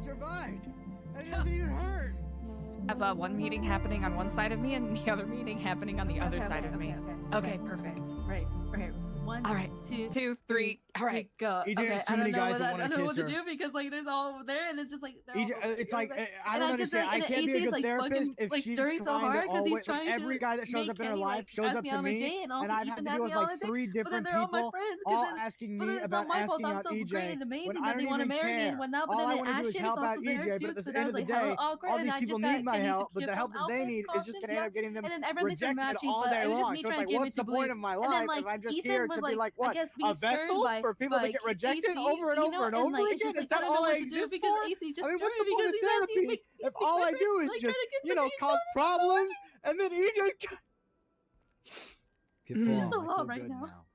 survived. And he doesn't even hurt. I have one meeting happening on one side of me and the other meeting happening on the other side of me. Okay, perfect. Right. One, all right. two, 3. All right, go. EJ Okay, has too many guys that I want don't to know kiss what to her. do because like there's all over there and it's just like EJ, it's like I don't I understand. I can't be a good therapist if she's stirring so hard because he's trying every guy that shows up in her life shows up to me, and I've had to deal with like 3 different people all asking me about asking out EJ when I don't even care. All I want to do is help out EJ, but at the end of the day, all these people need my help, but the help that they need is just gonna end up getting them rejected all day long. So it's like, what's the point of my life if I'm just here to be like what, a vessel for people to get rejected over and over and over again? Is that all I exist for? I mean, what's the point of therapy if all I do is just, you know, cause problems and then he just get full on. the I law feel right good now.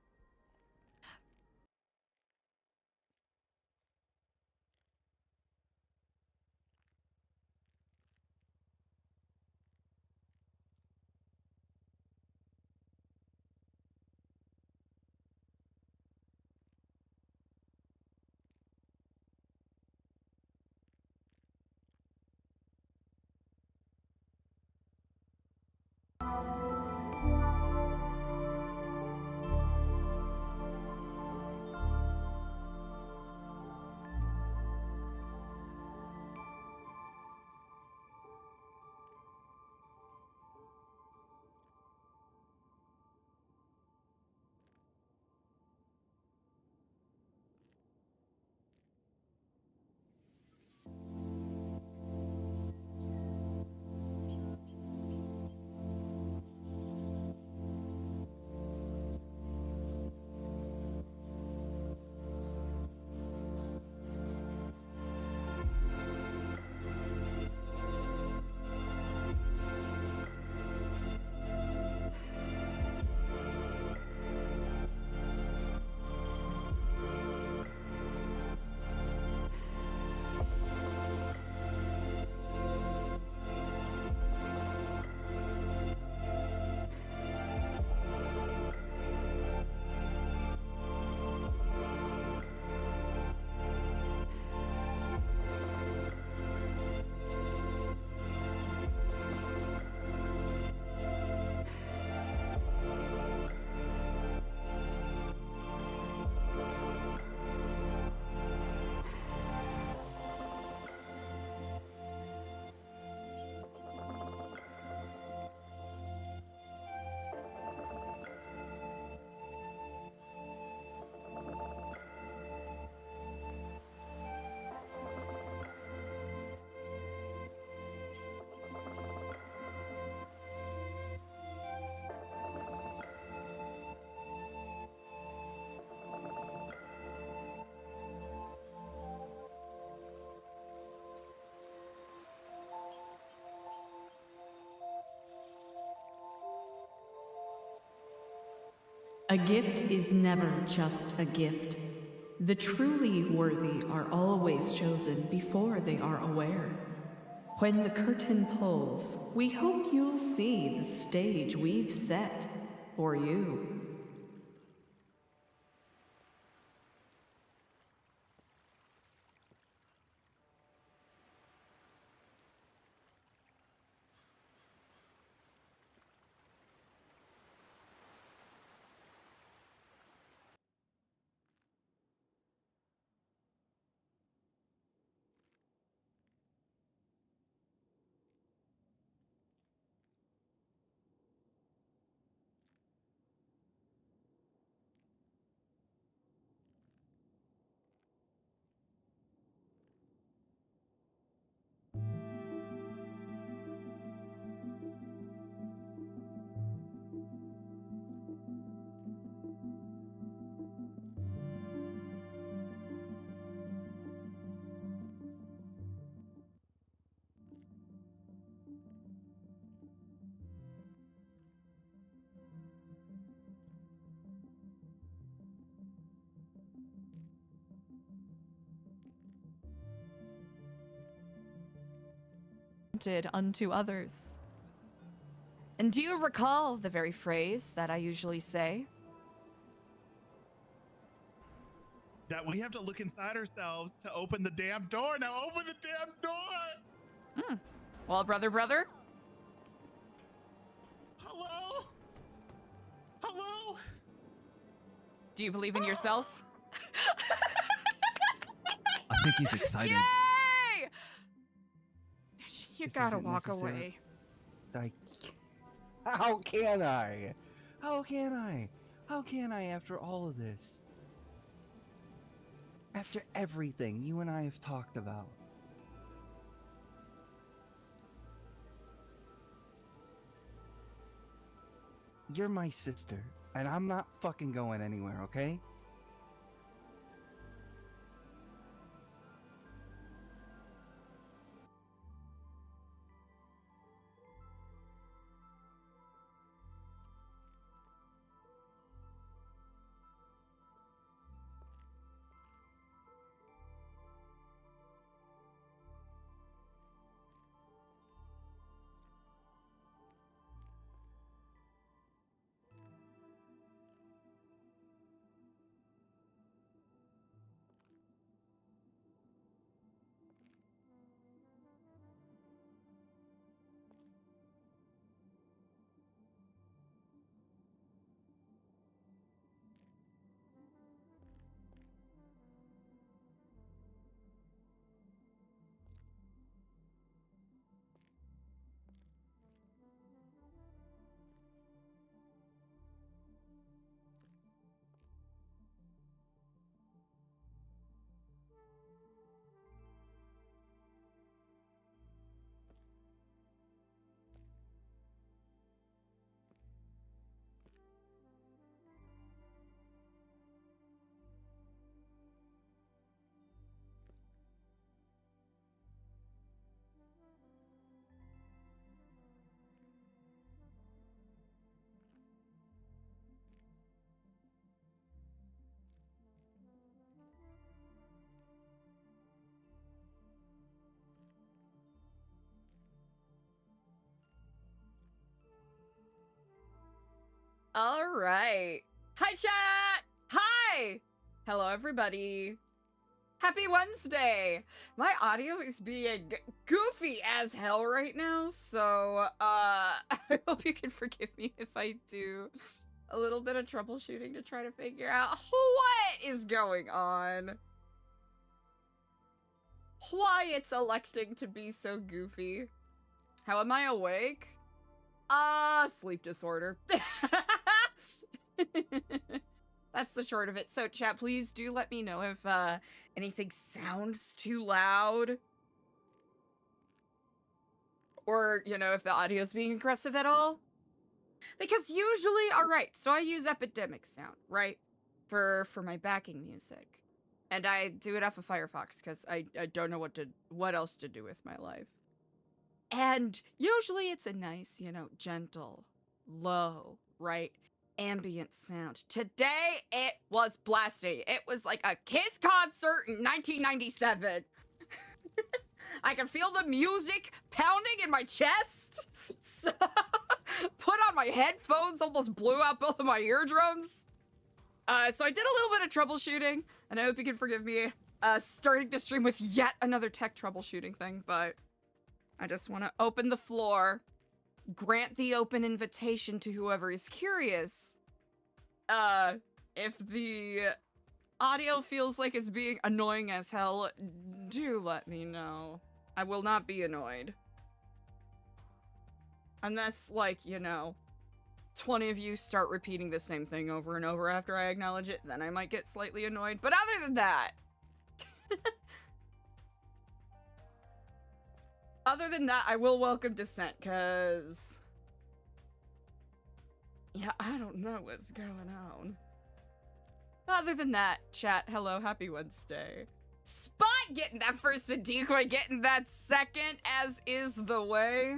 A gift is never just a gift. The truly worthy are always chosen before they are aware. When the curtain pulls, we hope you'll see the stage we've set for you. Unto others. And do you recall the very phrase that I usually say? that we have to look inside ourselves to open the damn door. Now open the damn door. Well, brother. Hello? Hello? Do you believe in yourself? I think he's excited. Yay! You This gotta isn't walk necessary. away. How can I? How can I? How can I after all of this? After everything you and I have talked about. You're my sister, and I'm not fucking going anywhere, okay? All right. Hi, chat. Hi. Hello, everybody. Happy Wednesday. My audio is being goofy as hell right now, so I hope you can forgive me if I do a little bit of troubleshooting to try to figure out what is going on. Why it's electing to be so goofy. How am I awake? Sleep disorder. That's the short of it. So, chat, please do let me know if anything sounds too loud. Or, you know, if the audio's being aggressive at all. Because usually, alright, so I use Epidemic Sound, right? For my backing music. And I do it off of Firefox, because I don't know what else to do with my life. And usually it's a nice, you know, gentle, low, right? Ambient sound. Today, it was blasting. It was like a Kiss concert in 1997. I can feel the music pounding in my chest. So, put on my headphones, almost blew out both of my eardrums. So I did a little bit of troubleshooting, and I hope you can forgive me starting the stream with yet another tech troubleshooting thing, but I just want to open the floor, grant the open invitation to whoever is curious. If the audio feels like it's being annoying as hell, do let me know. I will not be annoyed. Unless, like, you know, 20 of you start repeating the same thing over and over after I acknowledge it, then I might get slightly annoyed. But other than that... Other than that, I will welcome dissent, because... yeah, I don't know what's going on. Other than that, chat, hello, happy Wednesday. Spot getting that first and decoy, getting that second, as is the way.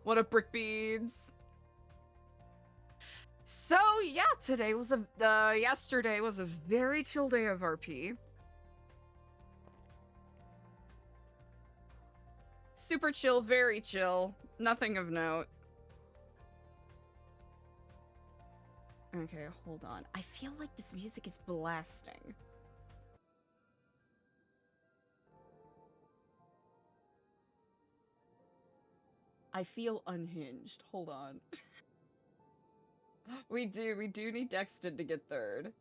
What up, Brick Beads? So, yeah, yesterday was a very chill day of RP. Super chill, very chill. Nothing of note. Okay, hold on. I feel like this music is blasting. I feel unhinged. Hold on. We do need Dexter to get third.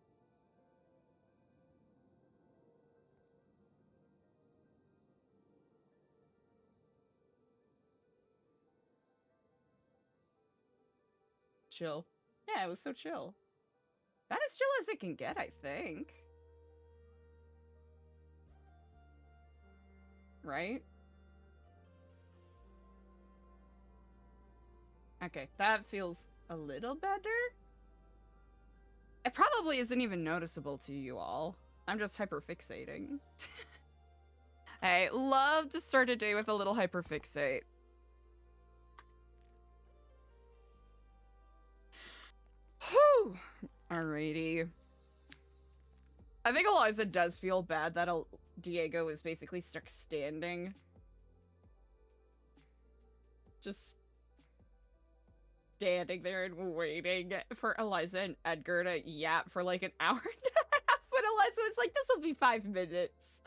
Chill. Yeah, it was so chill. About as chill as it can get, I think. Right? Okay, that feels a little better. It probably isn't even noticeable to you all. I'm just hyperfixating. I love to start a day with a little hyperfixate. Whew. Alrighty. I think Eliza does feel bad that Diego is basically stuck standing. Just standing there and waiting for Eliza and Edgar to yap for like an hour and a half when Eliza was like, this'll be 5 minutes.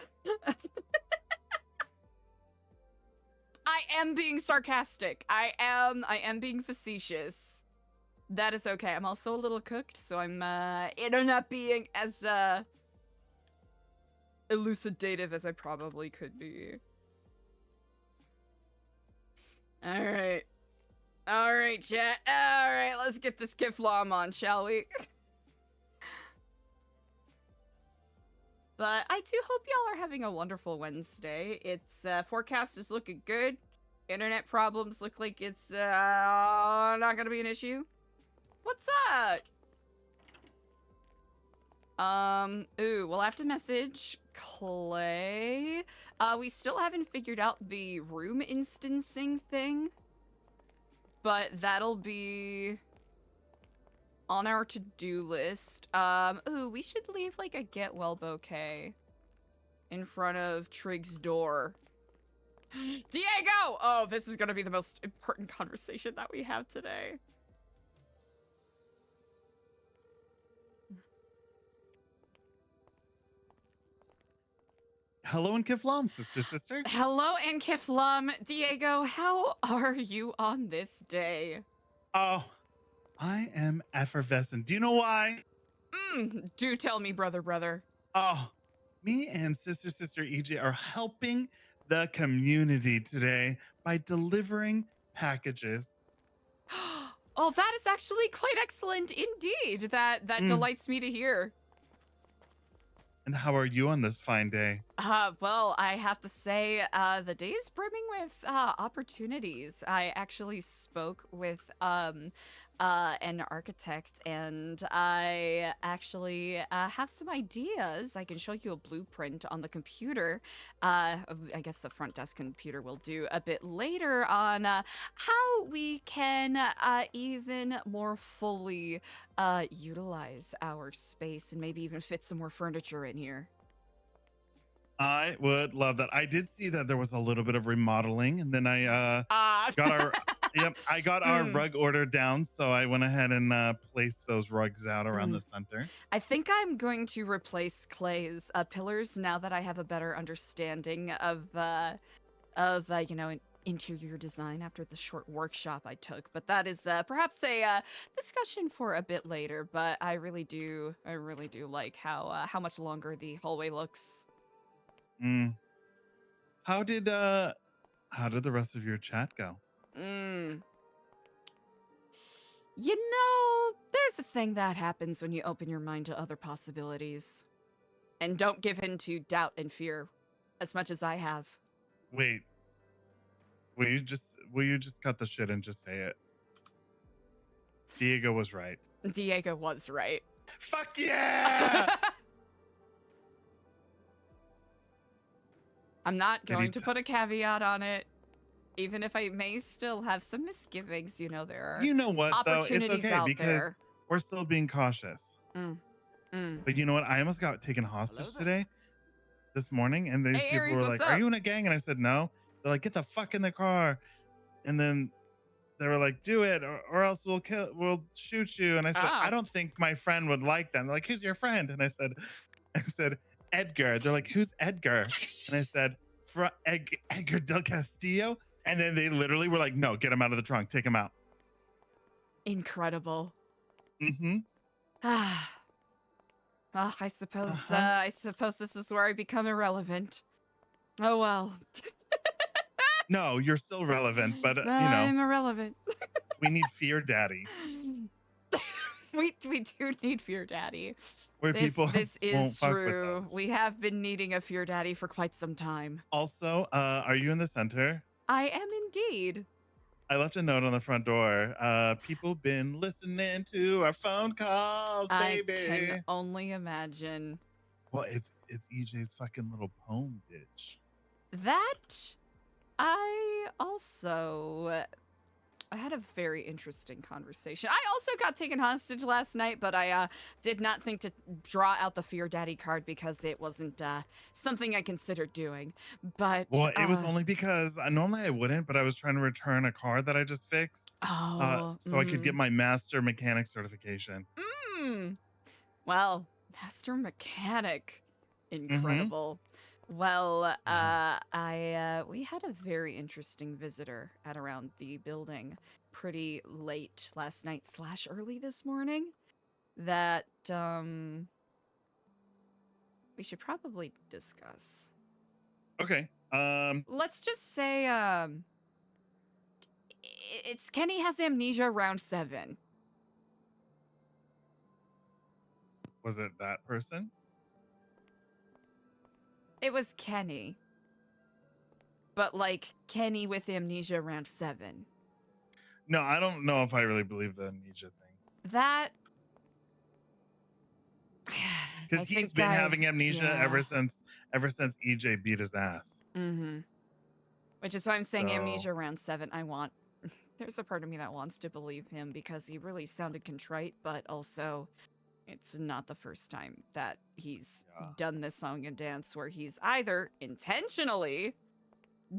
I am being sarcastic. I am being facetious. That is okay. I'm also a little cooked, so I'm not being as elucidative as I probably could be. Alright. Alright, chat. Alright, let's get this Kiflam on, shall we? But I do hope y'all are having a wonderful Wednesday. It's forecast is looking good. Internet problems look like it's not gonna be an issue. What's up? Ooh, we'll have to message Clay. We still haven't figured out the room instancing thing, but that'll be on our to-do list. Ooh, we should leave like a get well bouquet in front of Trig's door. Diego! Oh, this is gonna be the most important conversation that we have today. Hello and Kiflam, sister. Hello and Kiflam. Diego, how are you on this day? Oh, I am effervescent. Do you know why? Do tell me, brother. Oh, me and sister EJ are helping the community today by delivering packages. Oh, that is actually quite excellent indeed. That delights me to hear. And how are you on this fine day? Well, I have to say, the day is brimming with opportunities. I actually spoke with an architect, and I actually have some ideas. I can show you a blueprint on the computer. I guess the front desk computer will do a bit later on how we can even more fully utilize our space and maybe even fit some more furniture in here. I would love that. I did see that there was a little bit of remodeling, and then I got our I got our rug order down, so I went ahead and placed those rugs out around the center. I think I'm going to replace Clay's pillars now that I have a better understanding of you know, interior design after the short workshop I took. But that is perhaps a discussion for a bit later. But I really do like how much longer the hallway looks. How did the rest of your chat go? You know, there's a thing that happens when you open your mind to other possibilities. And don't give in to doubt and fear as much as I have. Wait. Will you just cut the shit and just say it? Diego was right. Diego was right. Fuck yeah! I'm not going to put a caveat on it, even if I may still have some misgivings. You know, there are opportunities out there. We're still being cautious. But you know what? I almost got taken hostage this morning, and these people were like, "Are you in a gang?" And I said, "No." They're like, "Get the fuck in the car." And then they were like, do it or else we'll shoot you. And I said, I don't think my friend would like that. And they're like, who's your friend? And I said, Edgar. They're like, who's Edgar? And I said, Edgar del Castillo. And then they literally were like, no, get him out of the trunk. Take him out. Incredible. Mm-hmm. I suppose this is where I become irrelevant. Oh well. No, you're still relevant, but I'm irrelevant. We need Fear Daddy. we do need Fear Daddy. Where this is true. We have been needing a Fear Daddy for quite some time. Also, are you in the center? I am indeed. I left a note on the front door. People been listening to our phone calls, baby. I can only imagine. Well, it's EJ's fucking little poem, bitch. That I had a very interesting conversation. I also got taken hostage last night, but I did not think to draw out the Fear Daddy card because it wasn't something I considered doing. But it was only because normally I wouldn't, but I was trying to return a car that I just fixed. So I could get my master mechanic certification. Well, master mechanic, incredible. Well, we had a very interesting visitor at around the building pretty late last night / early this morning that we should probably discuss. Okay. Let's just say it's Kenny has amnesia round 7. Was it that person? It was Kenny. But like Kenny with amnesia round 7. No, I don't know if I really believe the amnesia thing. That because he's been having amnesia ever since EJ beat his ass. Which is why I'm saying amnesia round 7. There's a part of me that wants to believe him because he really sounded contrite, but also it's not the first time that he's done this song and dance where he's either intentionally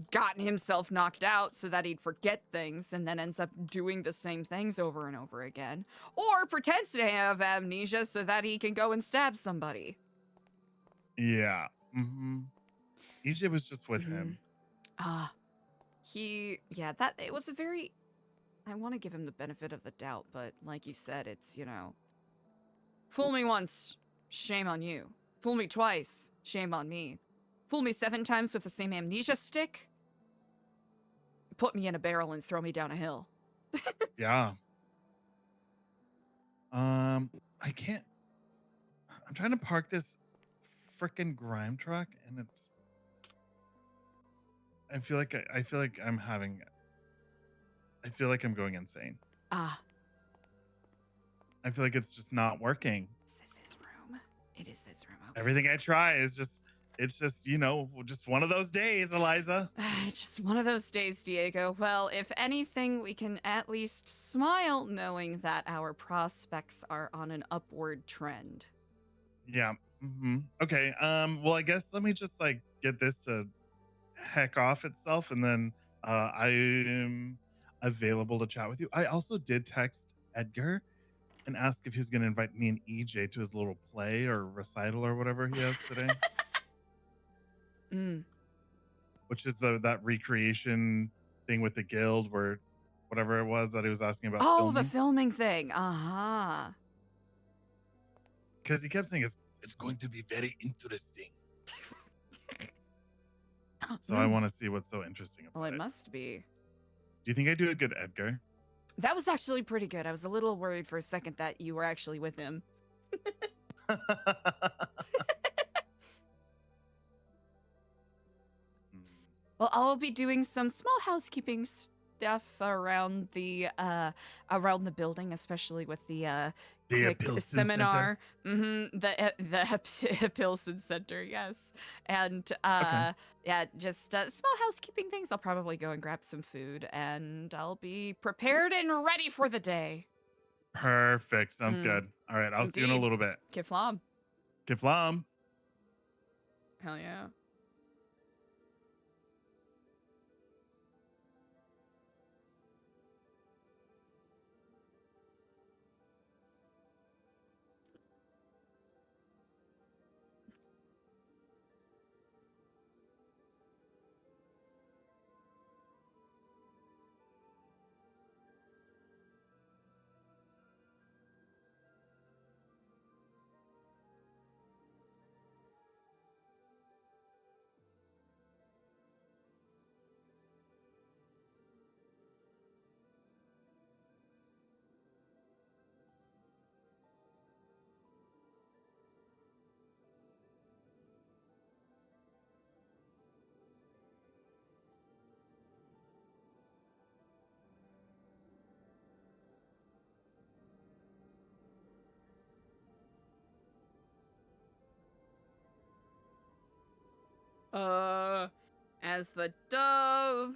gotten himself knocked out so that he'd forget things and then ends up doing the same things over and over again, or pretends to have amnesia so that he can go and stab somebody. Yeah. EJ was just with him. It was a very, I want to give him the benefit of the doubt, but like you said, it's, fool me once, shame on you. Fool me twice, shame on me. Fool me 7 times with the same amnesia stick. Put me in a barrel and throw me down a hill. Yeah. I can't. I'm trying to park this frickin' grime truck, and it's. I feel like I'm having. I feel like I'm going insane. I feel like it's just not working. Is this his room? It is his room. Okay. Everything I try is just, it's just, just one of those days, Eliza. It's just one of those days, Diego. Well, if anything, we can at least smile knowing that our prospects are on an upward trend. Yeah. Okay. Well, I guess let me just get this to heck off itself, and then I am available to chat with you. I also did text Edgar and ask if he was going to invite me and EJ to his little play or recital or whatever he has today. Which is that recreation thing with the guild where whatever it was that he was asking about. Filming. The filming thing. Because he kept saying it's going to be very interesting. So I want to see what's so interesting about it. Well, it must be. Do you think I do a good Edgar? That was actually pretty good. I was a little worried for a second that you were actually with him. Well, I'll be doing some small housekeeping stuff around the building, especially with the seminar. The Epsilon Center, yes. And just small housekeeping things. I'll probably go and grab some food, and I'll be prepared and ready for the day. Perfect. Sounds good. All right, I'll see you in a little bit. Kiflam. Kiflam. Hell yeah. As the dove.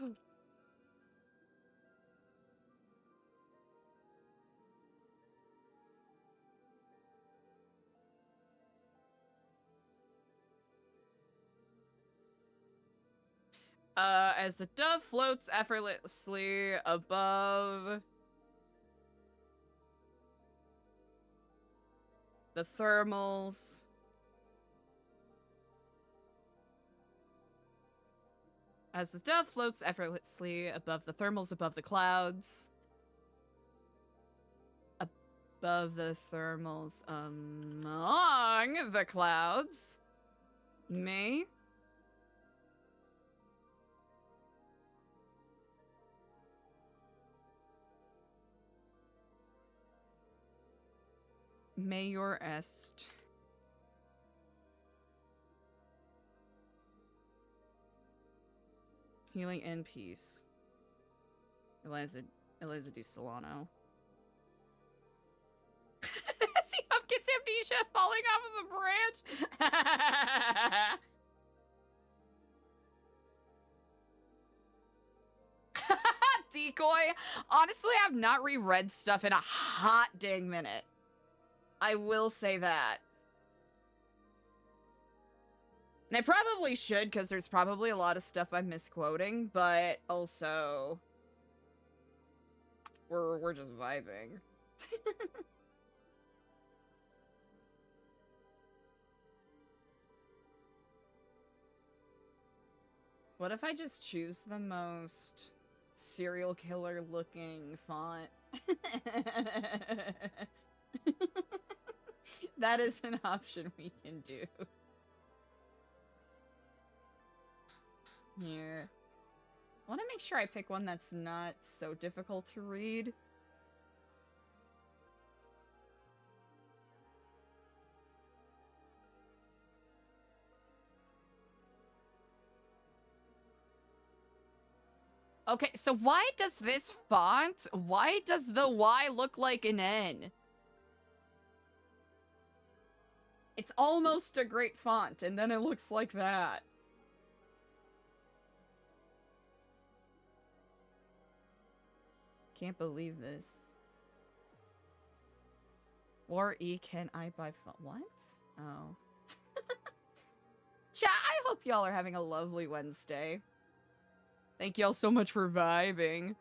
As the dove floats effortlessly above the thermals. As the dove floats effortlessly above the thermals, above the clouds. Above the thermals, among the clouds. May your est. Healing and peace. Eliza di Stellano. See Hopkins amnesia falling off of the branch. Decoy. Honestly, I've not reread stuff in a hot dang minute. I will say that. And I probably should, because there's probably a lot of stuff I'm misquoting, but also we're just vibing. What if I just choose the most serial killer looking font? That is an option we can do. Here. I want to make sure I pick one that's not so difficult to read. Okay, so why does this font, why does the Y look like an N? It's almost a great font, and then it looks like that. Can't believe this. Or E, can I buy font? What? Oh. Chat, I hope y'all are having a lovely Wednesday. Thank y'all so much for vibing.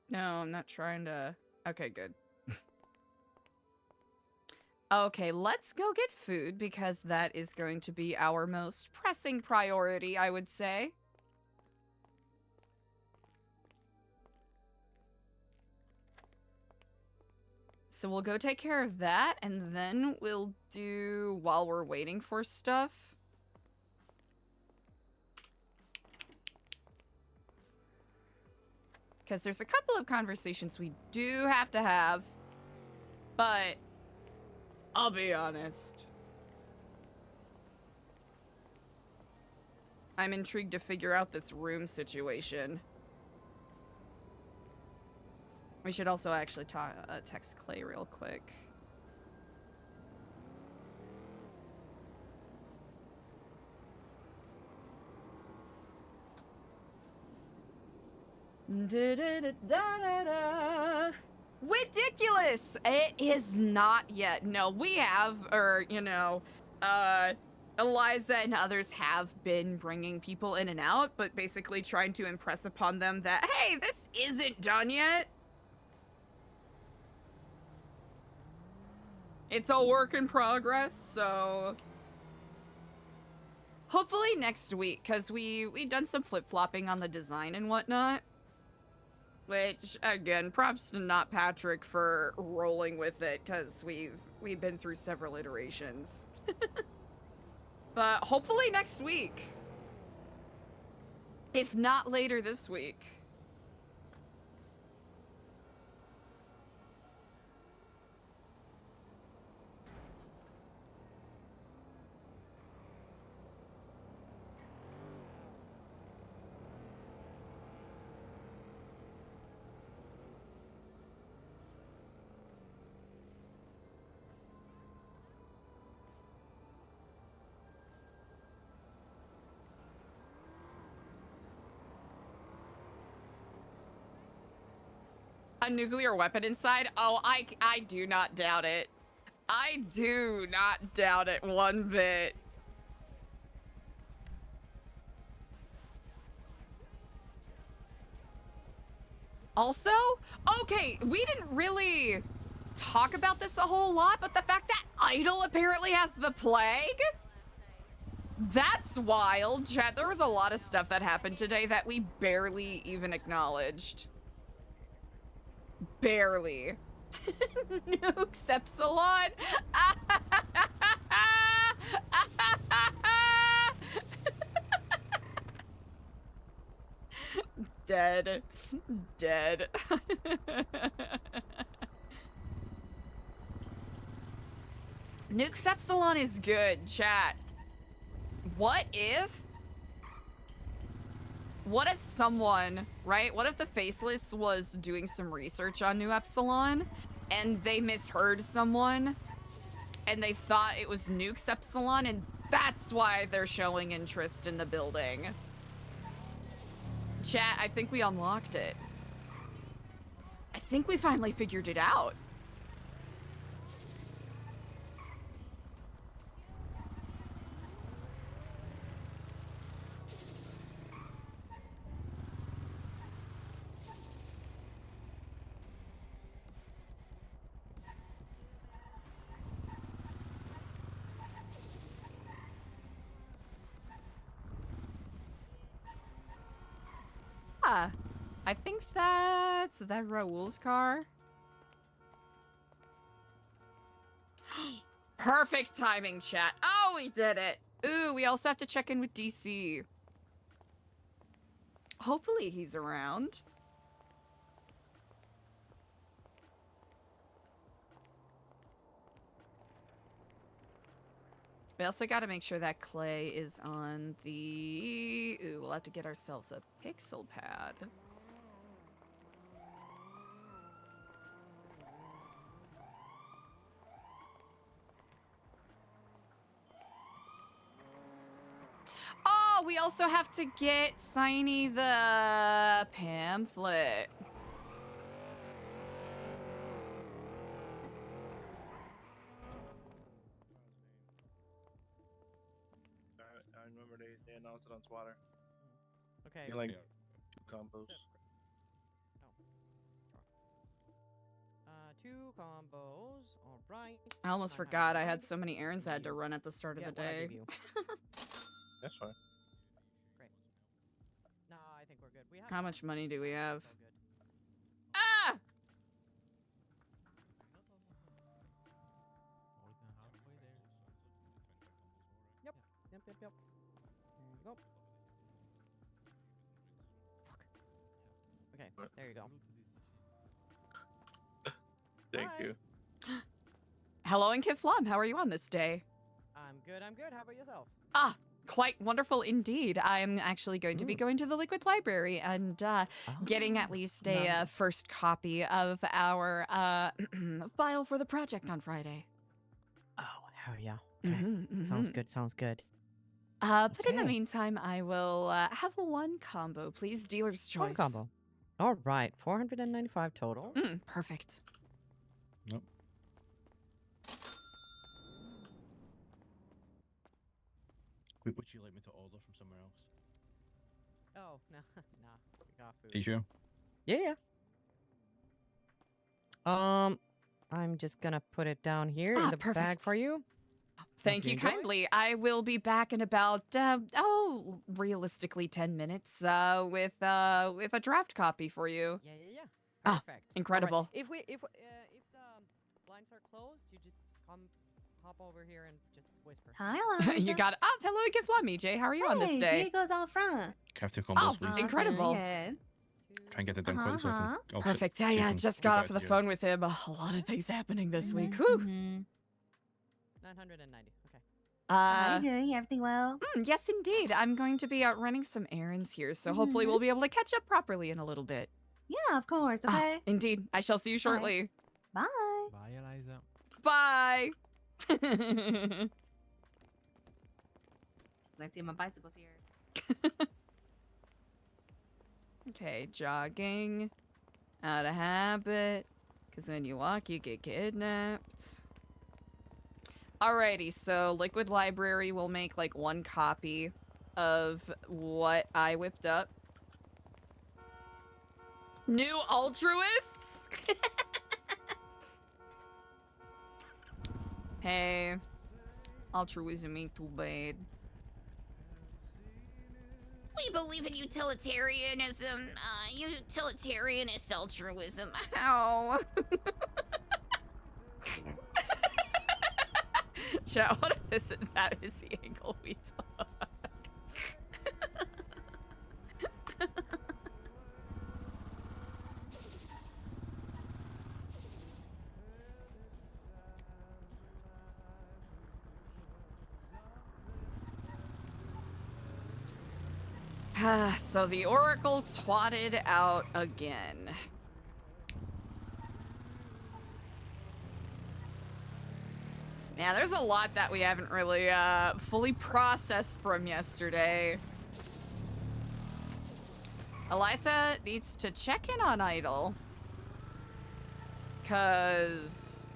No, I'm not trying to... Okay, good. Okay, let's go get food, because that is going to be our most pressing priority, I would say. So we'll go take care of that, and then we'll do, while we're waiting for stuff... Because there's a couple of conversations we do have to have, but I'll be honest. I'm intrigued to figure out this room situation. We should also actually text Clay real quick. Ridiculous! It is not yet. No, we have, Eliza and others have been bringing people in and out, but basically trying to impress upon them that, hey, this isn't done yet. It's a work in progress, so... Hopefully next week, because we've done some flip-flopping on the design and whatnot. Which, again, props to not Patrick for rolling with it, because we've been through several iterations. But hopefully next week. If not later this week. A nuclear weapon inside? Oh, I do not doubt it. I do not doubt it one bit. Also, okay, we didn't really talk about this a whole lot, but the fact that Idol apparently has the plague? That's wild, chat. There was a lot of stuff that happened today that we barely even acknowledged. Barely. Nukes Epsilon. Dead. Dead. Nukes Epsilon is good, chat. What if someone, right? What if the Faceless was doing some research on New Epsilon and they misheard someone and they thought it was Nukes Epsilon and that's why they're showing interest in the building? Chat, I think we unlocked it. I think we finally figured it out. I think that's that Raoul's car. Perfect timing, chat. Oh, we did it. Ooh, we also have to check in with DC. Hopefully he's around. We also got to make sure that Clay is on the... Ooh, we'll have to get ourselves a pixel pad. Oh, we also have to get Signy the pamphlet. I remember they announced it on Twitter. Okay. Like 2 combos. 2 combos. All right. I almost forgot I had so many errands I had to run at the start of the day. That's fine. Great. No, I think we're good. We have How much money do we have? So good. Ah! Yep. There you go. Fuck. Okay, there you go. Thank Hi. you. Hello and Kiflum, how are you on this day? I'm good. How about yourself? Ah, quite wonderful indeed. I'm actually going to be going to the Liquid Library and getting at least a first copy of our file for the project on Friday. Oh, hell yeah. Okay. Sounds good. But in the meantime, I will have one combo, please. Dealer's choice. One combo. All right. 495 total. Perfect. Nope. Would you like me to order from somewhere else? Oh, no. Nah. We got food. Are you sure? Yeah. I'm just gonna put it down here in the bag for you. Thank you kindly. I will be back in about realistically 10 minutes with a draft copy for you. Yeah. Perfect. Incredible. Right. If the blinds are closed, you just come hop over here and just whisper. Hi, Eliza. You got it. Oh, hello, Gift Love Me, Jay. How are you on this Hey, day? Diego's out front. Crafting combos, Oh, please. incredible. Good. Try and get that done quickly so I can. Oh, shit. Perfect. Yeah, Jason, just get got back off to the you. phone with him. A lot of things happening this week. Whew. 990. Okay. How are you doing? Everything well? Yes, indeed. I'm going to be out running some errands here, so hopefully we'll be able to catch up properly in a little bit. Yeah, of course. Okay. Indeed. I shall see you shortly. Bye. Bye, Eliza. Bye. Let's see, my bicycle's here. Okay, jogging. Out of habit. Because when you walk, you get kidnapped. Alrighty, so Liquid Library will make like one copy of what I whipped up. New altruists? Hey. Altruism ain't too bad. We believe in utilitarianism, utilitarianist altruism. Ow. Chat, what if that is the angle we took? So the Oracle twatted out again. Yeah, there's a lot that we haven't really fully processed from yesterday. Eliza needs to check in on Idle. Because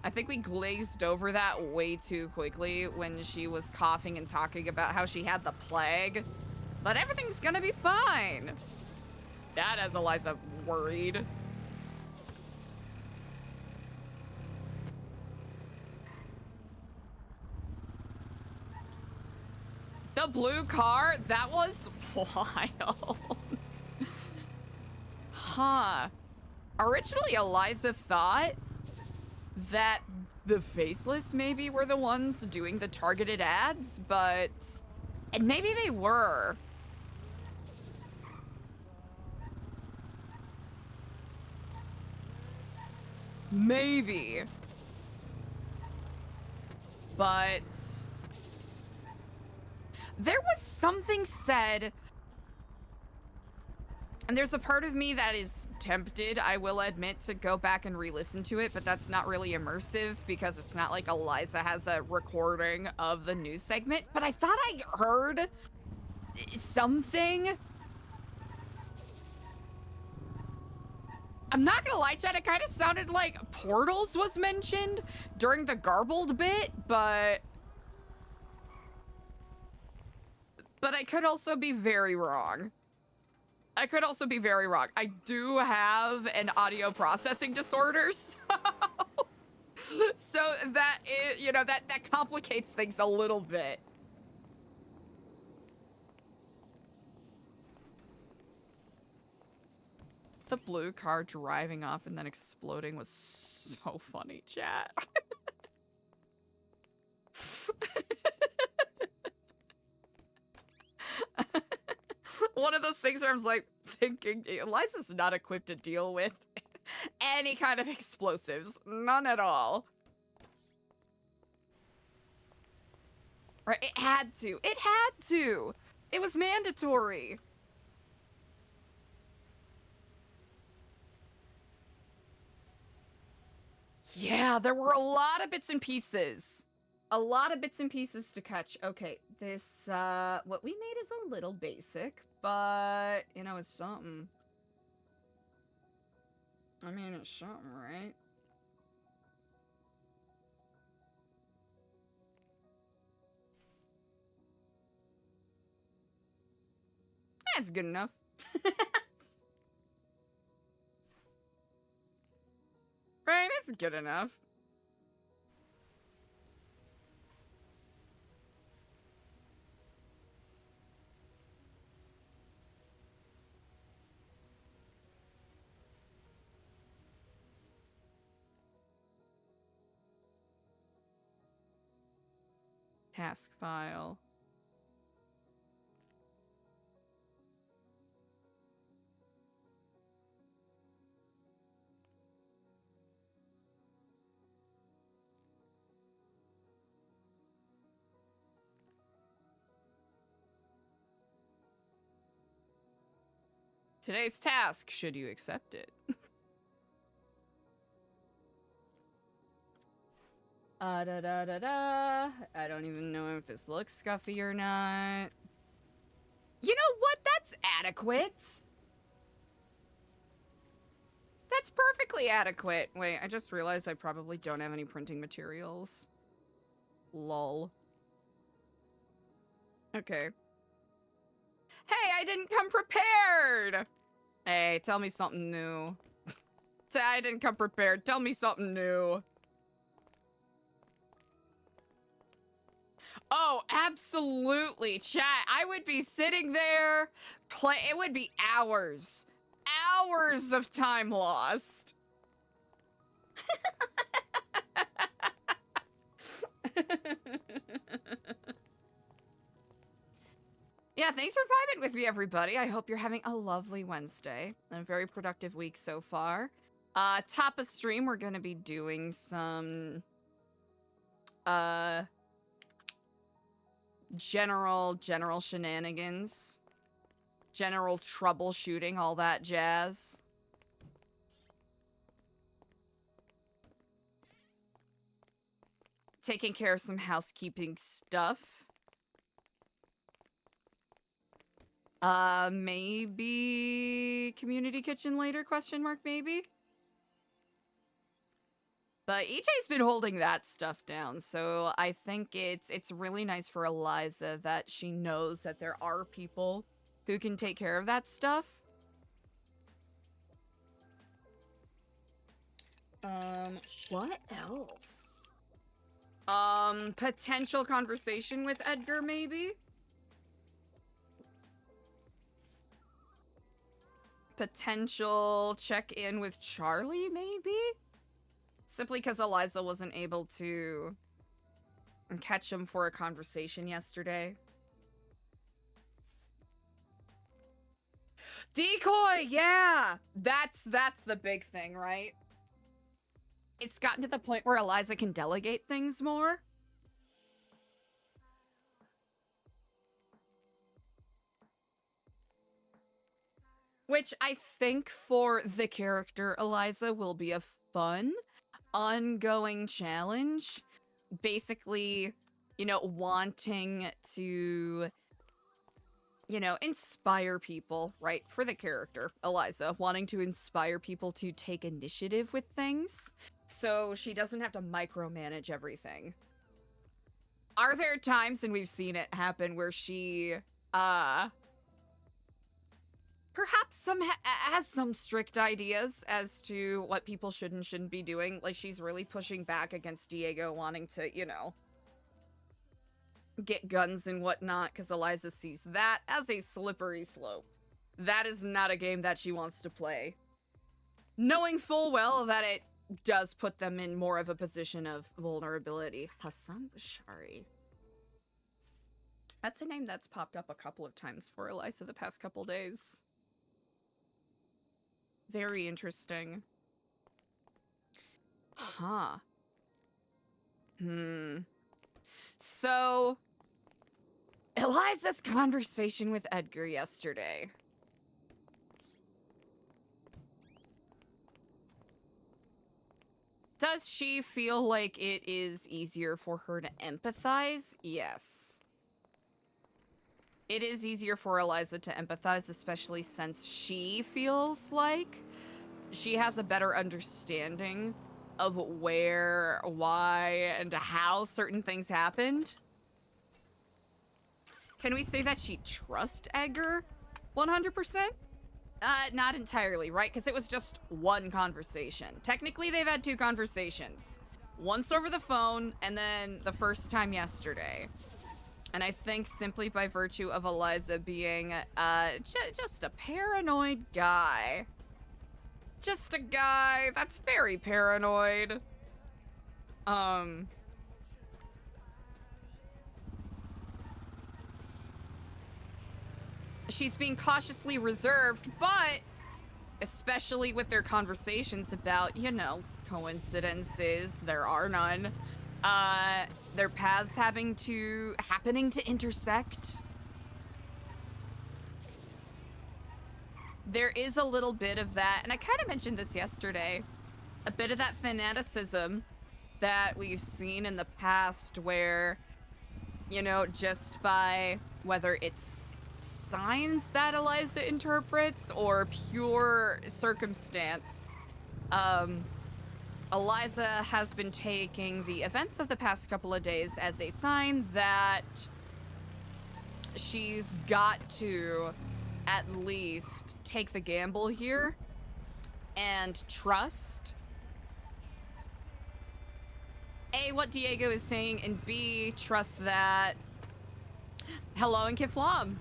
I think we glazed over that way too quickly when she was coughing and talking about how she had the plague. But everything's gonna be fine. That has Eliza worried. The blue car? That was wild. Huh. Originally, Eliza thought that the Faceless maybe were the ones doing the targeted ads, but... And maybe they were. Maybe. But... There was something said... And there's a part of me that is tempted, I will admit, to go back and re-listen to it, but that's not really immersive because it's not like Eliza has a recording of the news segment. But I thought I heard something. I'm not gonna lie, chat, it kind of sounded like portals was mentioned during the garbled bit, but I could also be very wrong. I could also be very wrong. I do have an audio processing disorder, so that is, you know, that complicates things a little bit. The blue car driving off and then exploding was so funny, chat. One of those things where I was like thinking, Eliza's not equipped to deal with any kind of explosives. None at all. Right, it had to. It had to. It was mandatory. Yeah, there were a lot of bits and pieces. A lot of bits and pieces to catch. Okay, this, what we made is a little basic, but, you know, it's something. I mean, it's something, right? That's good enough. Right, it's good enough. Task file. Today's task, should you accept it? Da da da da. I don't even know if this looks scuffy or not. You know what? That's adequate. That's perfectly adequate. Wait, I just realized I probably don't have any printing materials. Lol. Okay. Hey, I didn't come prepared! Hey, tell me something new. Say I didn't come prepared. Tell me something new. Oh, absolutely, chat. I would be sitting there, it would be hours. Hours of time lost. Yeah, thanks for vibing with me, everybody. I hope you're having a lovely Wednesday and a very productive week so far. Top of stream, we're gonna be doing some general shenanigans, general troubleshooting, all that jazz. Taking care of some housekeeping stuff. Maybe community kitchen later, question mark, maybe? But EJ's been holding that stuff down, so I think it's really nice for Eliza that she knows that there are people who can take care of that stuff. What else? Potential conversation with Edgar, maybe? Potential check-in with Charlie, maybe? Simply because Eliza wasn't able to catch him for a conversation yesterday. Decoy, yeah! That's the big thing, right? It's gotten to the point where Eliza can delegate things more. Which I think for the character Eliza will be a fun, ongoing challenge. Basically, you know, wanting to, you know, inspire people, right? For the character Eliza, wanting to inspire people to take initiative with things so she doesn't have to micromanage everything. Are there times, and we've seen it happen, where she, perhaps has some strict ideas as to what people should and shouldn't be doing. Like, she's really pushing back against Diego wanting to, you know, get guns and whatnot, because Eliza sees that as a slippery slope. That is not a game that she wants to play. Knowing full well that it does put them in more of a position of vulnerability. Hassan Bashari. That's a name that's popped up a couple of times for Eliza the past couple days. Very interesting. Huh. So, Eliza's conversation with Edgar yesterday. Does she feel like it is easier for her to empathize? Yes. It is easier for Eliza to empathize, especially since she feels like she has a better understanding of where, why, and how certain things happened. Can we say that she trusts Edgar 100%? Not entirely, right? Because it was just one conversation. Technically, they've had 2 conversations. Once over the phone, and then the first time yesterday. And I think simply by virtue of Eliza being just a paranoid guy. Just a guy that's very paranoid. she's being cautiously reserved, but especially with their conversations about, you know, coincidences, there are none, their paths happening to intersect. There is a little bit of that, and I kind of mentioned this yesterday, a bit of that fanaticism that we've seen in the past where, you know, just by whether it's signs that Eliza interprets or pure circumstance, Eliza has been taking the events of the past couple of days as a sign that she's got to at least take the gamble here and trust A, what Diego is saying, and B, trust that. Hello, and Kiflam.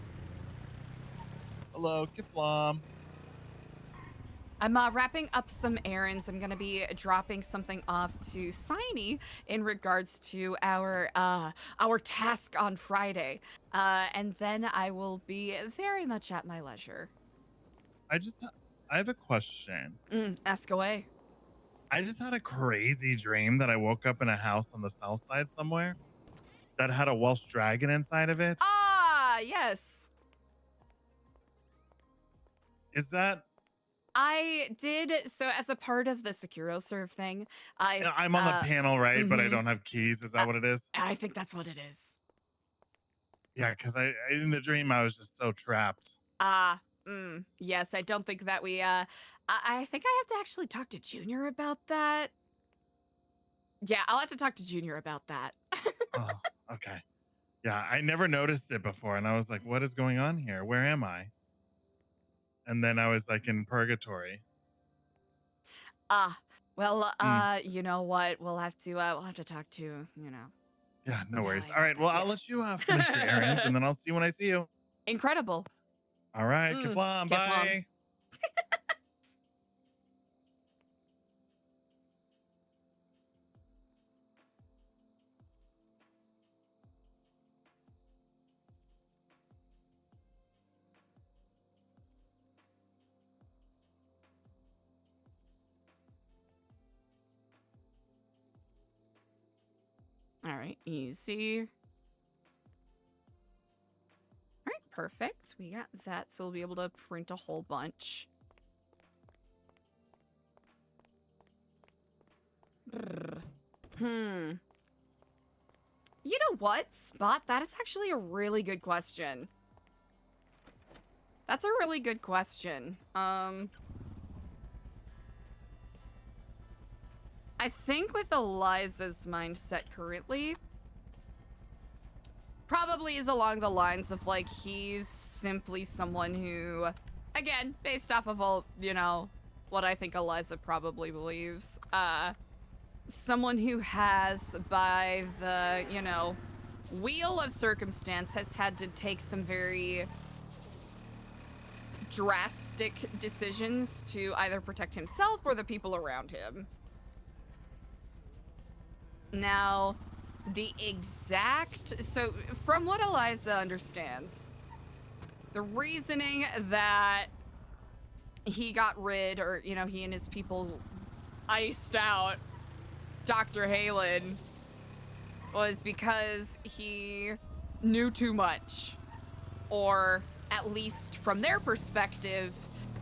Hello, Kiflam. I'm wrapping up some errands. I'm gonna be dropping something off to Signy in regards to our task on Friday, and then I will be very much at my leisure. I have a question. Ask away. I just had a crazy dream that I woke up in a house on the south side somewhere that had a Welsh dragon inside of it. Ah, yes. Is that? I did, so as a part of the SecuroServ thing, I'm on the panel, right? But I don't have keys. Is that what it is? I think that's what it is. Yeah, because in the dream, I was just so trapped. Yes, I don't think that we, I think I have to actually talk to Junior about that. Yeah, I'll have to talk to Junior about that. Oh, okay. Yeah, I never noticed it before. And I was like, what is going on here? Where am I? And then I was like in purgatory. Well, you know what? We'll have to talk to, you know. Yeah, no worries. All right, well, I'll let you finish your errands, and then I'll see you when I see you. Incredible. All right, Kiflam, bye. All right, easy. All right, perfect. We got that, so we'll be able to print a whole bunch. You know what, Spot? That is actually a really good question. That's a really good question. I think with Eliza's mindset currently, probably is along the lines of, like, he's simply someone who, again, based off of all, you know, what I think Eliza probably believes, someone who has, by the, you know, wheel of circumstance, has had to take some very drastic decisions to either protect himself or the people around him. Now, so from what Eliza understands, the reasoning that he got rid, or, you know, he and his people iced out Dr. Halen was because he knew too much, or at least from their perspective,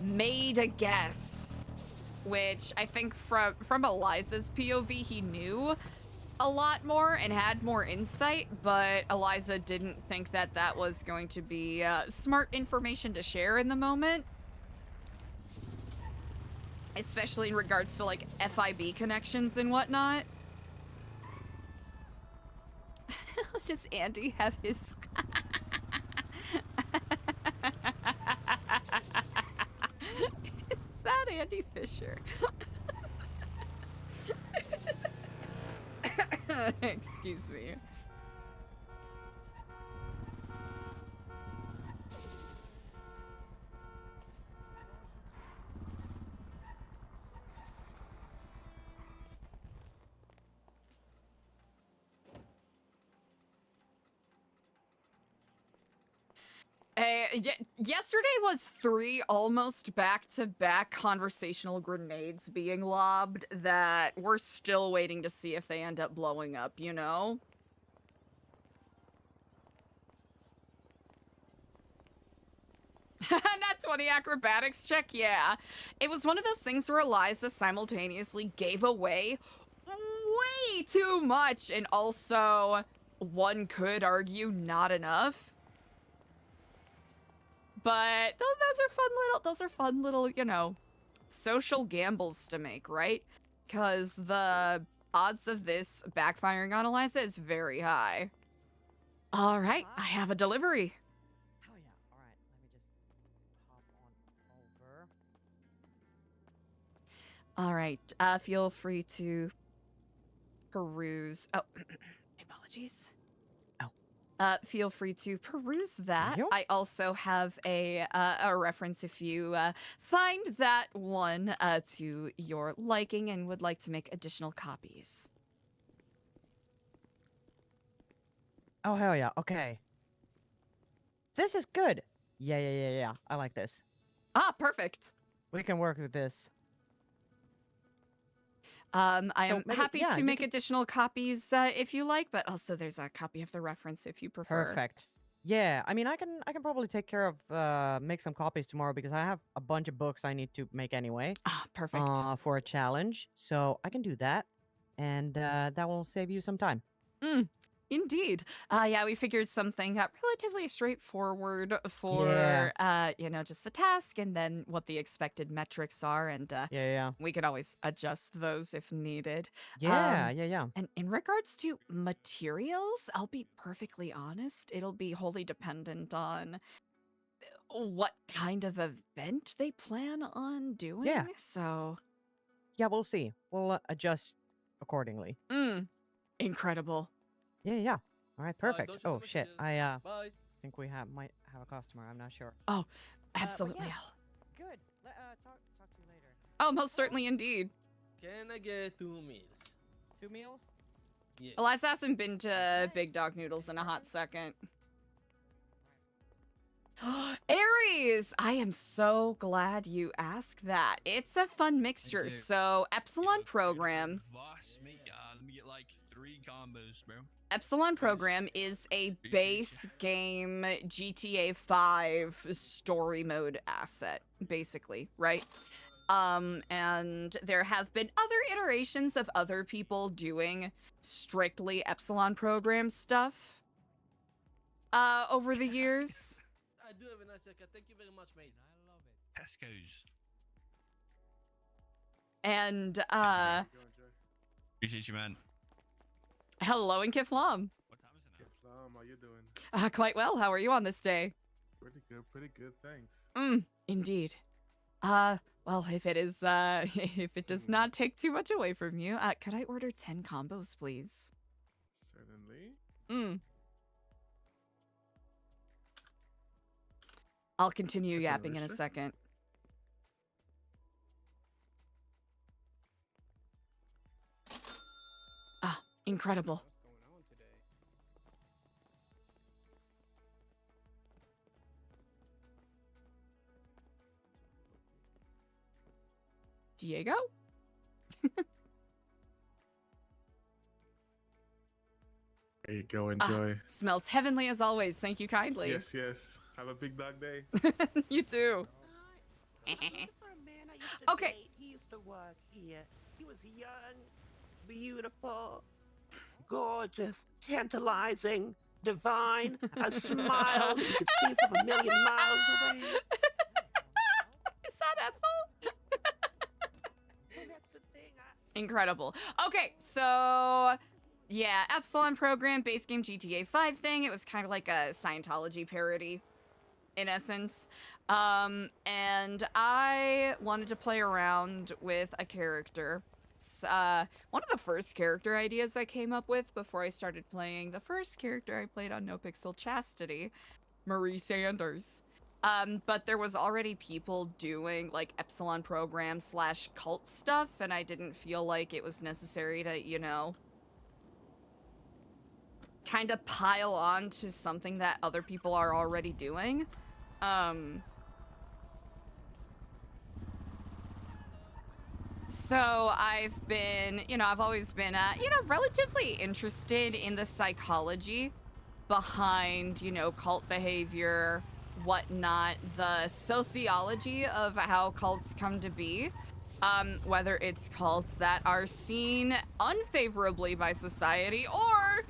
made a guess, which I think from Eliza's POV, he knew a lot more and had more insight, but Eliza didn't think that that was going to be smart information to share in the moment. Especially in regards to, like, FIB connections and whatnot. Does Andy have his... Is that Andy Fisher? Excuse me. Hey, Yesterday was 3 almost back-to-back conversational grenades being lobbed that we're still waiting to see if they end up blowing up, you know? Not 20 acrobatics check, yeah. It was one of those things where Eliza simultaneously gave away way too much and also, one could argue, not enough. But those are fun little, you know, social gambles to make, right? Because the odds of this backfiring on Eliza is very high. All right, I have a delivery. Oh yeah, all right. Let me just hop on over. All right, feel free to peruse. Oh, apologies. Feel free to peruse that. I also have a reference if you find that one to your liking and would like to make additional copies. Oh, hell yeah. Okay. This is good. Yeah. I like this. Ah, perfect. We can work with this. I am happy to make additional copies if you like, but also there's a copy of the reference if you prefer. Perfect. Yeah, I mean, I can probably take care of make some copies tomorrow because I have a bunch of books I need to make anyway. Ah, perfect. For a challenge, so I can do that, and that will save you some time. Indeed. Yeah, we figured something relatively straightforward for, you know, just the task and then what the expected metrics are. And we can always adjust those if needed. Yeah. And in regards to materials, I'll be perfectly honest, it'll be wholly dependent on what kind of event they plan on doing. Yeah. So. Yeah, we'll see. We'll adjust accordingly. Incredible. Yeah. All right, perfect. Oh shit, I think we might have a customer. I'm not sure. Oh, absolutely. Good. Talk to you later. Oh, most certainly indeed. Can I get 2 meals? 2 meals? Yes. Eliza hasn't been to Big Dog Noodles in a hot second. Aries! I am so glad you asked that. It's a fun mixture. So, Epsilon program. Let me get like 3 combos, bro. Epsilon program is a base game GTA 5 story mode asset, basically, right? And there have been other iterations of other people doing strictly Epsilon program stuff over the years. I do have a nice haircut. Thank you very much, mate. I love it. Tesco's. And appreciate you, man. Hello in Kiflam. What time is it now? Kiflam, how you doing? Quite well. How are you on this day? Pretty good, thanks. Indeed. Well, if it is, if it does not take too much away from you, could I order 10 combos, please? Certainly. I'll continue yapping in a second. Ah, incredible. What's going on today? Diego? There you go, enjoy. Smells heavenly as always. Thank you kindly. Yes. Have a big dog day. You too. Okay. He used to work here. He was young, beautiful, gorgeous, tantalizing, divine, a smile you could see from a million miles away. Is that Ethel? That's the thing. Incredible. Okay, so yeah, Epsilon program, base game GTA 5 thing. It was kind of like a Scientology parody, in essence. And I wanted to play around with a character. One of the first character ideas I came up with before I started playing, the first character I played on NoPixel, Chastity, Marie Sanders. But there was already people doing like Epsilon program / cult stuff, and I didn't feel like it was necessary to, you know, kind of pile on to something that other people are already doing. So I've been, I've always been, relatively interested in the psychology behind, cult behavior, whatnot, the sociology of how cults come to be. Whether it's cults that are seen unfavorably by society or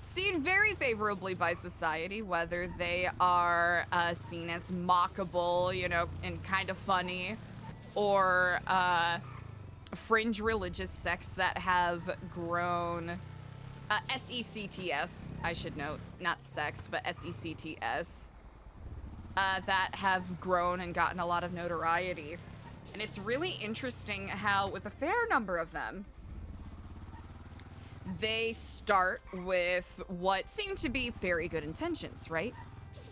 seen very favorably by society, whether they are seen as mockable, and kind of funny, or fringe religious sects that have grown, SECTS, I should note, not sex, but SECTS, that have grown and gotten a lot of notoriety. And it's really interesting how, with a fair number of them, they start with what seem to be very good intentions, right?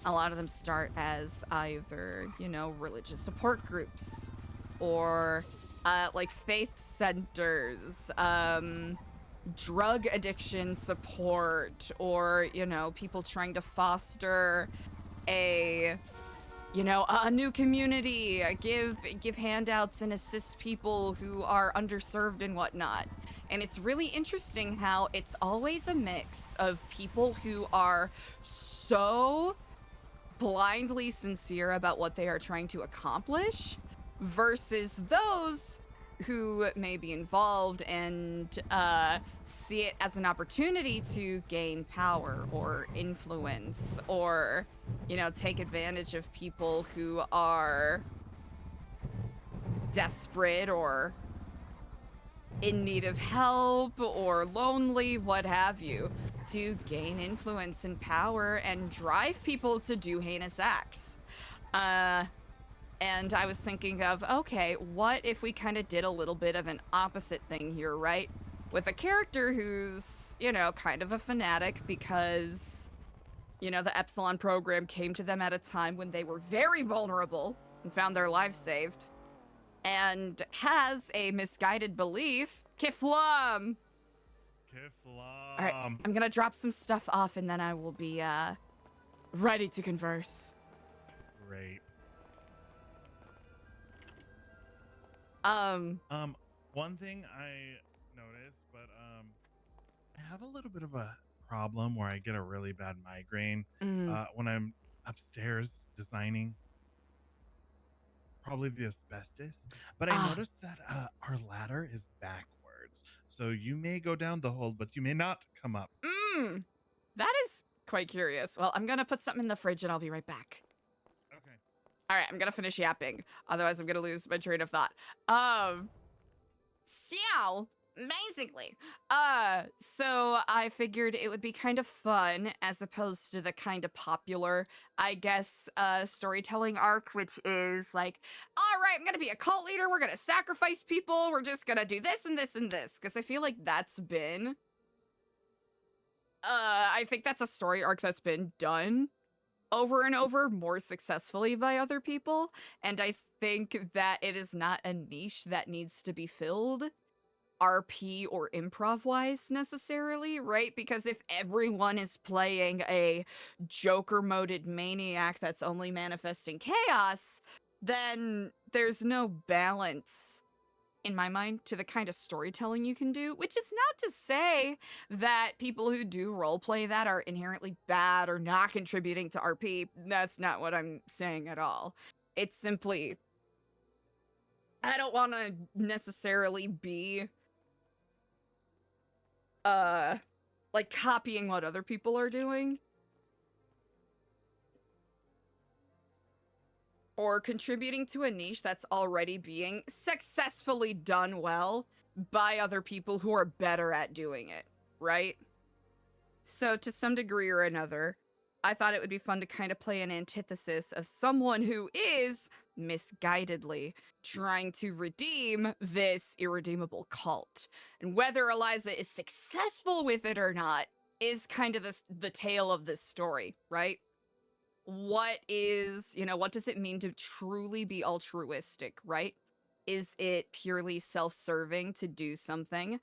A lot of them start as either, religious support groups or like faith centers, drug addiction support, or, people trying to foster a new community, give handouts and assist people who are underserved and whatnot. And it's really interesting how it's always a mix of people who are so blindly sincere about what they are trying to accomplish versus those who may be involved and see it as an opportunity to gain power or influence, or, take advantage of people who are desperate or in need of help or lonely, what have you, to gain influence and power and drive people to do heinous acts. And I was thinking of, okay, what if we kind of did a little bit of an opposite thing here, right? With a character who's, kind of a fanatic because, the Epsilon program came to them at a time when they were very vulnerable and found their lives saved, and has a misguided belief. Kiflam! Kiflam. All right, I'm gonna drop some stuff off and then I will be, ready to converse. Great. One thing I noticed, but I have a little bit of a problem where I get a really bad migraine when I'm upstairs designing. Probably the asbestos, but I noticed that our ladder is backwards, so you may go down the hole, but you may not come up. That is quite curious. Well, I'm gonna put something in the fridge and I'll be right back. Okay. All right, I'm gonna finish yapping. Otherwise, I'm gonna lose my train of thought. So, basically. So I figured it would be kind of fun as opposed to the kind of popular, I guess, storytelling arc, which is like, all right, I'm gonna be a cult leader. We're gonna sacrifice people. We're just gonna do this and this and this. Because I feel like that's been, I think that's a story arc that's been done over and over more successfully by other people, and I think that it is not a niche that needs to be filled RP or improv wise necessarily, right? Because if everyone is playing a Joker moded maniac that's only manifesting chaos, then there's no balance in my mind to the kind of storytelling you can do, which is not to say that people who do roleplay that are inherently bad or not contributing to RP. That's not what I'm saying at all. It's simply, I don't want to necessarily be like copying what other people are doing, or contributing to a niche that's already being successfully done well by other people who are better at doing it, right? So to some degree or another, I thought it would be fun to kind of play an antithesis of someone who is misguidedly trying to redeem this irredeemable cult. And whether Eliza is successful with it or not is kind of the tale of this story, right? What is, what does it mean to truly be altruistic, right? Is it purely self-serving to do something,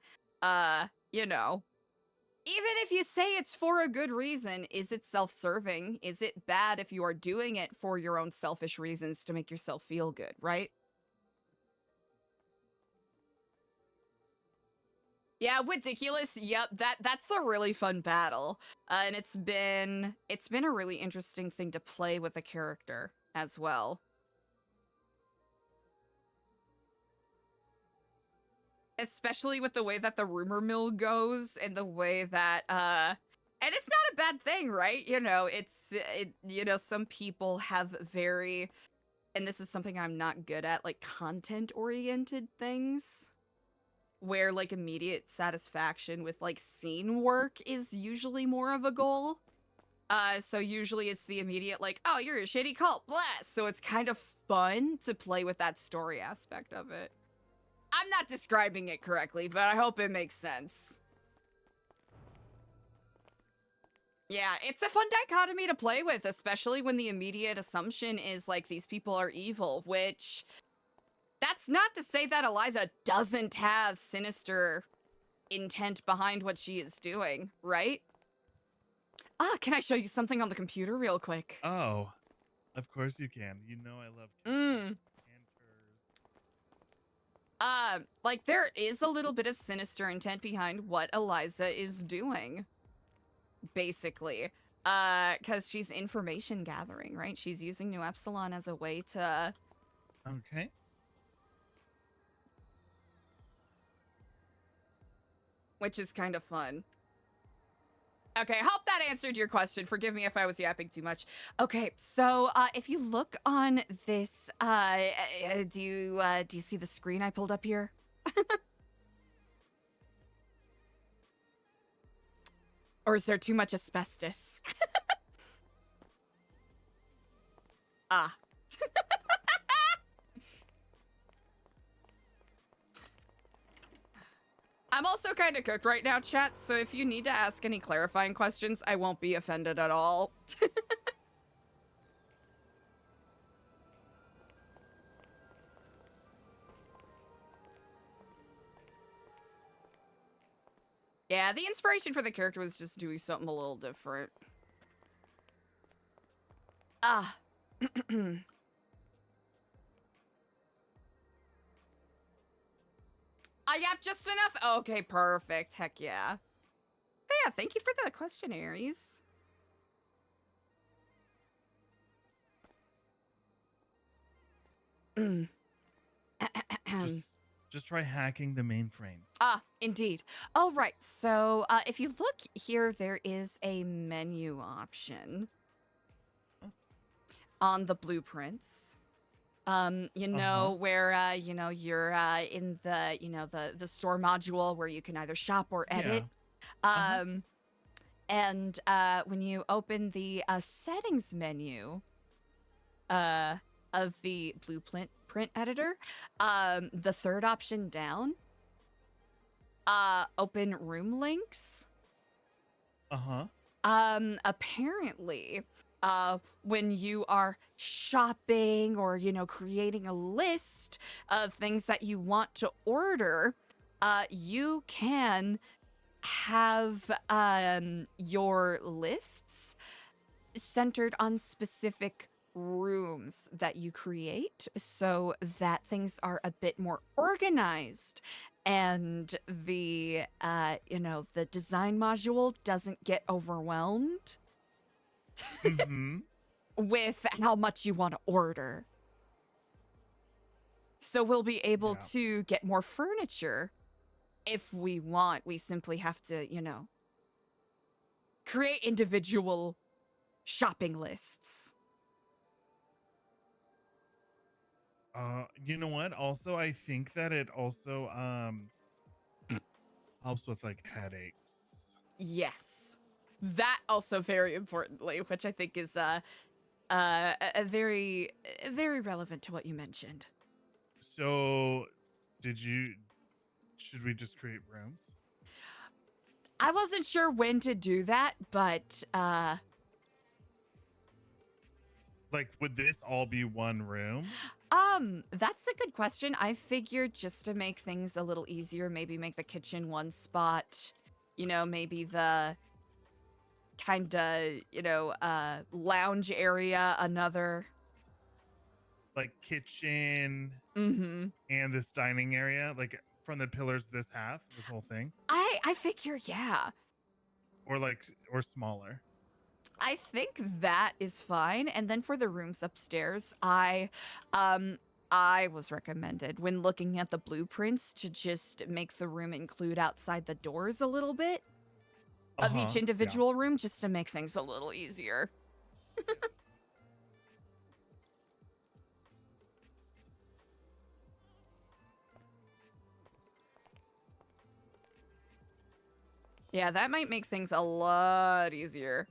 even if you say it's for a good reason, is it self-serving? Is it bad if you are doing it for your own selfish reasons to make yourself feel good, right? Yeah, ridiculous. Yep, that's a really fun battle. And it's been a really interesting thing to play with a character as well. Especially with the way that the rumor mill goes and the way that and it's not a bad thing, right? You know, some people have very, and this is something I'm not good at, like content oriented things where like immediate satisfaction with like scene work is usually more of a goal. So usually it's the immediate like, oh, you're a shitty cult, bless. So it's kind of fun to play with that story aspect of it. I'm not describing it correctly, but I hope it makes sense. Yeah, it's a fun dichotomy to play with, especially when the immediate assumption is like these people are evil, which that's not to say that Eliza doesn't have sinister intent behind what she is doing, right? Can I show you something on the computer real quick? Oh, of course you can. You know I love computers. Like there is a little bit of sinister intent behind what Eliza is doing, basically. Because she's information gathering, right? She's using New Epsilon as a way to... Okay. Which is kind of fun. Okay, I hope that answered your question. Forgive me if I was yapping too much. Okay, so if you look on this, do you see the screen I pulled up here? Or is there too much asbestos? I'm also kind of cooked right now, chat, so if you need to ask any clarifying questions, I won't be offended at all. Yeah, the inspiration for the character was just doing something a little different. I yapped just enough? Okay, perfect. Heck yeah. But yeah, thank you for the questionnaires. Just try hacking the mainframe. Indeed. All right, so if you look here, there is a menu option on the blueprints. You know, where, you know, you're in the, you know, the store module where you can either shop or edit. Yeah. And when you open the settings menu of the blueprint editor, the third option down, open room links. Apparently, when you are shopping or, you know, creating a list of things that you want to order, you can have your lists centered on specific rooms that you create so that things are a bit more organized and the, you know, the design module doesn't get overwhelmed. With how much you want to order. So we'll be able to get more furniture if we want. We simply have to, you know, create individual shopping lists. You know what? Also, I think that it also helps with like headaches. Yes. That also very importantly, which I think is a very relevant to what you mentioned. So, should we just create rooms? I wasn't sure when to do that, but like, would this all be one room? That's a good question. I figured just to make things a little easier, maybe make the kitchen one spot, you know, maybe the kind of, you know, lounge area, another. Like kitchen Mm-hmm. and this dining area, like from the pillars, this whole thing. I figure, yeah. Or smaller. I think that is fine. And then for the rooms upstairs, I was recommended when looking at the blueprints to just make the room include outside the doors a little bit of each individual room, just to make things a little easier. Yeah, that might make things a lot easier.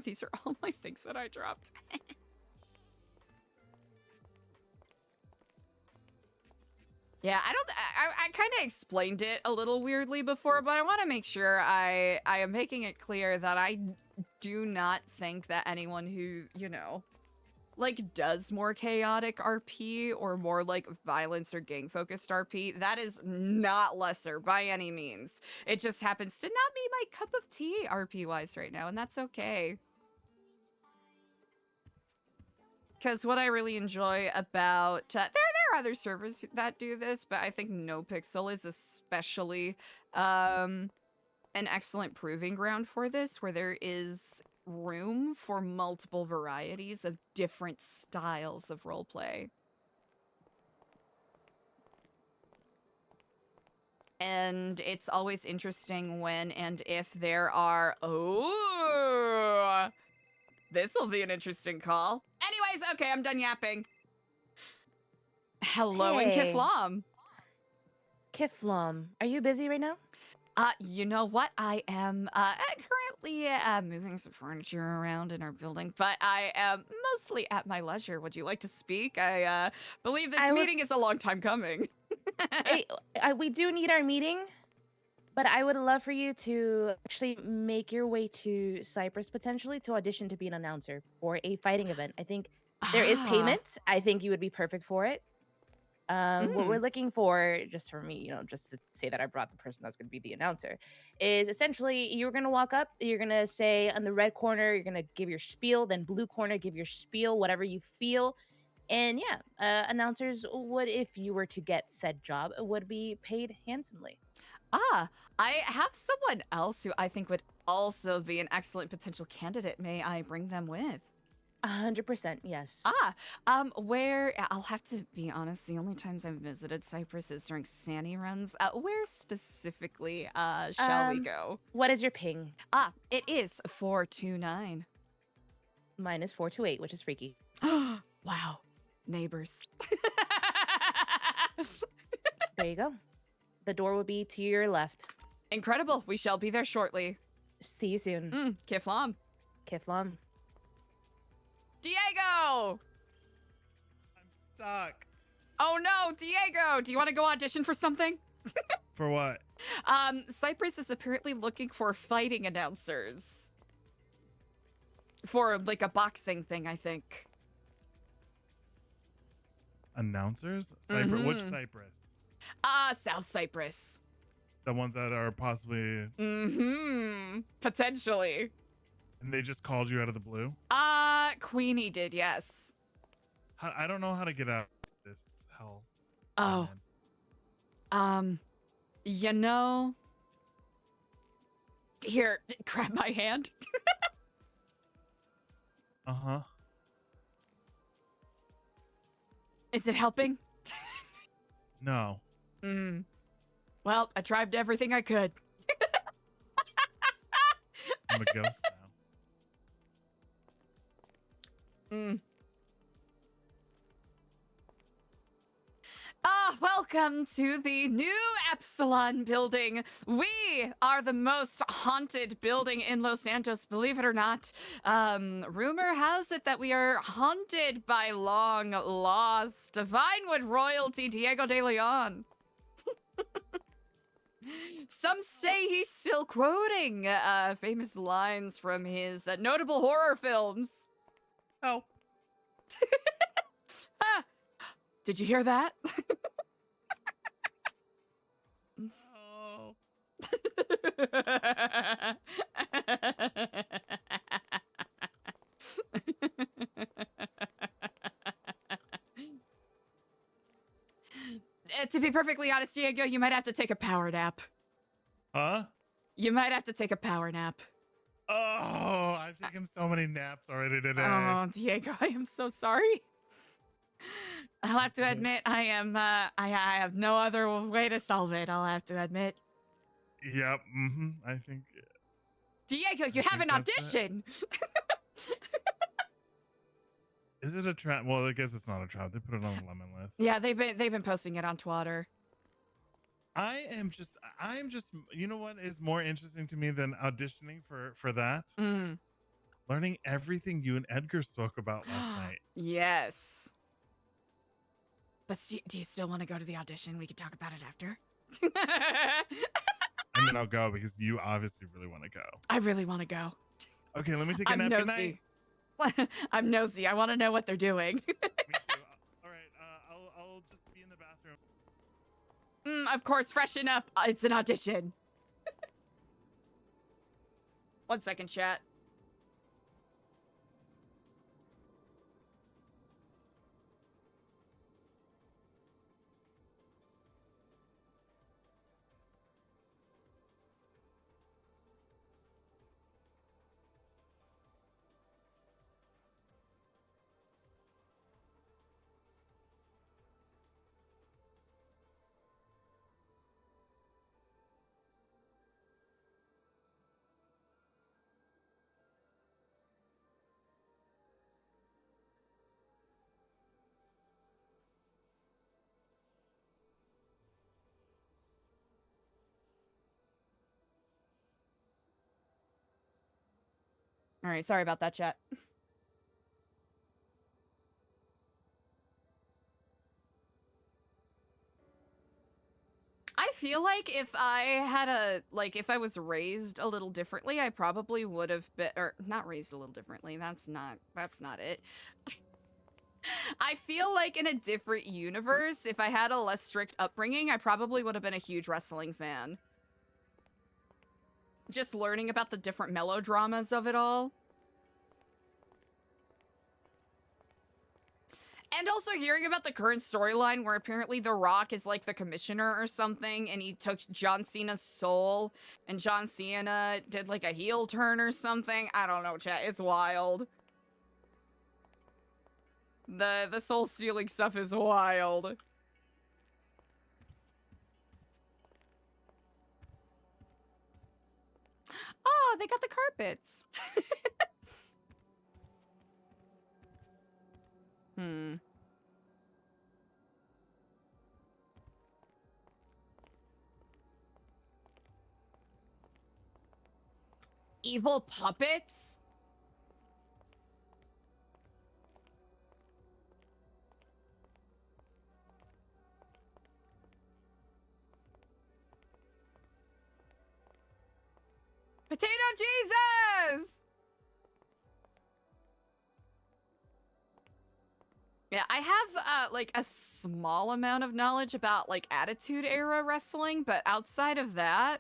These are all my things that I dropped. Yeah, I kind of explained it a little weirdly before, but I want to make sure I am making it clear that I do not think that anyone who, you know, like does more chaotic RP or more like violence or gang focused RP, that is not lesser by any means. It just happens to not be my cup of tea RP wise right now, and that's okay. Because what I really enjoy about there are other servers that do this, but I think NoPixel is especially an excellent proving ground for this, where there is room for multiple varieties of different styles of roleplay. And it's always interesting when and if there are... Oh! This'll be an interesting call. Anyways, okay, I'm done yapping. Hello, and Kiflam. Kiflam, are you busy right now? You know what? I am currently moving some furniture around in our building, but I am mostly at my leisure. Would you like to speak? I believe this meeting is a long time coming. We do need our meeting, but I would love for you to actually make your way to Cyprus potentially to audition to be an announcer for a fighting event. I think there is payment. I think you would be perfect for it. What we're looking for, just for me, you know, just to say that I brought the person that's going to be the announcer, is essentially you're going to walk up, you're going to say on the red corner, you're going to give your spiel, then blue corner, give your spiel, whatever you feel. And yeah, announcers would, if you were to get said job, would be paid handsomely. I have someone else who I think would also be an excellent potential candidate. May I bring them with? 100%, yes. Where, I'll have to be honest, the only times I've visited Cyprus is during Sani runs. Where specifically shall we go? What is your ping? It is 429. Mine is 428, which is freaky. Wow. Neighbors. There you go. The door will be to your left. Incredible. We shall be there shortly. See you soon. Kiflam. Kiflam. Diego! I'm stuck. Oh no, Diego! Do you want to go audition for something? For what? Cyprus is apparently looking for fighting announcers. For, like, a boxing thing, I think. Announcers? Cyprus? Which Cyprus? South Cyprus. The ones that are possibly... Potentially. And they just called you out of the blue? Queenie did, yes. I don't know how to get out of this hell. Oh. You know... Here, grab my hand. Uh-huh. Is it helping? No. Well, I tried everything I could. I'm a ghost now. Welcome to the new Epsilon building. We are the most haunted building in Los Santos, believe it or not. Rumor has it that we are haunted by long lost Divinewood royalty Diego de Leon. Some say he's still quoting famous lines from his notable horror films. Oh. Did you hear that? To be perfectly honest, Diego, you might have to take a power nap. Huh? You might have to take a power nap. Oh, I've taken so many naps already today. Oh, Diego, I am so sorry. I'll have to admit, I have no other way to solve it, I'll have to admit. Yep, I think... Diego, you have an audition! Is it a trap? Well, I guess it's not a trap. They put it on the lemon list. Yeah, they've been posting it on Twitter. I am just, you know what is more interesting to me than auditioning for that? Learning everything you and Edgar spoke about last night. Yes. But do you still want to go to the audition? We could talk about it after. I mean, I'll go because you obviously really want to go. I really want to go. Okay, let me take a nap. Good night. I'm nosy. I want to know what they're doing. Me too. All right, I'll just be in the bathroom. Of course, freshen up. It's an audition. 1 second, chat. All right, sorry about that, chat. I feel like if I was raised a little differently, I probably would have been, or not raised a little differently. That's not it. I feel like in a different universe, if I had a less strict upbringing, I probably would have been a huge wrestling fan. Just learning about the different melodramas of it all. And also hearing about the current storyline where apparently The Rock is like the commissioner or something, and he took John Cena's soul, and John Cena did like a heel turn or something. I don't know, chat. It's wild. The soul stealing stuff is wild. Oh, they got the carpets. Evil puppets? Potato Jesus! Yeah, I have like a small amount of knowledge about like Attitude Era wrestling, but outside of that,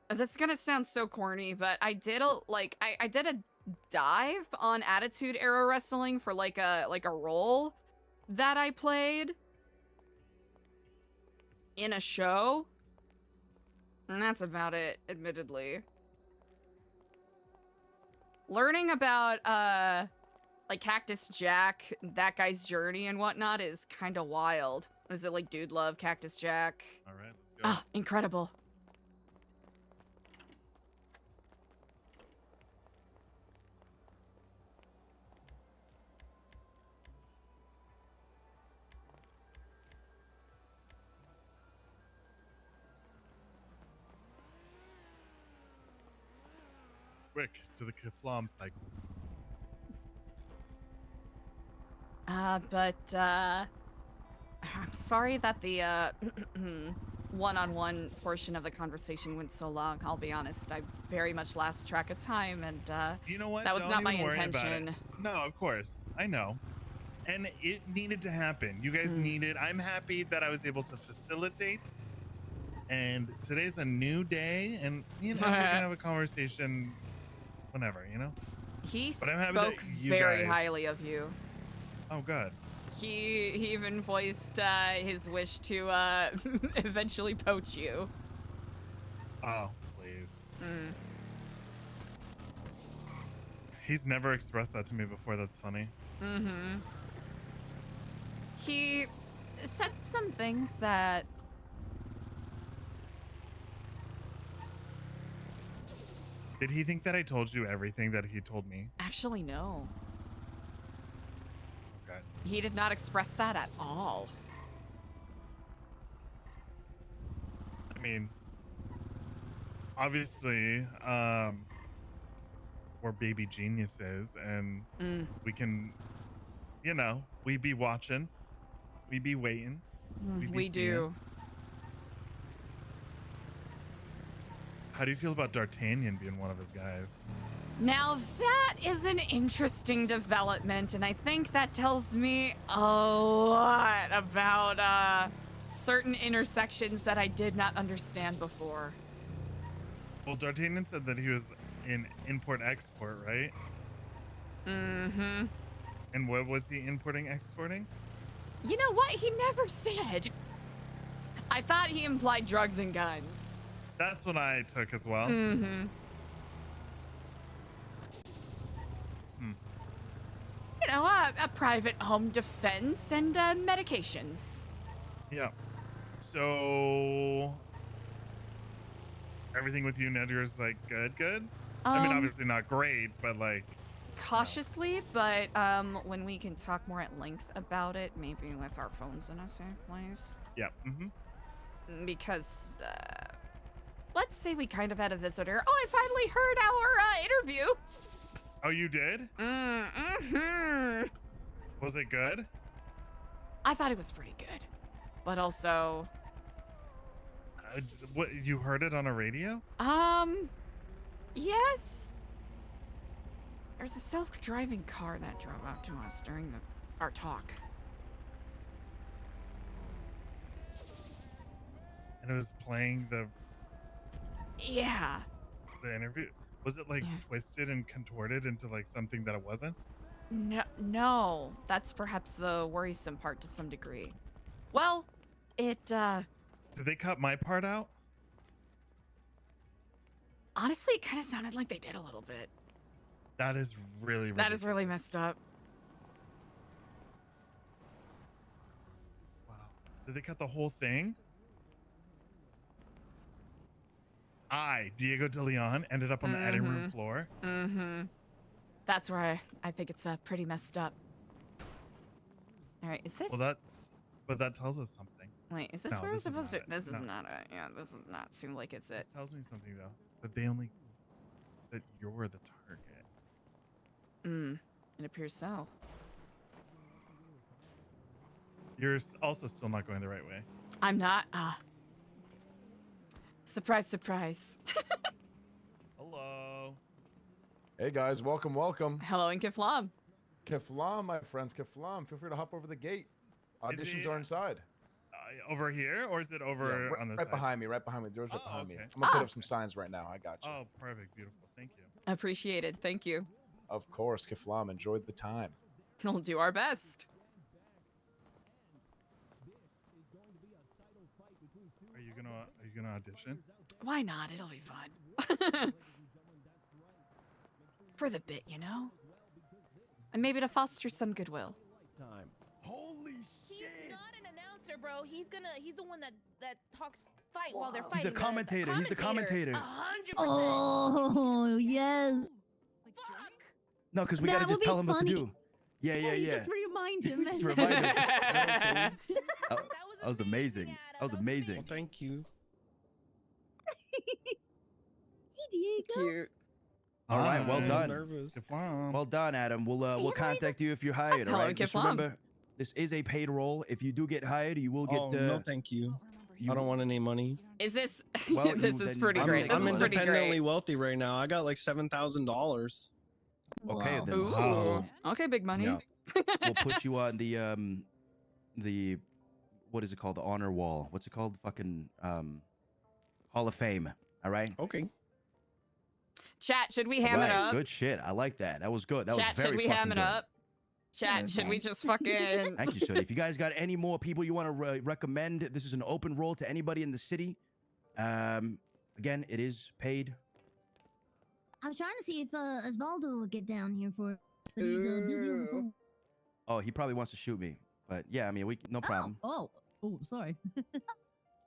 this is gonna sound so corny, but I did I did a dive on Attitude Era wrestling for like a role that I played in a show. And that's about it, admittedly. Learning about, like, Cactus Jack, that guy's journey and whatnot is kind of wild. What is it, like, Dude Love, Cactus Jack? All right, let's go. Ah, incredible. Quick to the Keflam cycle. I'm sorry that the one-on-one portion of the conversation went so long. I'll be honest, I very much lost track of time, and you know what? That was Don't not my even worry about intention. it. No, of course, I know. And it needed to happen. You guys needed. I'm happy that I was able to facilitate. And today's a new day, and we're gonna have a conversation whenever, He But I'm happy that spoke you very guys- highly of you. Oh, good. He even voiced his wish to eventually poach you. Oh, please. He's never expressed that to me before. That's funny. He said some things that Did he think that I told you everything that he told me? actually no. Okay. He did not express that at all. I mean, obviously, we're baby geniuses, and we can, we be watching, we be waiting. We do. How do you feel about D'Artagnan being one of his guys? Now that is an interesting development, and I think that tells me a lot about certain intersections that I did not understand before. Well, D'Artagnan said that he was in import-export, right? Mm-hmm. And what was he importing, exporting? You know what? He never said. I thought he implied drugs and guns. That's what I took as well. Mm-hmm. You know, a private home defense and medications. Yeah. So everything with you and Edgar is like good? I mean, obviously not great, but like cautiously, but when we can talk more at length about it, maybe with our phones in a safe place. Yeah. Because let's say we kind of had a visitor. Oh, I finally heard our interview. Oh, you did? Was it good? I thought it was pretty good, but also what, you heard it on a radio? Yes. There's a self-driving car that drove up to us during our talk. And it was playing the interview. Was it like twisted and contorted into like something that it wasn't? No, that's perhaps the worrisome part to some degree. Well, it Did they cut my part out? honestly, it kind of sounded like they did a little bit. That is really That is really messed up. Wow. Did they cut the whole thing? Diego de Leon, ended up on the editing room floor. That's where I think it's pretty messed up. All right, is this? Well, that tells us something. Wait, is this No, where we're this is supposed not to? it. This is No. not it. Yeah, this does not seem like it's it. This tells me something though, that that you're the target. It appears so. You're also still not going the right way. I'm not. Surprise, surprise. Hello. Hey guys, welcome. Hello, and Kiflam. Kiflam, my friends, Kiflam. Feel free to hop over the gate. Auditions are inside. Over here, or is it over on this right side? behind me? Right behind me. The door's right behind me. Okay. I'm gonna put up some signs right now. I got you. Oh, perfect, beautiful. Thank you. Appreciated. Thank you. Of course, Kiflam. Enjoyed the time. We'll do our best. Are you gonna audition? Why not? It'll be fun. For the bit, you know? And maybe to foster some goodwill. Holy He's not an announcer, bro. He's the one that talks fight while they're fighting. He's a commentator. He's a commentator. 100%. Oh, yes. No, because we gotta just tell him what to do. Yeah. Just remind him. Just remind him. That was amazing. That was amazing. Well, thank you. Hey, Diego. Cute. All right, well I'm done. nervous. Well done, Adam. We'll contact you if you're hired. All Hello, right. Just Kiflam. remember, this is a paid role. If you do get hired, you will get. Oh, no, thank you. I don't want any money. Is this? Well, this is pretty great. This I'm is pretty independently great. wealthy right now. I got like $7,000. Okay, then. Ooh. Wow. Okay, big money. Yeah. we'll put you on the what is it called? The honor wall. What's it called? Fucking Hall of Fame. All right. Okay. Chat, should we ham it up? Good shit. I like that. That was good. That Chat, was very should we ham it good. up? Chat, should we just fucking... Thank you, Shorty. If you guys got any more people you want to recommend, this is an open role to anybody in the city. Again, it is paid. I was trying to see if Osvaldo would get down here for it, but he's busy on the phone. Oh, he probably wants to shoot me. But yeah, I mean, no problem. Oh, sorry.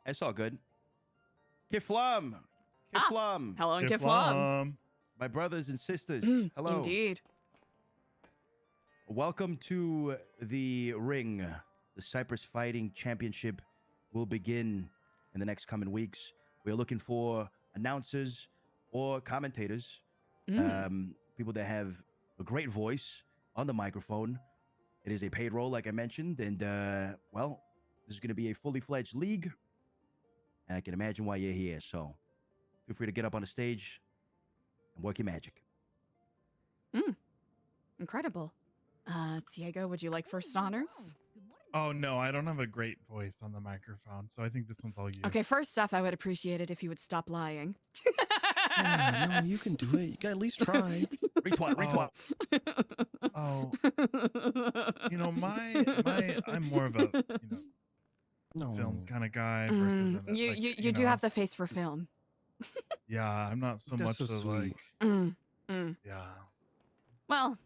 It's all good. Kiflam. Kiflam. Hello, Kiflam. My brothers and sisters. Hello. Indeed. Welcome to the ring. The Cyprus Fighting Championship will begin in the next coming weeks. We're looking for announcers or commentators, people that have a great voice on the microphone. It is a paid role, like I mentioned, and well, this is going to be a fully fledged league. And I can imagine why you're here. So feel free to get up on the stage and work your magic. Incredible. Diego, would you like first honors? Oh, no, I don't have a great voice on the microphone, so I think this one's all you. Okay, first off, I would appreciate it if you would stop lying. Yeah, no, you can do it. You can at least try. Retweet. Oh. You know, I'm more of a, film kind of guy versus... You do have the face for film. Yeah, I'm not so much of like... Yeah. Well,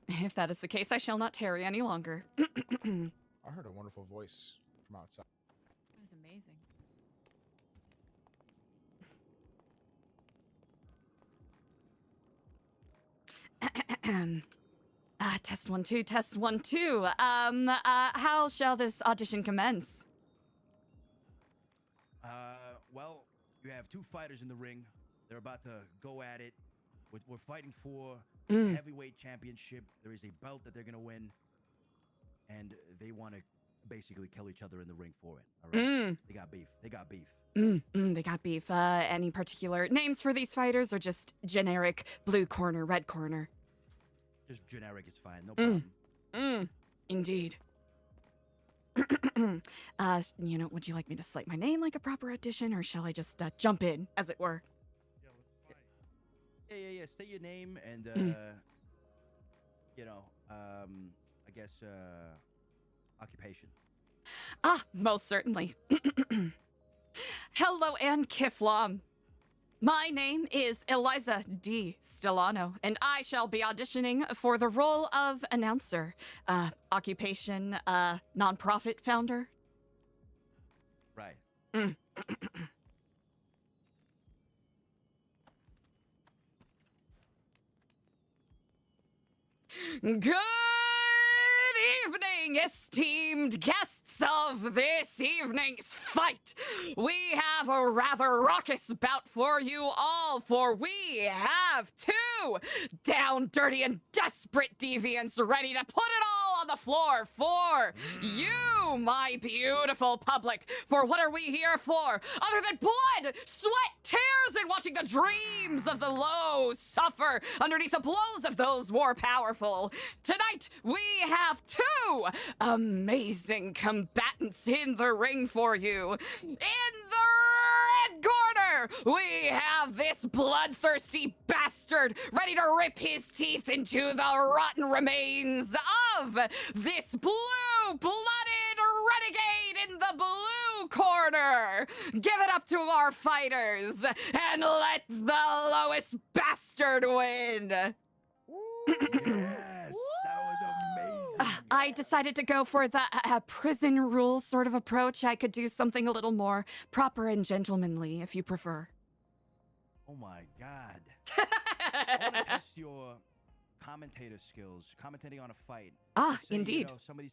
if that is the case, I shall not tarry any longer. I heard a wonderful voice from outside. It was amazing. Test 1 2, test 1 2. How shall this audition commence? Well, you have two fighters in the ring. They're about to go at it. We're fighting for the heavyweight championship. There is a belt that they're gonna win, and they want to basically kill each other in the ring for it. All right? They got beef. They got beef. They got beef. Any particular names for these fighters, or just generic blue corner, red corner? Just generic is fine. No problem. Indeed. Would you like me to slate my name like a proper audition, or shall I just jump in, as it were? Yeah. Say your name and, I guess, occupation. Most certainly. Hello, and Kiflam. My name is Eliza D. Stellano, and I shall be auditioning for the role of announcer. Occupation, nonprofit founder. Right. Good evening, esteemed guests of this evening's fight. We have a rather raucous bout for you all, for we have two down, dirty, and desperate deviants ready to put it all on the floor for you, my beautiful public. For what are we here for, other than blood, sweat, tears, and watching the dreams of the low suffer underneath the blows of those more powerful? Tonight, we have two amazing combatants in the ring for you. In the red corner, we have this bloodthirsty bastard ready to rip his teeth into the rotten remains of this blue-blooded renegade in the blue corner. Give it up to our fighters and let the lowest bastard win. Yes, that was amazing. I decided to go for the prison rules sort of approach. I could do something a little more proper and gentlemanly, if you prefer. Oh my God. I want to test your commentator skills, commentating on a fight. Let's say, indeed. Somebody's,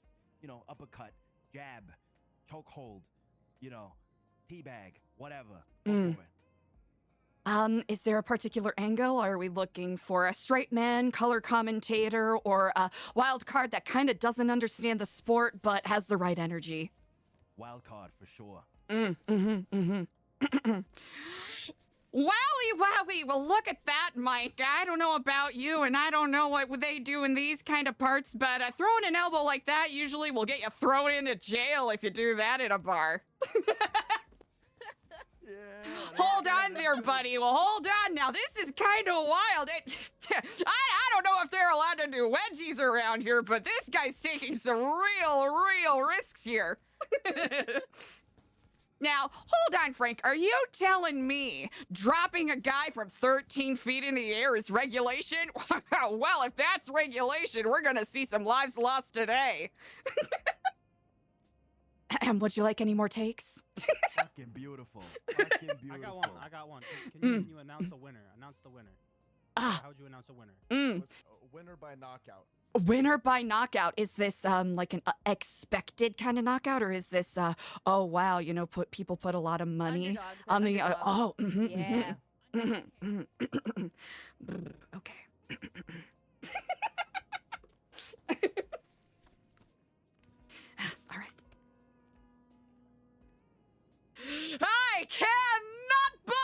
uppercut, jab, chokehold, teabag, whatever. Go for it. Is there a particular angle? Are we looking for a straight man, color commentator, or a wild card that kind of doesn't understand the sport but has the right energy? Wild card for sure. Wowie, wowie. Well, look at that, Mike. I don't know about you, and I don't know what they do in these kind of parts, but throwing an elbow like that usually will get you thrown into jail if you do that in a bar. Hold on there, buddy. Well, hold on now. This is kind of wild. I don't know if they're allowed to do wedgies around here, but this guy's taking some real risks here. Now, hold on, Frank. Are you telling me dropping a guy from 13 feet in the air is regulation? Well, if that's regulation, we're gonna see some lives lost today. And would you like any more takes? Fucking beautiful. Fucking beautiful. I got one. Can you announce the winner? Announce the winner. How would you announce a winner? Winner by knockout. Winner by knockout. Is this like an expected kind of knockout, or is this oh wow, you know, people put a lot of money on the yeah. Okay. All right. I cannot believe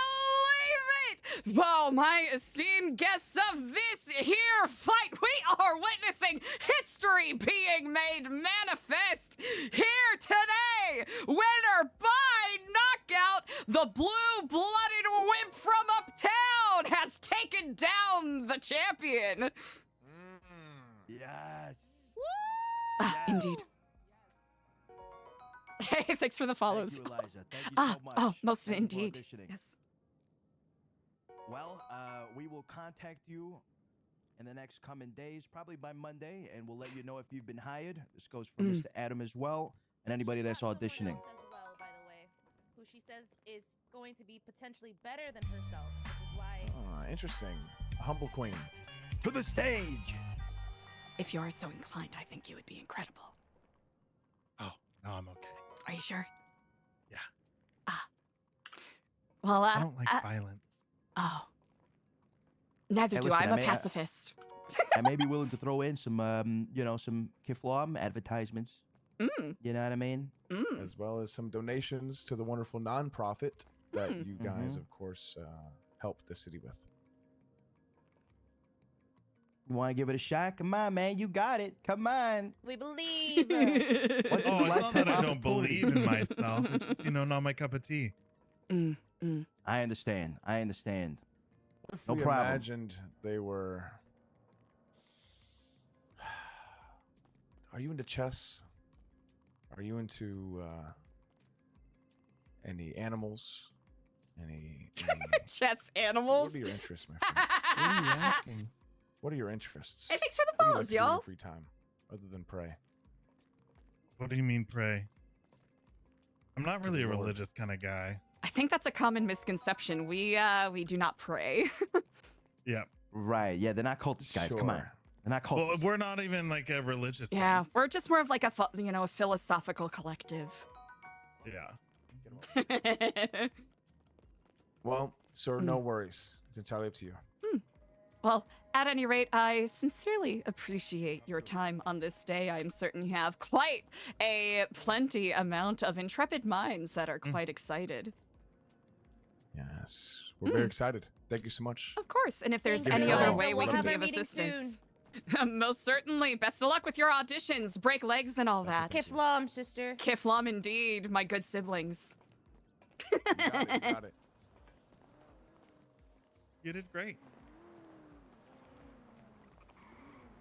it! Well, my esteemed guests of this here fight, we are witnessing history being made manifest here today! Winner by knockout, the blue-blooded wimp from uptown has taken down the champion! Yes. Indeed. Hey, thanks for the follows. Thank you, Eliza. Thank you so much. Oh, most Thank you for indeed. auditioning. Yes. Well, we will contact you in the next coming days, probably by Monday, and we'll let you know if you've been hired. This goes for Mr. Adam as well, and anybody that's auditioning. As well, by the way, who she says is going to be potentially better than herself, which is why. Interesting. A humble queen. To the stage! If you are so inclined, I think you would be incredible. Oh, no, I'm okay. Are you sure? Yeah. Well, I don't like violence. Oh. Neither Hey, do listen, I. I'm I a may- pacifist. I may be willing to throw in some, some Kiflam advertisements. You know what I mean? As well as some donations to the wonderful nonprofit that you guys, of course, help the city with. You want to give it a shot? Come on, man. You got it. Come on. We believe. Oh, it's not that I don't believe in myself. It's just, not my cup of tea. I understand. What if No we problem. imagined they were... Are you into chess? Are you into any animals? Any Chess animals? What are your interests, my friend? What are you asking? What are your interests? Hey, thanks for the What do you follows, like to do in your y'all. free time, other than pray? What do you mean pray? I'm not really a Lord. religious kind of guy. I think that's a common misconception. We do not pray. Yeah. Right. Yeah, they're not cultists, guys. Come on. Sure. They're not cultists. Well, we're not even like a religious. Yeah, we're just more of like a philosophical collective. Yeah. Well, sir, no worries. It's entirely up to you. Well, at any rate, I sincerely appreciate your time on this day. I'm certain you have quite a plenty amount of intrepid minds that are quite excited. Yes, we're very excited. Thank you so much. Of course, and if there's Thank any you. other Eliza, way we we'll can have be our of meeting assistance. Most certainly. Best of luck with your auditions, break legs and all that. Kiflam, sister. Kiflam indeed, my good siblings. You got it. You did great.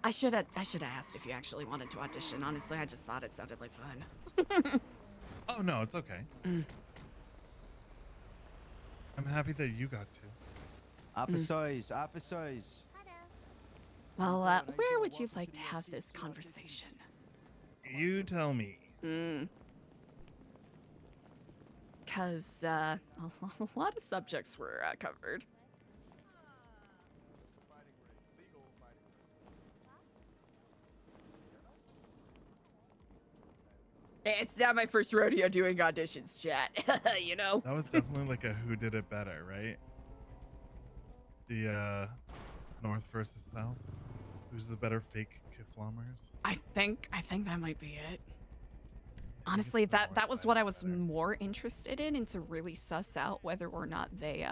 I should have asked if you actually wanted to audition. Honestly, I just thought it sounded like fun. Oh no, it's okay. I'm happy that you got to. Officers. Well, where would you like to have this conversation? You tell me. Because a lot of subjects were covered. It's not my first rodeo doing auditions, chat. You know? That was definitely like a who did it better, right? The North versus South. Who's the better fake Kiflamers? I think that might be it. Honestly, that was what I was more interested in, and to really suss out whether or not they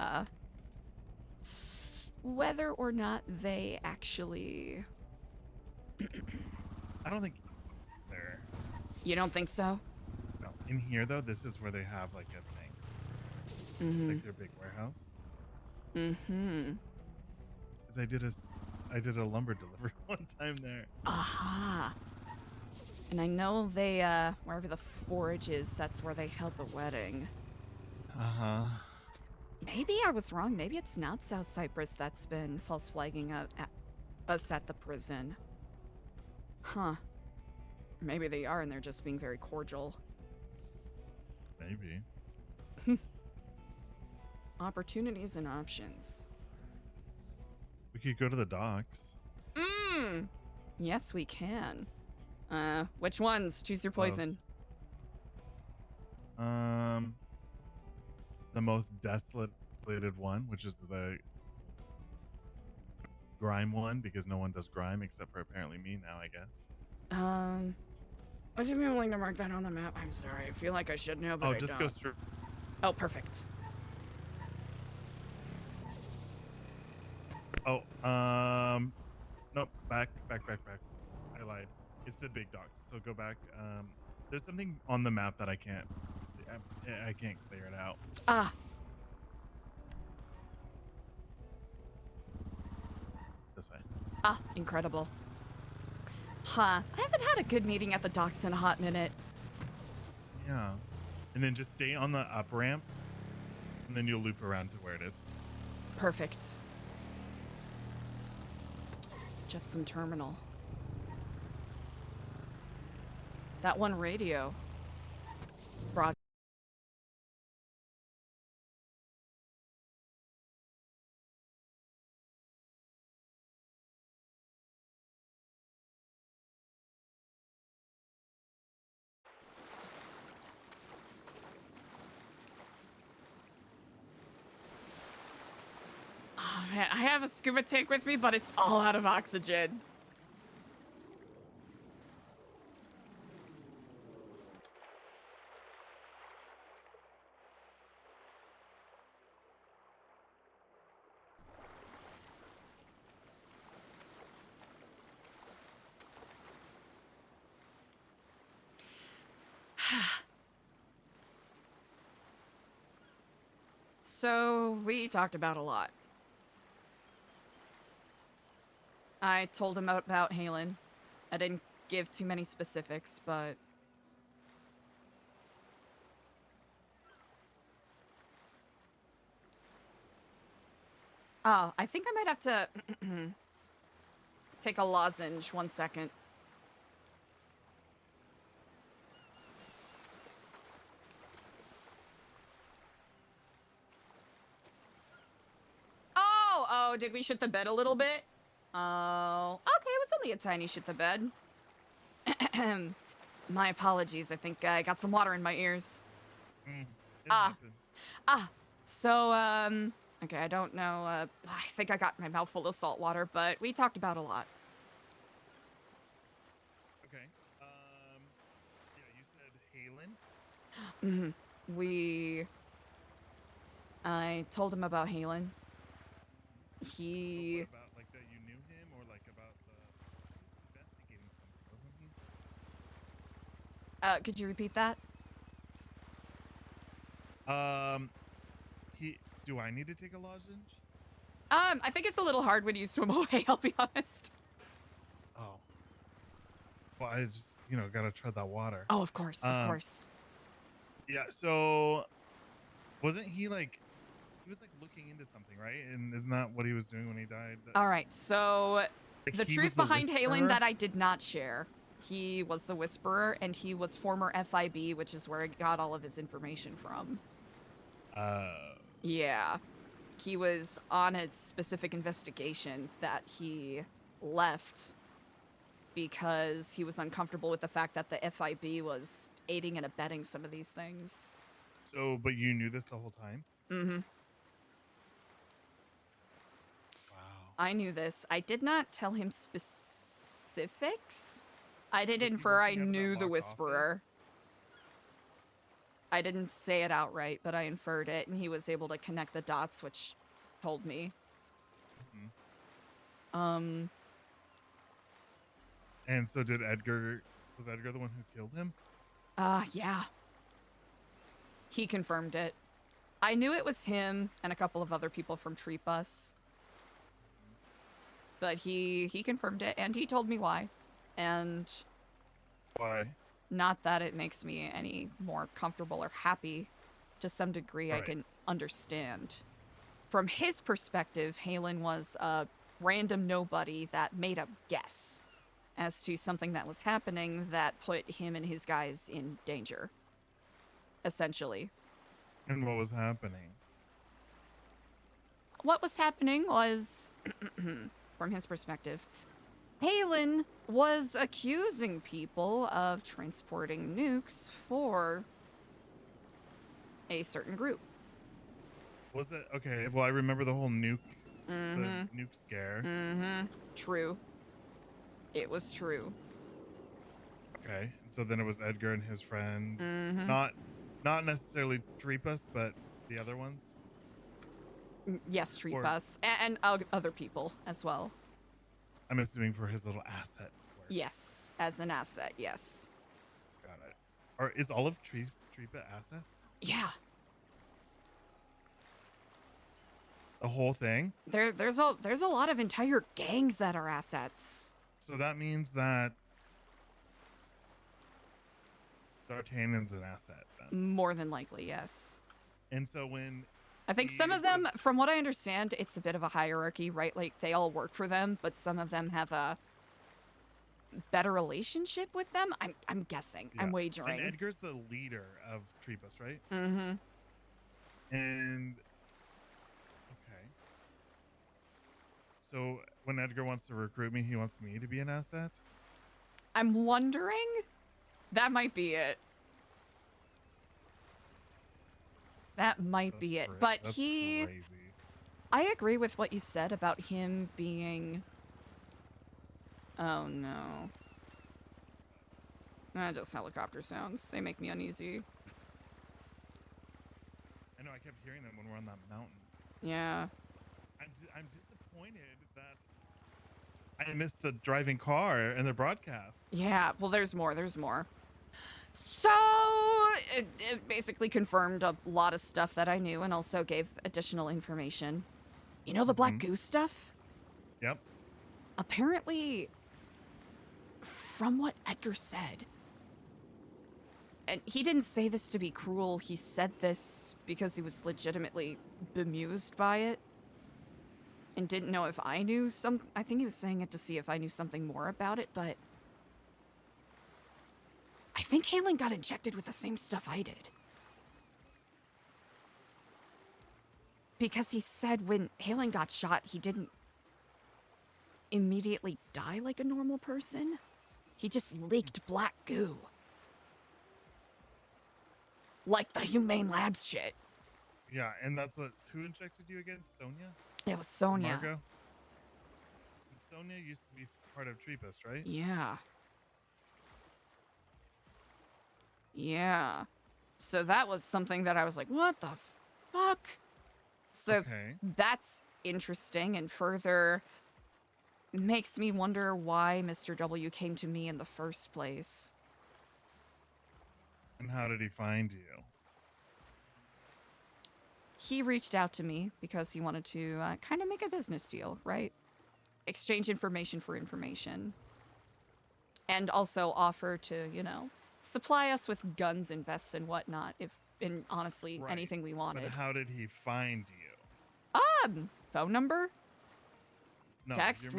whether or not they actually... I don't think they're... You don't think so? No. In here, though, this is where they have, like, a thing. Like their big warehouse. Because I did a lumber delivery one time there. Aha. And I know they, wherever the forage is, that's where they held the wedding. Uh-huh. Maybe I was wrong. Maybe it's not South Cyprus that's been false flagging us at the prison. Huh. Maybe they are and they're just being very cordial. Maybe. Opportunities and options. We could go to the docks. Yes, we can. Which ones? Choose your poison. The most desolated one, which is the grime one, because no one does grime except for apparently me now, I guess. Would you be willing to mark that on the map? I'm sorry. I feel like I should know, but I just don't. go straight. Oh, perfect. Oh, nope. Back. I lied. It's the big dock. So go back. There's something on the map that I can't clear it out. This way. Incredible. Huh. I haven't had a good meeting at the docks in a hot minute. Yeah. And then just stay on the up ramp, and then you'll loop around to where it is. Perfect. Jetsam Terminal. That one radio. Broad. Oh man, I have a scuba tank with me, but it's all out of oxygen. So, we talked about a lot. I told him about Halen. I didn't give too many specifics, but... Oh, I think I might have to take a lozenge. 1 second. Oh, did we shit the bed a little bit? Oh, okay, it was only a tiny shit the bed. My apologies, I think I got some water in my ears. So, okay, I don't know, I think I got my mouth full of salt water, but we talked about a lot. Okay, yeah, you said Halen? I told him about Halen. What about, like, that you knew him, or, like, about investigating something, wasn't he? Could you repeat that? Do I need to take a lozenge? I think it's a little hard when you swim away, I'll be honest. Oh. Well, I just, gotta tread that water. Oh, of course, of course. Yeah, so... Wasn't he, like... He was, like, looking into something, right? And isn't that what he was doing when he died? All right, so... Like, the truth behind Halen that I did not share. He was the Whisperer, and he was former FIB, which is where he got all of his information from. Yeah. He was on a specific investigation that he left because he was uncomfortable with the fact that the FIB was aiding and abetting some of these things. So, but you knew this the whole time? I knew this. I did not tell him specifics. I did infer I knew the Whisperer. I didn't say it outright, but I inferred it, and he was able to connect the dots, which told me. Um. And so did Edgar? Was Edgar the one who killed him? Yeah. He confirmed it. I knew it was him and a couple of other people from Treat Bus. But he confirmed it, and he told me why. And why? Not that it makes me any more comfortable or happy. To some degree, I can understand. From his perspective, Halen was a random nobody that made a guess as to something that was happening that put him and his guys in danger, essentially. And what was happening? What was happening was, from his perspective, Halen was accusing people of transporting nukes for a certain group. Was it? Okay, well, I remember the whole nuke, the nuke scare. True. It was true. Okay, so then it was Edgar and his friends. Not necessarily Treepus, but the other ones? Yes, Treepus. And other people as well. I'm assuming for his little asset. Yes, as an asset, yes. Got it. Or is all of Treepa assets? Yeah. The whole thing? There's a lot of entire gangs that are assets. So that means that D'Artagnan's an asset then. More than likely, yes. And so when I think some of them, from what I understand, it's a bit of a hierarchy, right? Like they all work for them, but some of them have a better relationship with them. I'm guessing. Yeah. I'm wagering. And Edgar's the leader of Treepus, right? Mm-hmm. And okay. So when Edgar wants to recruit me, he wants me to be an asset? I'm wondering. That might be it. That might be it. But That's he... crazy. I agree with what you said about him being... Oh, no. Just helicopter sounds. They make me uneasy. I know, I kept hearing them when we're on that mountain. Yeah. I'm disappointed that I missed the driving car and the broadcast. Yeah, well, there's more. There's more. So, it basically confirmed a lot of stuff that I knew and also gave additional information. You know the Black Goose stuff? Yep. Apparently, from what Edgar said, and he didn't say this to be cruel, he said this because he was legitimately bemused by it and didn't know if I knew I think he was saying it to see if I knew something more about it, but I think Halen got injected with the same stuff I did. Because he said when Halen got shot, he didn't immediately die like a normal person. He just leaked black goo. Like the Humane Labs shit. Yeah, and that's what... Who injected you again? Sonia? It was Sonia. Margo? Sonia used to be part of Treepus, right? Yeah. Yeah. So that was something that I was like, what the fuck? So that's interesting and further makes me wonder why Mr. W came to me in the first place. And how did he find you? He reached out to me because he wanted to kind of make a business deal, right? Exchange information for information. And also offer to, you know, supply us with guns and vests and whatnot, if, and honestly, anything we wanted. But how did he find you? Phone number? No, text?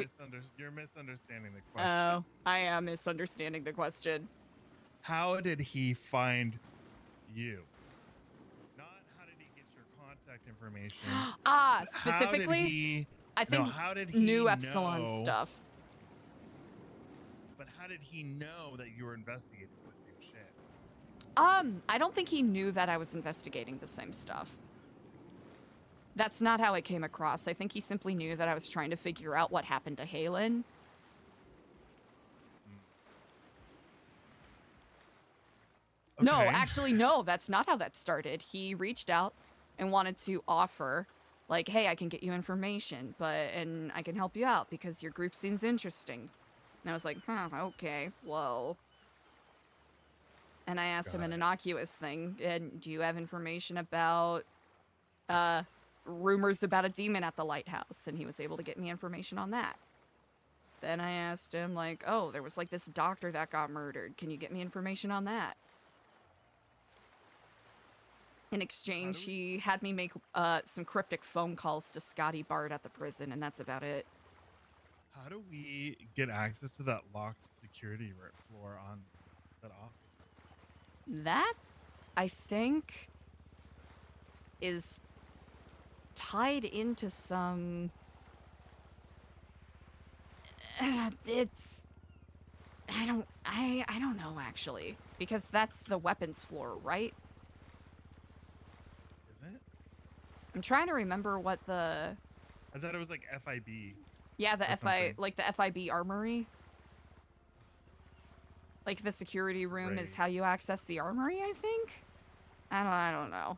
You're misunderstanding the question. Oh, I am misunderstanding the question. How did he find you? Not how did he get your contact information. Specifically, I think how did he new Epsilon know, stuff. But how did he know that you were investigating the same shit? I don't think he knew that I was investigating the same stuff. That's not how it came across. I think he simply knew that I was trying to figure out what happened to Halen. No, actually, no, that's not how that started. He reached out and wanted to offer like, hey, I can get you information, and I can help you out because your group seems interesting. And I was like, huh, okay, well. And I asked him an innocuous thing, and do you have information about rumors about a demon at the lighthouse? And he was able to get me information on that. Then I asked him, like, oh, there was like this doctor that got murdered. Can you get me information on that? In exchange, he had me make some cryptic phone calls to Scotty Bard at the prison, and that's about it. How do we get access to that locked security floor on that office? That, I think, is tied into some... it's... I don't know, actually. Because that's the weapons floor, right? Is it? I'm trying to remember what the... I thought it was like FIB. Yeah, the like the FIB armory. Like the security room is how you access the armory, I think? I don't know.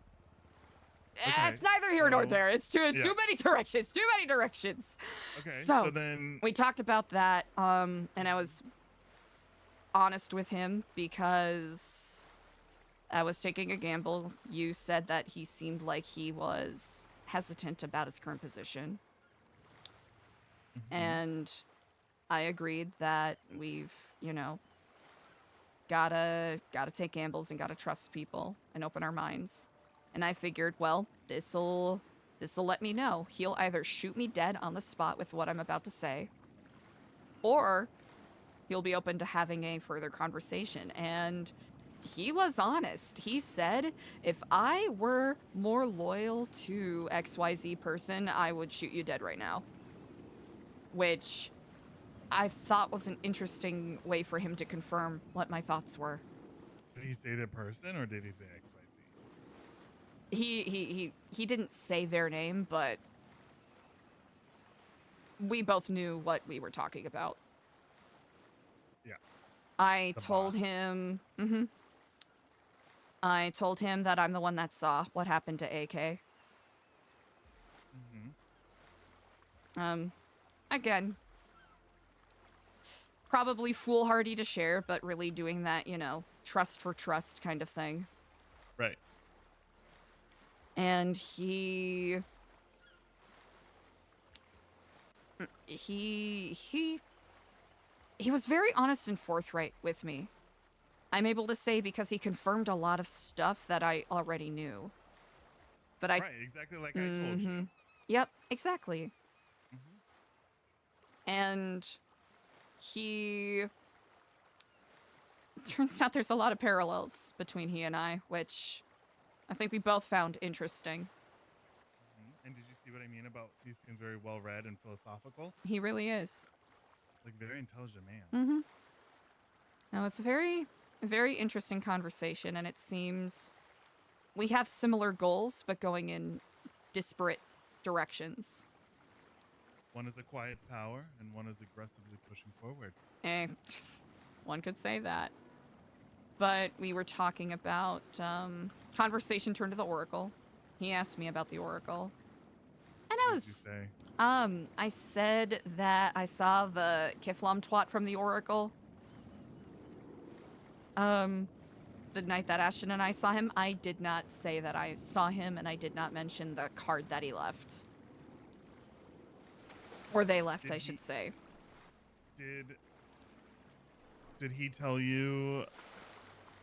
Okay. It's neither here nor there. It's too many directions. Too many directions. Okay. So then we talked about that, and I was honest with him because I was taking a gamble. You said that he seemed like he was hesitant about his current position. And I agreed that we've, you know, gotta take gambles and gotta trust people and open our minds. And I figured, well, this'll let me know. He'll either shoot me dead on the spot with what I'm about to say, or he'll be open to having a further conversation. And he was honest. He said, if I were more loyal to XYZ person, I would shoot you dead right now. Which I thought was an interesting way for him to confirm what my thoughts were. Did he say the person or did he say XYZ? He didn't say their name, but we both knew what we were talking about. Yeah. I told him that I'm the one that saw what happened to AK. Again, probably foolhardy to share, but really doing that, you know, trust for trust kind of thing. Right. And he was very honest and forthright with me. I'm able to say because he confirmed a lot of stuff that I already knew. But right, exactly like I told you. Yep, exactly. And turns out there's a lot of parallels between he and I, which I think we both found interesting. And did you see what I mean about he seems very well read and philosophical? He really is. Like very intelligent man. No, it's a very, very interesting conversation, and it seems we have similar goals, but going in disparate directions. One is a quiet power, and one is aggressively pushing forward. One could say that. But we were talking about, conversation turned to the Oracle. He asked me about the Oracle. And what did you say? I said that I saw the Kiflam twat from the Oracle. The night that Ashton and I saw him, I did not say that I saw him, and I did not mention the card that he left. Or they left, I should say. Did he tell you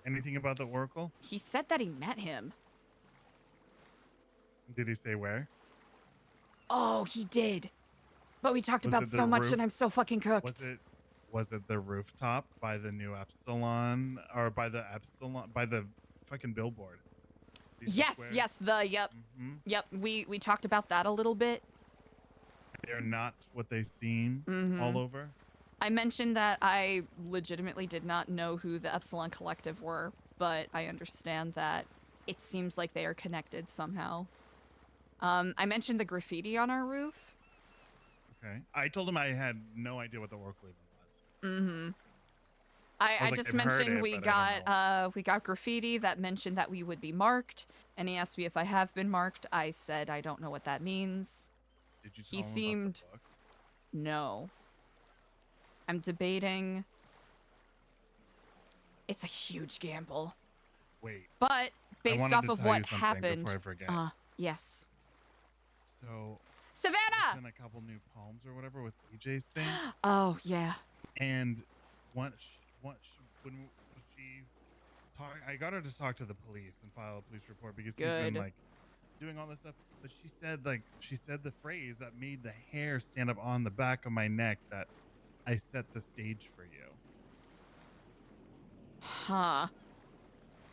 anything about the Oracle? He said that he met him. Did he say where? Oh, he did. But we talked about so much and I'm so fucking cooked. Was it the rooftop by the new Epsilon, or by the fucking billboard? Yes, Yep, we talked about that a little bit. They're not what they seem all over. I mentioned that I legitimately did not know who the Epsilon Collective were, but I understand that it seems like they are connected somehow. I mentioned the graffiti on our roof. Okay. I told him I had no idea what the Oracle even was. I like, just "I've heard mentioned it, we but I don't got graffiti that mentioned that we would be marked, and he asked me if I have been marked. I said I don't know what that means. Did you He tell him about seemed the book? no. I'm debating. It's a huge gamble. Wait. But based wanted off to of tell you what something happened, before I forget. yes. So Savannah! there's been a couple new poems or whatever with EJ's thing. Oh yeah. And when she talked, I got her to talk to the police and file a police report because he's been Good. like doing all this stuff. But she said the phrase that made the hair stand up on the back of my neck that I set the stage for you. Huh.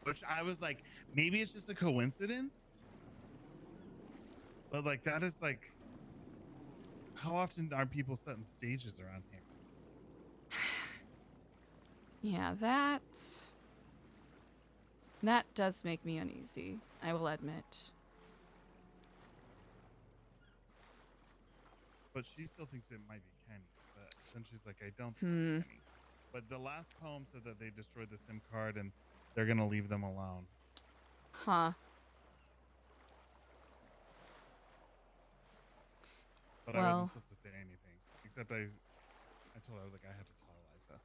Which I was like, maybe it's just a coincidence. But like that is like, how often are people setting stages around here? Yeah, that does make me uneasy, I will admit. But she still thinks it might be Kenny. But then she's like, I don't think it's Kenny. But the last poem said that they destroyed the SIM card and they're gonna leave them alone. Huh. But I wasn't supposed to say anything. Except I told her, I was like, I had to tell Eliza.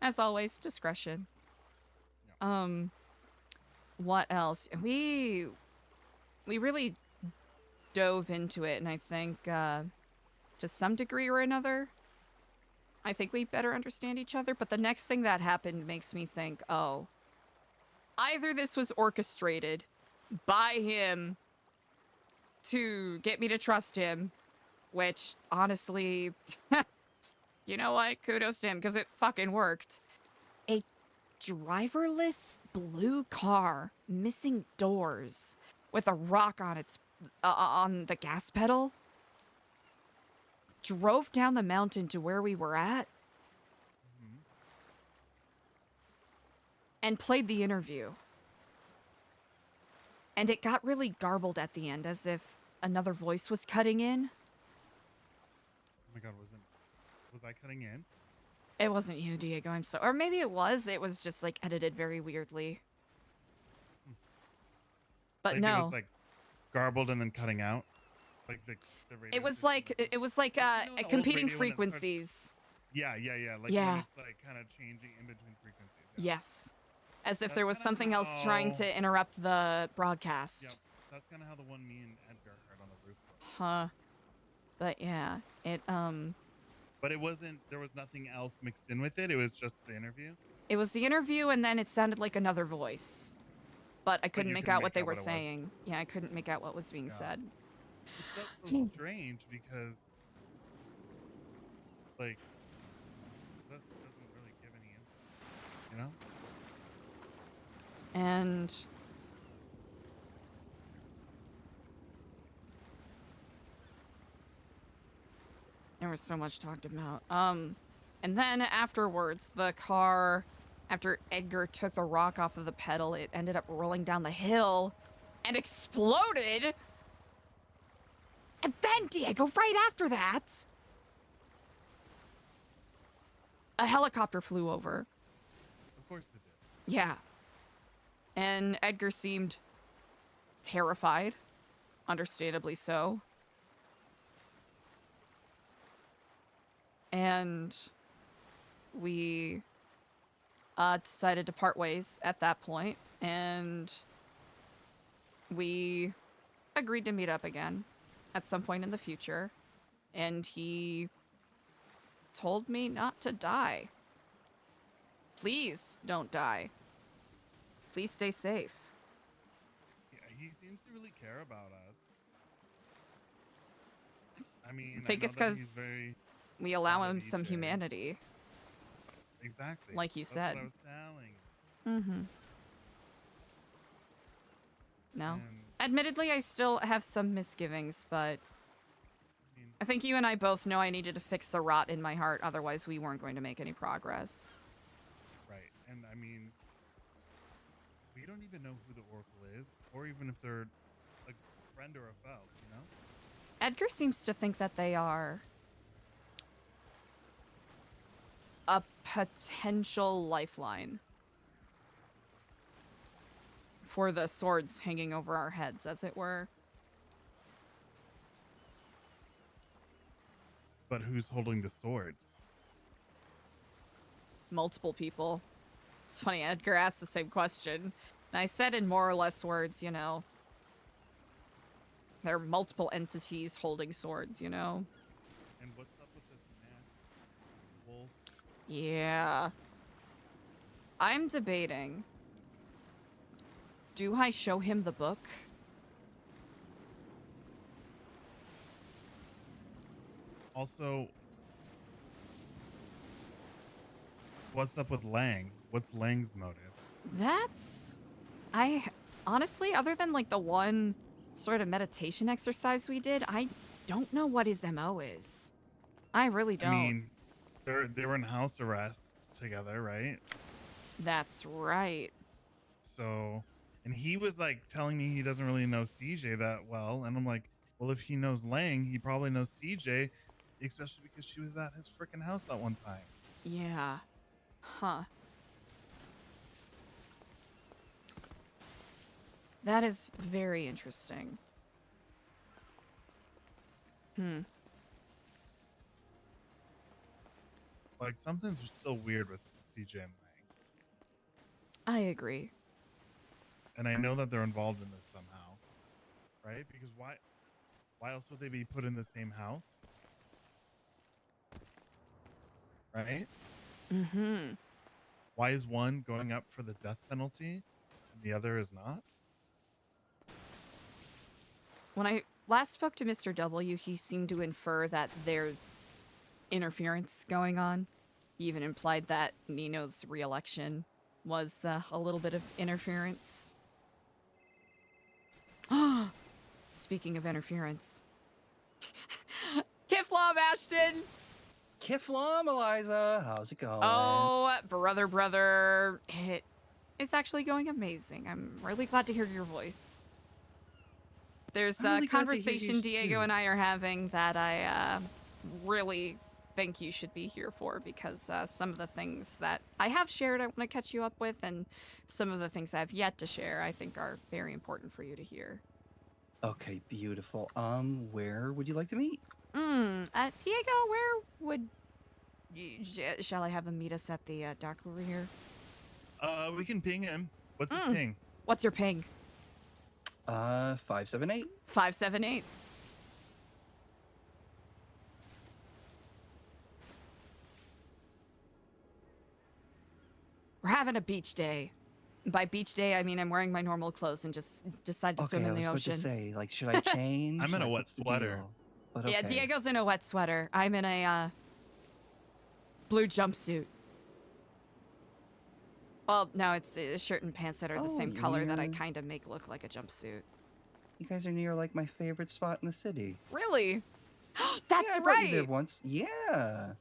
As always, discretion. What else? We really dove into it, and I think to some degree or another, I think we better understand each other. But the next thing that happened makes me think, oh, either this was orchestrated by him to get me to trust him, which honestly, you know what? Kudos to him because it fucking worked. A driverless blue car, missing doors, with a rock on its on the gas pedal, drove down the mountain to where we were at, and played the interview. And it got really garbled at the end, as if another voice was cutting in. Oh my god, was I cutting in? It wasn't you, Diego. I'm so, or maybe it was. It was just like edited very weirdly. But like, no, it was like garbled and then cutting out. Like the radio it was system. like the old competing radio when it starts- frequencies. Yeah. Like Yeah. when it's like kind of changing in between frequencies. Yeah. Yes, as if That's there was kinda something else trying how- to interrupt the broadcast. Yep. That's kind of how the one me and Edgar heard on the roof was. Huh. But yeah, it But it wasn't. There was nothing else mixed in with it. It was just the interview. It was the interview, and then it sounded like another voice. But I couldn't you make couldn't out what make they out were what it was. saying. Yeah, I couldn't make out what was being said. It felt so strange because, like, that doesn't really give any info, you know? And there was so much talked about. And then afterwards, the car, after Edgar took the rock off of the pedal, it ended up rolling down the hill and exploded. And then, Diego, right after that, a helicopter flew over. Of course it did. Yeah. And Edgar seemed terrified, understandably so. And we decided to part ways at that point, and we agreed to meet up again at some point in the future. And he told me not to die. Please don't die. Please stay safe. Yeah, he seems to really care about us. I mean, I think it's because we allow him some humanity. Exactly. Like you said. That's what I was telling. Mm-hmm. No. Admittedly, I still have some misgivings, but I think you and I both know I needed to fix the rot in my heart, otherwise we weren't going to make any progress. Right. And I mean, we don't even know who the Oracle is, or even if they're a friend or a foe, you know? Edgar seems to think that they are. potential lifeline for the swords hanging over our heads, as it were. But who's holding the swords? Multiple people. It's funny, Edgar asked the same question. And I said in more or less words, you know, there are multiple entities holding swords, you know? And what's up with this masked wolf? Yeah. I'm debating. Do I show him the book? Also, what's up with Lang? What's Lang's motive? That's... honestly, other than like the one sort of meditation exercise we did, I don't know what his MO is. I really don't. I mean, they were in house arrest together, right? That's right. So, and he was like telling me he doesn't really know CJ that well, and I'm like, well, if he knows Lang, he probably knows CJ, especially because she was at his freaking house that one time. Yeah. Huh. That is very interesting. Like, something's still weird with CJ and Lang. I agree. And I know that they're involved in this somehow, right? Because why else would they be put in the same house? Right? Mm-hmm. Why is one going up for the death penalty and the other is not? When I last spoke to Mr. W, he seemed to infer that there's interference going on. He even implied that Nino's re-election was a little bit of interference. Speaking of interference. Kiflom, Ashton! Kiflom, Eliza, how's it going? Oh, brother. It's actually going amazing. I'm really glad to hear your voice. There's a conversation Diego and I are having that I really think you should be here for, because some of the things that I have shared I want to catch you up with, and some of the things I have yet to share I think are very important for you to hear. Okay, beautiful. Where would you like to meet? Diego, where would shall I have him meet us at the dock over here? We can ping him. What's his ping? What's your ping? 578. 578. We're having a beach day. By beach day, I mean I'm wearing my normal clothes and just decide to swim in the ocean. I was about to say, like, should I change? I'm in a Like, wet what's the sweater. deal? But okay. Yeah, Diego's in a wet sweater. I'm in a blue jumpsuit. Well, no, it's a shirt and pants that are the same color that I kind of make look like a jumpsuit. You guys are near like my favorite spot in the city. Really? That's yeah, I brought right. you there once. Yeah.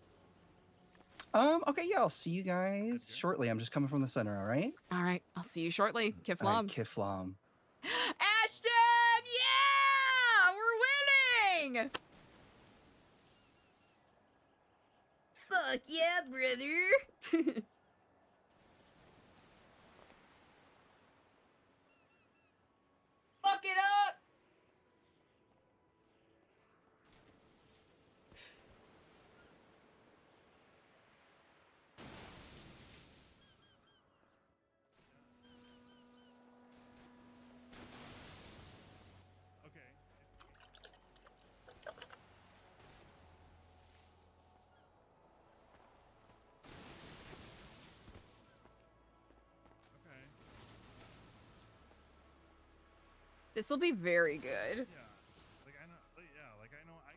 Okay, yeah, I'll see you guys shortly. I'm just coming from the center, all right? All right, I'll see you shortly. Kiflom. All right, Kiflom. Ashton! Yeah! We're winning! Fuck yeah, brother. Fuck it up! This will be very good.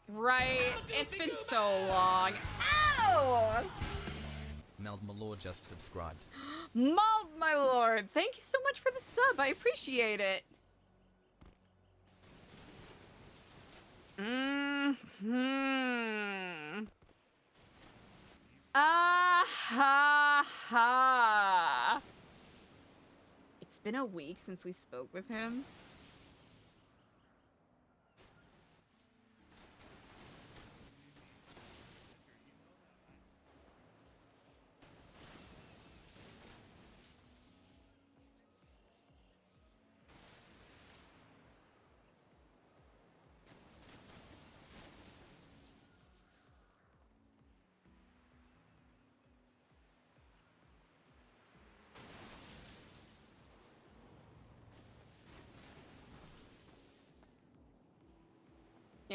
Right, it's been so long. Ow! Meld my lord just subscribed. Mald, my lord, thank you so much for the sub. I appreciate it. Ah ha ha. It's been a week since we spoke with him.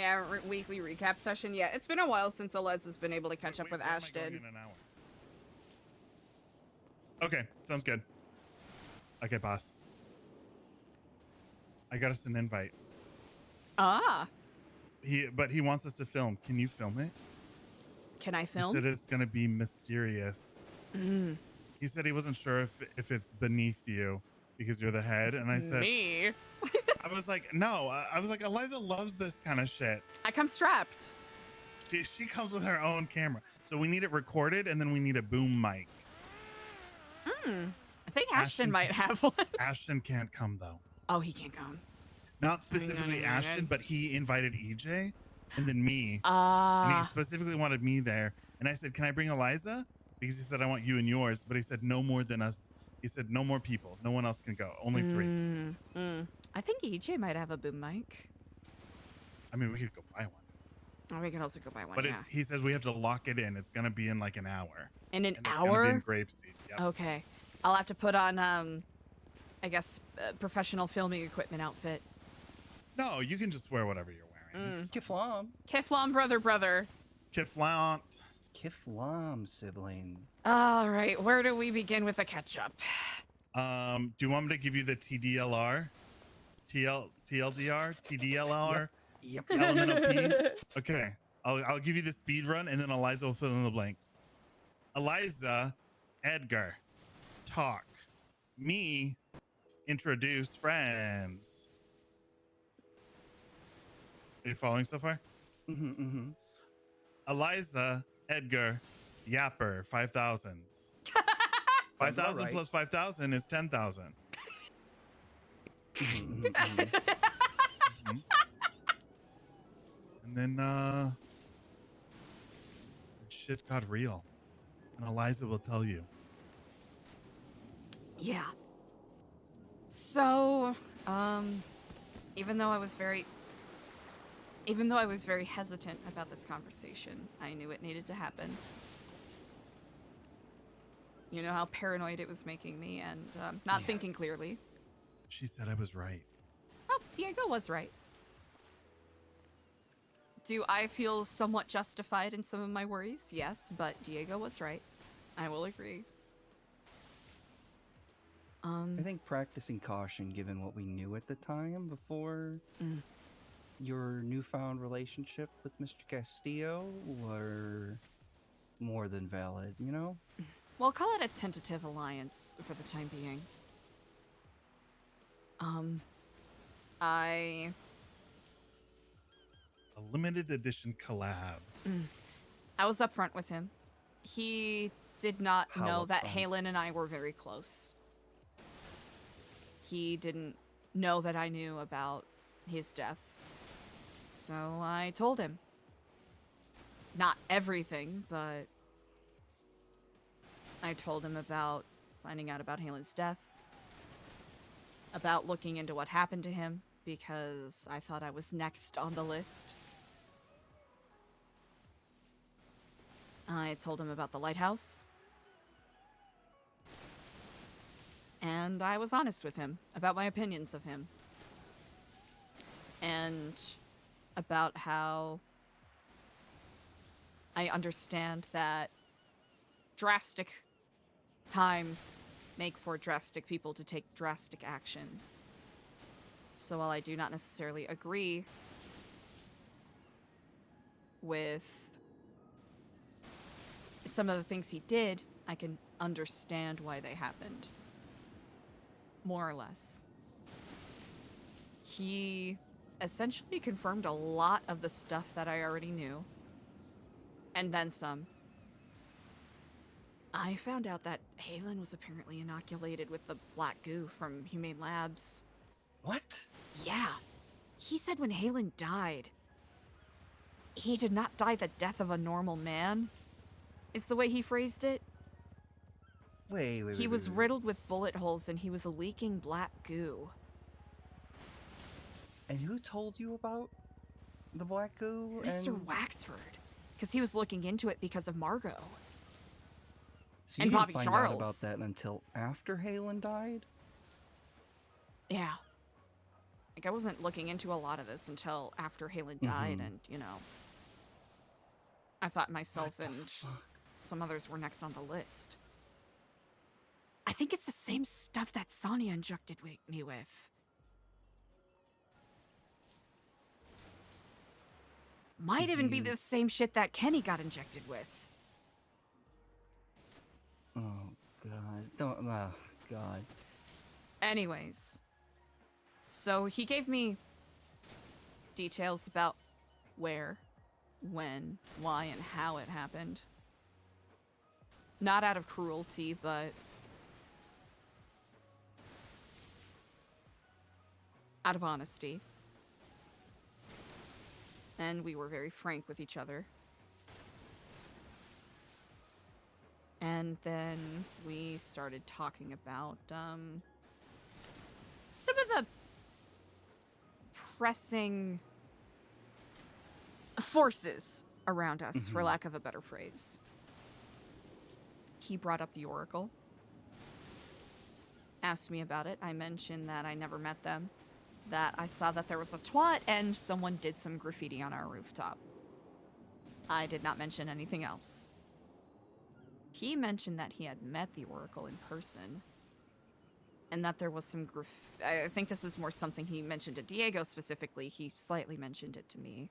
Yeah, weekly recap session. Yeah, it's been a while since Eliza's been able to catch up with where am I Ashton. going in an hour? Okay, sounds good. Okay, boss. I got us an invite. Ah. But he wants us to film. Can you film it? Can I film? He said it's gonna be mysterious. Mm. He said he wasn't sure if it's beneath you because you're the head, and I said me. I was like, no. I was like, Eliza loves this kind of shit. I come strapped. She comes with her own camera, so we need it recorded, and then we need a boom mic. I think Ashton might have one. Ashton can't come though. Oh, he can't come. Not specifically Ashton, but he invited EJ and then me. Ah. And he specifically wanted me there. And I said, can I bring Eliza? Because he said, I want you and yours. But he said, no more than us. He said, no more people. No one else can go. Only 3. I think EJ might have a boom mic. I mean, we could go buy one. Oh, we can also go buy one, But yeah. he says we have to lock it in. It's going to be in like an hour. In an and hour? It's going to be in Grapeseed. Yep. Okay. I'll have to put on, I guess, professional filming equipment outfit. No, you can just wear whatever you're wearing. Kiflam. Kiflam, brother. Kiflant. Kiflam, siblings. All right, where do we begin with the catch-up? Do you want me to give you the TDLR? TLDR? TDLR? Yep. Elemental P? Okay. I'll give you the speed run, and then Eliza will fill in the blanks. Eliza, Edgar, talk. Me, introduce friends. Are you following so far? Eliza, Edgar, Yapper, 5,000s. 5,000 right. plus 5,000 is 10,000. And then, shit got real. And Eliza will tell you. Yeah. So, even though I was very hesitant about this conversation, I knew it needed to happen. You know how paranoid it was making me and not thinking clearly. She said I was right. Oh, Diego was right. Do I feel somewhat justified in some of my worries? Yes, but Diego was right. I will agree. I think practicing caution, given what we knew at the time before your newfound relationship with Mr. Castillo, were more than valid, you know? We'll call it a tentative alliance for the time being. A limited edition collab. I was upfront with him. He did not How know that upfront? Halen and I were very close. He didn't know that I knew about his death. So I told him. Not everything, but I told him about finding out about Halen's death, about looking into what happened to him, because I thought I was next on the list. I told him about the lighthouse. And I was honest with him about my opinions of him. And about how I understand that drastic times make for drastic people to take drastic actions. So while I do not necessarily agree with some of the things he did, I can understand why they happened. More or less. He essentially confirmed a lot of the stuff that I already knew. And then some. I found out that Halen was apparently inoculated with the black goo from Humane Labs. What? Yeah. He said when Halen died, he did not die the death of a normal man, is the way he phrased it. Wait. He was riddled with bullet holes and he was leaking black goo. And who told you about the black goo? Mr. And... Waxford. Because he was looking into it because of Margot. So and you Bobby didn't find Charles. out about that until after Halen died? Yeah. Like, I wasn't looking into a lot of this until after Halen died, and, you know, I thought myself and some others were next on the list. I think it's the same stuff that Sonya injected me with. Might even be the same shit that Kenny got injected with. Oh, God. Don't, oh, God. Anyways. So he gave me details about where, when, why, and how it happened. Not out of cruelty, but out of honesty. And we were very frank with each other. And then we started talking about some of the pressing forces around us, for lack of a better phrase. He brought up the Oracle, asked me about it. I mentioned that I never met them, that I saw that there was a twat and someone did some graffiti on our rooftop. I did not mention anything else. He mentioned that he had met the Oracle in person, and that there was some I think this is more something he mentioned to Diego specifically. He slightly mentioned it to me,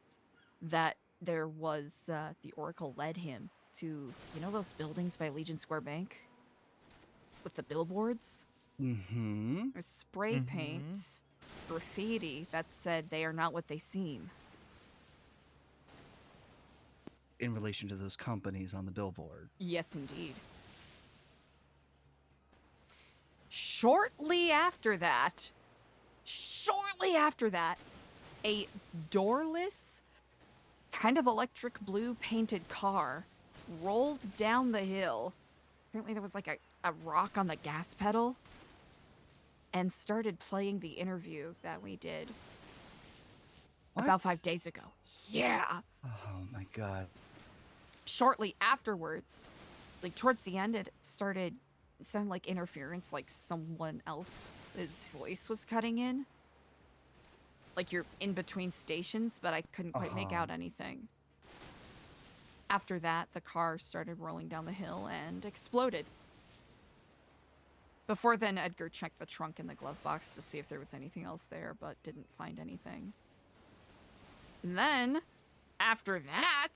that there was, the Oracle led him to, you know those buildings by Legion Square Bank? With the billboards? There's spray paint, graffiti that said they are not what they seem. In relation to those companies on the billboard. Yes, indeed. Shortly after that, a doorless, kind of electric blue painted car rolled down the hill. Apparently there was like a rock on the gas pedal, and started playing the interview that we did about 5 days ago. Yeah. Oh my God. Shortly afterwards, like towards the end, it started sounding like interference, like someone else's voice was cutting in. Like you're in between stations, but I couldn't quite make out anything. After that, the car started rolling down the hill and exploded. Before then, Edgar checked the trunk and the glove box to see if there was anything else there, but didn't find anything. And then, after that,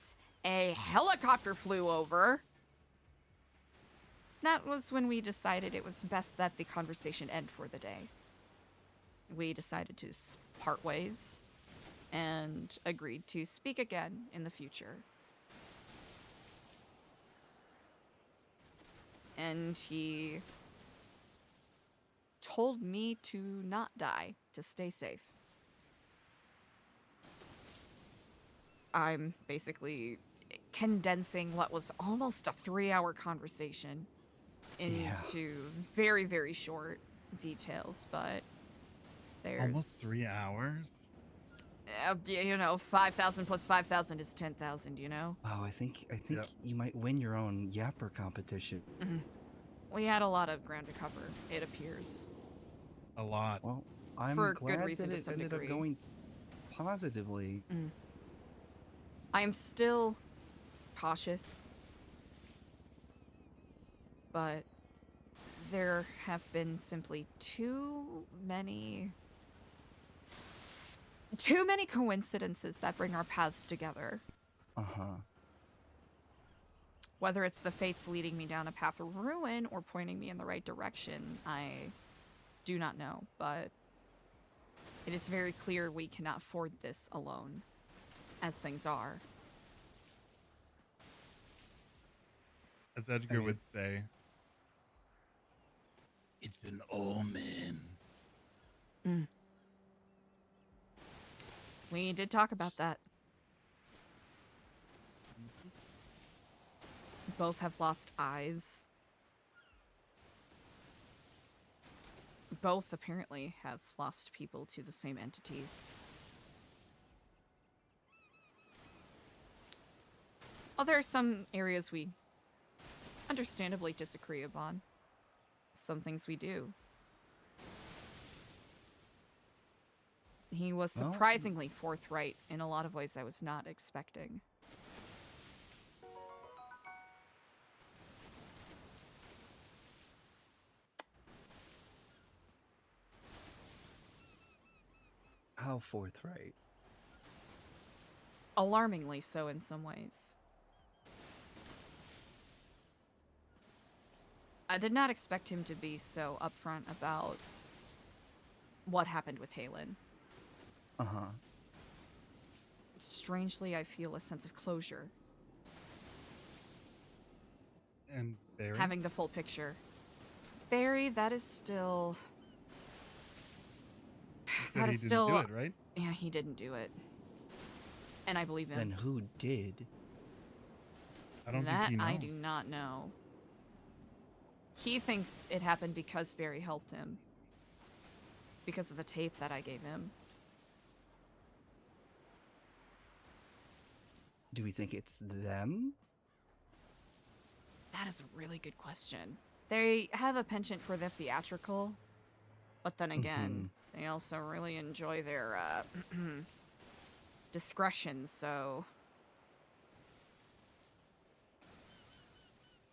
a helicopter flew over. That was when we decided it was best that the conversation end for the day. We decided to part ways and agreed to speak again in the future. And he told me to not die, to stay safe. I'm basically condensing what was almost a 3-hour conversation into very, very short details, but there's... Almost 3 hours? You know, 5,000 plus 5,000 is 10,000, you know? Oh, I think you might win your own yapper competition. We had a lot of ground to cover, it appears. A lot. Well, I'm for glad good reason that to it some ended degree. up going positively. I am still cautious, but there have been simply too many coincidences that bring our paths together. Whether it's the fates leading me down a path of ruin or pointing me in the right direction, I do not know, but it is very clear we cannot afford this alone, as things are. As Edgar would say, it's an omen. We did talk about that. Both have lost eyes. Both apparently have lost people to the same entities. Well, there are some areas we understandably disagree upon. Some things we do. He was surprisingly forthright in a lot of ways I was not expecting. How forthright? Alarmingly so in some ways. I did not expect him to be so upfront about what happened with Halen. Uh-huh. Strangely, I feel a sense of closure. And Barry? Having the full picture. Barry, that is still... He said he didn't do it, right? Yeah, he didn't do it. And I believe him. Then who did? I don't that think he knows. I do not know. He thinks it happened because Barry helped him. Because of the tape that I gave him. Do we think it's them? That is a really good question. They have a penchant for the theatrical, but then again, they also really enjoy their discretion, so...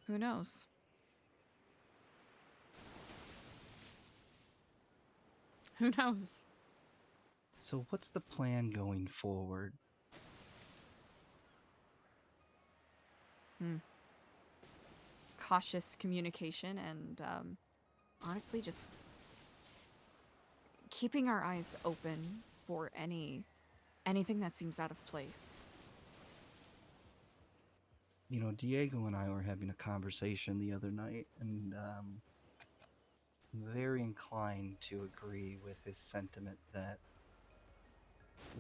Who knows? Who knows? So what's the plan going forward? Cautious communication and honestly just keeping our eyes open for anything that seems out of place. You know, Diego and I were having a conversation the other night, and very inclined to agree with his sentiment that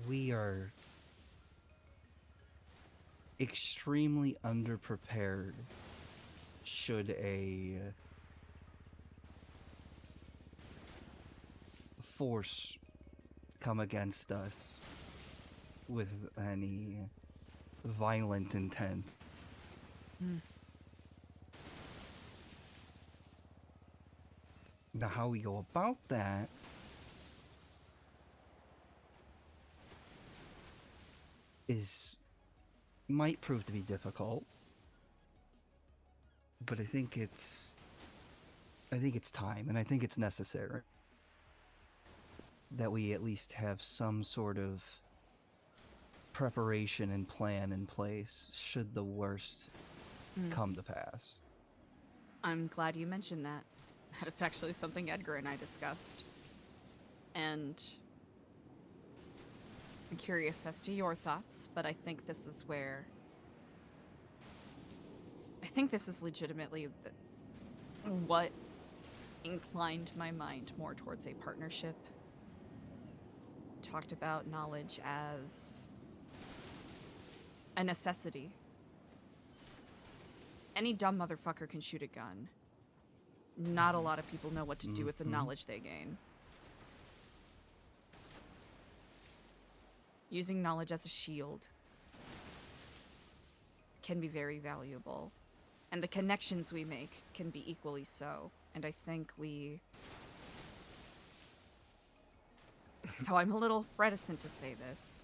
we are extremely underprepared should a force come against us with any violent intent. Now, how we go about that might prove to be difficult, but I think it's time, and I think it's necessary that we at least have some sort of preparation and plan in place should the worst come to pass. I'm glad you mentioned that. That is actually something Edgar and I discussed. And I'm curious as to your thoughts, but I think this is where... I think this is legitimately what inclined my mind more towards a partnership. Talked about knowledge as a necessity. Any dumb motherfucker can shoot a gun. Not a lot of people know what to do with the knowledge they gain. Using knowledge as a shield can be very valuable. And the connections we make can be equally so. And I think though I'm a little reticent to say this,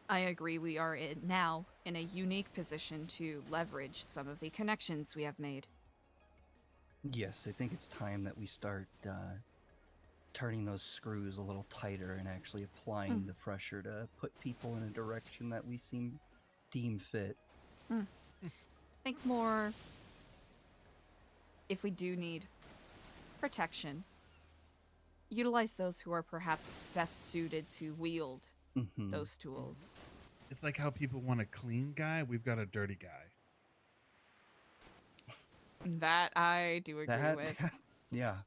I agree we are now in a unique position to leverage some of the connections we have made. Yes, I think it's time that we start turning those screws a little tighter and actually applying the pressure to put people in a direction that we deem fit. Think more if we do need protection, utilize those who are perhaps best suited to wield those tools. It's like how people want a clean guy, we've got a dirty guy. That I do agree with. Yeah.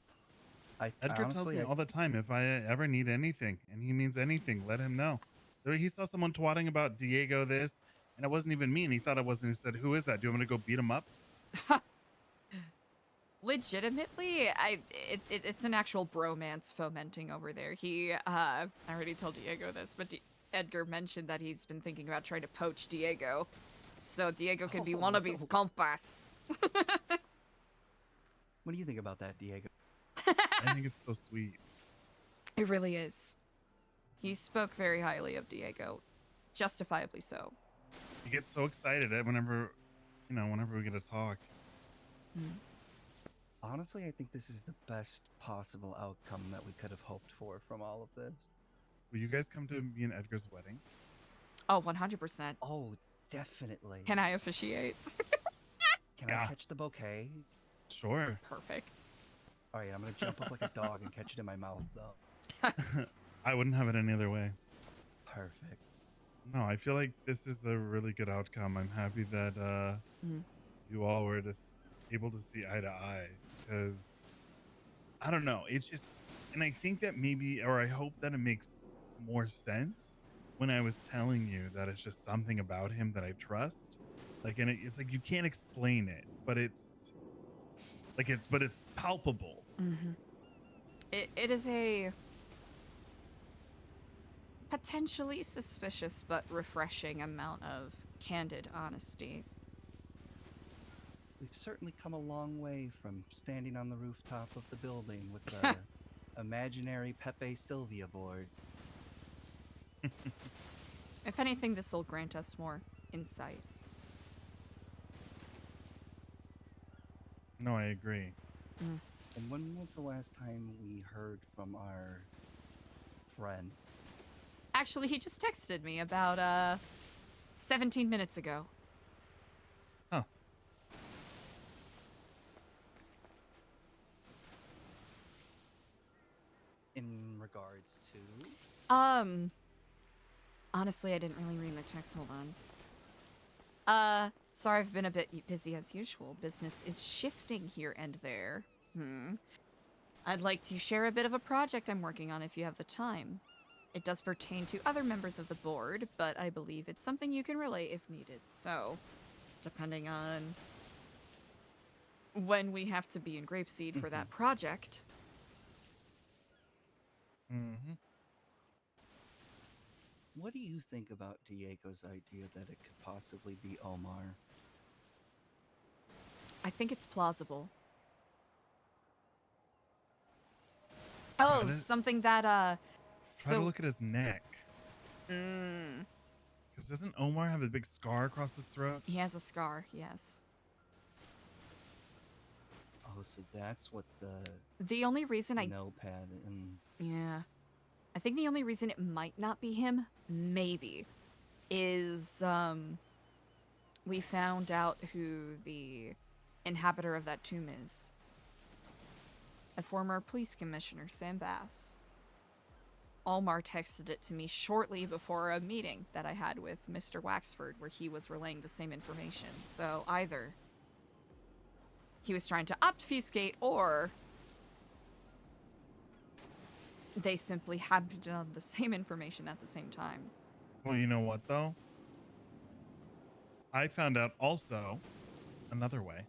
Edgar tells me all the time if I ever need anything, and he means anything, let him know. He saw someone twatting about Diego this, and it wasn't even me, and he thought it wasn't. He said, "Who is that? Do you want me to go beat him up?" Legitimately, it's an actual bromance fomenting over there. I already told Diego this, but Edgar mentioned that he's been thinking about trying to poach Diego, so Diego can be one of his compas. What do you think about that, Diego? I think it's so sweet. It really is. He spoke very highly of Diego, justifiably so. He gets so excited whenever we get to talk. Honestly, I think this is the best possible outcome that we could have hoped for from all of this. Will you guys come to me and Edgar's wedding? Oh, 100%. Oh, definitely. Can I officiate? Can I catch the bouquet? Sure. Perfect. All right, I'm gonna jump up like a dog and catch it in my mouth, though. I wouldn't have it any other way. Perfect. No, I feel like this is a really good outcome. I'm happy that you all were just able to see eye to eye, because I don't know, it's just, and I think that maybe, or I hope that it makes more sense when I was telling you that it's just something about him that I trust. Like, and it's like you can't explain it, but it's palpable. It is a potentially suspicious but refreshing amount of candid honesty. We've certainly come a long way from standing on the rooftop of the building with the imaginary Pepe Sylvia board. If anything, this will grant us more insight. No, I agree. And when was the last time we heard from our friend? Actually, he just texted me about 17 minutes ago. Huh. In regards to? Honestly, I didn't really read the text. Hold on. Sorry, I've been a bit busy as usual. Business is shifting here and there. I'd like to share a bit of a project I'm working on if you have the time. It does pertain to other members of the board, but I believe it's something you can relay if needed. So, depending on when we have to be in Grapeseed for that project. What do you think about Diego's idea that it could possibly be Omar? I think it's plausible. Oh, something that, Try to look at his neck. Mm. Because doesn't Omar have a big scar across his throat? He has a scar, yes. Oh, so that's what the only reason notepad and... Yeah. I think the only reason it might not be him, maybe, is, we found out who the inhabitor of that tomb is. A former police commissioner, Sam Bass. Almar texted it to me shortly before a meeting that I had with Mr. Waxford where he was relaying the same information. So either he was trying to obfuscate or they simply happened to know the same information at the same time. Well, you know what, though? I found out also another way.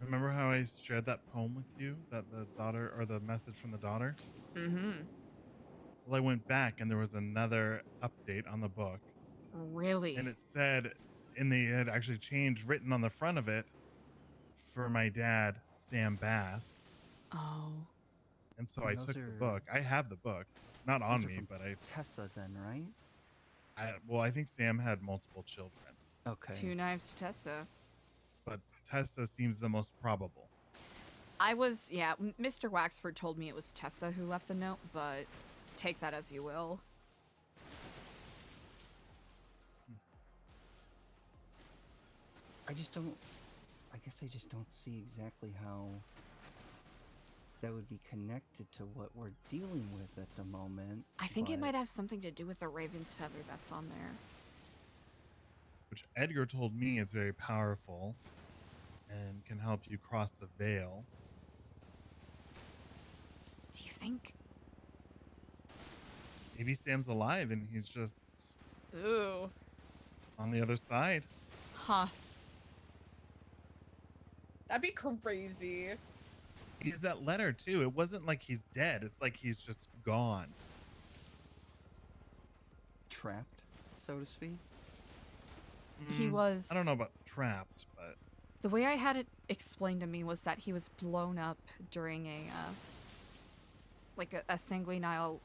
Remember how I shared that poem with you? That the daughter, or the message from the daughter? Well, I went back and there was another update on the book. Really? And it said, and they had actually changed, written on the front of it, for my dad, Sam Bass. Oh. And so I took the book. I have the book. Not on me, but I... Tessa then, right? Well, I think Sam had multiple children. Okay. Two Knives Tessa. But Tessa seems the most probable. Mr. Waxford told me it was Tessa who left the note, but take that as you will. I guess I just don't see exactly how that would be connected to what we're dealing with at the moment. I think it might have something to do with the Raven's Feather that's on there. Which Edgar told me is very powerful and can help you cross the veil. Do you think? Maybe Sam's alive and he's just... Ooh. On the other side. Huh. That'd be crazy. He has that letter too. It wasn't like he's dead. It's like he's just gone. Trapped, so to speak? He was... I don't know about trapped, but... The way I had it explained to me was that he was blown up during like a sanguinile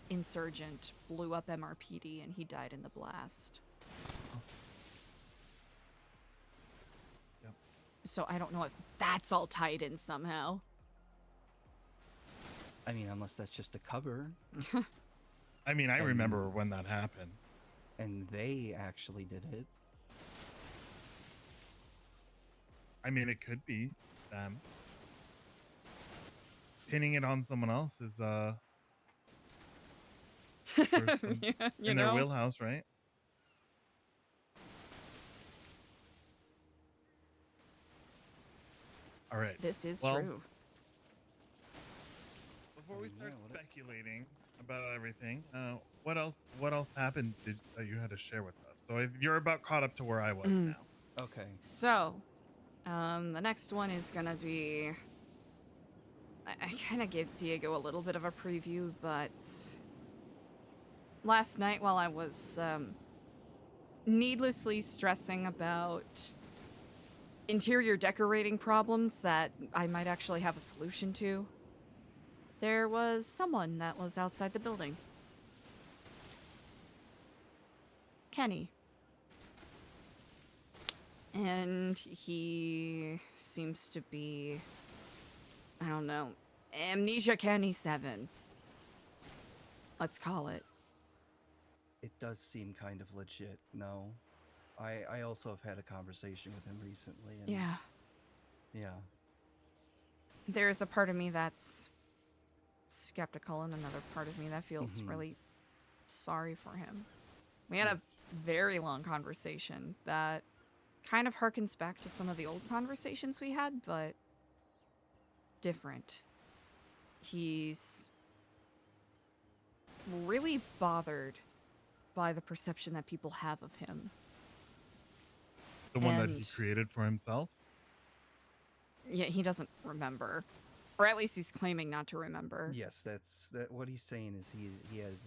insurgent blew up MRPD and he died in the blast. Yep. So I don't know if that's all tied in somehow. I mean, unless that's just a cover. I mean, I remember when that happened. And they actually did it. I mean, it could be them. Pinning it on someone else is Yeah, in their wheelhouse, right? All right. This is well, true. Before we start speculating about everything, what else happened that you had to share with us? So you're about caught up to where I was now. Okay. So, the next one is gonna be. I kind of gave Diego a little bit of a preview, but last night while I was needlessly stressing about interior decorating problems that I might actually have a solution to, there was someone that was outside the building. Kenny. And he seems to be, I don't know, Amnesia Kenny 7. Let's call it. It does seem kind of legit, no? I also have had a conversation with him recently. And Yeah. Yeah. There's a part of me that's skeptical and another part of me that feels really sorry for him. We had a very long conversation that kind of harkens back to some of the old conversations we had, but different. He's really bothered by the perception that people have of him. The one that he created for himself? Yeah, he doesn't remember. Or at least he's claiming not to remember. Yes, what he's saying is he has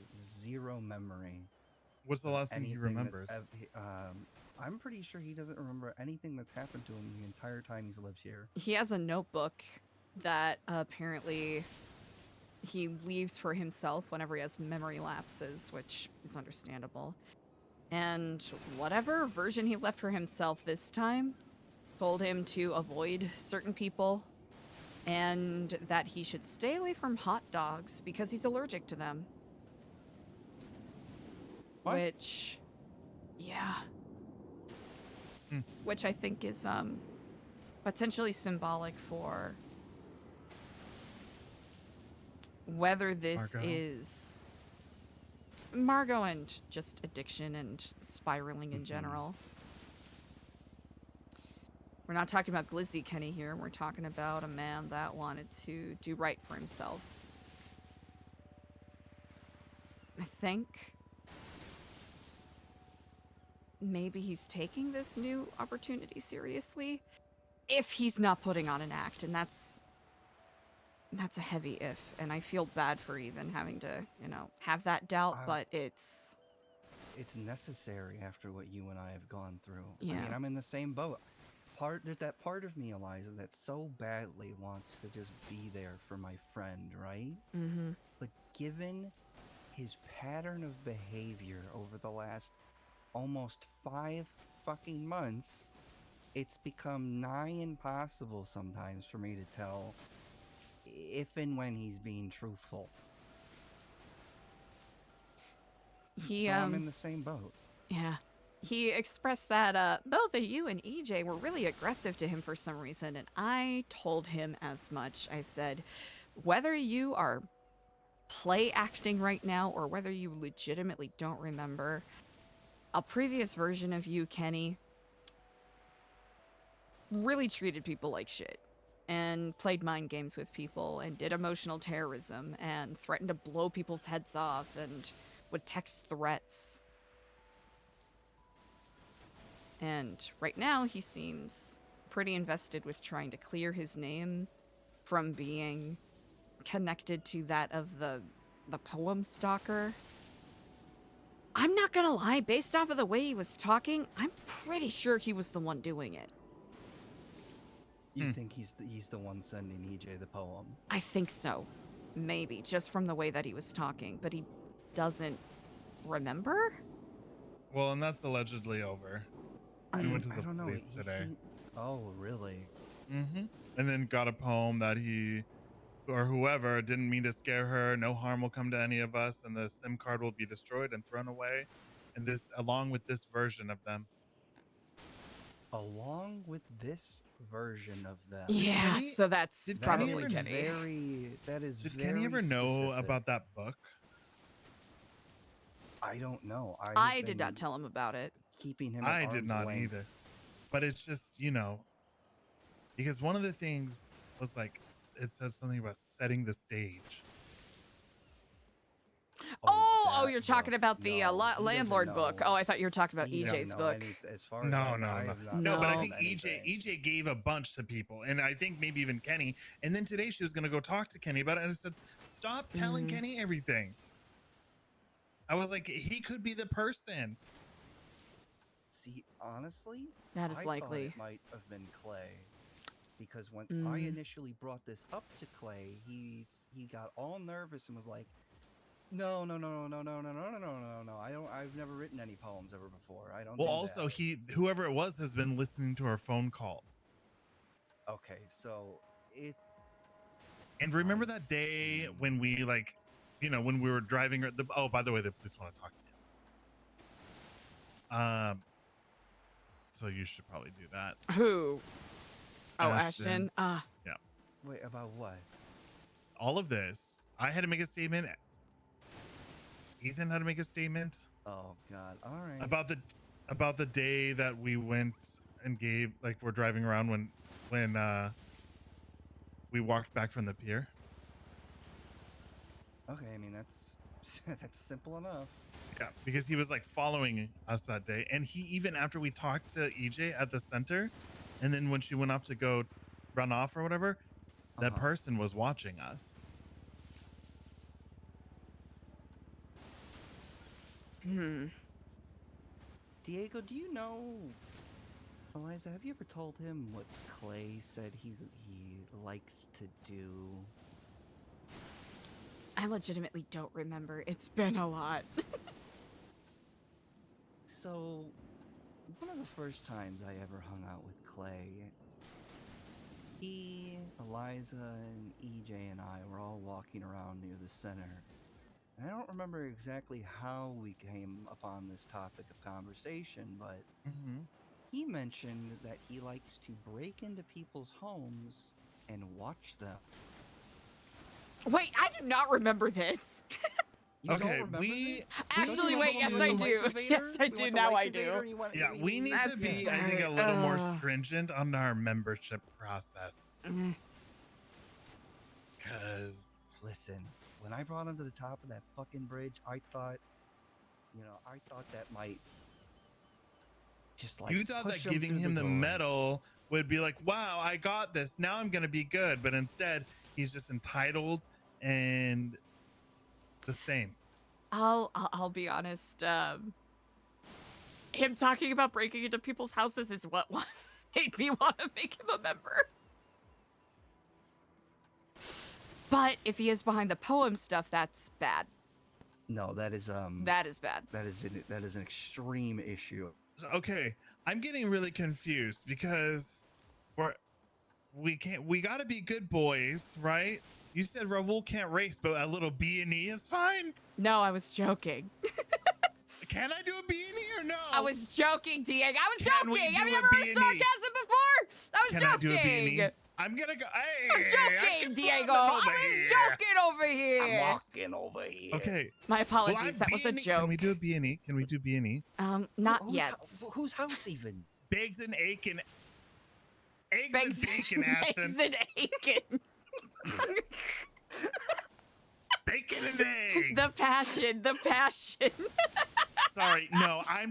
zero memory. What's the last thing he remembers? I'm pretty sure he doesn't remember anything that's happened to him the entire time he's lived here. He has a notebook that apparently he leaves for himself whenever he has memory lapses, which is understandable. And whatever version he left for himself this time told him to avoid certain people and that he should stay away from hot dogs because he's allergic to them. What? Which, yeah. Which I think is potentially symbolic for whether this is Margot and just addiction and spiraling in general. We're not talking about Glizzy Kenny here. We're talking about a man that wanted to do right for himself. I think maybe he's taking this new opportunity seriously if he's not putting on an act, and that's a heavy if, and I feel bad for even having to, have that doubt, but it's necessary after what you and I have gone through. Yeah. I mean, I'm in the same boat. There's that part of me, Eliza, that so badly wants to just be there for my friend, right? Mm-hmm. But given his pattern of behavior over the last almost 5 fucking months, it's become nigh impossible sometimes for me to tell if and when he's being truthful. So I'm in the same boat. Yeah. He expressed that both of you and EJ were really aggressive to him for some reason, and I told him as much. I said, whether you are play acting right now or whether you legitimately don't remember, a previous version of you, Kenny, really treated people like shit and played mind games with people and did emotional terrorism and threatened to blow people's heads off and would text threats. And right now he seems pretty invested with trying to clear his name from being connected to that of the poem stalker. I'm not gonna lie, based off of the way he was talking, I'm pretty sure he was the one doing it. You think he's the one sending EJ the poem? I think so. maybe, just from the way that he was talking, but he doesn't remember? Well, and that's allegedly over. We went to the don't know. police today. Oh, really? Mm-hmm. And then got a poem that he or whoever didn't mean to scare her. No harm will come to any of us, and the SIM card will be destroyed and thrown away. And this, along with this version of them. Along with this version of them. Yeah, so that's probably Kenny. Did Kenny ever know about that book? I don't know. I did not tell him about it. Keeping him. I did not either. But it's just, you know, because one of the things was like, it said something about setting the stage. Oh, you're talking about the landlord book. Oh, I thought you were talking about EJ's book. No. But I think EJ gave a bunch to people, and I think maybe even Kenny. And then today she was going to go talk to Kenny about it, and I said, stop telling Kenny everything. I was like, he could be the person. See, honestly, that is likely. It might have been Clay, because when I initially brought this up to Clay, he got all nervous and was like, No. I've never written any poems ever before. I don't. Well, also whoever it was has been listening to our phone calls. Okay, so it. And remember that day when we when we were driving. Oh, by the way, the police want to talk to you. So you should probably do that. Who? Oh, Ashton. Yeah. Wait, about what? All of this. I had to make a statement. Ethan had to make a statement. Oh God! All right. About the day that we went and gave, like, we're driving around when we walked back from the pier. Okay, I mean that's simple enough. Yeah, because he was like following us that day, and he even after we talked to EJ at the center, and then when she went off to go run off or whatever, that person was watching us. Diego, do you know, Eliza, have you ever told him what Clay said he likes to do? I legitimately don't remember. It's been a lot. So, one of the first times I ever hung out with Clay, he, Eliza, and EJ and I were all walking around near the center. I don't remember exactly how we came upon this topic of conversation, but he mentioned that he likes to break into people's homes and watch them. Wait, I do not remember this. Okay, actually wait. Yes, I do. Yes, I do. Now I do. Yeah, we need to be, I think, a little more stringent on our membership process. Because listen. When I brought him to the top of that fucking bridge, I thought that might just like. You thought that giving him the medal would be like, wow, I got this. Now I'm gonna be good. But instead, he's just entitled and the same. I'll be honest. Him talking about breaking into people's houses is what made me want to make him a member. But if he is behind the poem stuff, that's bad. No, that is that is bad. That is an extreme issue. Okay, I'm getting really confused because we gotta be good boys, right? You said Raul can't race, but a little B&E is fine? No, I was joking. Can I do a B&E or no? I was joking, Diego. I was joking. Have you ever heard sarcasm before? I was joking. Can I do a B&E? I'm gonna go. Hey, I was joking, Diego. I was joking over here. I'm walking over here. Okay. My apologies. That was a joke. Can we do a B&E? Can we do B&E? Not yet. Whose house even? Biggs and Aiken. Eggs and bacon, Ashton. Eggs and Aiken. Bacon and eggs. The passion. Sorry, no, I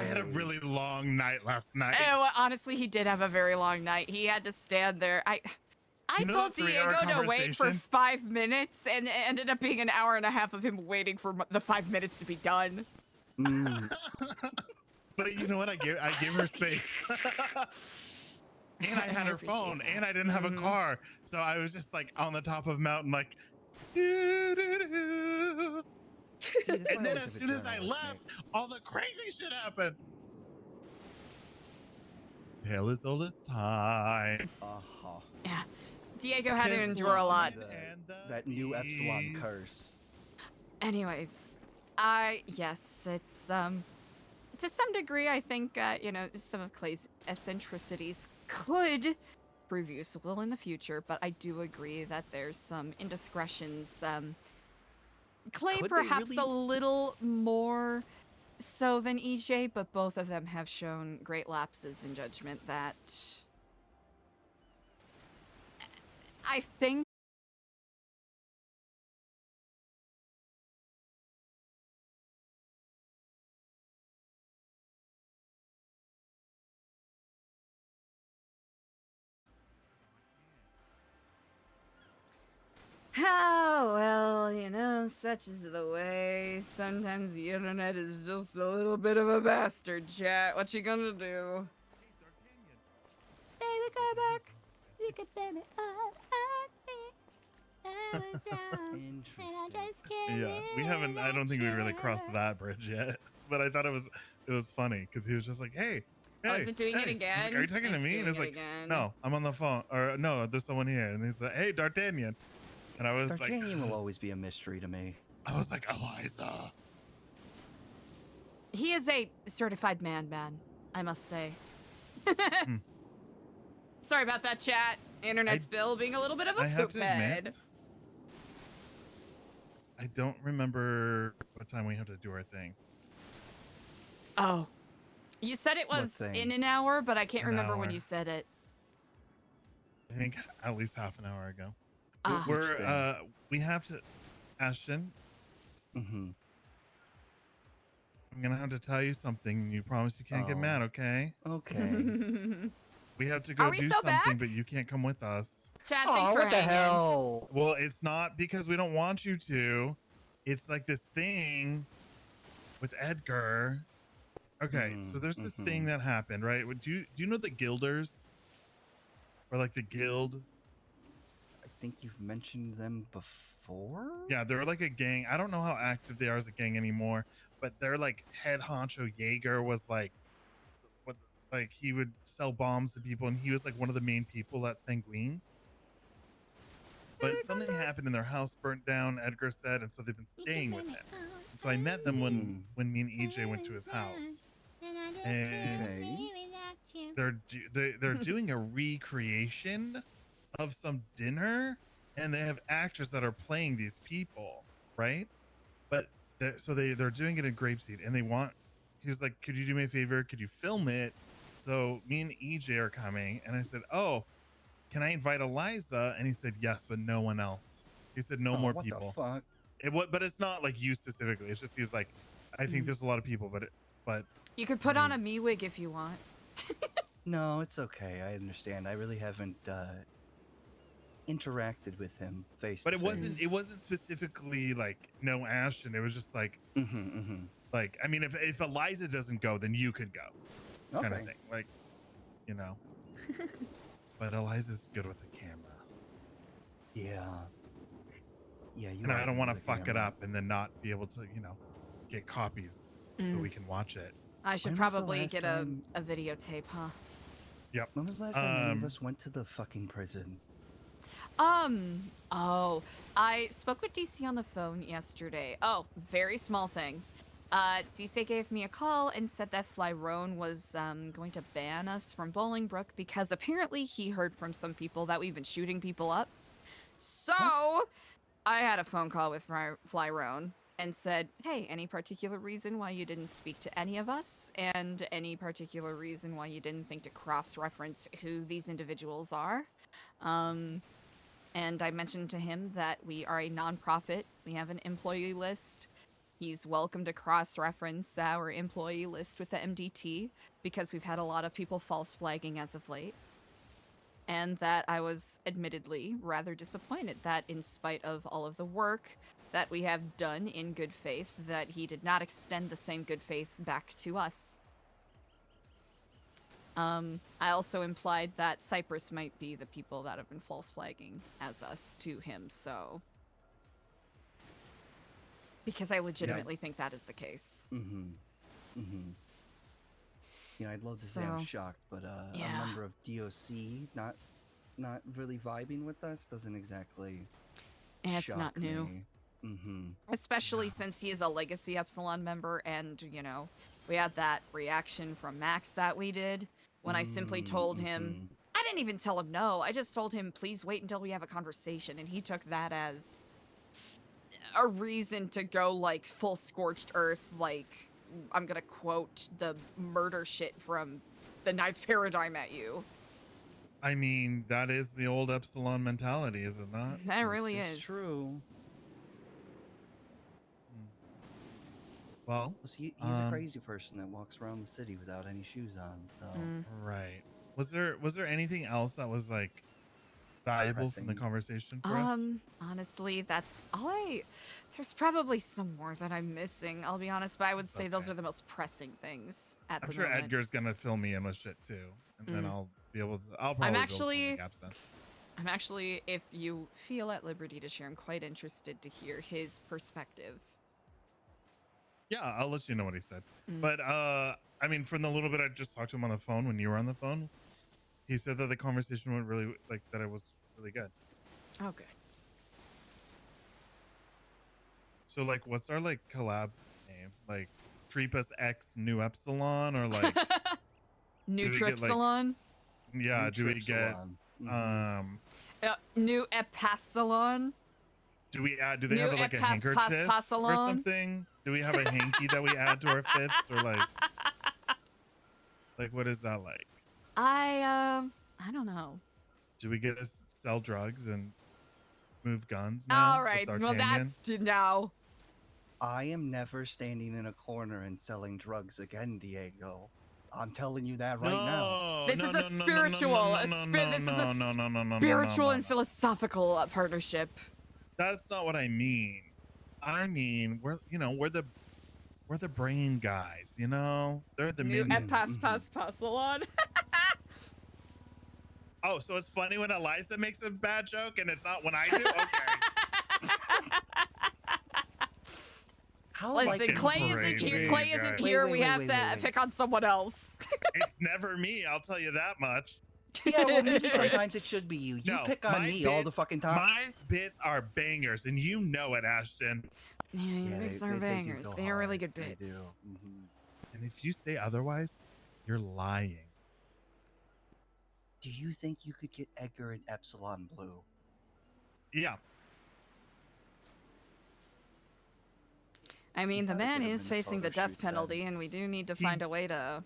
had a really long night last night. Well, honestly, he did have a very long night. He had to stand there. I told Diego to wait for 5 minutes, and it ended up being an hour and a half of him waiting for the 5 minutes to be done. But you know what? I gave her space. And I had her phone, and I didn't have a car, so I was just like on the top of a mountain, like And then as soon as I left, all the crazy shit happened. Tale as old as time. Yeah. Diego had to endure a lot. That new Epsilon curse. Anyways, yes, it's to some degree, I think you know, some of Clay's eccentricities could prove useful in the future, but I do agree that there's some indiscretions. Clay Could they perhaps really- a little more so than EJ, but both of them have shown great lapses in judgment that I think oh, well, you know, such is the way. Sometimes the internet is just a little bit of a bastard, chat. What you gonna do? Baby, go back. You can bear me up. I was wrong. And I just can't Yeah, we haven't. I don't think we really crossed that bridge yet. But I thought it was funny because he was just like, "Hey, Oh, hey, is it doing it hey." He's like, again? are you talking to It's me? And doing it's it like, again. "No, I'm on the phone." Or no, there's someone here. And he's like, "Hey, D'Artagnan." And I was D'Artagnan like, will always be a mystery to me. I was like, Eliza. He is a certified man, I must say. Sorry about that, chat. Internet's bill being a little bit of a I have poop to head. admit, I don't remember what time we have to do our thing. Oh. You said it was thing? in an hour, but I can't An remember when hour. you said it. I think at least half an hour ago. Ah. We have to, Ashton. Mm-hmm. I'm gonna have to tell you something. You promise you can't get mad, okay? Okay. We have to go Are we do so something, back? but you can't come with us. Chad, thanks for hanging. hell? Well, it's not because we don't want you to. It's like this thing with Edgar. Okay, so there's this thing that happened, right? Do you know the Guilders? Or like the Guild? I think you've mentioned them before? Yeah, they're like a gang. I don't know how active they are as a gang anymore, but they're like head honcho Jaeger was like, what, like he would sell bombs to people, and he was like one of the main people at Sanguine. But something happened and their house burnt down, Edgar said, and so they've been staying with him. And so I met them when me and EJ went to his house, and they're doing a recreation of some dinner, and they have actors that are playing these people, right? But they're doing it in Grapeseed, and he was like, could you do me a favor? Could you film it? So me and EJ are coming, and I said, oh, can I invite Eliza? And he said yes, but no one else. He said no more people. What the fuck? But it's not like you specifically. It's just he's like, I think there's a lot of people, but You could put on a me wig if you want. No, it's okay. I understand. I really haven't interacted with him face but to face. it wasn't specifically like no Ashton. It was just like like, I mean, if Eliza doesn't go, then you could go, kind of Okay. thing. Like, you know. But Eliza's good with the camera. Yeah. Yeah, you And are I don't good want to with the fuck it camera. up and then not be able to, get copies so we can watch it. I should When was the probably last get time- a videotape, huh? Yep. When was the last time any of us went to the fucking prison? Oh, I spoke with DC on the phone yesterday. Oh, very small thing. DC gave me a call and said that Flyrone was going to ban us from Bolingbrook because apparently he heard from some people that we've been shooting people up. So I had a phone call with Flyrone and said, hey, any particular reason why you didn't speak to any of us? And any particular reason why you didn't think to cross-reference who these individuals are? And I mentioned to him that we are a nonprofit. We have an employee list. He's welcome to cross-reference our employee list with the MDT because we've had a lot of people false flagging as of late. And that I was admittedly rather disappointed that in spite of all of the work that we have done in good faith, that he did not extend the same good faith back to us. I also implied that Cyprus might be the people that have been false flagging as us to him, so Because I legitimately think that is the case. You know, I'd love to say I'm shocked, but a member of DOC not really vibing with us doesn't exactly It's shock not new. Me. Especially since he is a Legacy Epsilon member, and, you know, we had that reaction from Max that we did when I simply told him, I didn't even tell him no, I just told him, please wait until we have a conversation, and he took that as a reason to go, like, full scorched earth, like, I'm gonna quote the murder shit from the Ninth Paradigm at you. I mean, that is the old Epsilon mentality, is it not? That really is. True. Well, he's a crazy person that walks around the city without any shoes on. So right. Was there anything else that was like valuable from the conversation for us? Honestly, that's all there's probably some more that I'm missing, I'll be honest, but I would say those are the most pressing things at the moment. I'm sure Edgar's gonna fill me in with shit too, and then I'll be able to. I'll probably I'm actually, if you feel at liberty to share, I'm quite interested to hear his perspective. Yeah, I'll let you know what he said. But I mean, from the little bit I just talked to him on the phone when you were on the phone, he said that the conversation went really, like, that it was really good. Okay. So, like, what's our, like, collab name? Like, Treepus X New Epsilon, or like New Tripsilon? Like, yeah, do we get New Epsilon? Do we add? Do they have like a handkerchief or something? Do we have a hanky that we add to our fits, or like what is that like? I don't know. Do we get to sell drugs and move guns now? All right, well that's now. I am never standing in a corner and selling drugs again, Diego. I'm telling you that right now. This is a spiritual, spiritual and philosophical partnership. That's not what I mean. I mean, we're the brain guys, you know? They're the New minions. Epsilon. Oh, so it's funny when Eliza makes a bad joke and it's not when I do? Okay. Listen, Clay isn't here. Clay isn't here. We have to pick on someone else. It's never me, I'll tell you that much. Yeah, well, maybe sometimes it should be you. You pick on me all the fucking time. My bits are bangers, and you know it, Ashton. Yeah, your bits are bangers. They are really good bits. They do. And if you say otherwise, you're lying. Do you think you could get Edgar in Epsilon Blue? Yeah. I mean, the man is facing the death penalty, and we do need to find a way to...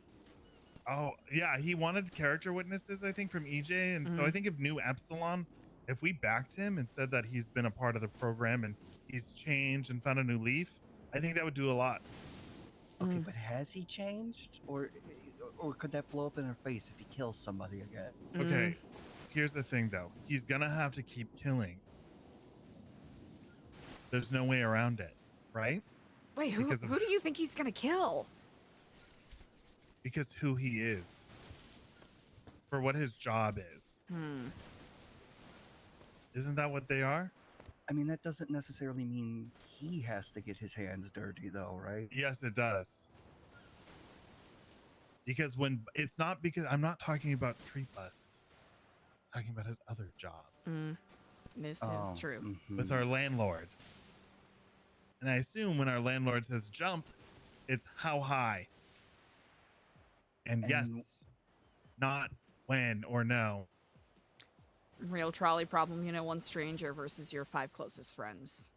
Oh, yeah, he wanted character witnesses, I think, from EJ, and so I think if New Epsilon, if we backed him and said that he's been a part of the program and he's changed and found a new leaf, I think that would do a lot. Okay, but has he changed? Or could that blow up in her face if he kills somebody again? Okay, here's the thing, though. He's gonna have to keep killing. There's no way around it, right? Wait, who do you think he's gonna kill? Because who he is. For what his job is. Isn't that what they are? I mean, that doesn't necessarily mean he has to get his hands dirty, though, right? Yes, it does. Because it's not because I'm not talking about Treepus. I'm talking about his other job. This is true. With our landlord. And I assume when our landlord says jump, it's how high. And yes, not when or no. Real trolley problem, you know, one stranger versus your 5 closest friends.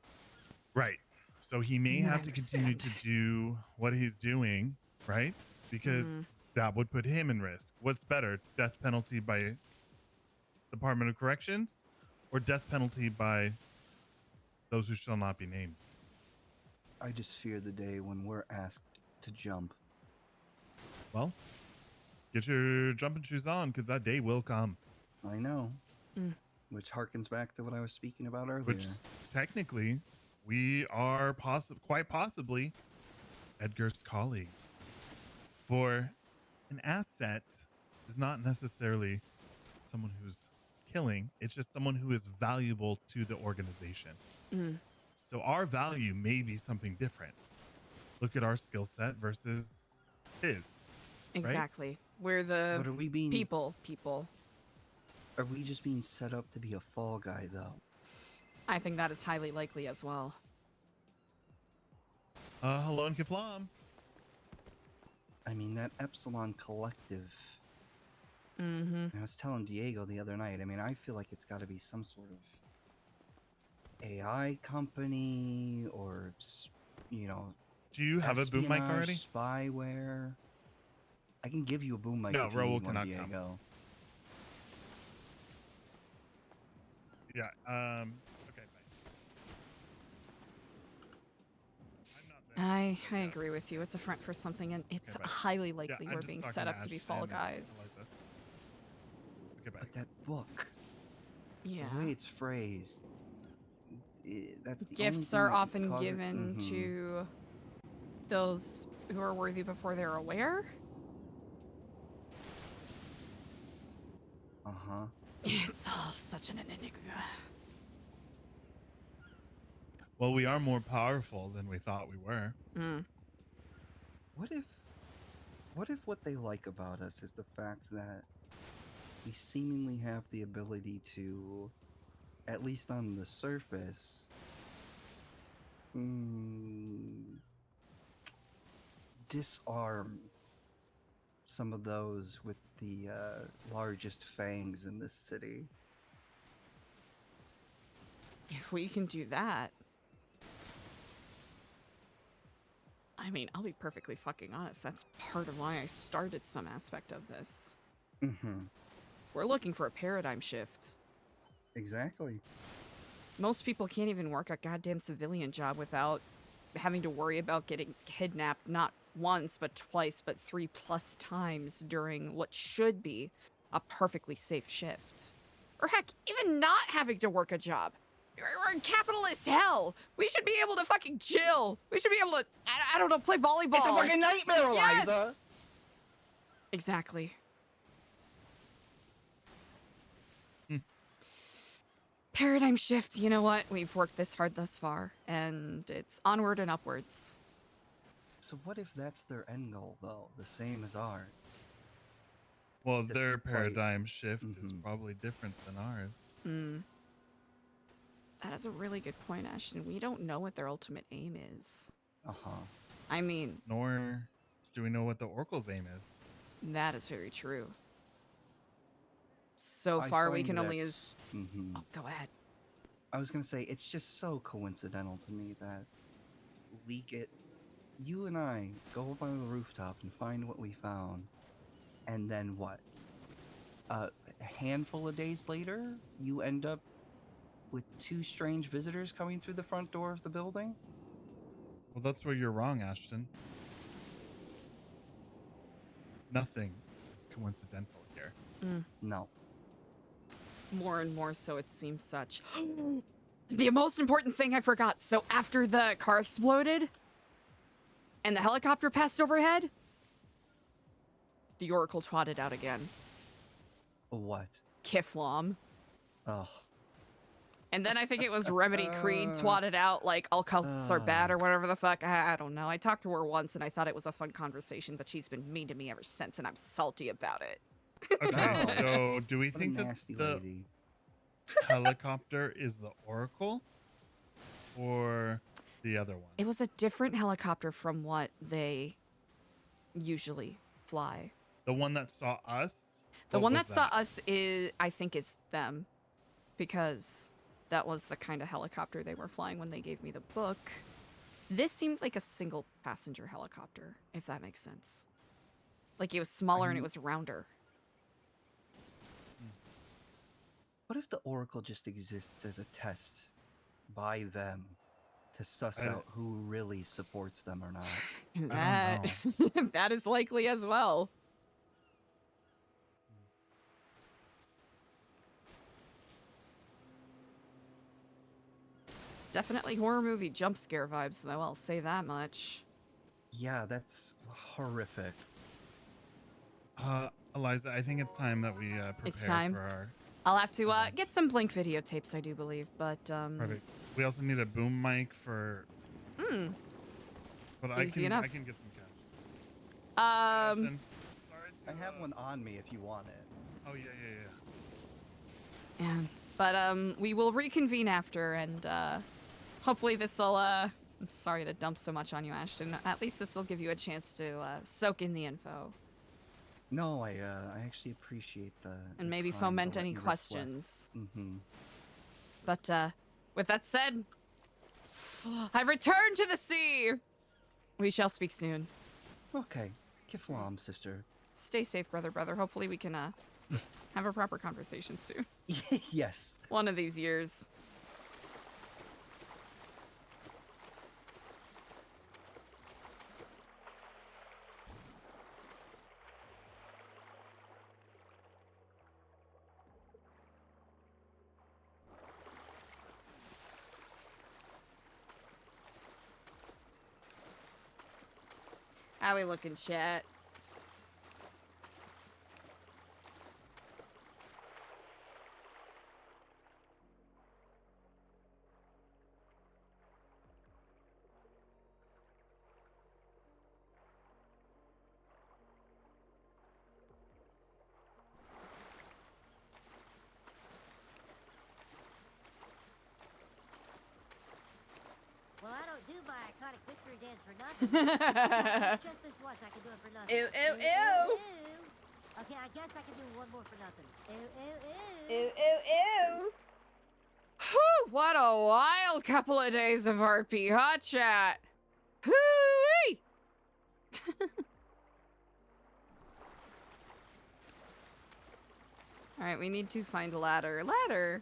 Right. So he may have to continue to do what he's doing, right? Because that would put him in risk. What's better, death penalty by Department of Corrections or death penalty by those who shall not be named? I just fear the day when we're asked to jump. Well, get your jumping shoes on, because that day will come. I know. Which harkens back to what I was speaking about earlier. Which, technically, we are quite possibly Edgar's colleagues. For an asset is not necessarily someone who's killing. It's just someone who is valuable to the organization. So our value may be something different. Look at our skill set versus his. Exactly. Right? We're the But are we being people. Are we just being set up to be a fall guy, though? I think that is highly likely as well. Hello, and Kiflam. I mean, that Epsilon collective. Mm-hmm. I was telling Diego the other night, I mean, I feel like it's got to be some sort of AI company or, you know... Do you have a boom mic already? Spyware. I can give you a boom mic No, if you Raoul need one, cannot Diego. come. Yeah, okay, I agree with you. It's a front for something, and it's highly likely we're just being talking set to up to be Ash fall and guys. Eliza. Okay, bye. But that book, Yeah. the way it's phrased, that's the Gifts only are thing that often causes- given to those who are worthy before they're aware. Uh-huh. It's all such an enigma. Well, we are more powerful than we thought we were. What if what they like about us is the fact that we seemingly have the ability to, at least on the surface, disarm some of those with the largest fangs in this city. If we can do that, I mean, I'll be perfectly fucking honest. That's part of why I started some aspect of this. We're looking for a paradigm shift. Exactly. Most people can't even work a goddamn civilian job without having to worry about getting kidnapped not once, but twice, but 3+ times during what should be a perfectly safe shift. Or heck, even not having to work a job. We're in capitalist hell. We should be able to fucking chill. We should be able to, I don't know, play volleyball. It's a fucking nightmare, Eliza. Yes! Exactly. Paradigm shift, you know what? We've worked this hard thus far, and it's onward and upwards. So what if that's their end goal, though? The same as ours? Well, their paradigm shift is probably different than ours. That is a really good point, Ashton. We don't know what their ultimate aim is. Uh-huh. I mean... Nor do we know what the Oracle's aim is. That is very true. So far, we can only use... Oh, go ahead. I was gonna say, it's just so coincidental to me that we get... You and I go up on the rooftop and find what we found, and then what? A handful of days later, you end up with 2 strange visitors coming through the front door of the building? Well, that's where you're wrong, Ashton. Nothing is coincidental here. No. More and more so it seems such. The most important thing I forgot. So after the car exploded and the helicopter passed overhead, the Oracle twatted out again. What? Kiflam. Oh. And then I think it was Remedy Creed twatted out like all cults are bad or whatever the fuck. I don't know. I talked to her once and I thought it was a fun conversation, but she's been mean to me ever since and I'm salty about it. Okay, so do we think that the lady. helicopter is the Oracle or the other one? It was a different helicopter from what they usually fly. The one that saw us? The one that saw us is, I think, is them. Because that was the kind of helicopter they were flying when they gave me the book. This seemed like a single passenger helicopter, if that makes sense. Like it was smaller and it was rounder. What if the Oracle just exists as a test by them to suss out who really supports them or not? That is likely as well. Definitely horror movie jump scare vibes, though, I'll say that much. Yeah, that's horrific. Eliza, I think it's time that we prepare for our I'll have to get some Blink videotapes, I do believe, but Perfect. We also need a boom mic for. But I Easy can enough. I can get some cash. Um. I have one on me if you want it. Oh yeah. Yeah. But we will reconvene after, and hopefully this'll I'm sorry to dump so much on you, Ashton. At least this will give you a chance to soak in the info. No, I actually appreciate the And maybe time to foment let any me reflect. questions. Mm-hmm. But with that said, I return to the sea. We shall speak soon. Okay. Kiflam, sister. Stay safe, brother. Hopefully we can have a proper conversation soon. Yes. One of these years. How we looking, chat? Well, I don't do my iconic victory dance for nothing. Just this once, I can do it for nothing. Ew, ew, ew. Okay, I guess I can do one more for nothing. Ew, ew, Ew, ew, ew. Whew, what a wild couple of days of RP Hot Chat. Hoo-wee! All right, we need to find a ladder. Ladder?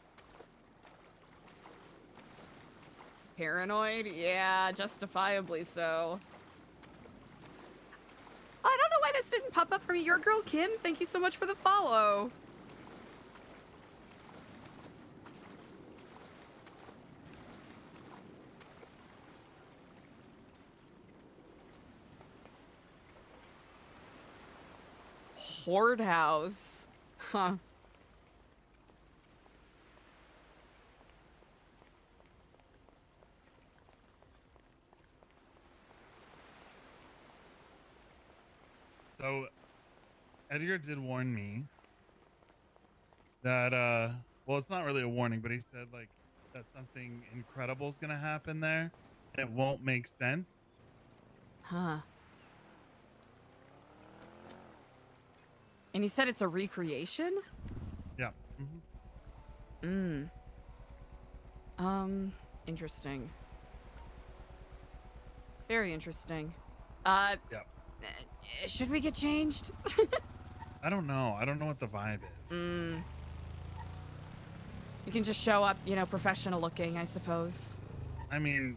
Paranoid? Yeah, justifiably so. I don't know why this didn't pop up for me. Your girl, Kim, thank you so much for the follow. Horde house. Huh. So, Edgar did warn me that, well, it's not really a warning, but he said, like, that something incredible is going to happen there. And it won't make sense. Huh. And he said it's a recreation? Yeah. Interesting. Very interesting. Yeah. Should we get changed? I don't know. I don't know what the vibe is. You can just show up, you know, professional looking, I suppose. I mean,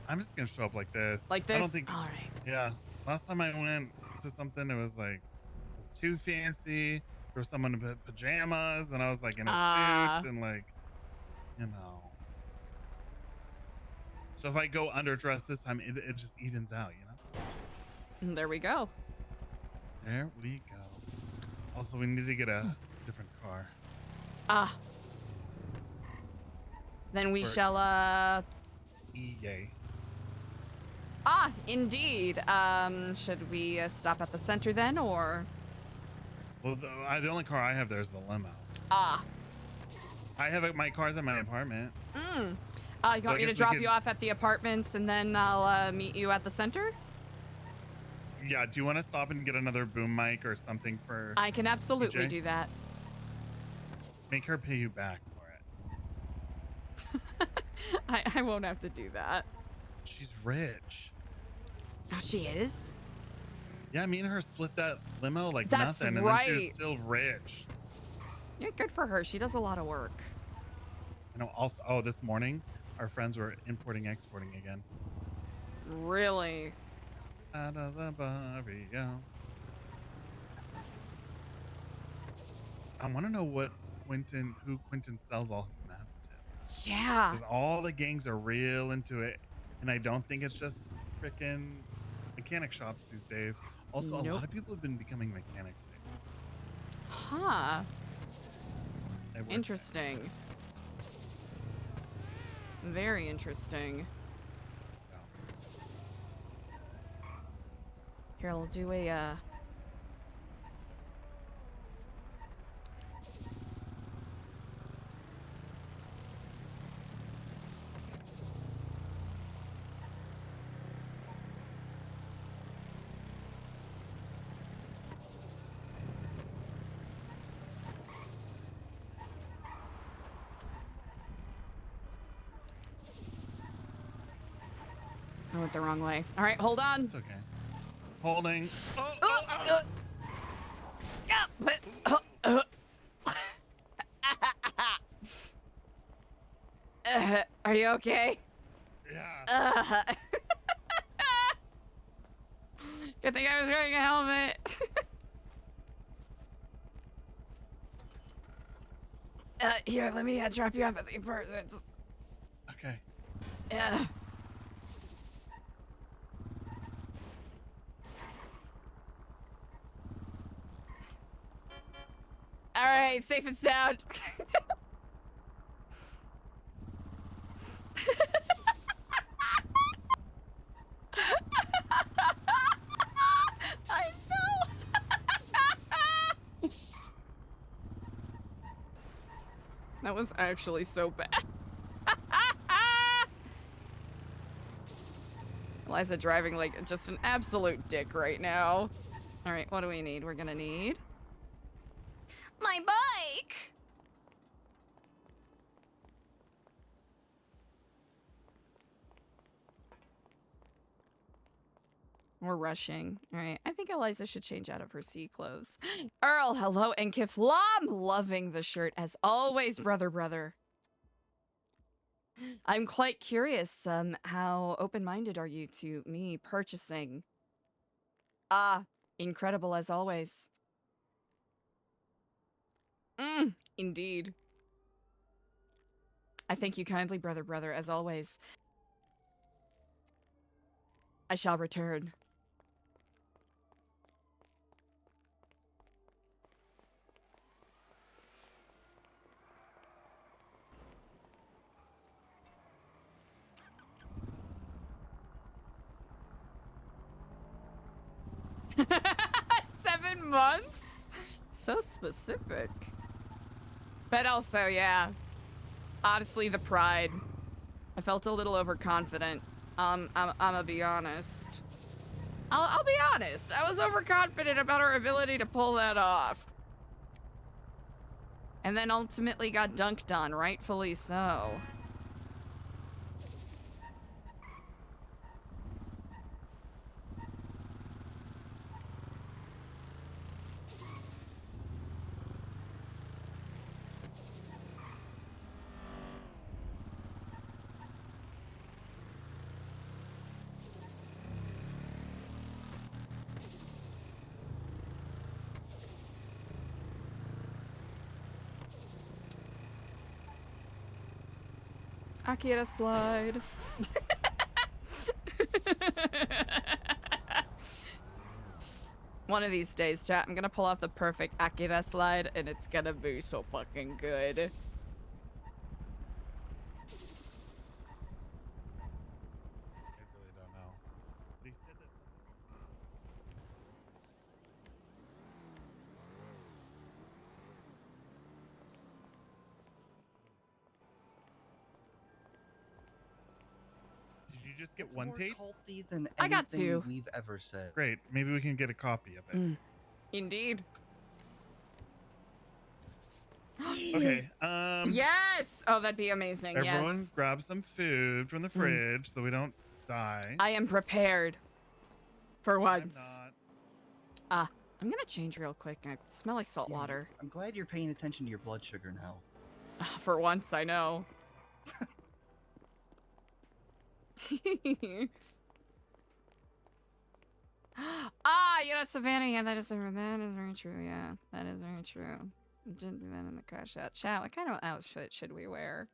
I'm just going to show up like this. Like this? I don't think. All right. Yeah. Last time I went to something, it was like, it was too fancy. There was someone in pajamas, and I was like in a suit, and like, you know. So if I go underdressed this time, it just evens out, you know? And there we go. There we go. Also, we need to get a different car. Then we For- shall, Yay. Indeed. Should we stop at the center then, or? Well, the only car I have there is the limo. Ah. I have my car's at my apartment. You want me to drop you off at the apartments and then I'll meet you at the center? Yeah, do you want to stop and get another boom mic or something for I can absolutely PJ? do that. Make her pay you back for it. I won't have to do that. She's rich. Oh, she is? Yeah, me and her split that limo like That's nothing, and then she was still rich. Yeah, good for her. She does a lot of work. You know, also, this morning, our friends were importing, exporting again. Really? Out of the barrio. I want to know who Quentin sells all his mats to. Yeah. Because all the gangs are real into it, and I don't think it's just freaking mechanic shops these days. Also, a lot of people have been becoming mechanics lately. Huh. Interesting. Very interesting. Here, I'll do a, I went the wrong way. All right, hold on. It's okay. Holding. Are you okay? Yeah. Good thing I was wearing a helmet. Here, let me drop you off at the apartments. Okay. Yeah. All right, safe and sound. I know. That was actually so bad. Eliza driving like just an absolute dick right now. All right, what do we need? We're gonna need my bike. We're rushing. All right, I think Eliza should change out of her sea clothes. Earl, hello, and Kiflam, loving the shirt as always, brother. I'm quite curious, how open-minded are you to me purchasing? Ah, incredible as always. Indeed. I thank you kindly, brother, as always. I shall return. $7 months? So specific. But also, yeah. Honestly, the pride. I felt a little overconfident. I'm gonna be honest. I'll be honest. I was overconfident about our ability to pull that off. And then ultimately got dunked on, rightfully so. Akira slide. One of these days, chat, I'm gonna pull off the perfect Akira slide and it's gonna be so fucking good. I really don't know. They said that Did you just get It's one more tape? culty than I got anything two. we've ever said. Great. Maybe we can get a copy of it. Indeed. Okay. Yes! Oh, that'd be amazing. Everyone Yes. grab some food from the fridge so we don't die. I am prepared. For once. I'm not. I'm gonna change real quick. I smell like salt water. I'm glad you're paying attention to your blood sugar now. For once, I know. You know, Savannah, yeah, that is very true, yeah. That is very true. Didn't do that in the crash out. Chat, what kind of outfit should we wear?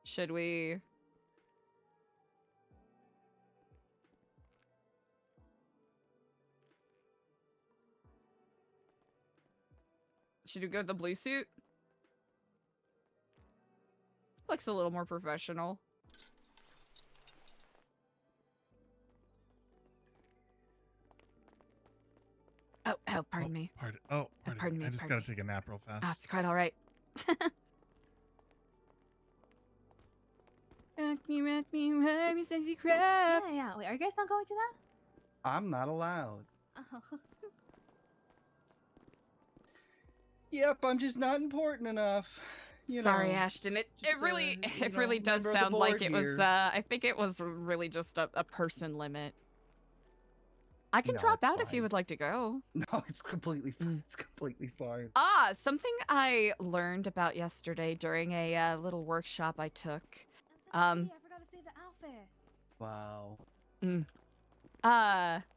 Should we... Should we go with the blue suit? Looks a little more professional. Oh, pardon me. Pardon me. I just gotta take a nap real fast. Oh, it's quite all right. Rock me, sexy crap. Yeah. Wait, are you guys not going to that? I'm not allowed. Oh. Yep, I'm just not important enough. Sorry, Ashton. It really does sound like it was. I think it was really just a person limit. I can drop out if you would like to go. No, it's completely fine. It's completely fine. Something I learned about yesterday during a little workshop I took. I forgot to save the outfit. Wow.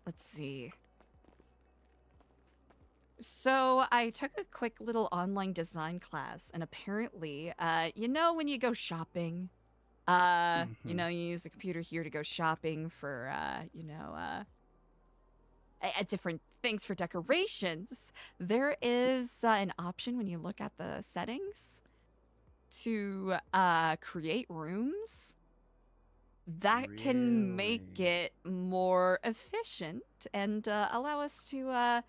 Let's see. So I took a quick little online design class, and apparently, you know, when you go shopping, you know, you use a computer here to go shopping for, you know, different things for decorations. There is an option when you look at the settings to create rooms that can make it more efficient and allow us to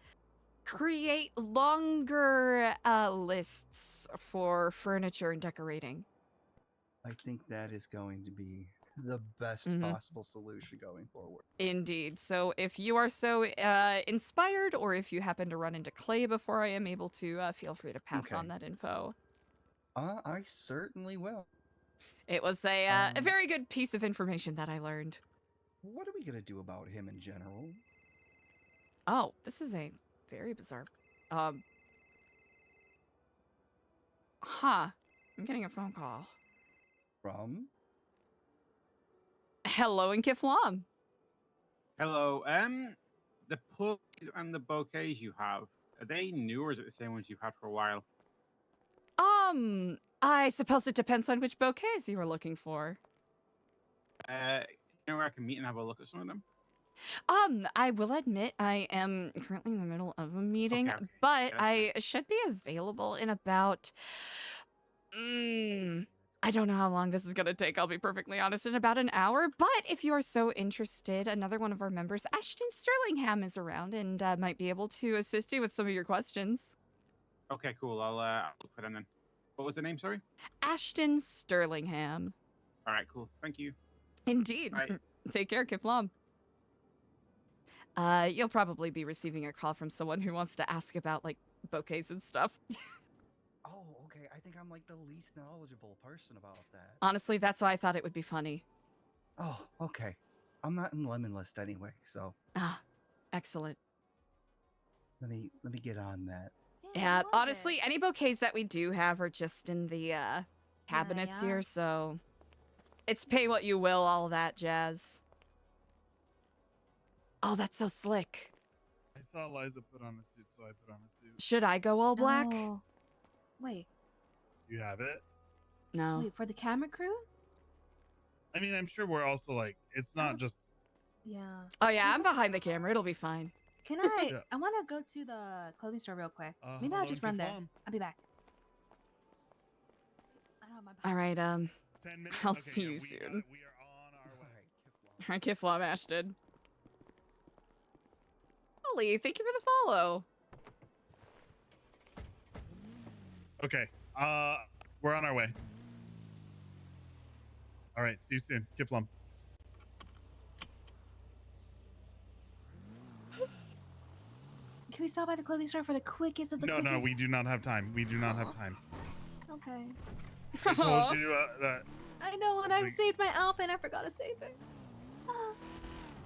create longer lists for furniture and decorating. I think that is going to be the best possible solution going forward. Indeed. So if you are so inspired, or if you happen to run into Clay before I am able to, feel free to pass on that info. I certainly will. It was a very good piece of information that I learned. What are we gonna do about him in general? Oh, this is a very bizarre. I'm getting a phone call. From? Hello, in Kiflam. Hello. The plugs and the bouquets you have, are they new or is it the same ones you've had for a while? I suppose it depends on which bouquets you were looking for. You know where I can meet and have a look at some of them? I will admit I am currently in the middle of a meeting, but I should be available in about... I don't know how long this is going to take, I'll be perfectly honest, in about an hour. But if you are so interested, another one of our members, Ashton Sterlingham, is around and might be able to assist you with some of your questions. Okay, cool. I'll look for them then. What was the name, sorry? Ashton Sterlingham. All right, cool. Thank you. Indeed. Right. Take care, Kiflam. You'll probably be receiving a call from someone who wants to ask about, like, bouquets and stuff. Oh, okay. I think I'm like the least knowledgeable person about that. Honestly, that's why I thought it would be funny. Oh, okay. I'm not in Lemon List anyway, so. Excellent. Let me get on that. Yeah, honestly, any bouquets that we do have are just in the cabinets here, so it's pay what you will, all that jazz. Oh, that's so slick. I saw Eliza put on a suit, so I put on a suit. Should I go all black? No. Wait. You have it? No. Wait, for the camera crew? I mean, I'm sure we're also like, it's not just... Yeah. Oh yeah, I'm behind the camera. It'll be fine. Can I? I want to go to the clothing store real quick. Maybe I'll just run there. I'll be back. I don't have my. All right. 10 minutes? I'll Okay, see yeah, you soon. We are on our way. All right, Kiflam, Ashton. Holly, thank you for the follow. Okay. We're on our way. All right. See you soon. Kiflam. Can we stop by the clothing store for the quickest of the No, quickest? we do not have time. We do not have time. Okay. I told you that. I know, and I saved my outfit and I forgot to save it.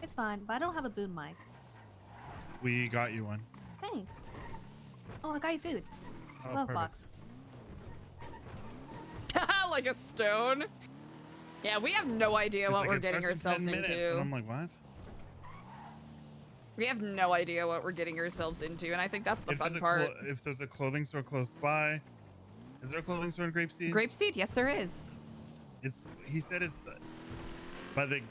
It's fine, but I don't have a boom mic. We got you one. Thanks. Oh, I got you food. Oh, Glove perfect. box. Like a stone. Yeah, we have no idea He's what like, we're "It getting starts in 10 ourselves minutes," into. And I'm like, what? We have no idea what we're getting ourselves into, and I think that's the fun part. If there's a clothing store close by, is there a clothing store in Grapeseed? Grapeseed, yes, there is. He said it's by the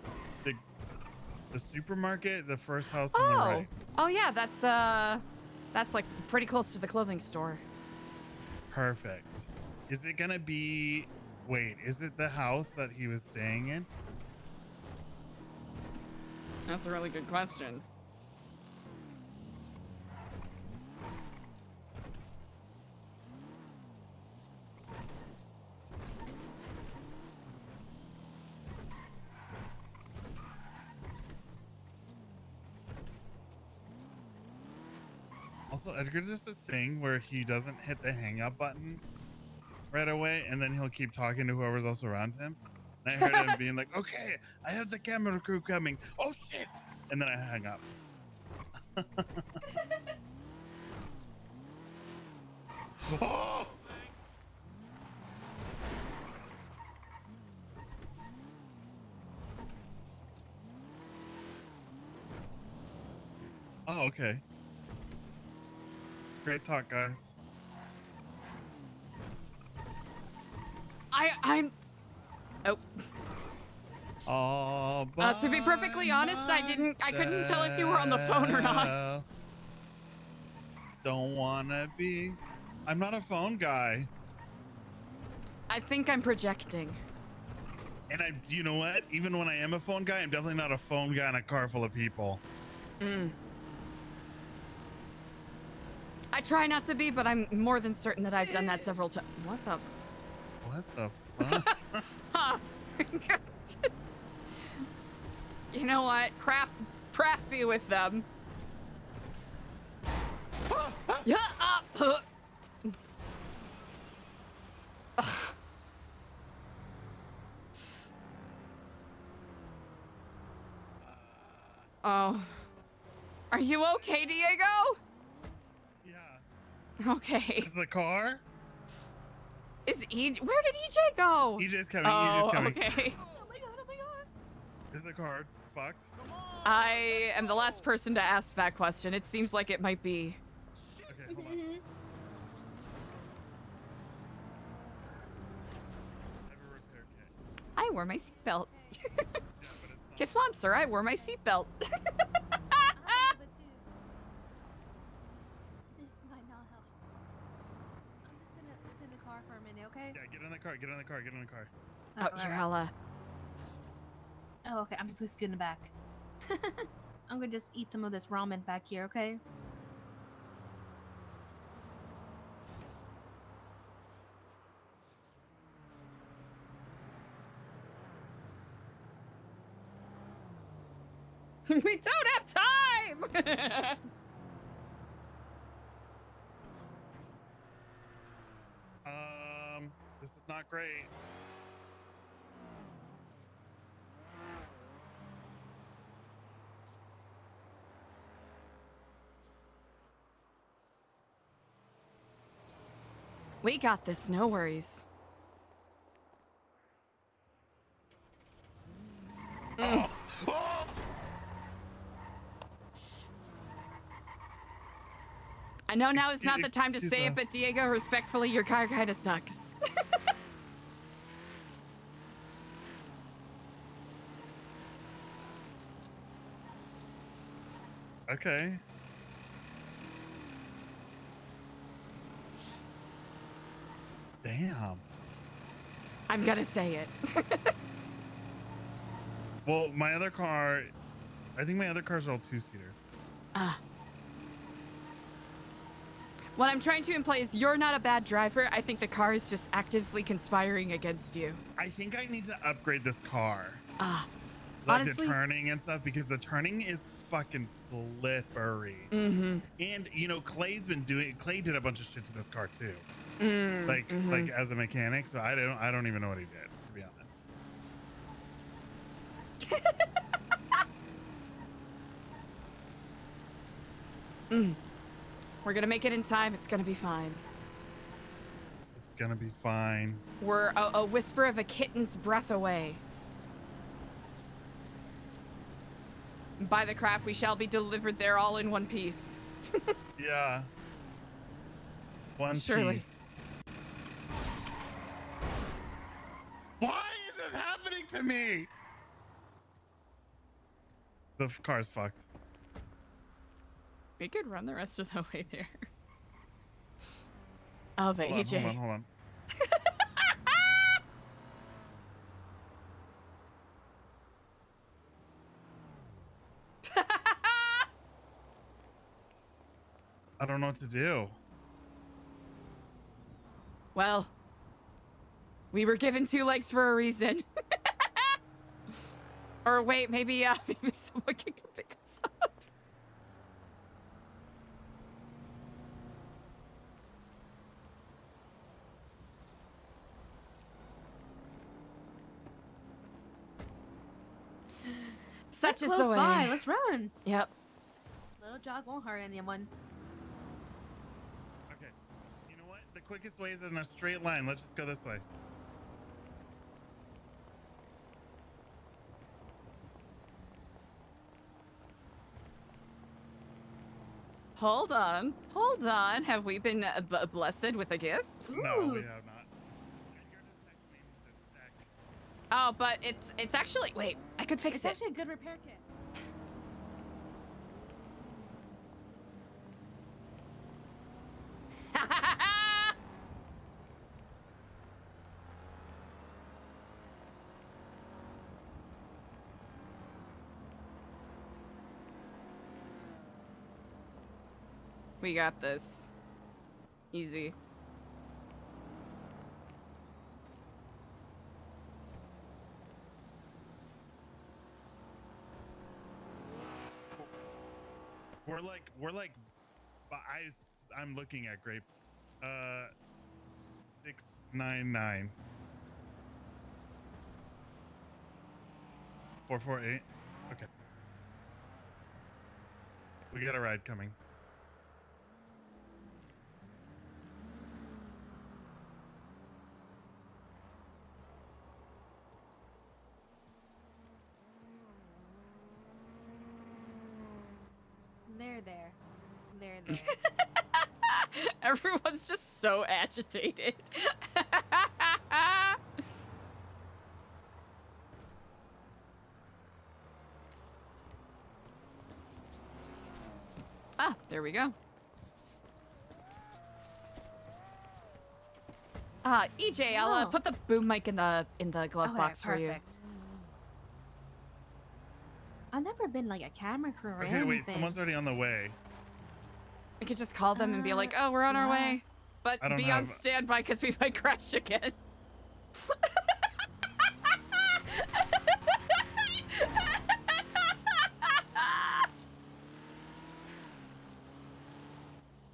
supermarket, the first house on the right. Oh yeah, that's like pretty close to the clothing store. Perfect. Is it gonna be? Wait, is it the house that he was staying in? That's a really good question. Also, Edgar does this thing where he doesn't hit the hang up button right away, and then he'll keep talking to whoever's also around him. And I heard him being like, okay, I have the camera crew coming. Oh, shit. And then I hang up. Oh! Oh, okay. Great talk, guys. I'm. Oh. All to be perfectly honest, I couldn't tell if you were on the phone or not. Don't wanna be. I'm not a phone guy. I think I'm projecting. And you know what? Even when I am a phone guy, I'm definitely not a phone guy in a car full of people. I try not to be, but I'm more than certain that I've done that several times. What the? What the fuck? You know what? Craft be with them. Yeah. Oh. Are you okay, Diego? Yeah. Okay. Is the car? Where did EJ go? EJ's coming. Oh, EJ's coming. okay. Oh my god. Is the car fucked? I am the last person to ask that question. It seems like it might be. Okay, hold on. I have a repair kit. I wore my seatbelt. Kiflom, sir, I wore my seatbelt. This might not help. I'm just gonna sit in the car for a minute, okay? Yeah, get in the car. Get in the car. Get in the car. Oh, here, Ella. Oh, okay. I'm just gonna scoot in the back. I'm gonna just eat some of this ramen back here, okay? We don't have time! This is not great. We got this, no worries. I know now is not the time to say it, but Diego, respectfully, your car kinda sucks. Okay. Damn. I'm gonna say it. Well, my other car, I think my other cars are all two-seaters. What I'm trying to imply is you're not a bad driver. I think the car is just actively conspiring against you. I think I need to upgrade this car. Like Honestly, the turning and stuff, because the turning is fucking slippery. Mm-hmm. And you know, Clay did a bunch of shit to this car too. Like as a mechanic, so I don't even know what he did, to be honest. We're gonna make it in time. It's gonna be fine. It's gonna be fine. We're a whisper of a kitten's breath away. By the craft, we shall be delivered there all in one piece. Yeah. One Surely. piece. Why is this happening to me? The car's fucked. We could run the rest of the way there. Oh, the Hold EJ. on, hold on. I don't know what to do. Well, we were given 2 legs for a reason. Or wait, maybe someone can come pick us up. Such is close the way. by. Let's run. Yep. Little jog won't hurt anyone. Okay. You know what? The quickest way is in a straight line. Let's just go this way. Hold on. Have we been blessed with a gift? No, we have not. Oh, but it's actually wait. I could fix It's it. actually a good repair kit. We got this. Easy. I'm looking at grape. 699. 448. Okay. We got a ride coming. There. Everyone's just so agitated. Ah, there we go. EJ, I'll put the boom mic in the glove box for you. Perfect. I've never been like a camera crew or Okay, anything. wait, someone's already on the way. We could just call them and be like, "Oh, we're on our way," but I don't be on have- standby because we might crash again.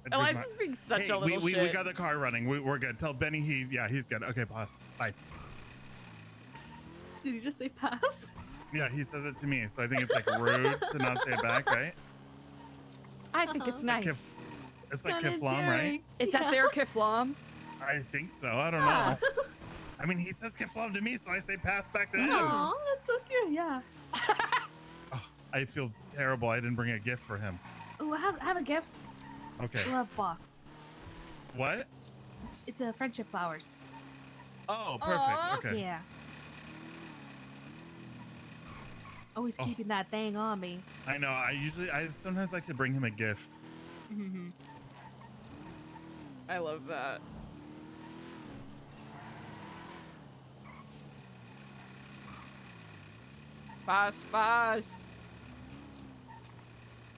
Eliza's being such a little we shit. got the car running. We're good. Tell Benny he's good. Okay, boss. Bye. Did you just say pass? Yeah, he says it to me, so I think it's like rude to not say it back, right? I think it's nice. It's like Kiflam, right? Is that their Kiflam? I think so. I don't know. I mean, he says Kiflam to me, so I say pass back to him. Aw, that's so cute. Yeah. I feel terrible. I didn't bring a gift for him. Oh, I have a gift. Okay. Glove box. What? It's a friendship flowers. Oh, perfect. Aww. Okay. Yeah. Always keeping that thing on me. I know. I sometimes like to bring him a gift. Mm-hmm. I love that. Boss.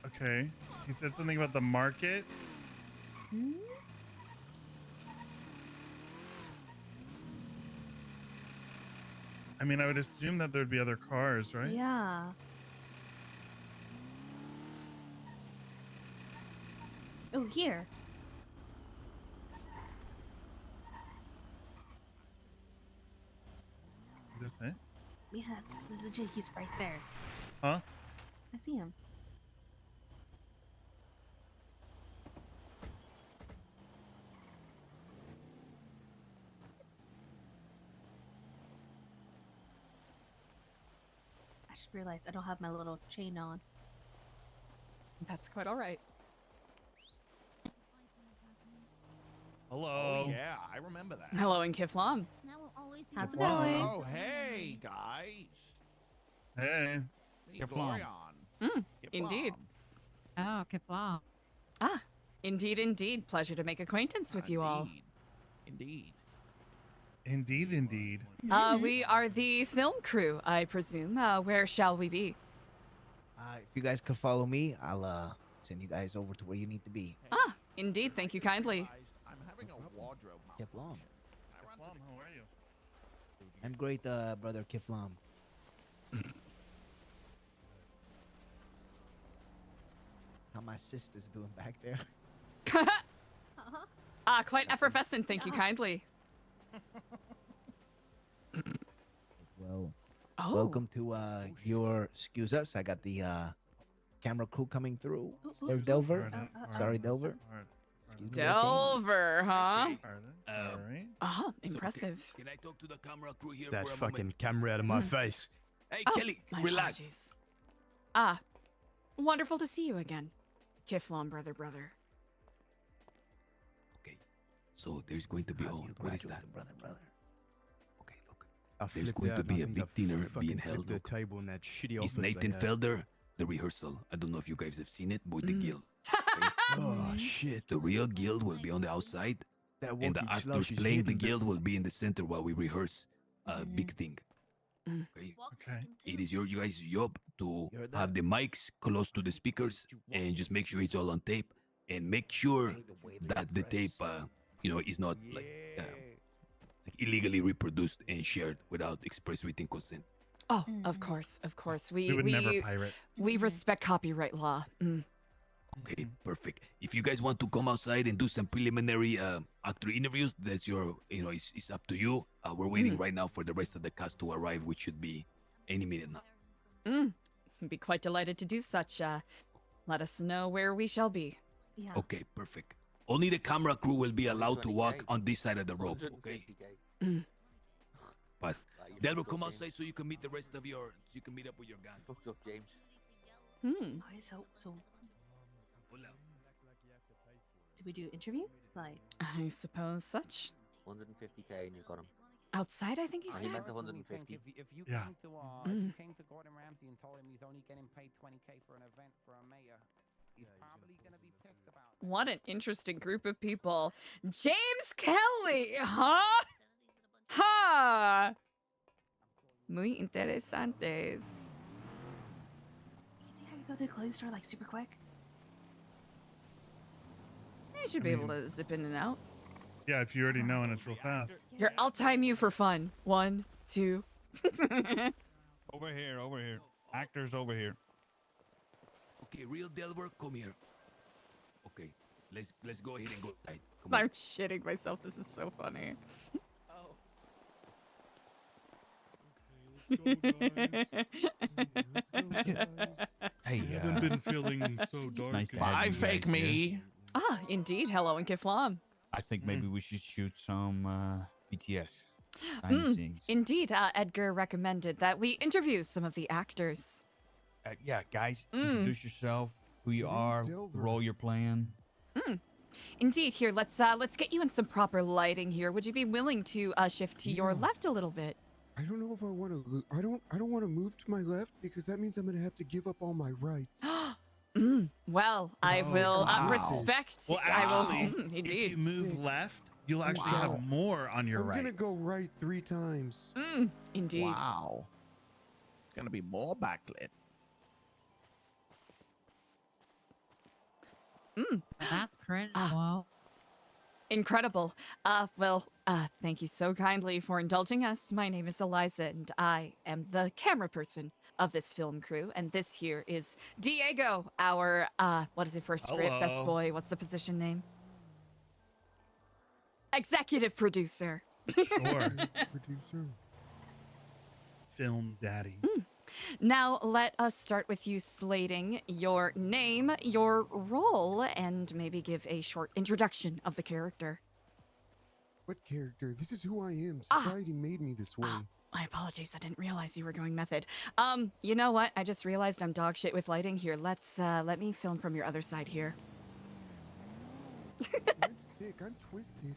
Okay. He said something about the market. Hmm? I mean, I would assume that there'd be other cars, right? Yeah. Oh, here. Is this it? Yeah, legit, he's right there. Huh? I see him. I just realized I don't have my little chain on. That's quite all right. Hello. Oh, yeah, I remember that. Hello in Kiflam. That will always be How's it the going? Oh, hey, guys. Hey. Hey, Florian. Indeed. Oh, Kiflam. Ah, indeed. Pleasure to make acquaintance with you all. Indeed. Indeed, indeed. We are the film crew, I presume. Where shall we be? If you guys could follow me, I'll send you guys over to where you need to be. Ah, indeed. Thank you kindly. I'm having a wardrobe Kiflam. Kiflam, how are you? I'm great, brother Kiflam. How my sister's doing back there? Quite effervescent. Thank you kindly. Well, welcome to your excuse us. I got the camera crew coming through. There's Delver. Sorry, Delver. Excuse me, Delver, huh? Sorry. Oh, impressive. Can I talk to the camera crew here That for a fucking moment? camera out of my face. Hey, Oh, Kelly, my relax. apologies. Wonderful to see you again. Kiflam, brother. So there's going to be what is that? Brother. There's going to be a big dinner being held. The table in that shitty It's office they Nathan have. Felder, the rehearsal. I don't know if you guys have seen it, but the guild. Oh shit! The real guild will be on the outside, That and the wonky actors slouch is playing the hitting guild will be in the center while we rehearse a big thing. Okay. Okay. It is your guys' job to have the mics close to the speakers and just make sure it's all on tape and make sure that the tape, is not like illegally reproduced and shared without express written consent. Oh, of course. We would never pirate. We respect copyright law. Okay, perfect. If you guys want to come outside and do some preliminary actor interviews, that's it's up to you. We're waiting right now for the rest of the cast to arrive, which should be any minute now. I'd be quite delighted to do such. Let us know where we shall be. Yeah. Okay, perfect. Only the camera crew will be allowed to walk on this side of the rope, okay? But they will come outside so you can meet the rest of you can meet up with your gang. Fucked up, James. So. Do we do interviews? Like. I suppose such. 150k and you got him. Outside, I think he He said. meant 150. If you Yeah. came to if you came to Gordon Ramsay and told him he's only getting paid 20k for an event for a mayor, he's probably gonna be pissed about it. What an interesting group of people. James Kelly, huh? Ha! Muy interesantes. You think I could go to the clothing store like super quick? You should be able to zip in and out. Yeah, if you already know and it's real fast. Here, I'll time you for fun. 1, 2. Over here. Actors over here. Okay, real Delver, come here. Okay, let's go ahead and go tight. Come on. I'm shitting myself. This is so funny. Hey, I haven't been feeling so dark. Nice to and- have Bye, you fake guys here. me. Indeed. Hello and Kiflam. I think maybe we should shoot some BTS. behind the scenes. Indeed, Edgar recommended that we interview some of the actors. Yeah, guys, introduce yourself, who you are, the role you're playing. Indeed, here, let's get you in some proper lighting here. Would you be willing to shift to your left a little bit? I don't know if I want to. I don't want to move to my left because that means I'm gonna have to give up all my rights. Well, I will respect. Well, I will. actually, Indeed. if you move left, you'll actually have more on your I'm right. gonna go right 3 times. Indeed. Wow. It's gonna be more backlit. That's cringe. Wow. Incredible. Thank you so kindly for indulging us. My name is Eliza, and I am the camera person of this film crew. And this here is Diego, our, what is it first script? Best Hello. boy. What's the position name? Executive producer. Sure. Producer. Film daddy. Now, let us start with you slating your name, your role, and maybe give a short introduction of the character. What character? This is who I am. Society made me this way. My apologies, I didn't realize you were going method. You know what? I just realized I'm dog shit with lighting here. Let me film from your other side here. I'm sick. I'm twisted.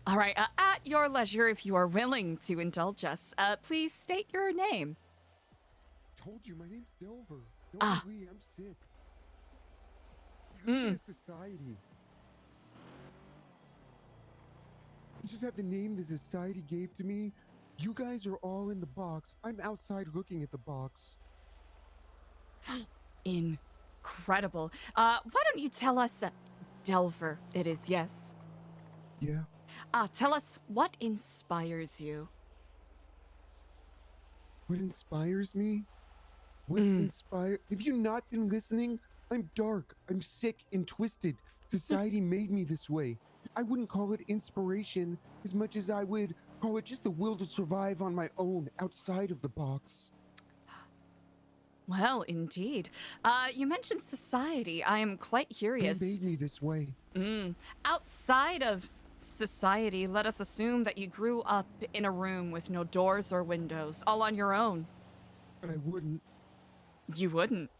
All right, at your leisure, if you are willing to indulge us, please state your name. Told you, my name's Delver. Don't worry, I'm sick. Look at society. I just have the name the society gave to me. You guys are all in the box. I'm outside looking at the box. Incredible. Why don't you tell us, Delver, it is, yes? Yeah. Tell us what inspires you. What inspires me? Have you not been listening? I'm dark. I'm sick and twisted. Society made me this way. I wouldn't call it inspiration as much as I would call it just the will to survive on my own outside of the box. Well, indeed. You mentioned society. I am quite curious. They made me this way. Outside of society, let us assume that you grew up in a room with no doors or windows, all on your own. But I wouldn't. You wouldn't?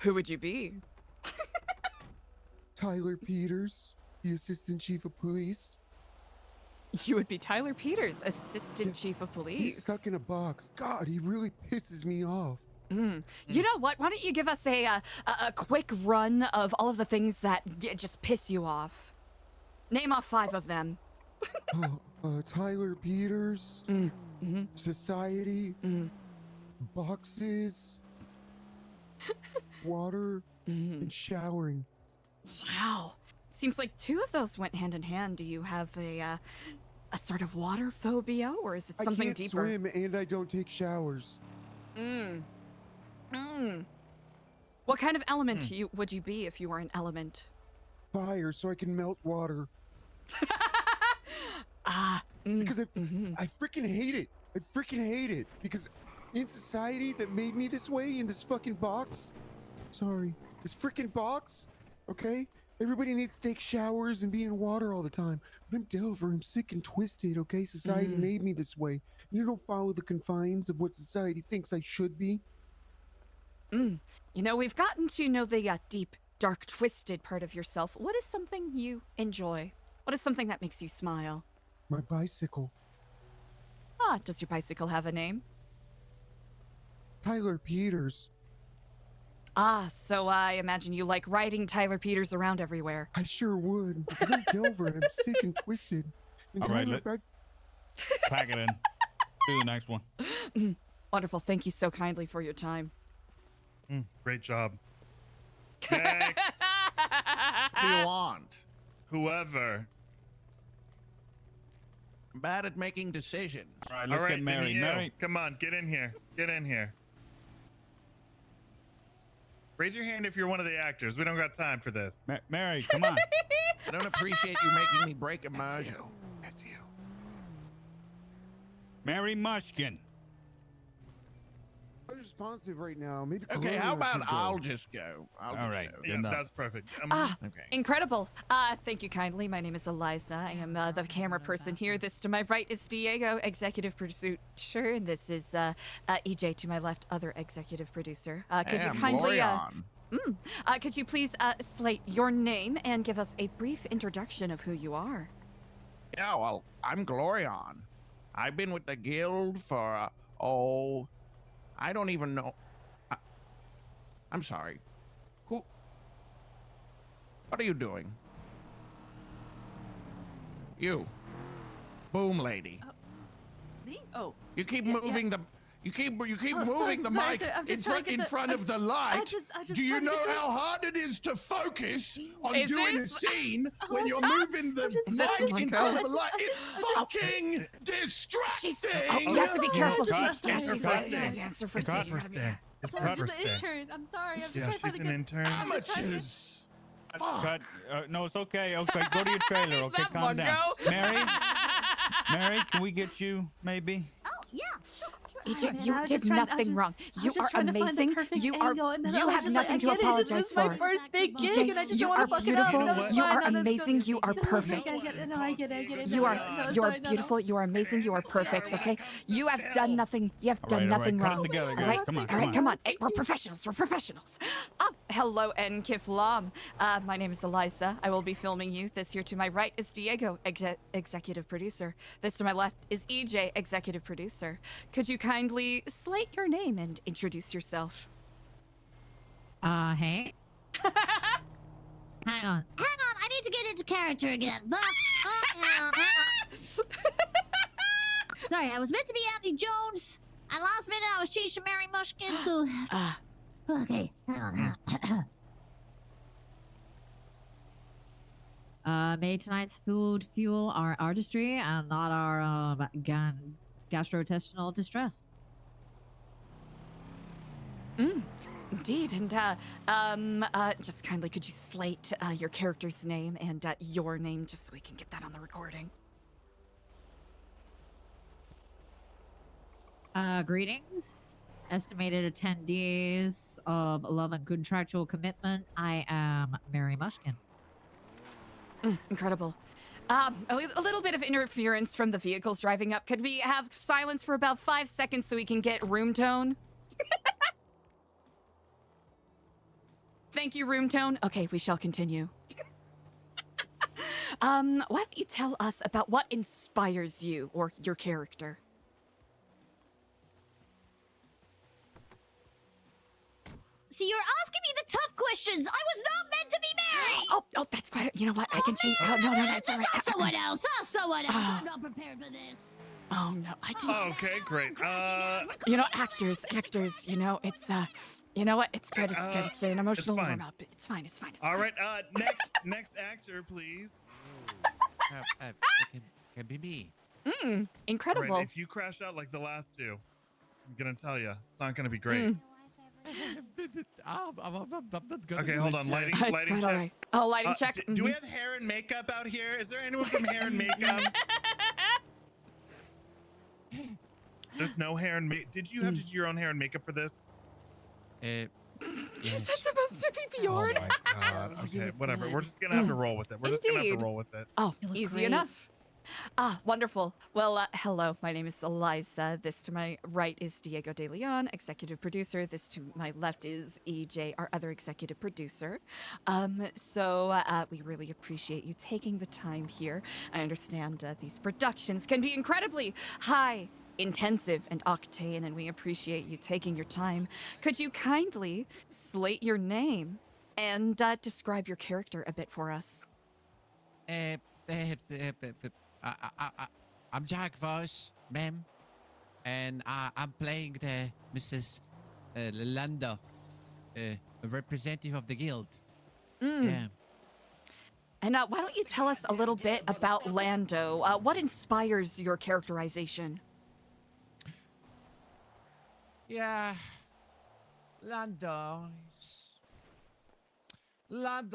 Who would you be? Tyler Peters, the assistant chief of police. You would be Tyler Peters, assistant chief of police. He's stuck in a box. God, he really pisses me off. You know what? Why don't you give us a quick run of all of the things that just piss you off? Name off 5 of them. Tyler Peters, society, boxes, water, and showering. Wow. Seems like 2 of those went hand in hand. Do you have a sort of water phobia, or is it something I can't deeper? swim and I don't take showers. What kind of element would you be if you were an element? Fire, so I can melt water. Because I freaking hate it. I freaking hate it. Because in society that made me this way, in this fucking box, sorry, this freaking box, okay? Everybody needs to take showers and be in water all the time. But I'm Delver, I'm sick and twisted, okay? Society made me this way. You don't follow the confines of what society thinks I should be. You know, we've gotten to know the deep, dark, twisted part of yourself. What is something you enjoy? What is something that makes you smile? My bicycle. Does your bicycle have a name? Tyler Peters. So I imagine you like riding Tyler Peters around everywhere. I sure would, because I'm Delver and I'm sick and twisted. And All right, Tyler, pack it in. Do the next one. Wonderful. Thank you so kindly for your time. Great job. Next. What do you want? Whoever. I'm bad at making decisions. All right, let's get then married. you. Married. Come on, get in here. Get in here. Raise your hand if you're one of the actors. We don't got time for this. Mary, come on. I don't appreciate you making me break immersion. That's you. Mary Mushkin. I'm responsive right now. Maybe. Okay, Corona how about could go. I'll just go. All right. Yeah, that's perfect. Okay. Incredible. Thank you kindly. My name is Eliza. I am the camera person here. This to my right is Diego, executive producer, and this is EJ to my left, other executive producer. Could you I'm kindly Glorion. could you please slate your name and give us a brief introduction of who you are? Yeah, well, I'm Glorion. I've been with the guild for I don't even know. I'm sorry. Who? What are you doing? You. Boom lady. Me? Oh. You keep Yeah, moving yeah. the. You keep Oh, moving the sorry, mic sir. I'm in just trying front to get the- front I'm- of the I light. just Do you trying to know get the- how hard it is to focus on Is doing this- a scene when I'm you're just- moving the I'm just- mic in front of the I'm light? just- It's fucking distracting. You have to be careful. Cut. She's answer first. Cut for Stan. It's I'm cut for just an Stan. intern. I'm sorry. I'm just Yeah, trying to she's find an a good... intern. Amateurs. Fuck. Cut. No, it's okay. Okay, go to your trailer. Okay, that calm down. Mongo? Mary, can we get you maybe? Oh, yeah. EJ, man, you I was did just trying- I was nothing just- wrong. I was You just are trying to find the amazing. perfect You angle, and then I you was have just like, nothing I to get it. apologize This was for. my first big gig, EJ, and I just you don't are want to fuck it up. beautiful. No, it's You fine. are No, let's go. amazing. You are No, perfect. I get it. No, I get it. I get it. You No, are no, it's you are fine. No, no. beautiful. You are amazing. You are perfect. Okay. You have done nothing. You have done nothing cut wrong. it together, All guys. right. Come on, All right. come Come on. Hey, we're professionals. We're professionals. Hello, Nkif Lam. My name is Eliza. I will be filming you. This here to my right is Diego, executive producer. This to my left is EJ, executive producer. Could you kindly slate your name and introduce yourself? Hey. Hang on. Hang on, I need to get into character again. But Sorry, I was meant to be Andy Jones. At last minute, I was chasing Mary Mushkin, so... Okay, hang on. May tonight's food fuel our artistry and not our gastrointestinal distress. Indeed, and just kindly could you slate your character's name and your name just so we can get that on the recording? Greetings. Estimated attendees of love and contractual commitment. I am Mary Mushkin. Incredible. A little bit of interference from the vehicles driving up. Could we have silence for about 5 seconds so we can get room tone? Thank you, room tone. Okay, we shall continue. Why don't you tell us about what inspires you or your character? See, you're asking me the tough questions. I was not meant to be married. Oh, that's quite. You know what? I can change. Oh, no, that's all right. Ask someone else. Ask someone else. I'm not prepared for this. Oh no, I didn't. Okay, great. You know, actors. You know, it's you know what? It's good. It's an emotional warm up. It's fine. All right. Next actor, please. Can be me. Incredible. Right, if you crash out like the last two, I'm gonna tell you, it's not gonna be great. I'm not gonna Okay, do hold it, on. sir. Lighting check. Right. Oh, lighting check. Do we have hair and makeup out here? Is there anyone from hair and makeup? There's no hair and makeup. Did you have to do your own hair and makeup for this? Is that supposed to be Bjorn? Oh my god. Okay, whatever. We're just gonna have to roll with it. We're just gonna have to roll with it. Oh, easy enough. Wonderful. Well, hello. My name is Eliza. This to my right is Diego De Leon, executive producer. This to my left is EJ, our other executive producer. We really appreciate you taking the time here. I understand these productions can be incredibly high, intensive, and octane, and we appreciate you taking your time. Could you kindly slate your name and describe your character a bit for us? I'm Jack Voss, ma'am, and I'm playing the Mrs. Lando, a representative of the guild. Yeah. And why don't you tell us a little bit about Lando? What inspires your characterization? Yeah, Lando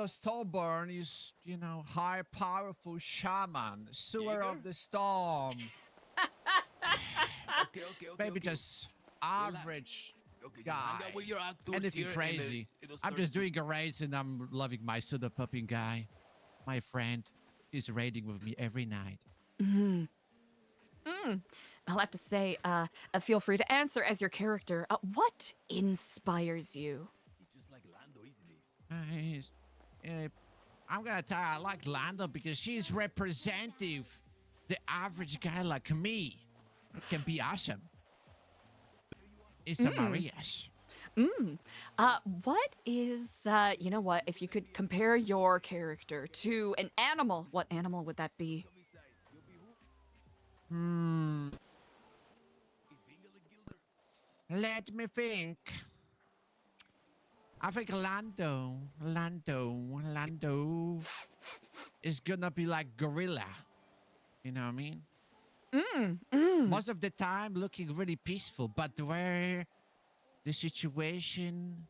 Stillborn is, high, powerful shaman, sewer of the storm. Maybe just average guy. Anything crazy. I'm just doing a race and I'm loving my soda popping guy. My friend is raiding with me every night. I'll have to say, feel free to answer as your character. What inspires you? I'm gonna tell you, I like Lando because she's representative. The average guy like me can be awesome. It's a Marias. What is, if you could compare your character to an animal, what animal would that be? Let me think. I think Lando is gonna be like gorilla. You know what I mean? Most of the time looking really peaceful, but where the situation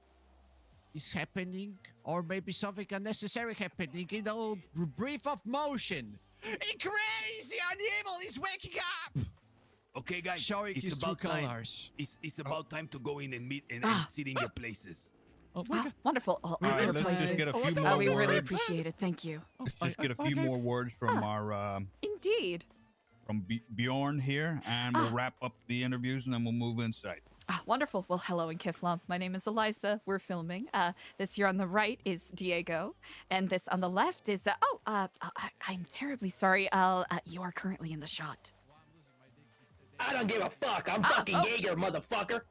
is happening, or maybe something unnecessary happening, brief of motion. Crazy animal is waking up! Okay, guys, showing his true colors. It's about time to go in and meet and sit in your places. Oh my God. Wonderful. All right, let's just get a few more we really words. appreciate it. Thank you. Let's just get a few more words from our Indeed. from Bjorn here, and we'll wrap up the interviews, and then we'll move inside. Wonderful. Well, hello in Kiflam. My name is Eliza. We're filming. This here on the right is Diego, and this on the left is I'm terribly sorry. You are currently in the shot. I don't give a fuck. I'm fucking Jaeger, motherfucker.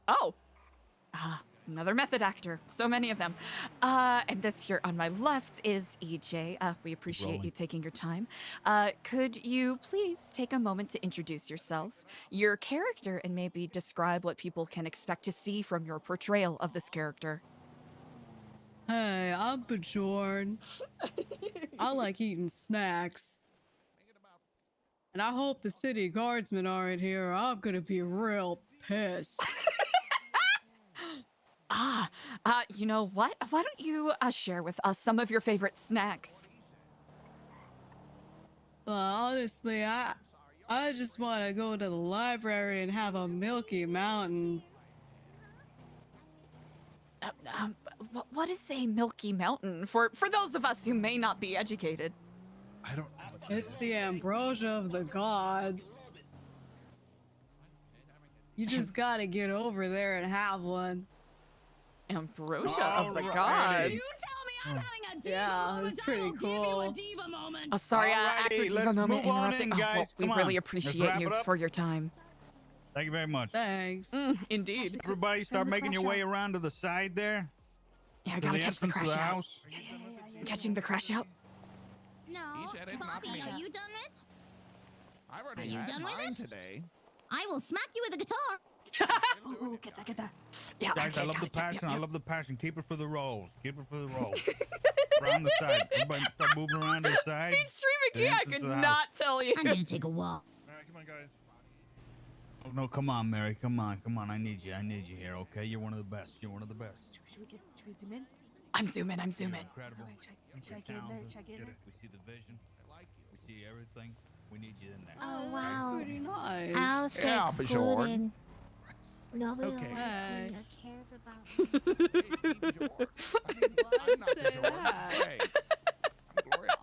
another method actor. So many of them. And this here on my left is EJ. We appreciate you taking your time. Could you please take a moment to introduce yourself, your character, and maybe describe what people can expect to see from your portrayal of this character? Hey, I'm Bjorn. I like eating snacks. And I hope the city guardsmen aren't here, or I'm gonna be real pissed. You know what? Why don't you share with us some of your favorite snacks? Well, honestly, I just want to go to the library and have a Milky Mountain. What is a Milky Mountain for those of us who may not be educated? I don't. It's the ambrosia of the gods. You just gotta get over there and have one. Ambrosia of the gods. You tell me I'm having a diva moment. It's pretty cool. Diva moment. Oh, sorry, actor Alrighty, diva let's moment move on interrupting. in, guys. We Come really on. appreciate Let's wrap you it up. for your time. Thank you very much. Thanks. Indeed. Everybody start making your way around to the side there. Yeah, I to gotta the catch the entrance of crash the out. house. Catching the crash out. No, Bobby, are you done it? I've Are already you had done with mine it? today. I will smack you with a guitar. Ooh, get that. Yeah, Guys, I okay, love got the it. passion. Yep, I love the passion. Keep it for the rolls. Keep it for the rolls. Around the side. Everybody start moving around to the side. He's streaming The again. I entrance could of the house. not tell you. I need to take a walk. All right, come on, guys. Oh, no, come on, Mary. Come on. I need you. I need you here, okay? You're one of the best. You're one of the best. Should we zoom in? I'm zooming. I'm zooming. Incredible. Should I get in there? Should I get in there? We see the vision. We see everything. We need you in there. Oh, wow. Pretty nice. I'll stay Yeah, excluded. Bjorn. Nobody Okay. likes me or cares about me. I'm not the Jordan. Hey, I'm Gloria.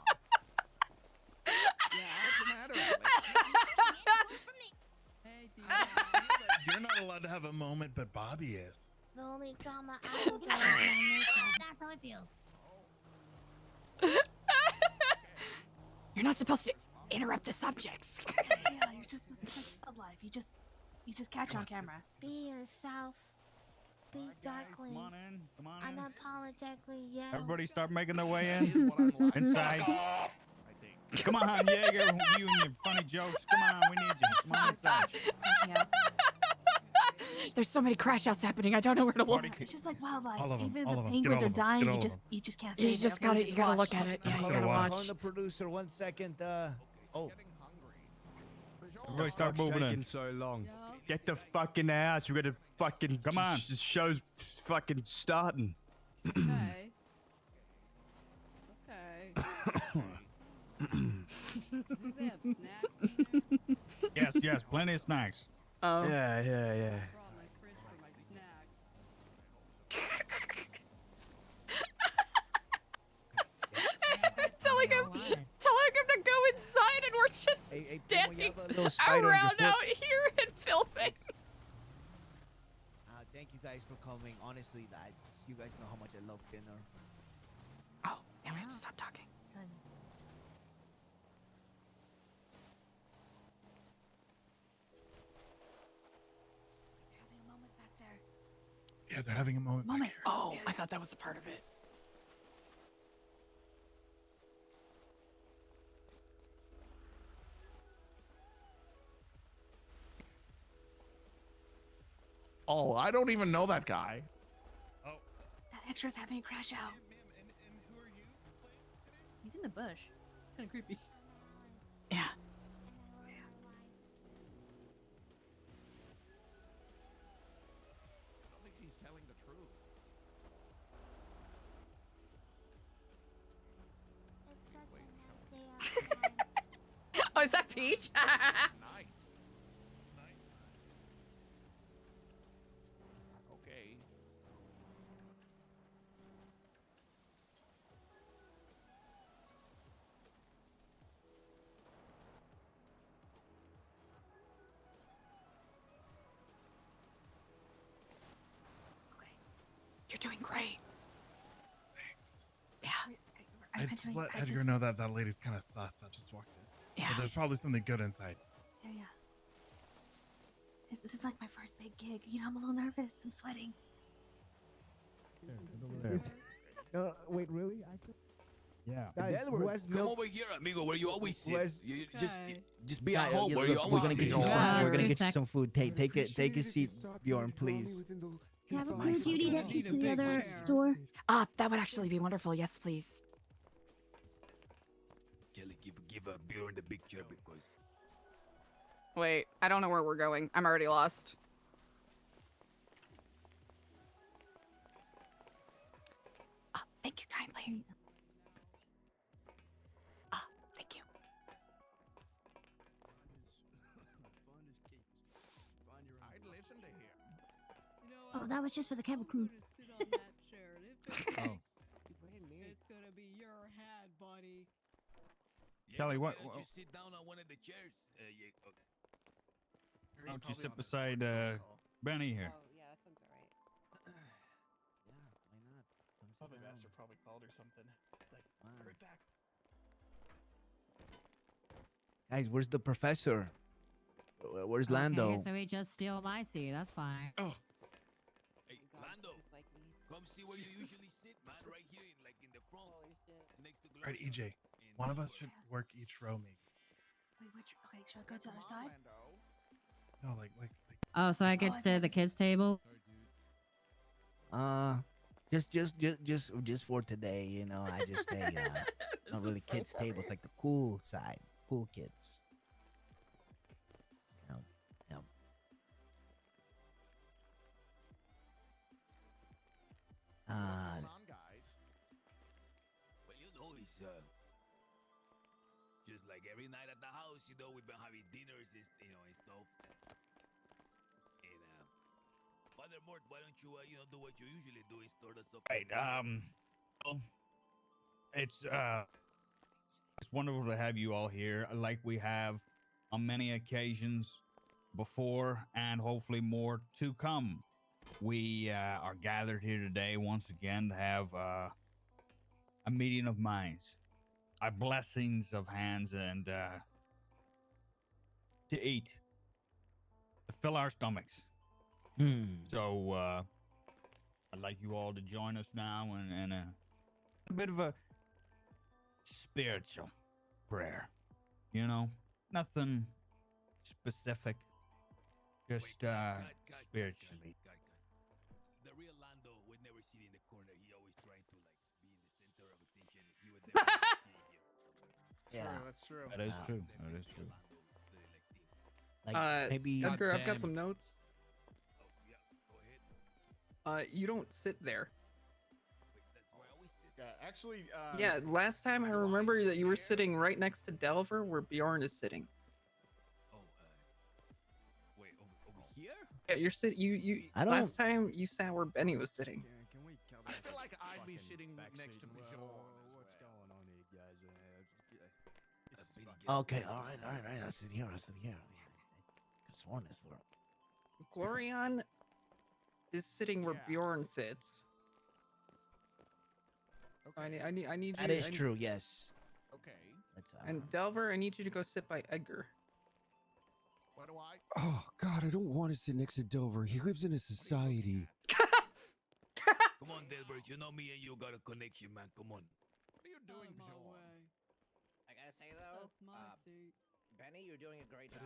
Yeah, what's the matter, Alex? You're not allowed to have a moment, but Bobby is. The only drama I enjoy is my makeup. That's how it feels. You're not supposed to interrupt the subjects. Yeah, you're just supposed to catch love life. You just catch on camera. Be yourself. Be darkly. Come on in. Come on in. Unapologetically, yeah. Everybody start making their way in. Inside. Come on, Jaeger. You and your funny jokes. Come on, we need you. Come on inside. There's so many crash outs happening. I don't know where to look. It's just like wildlife. All of 'em, Even all the of 'em. Get penguins all are of 'em. dying. Get all of 'em. You just can't You save just it. gotta Just look watch. at it. Yeah, you gotta gotta watch. watch. Calling the producer 1 second. Oh, Everybody start moving in. so long. Get the fucking house. We got to fucking Come on. The show's fucking starting. Okay. They have snacks in there? Yes, plenty of snacks. Oh. Yeah. Brought my fridge for my snacks. telling him to go inside, and we're just Hey, Tim, standing you have a little spider on your around foot. out here and filming. thank you guys for coming. Honestly, you guys know how much I love dinner. Oh, and we have to stop talking. Having a moment back there. Yeah, they're having a moment. back here. Oh, I thought that was a part of it. Oh, I don't even know that guy. That extra's having a crash out. He's in the bush. It's kind of creepy. Yeah. I don't think she's telling the truth. Oh, is that Peach? Night. Okay. You're doing great. Thanks. Yeah. I just let Edgar know that that lady's kind of sus that just walked in. Yeah. So there's probably something good inside. Yeah. This is like my first big gig. You know, I'm a little nervous. I'm sweating. Wait, really? I could... Yeah. Guys, Delbert, who has come milk? over here, amigo, where you always Who sit. has- You Okay. just be at Yeah, home yeah, where look, you we're always gonna get sit. you some. We're gonna 2 get you some food. Take it. Take a seat, Bjorn, please. Camera crew, do you need Need entrance a to the big other chair. door? That would actually be wonderful. Yes, please. Kelly, give a beer in the big chair because Wait, I don't know where we're going. I'm already lost. Thank you kindly. Thank you. I'd listen to him. You know Oh, what? that was just for the camera I'm crew. gonna sit on that chair, and if it Oh. breaks, it's gonna be your head, buddy. Kelly, why what- don't you sit down on one of the chairs? Yeah, okay. Why don't you sit beside Benny here? Oh, yeah, that sounds alright. Yeah, why not? Come sit Puppet down. master probably called or something. Like, Wow. right back. Guys, where's the professor? Where's Lando? Okay, so he just steal my seat. That's fine. Oh. Hey, God, Lando, just like me. come see where you usually sit, man. Right here, in the front, Holy shit. next to All right, Gloria. EJ. One of us should work each row, maybe. Wait, which? Okay, should I go to the other side? No, like. Oh, so I get to sit at the kids' table? Just for today, you know. I just stay. Not really kids' tables, like the cool side, cool kids. No, no. Well, you know, it's just like every night at the house. You know, we've been having dinners, and stuff. And Father Mort, why don't you, do what you usually do and start us off? Right. Well, it's wonderful to have you all here, like we have on many occasions before, and hopefully more to come. We are gathered here today once again to have a meeting of minds, a blessings of hands, and to eat, to fill our stomachs. So I'd like you all to join us now and a bit of a spiritual prayer. You know, nothing specific, just spiritually. The real Lando would never sit in the corner. He always trying to be in the center of attention. He would never sit here. Yeah, that's true. That is true. That is true. Like maybe Edgar, I've got Goddamn. some notes. Oh, yeah, go ahead. You don't sit there. Wait, that's where I always sit. Yeah, actually. Yeah, last time I remember that you were sitting right next to Delver, where Bjorn is sitting. Oh, wait, over here? Yeah, you're sitting. You. I don't- Last time you sat where Benny was sitting. I feel like I'd be sitting next to Bjorn. What's going on here, guys? Okay, all right. I'll sit here. I could sworn this were. Glorion is sitting where Bjorn sits. I need you. That is true. Yes. Okay. Let's. And Delver, I need you to go sit by Edgar. What do I? Oh God, I don't want to sit next to Delver. He lives in a society. Come on, Delbert. You know me and you got a connection, man. Come on. What are you doing, Bjorn? I gotta say though, That's my seat. Benny, you're doing a great job.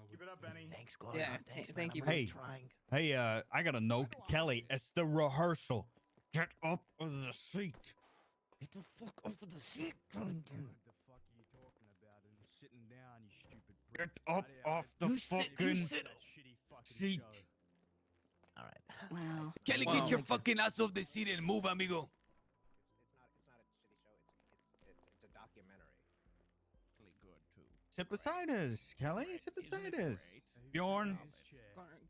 Keep it up, Benny. Thanks, Gloria. Yeah, Thanks, thank man. you. I'm really Hey. trying. Hey, I got a note, Kelly. It's the rehearsal. Get up of the seat. Get the fuck off of the seat. What the fuck are you talking about? And sitting down, you stupid prick. Get up off the fucking seat. All right. Wow. Kelly, Wow. get your fucking ass off the seat and move, amigo. It's not a shitty show. It's a documentary. Really good too. Sit beside us, Kelly. Sit beside us. Bjorn,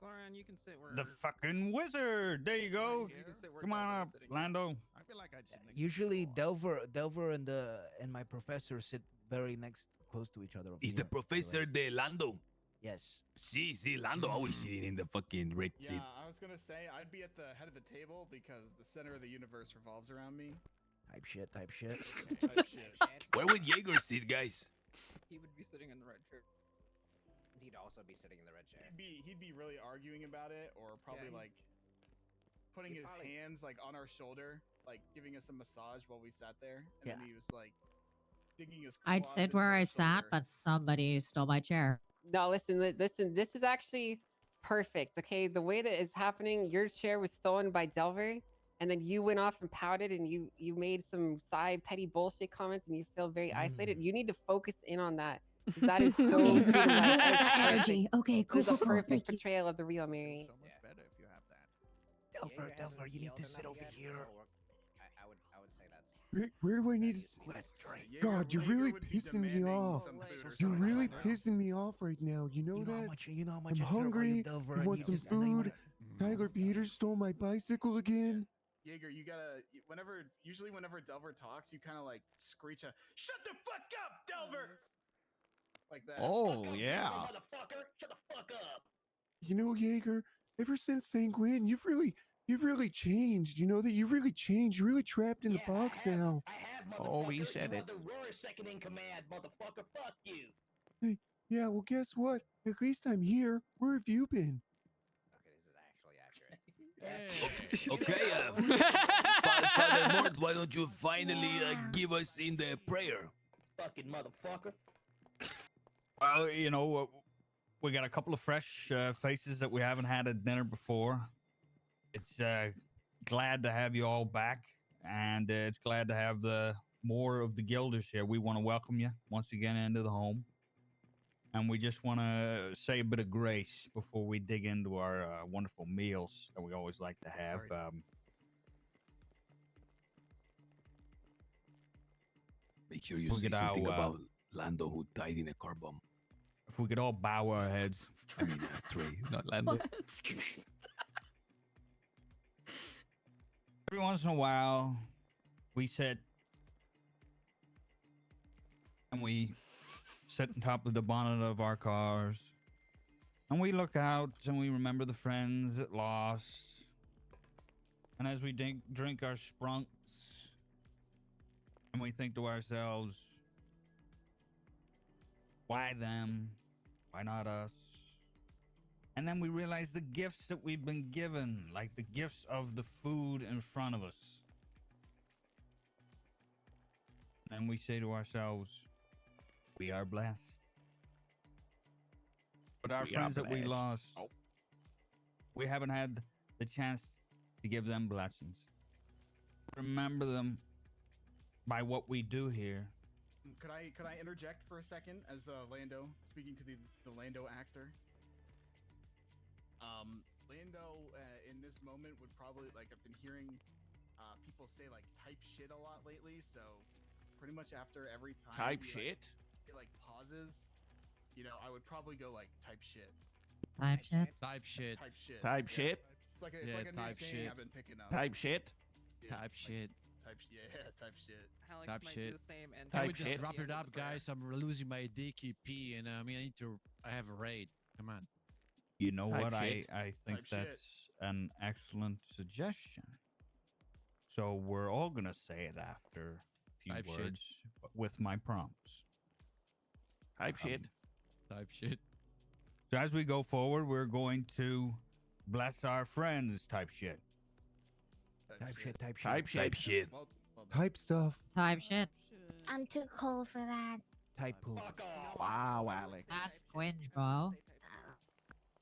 Glorion, you can sit where. the fucking wizard. There you go. You can sit where Come on Delver up, is sitting. Lando. I feel like I'd sit next Usually, to Bjorn. Delver and my professor sit very close to each other. over Is the here. professor de Lando? Yes. See, Lando always sitting in the fucking red Yeah, seat. I was gonna say I'd be at the head of the table because the center of the universe revolves around me. Type shit. Type shit. Where would Jaeger sit, guys? He would be sitting in the red chair. He'd also be sitting in the red chair. He'd be really arguing about it, or probably Yeah, like putting his hands like on our shoulder, like giving us a massage while we sat there, and then he was like digging his. I'd sit where I sat, but somebody stole my chair. No, listen. This is actually perfect. Okay, the way that is happening, your chair was stolen by Delver, and then you went off and pouted, and you made some side petty bullshit comments, and you feel very isolated. You need to focus in on that. 'Cause that is so Okay, true to life. that That is energy. perfect. Okay, cool, That is cool, a cool. perfect Thank you. portrayal of the real Mary. So much better if you have that. Delver, you need to sit over here. I would say that's. Where do I need to sit? Let's drink. God, you're really pissing me off. You're really pissing me off right now. You know that? You know how much I'm I care about you, hungry. Delver, I and want you some just- I know you food. Tyler Peter stole my bicycle again. Jaeger, you gotta. Usually whenever Delver talks, you kind of like screech a "Shut the fuck up, Delver!" Like that. Oh yeah. Motherfucker, shut the fuck up. You know, Jaeger, ever since Sanguine, you've really changed. You know that you've really changed. You're really trapped in the box now. Oh, he said it. The Roar second in command, motherfucker. Fuck you. Hey, yeah, well, guess what? At least I'm here. Where have you been? Okay, Father Mort, why don't you finally give us in the prayer? Fucking motherfucker. Well, you know, we got a couple of fresh faces that we haven't had at dinner before. It's glad to have you all back, and it's glad to have more of the guilders here. We want to welcome you once again into the home, and we just want to say a bit of grace before we dig into our wonderful meals that we always like to have. Make sure you We say could something all, about Lando who died in a car bomb. If we could all bow our heads. I mean, Trey, not Lando. Every once in a while, we sit and we sit on top of the bonnet of our cars, and we look out and we remember the friends that lost. And as we drink our sprunks, and we think to ourselves, why them? Why not us? And then we realize the gifts that we've been given, like the gifts of the food in front of us. And we say to ourselves, we are blessed. But our We are friends that we blessed. lost, we haven't had the chance to give them blessings. Remember them by what we do here. Could I interject for a second as Lando, speaking to the Lando actor? Lando in this moment would probably, like, I've been hearing people say like type shit a lot lately, so pretty much after every time Type he, shit? he like pauses, you know, I would probably go like type shit. Type shit. Type shit. Type shit. Type yeah. shit? It's like a, Yeah, it's like a new type saying shit. I've been picking up. Type shit? Yeah, Type shit. Type shit. Alex Type might shit. do the same and Can we Type just shit. wrap it up, guys? I'm losing my DKP, and I mean, I have a raid. Come on. You know Type what? shit. I think Type shit. that's an excellent suggestion. So we're all gonna say it after a few Type shit. words with my prompts. Type shit. Type shit. So as we go forward, we're going to bless our friends. Type shit. Type shit. Type shit. Type shit. Type stuff. Type shit. I'm too cold for that. Type poop. Wow, Alex. That's cringe, bro.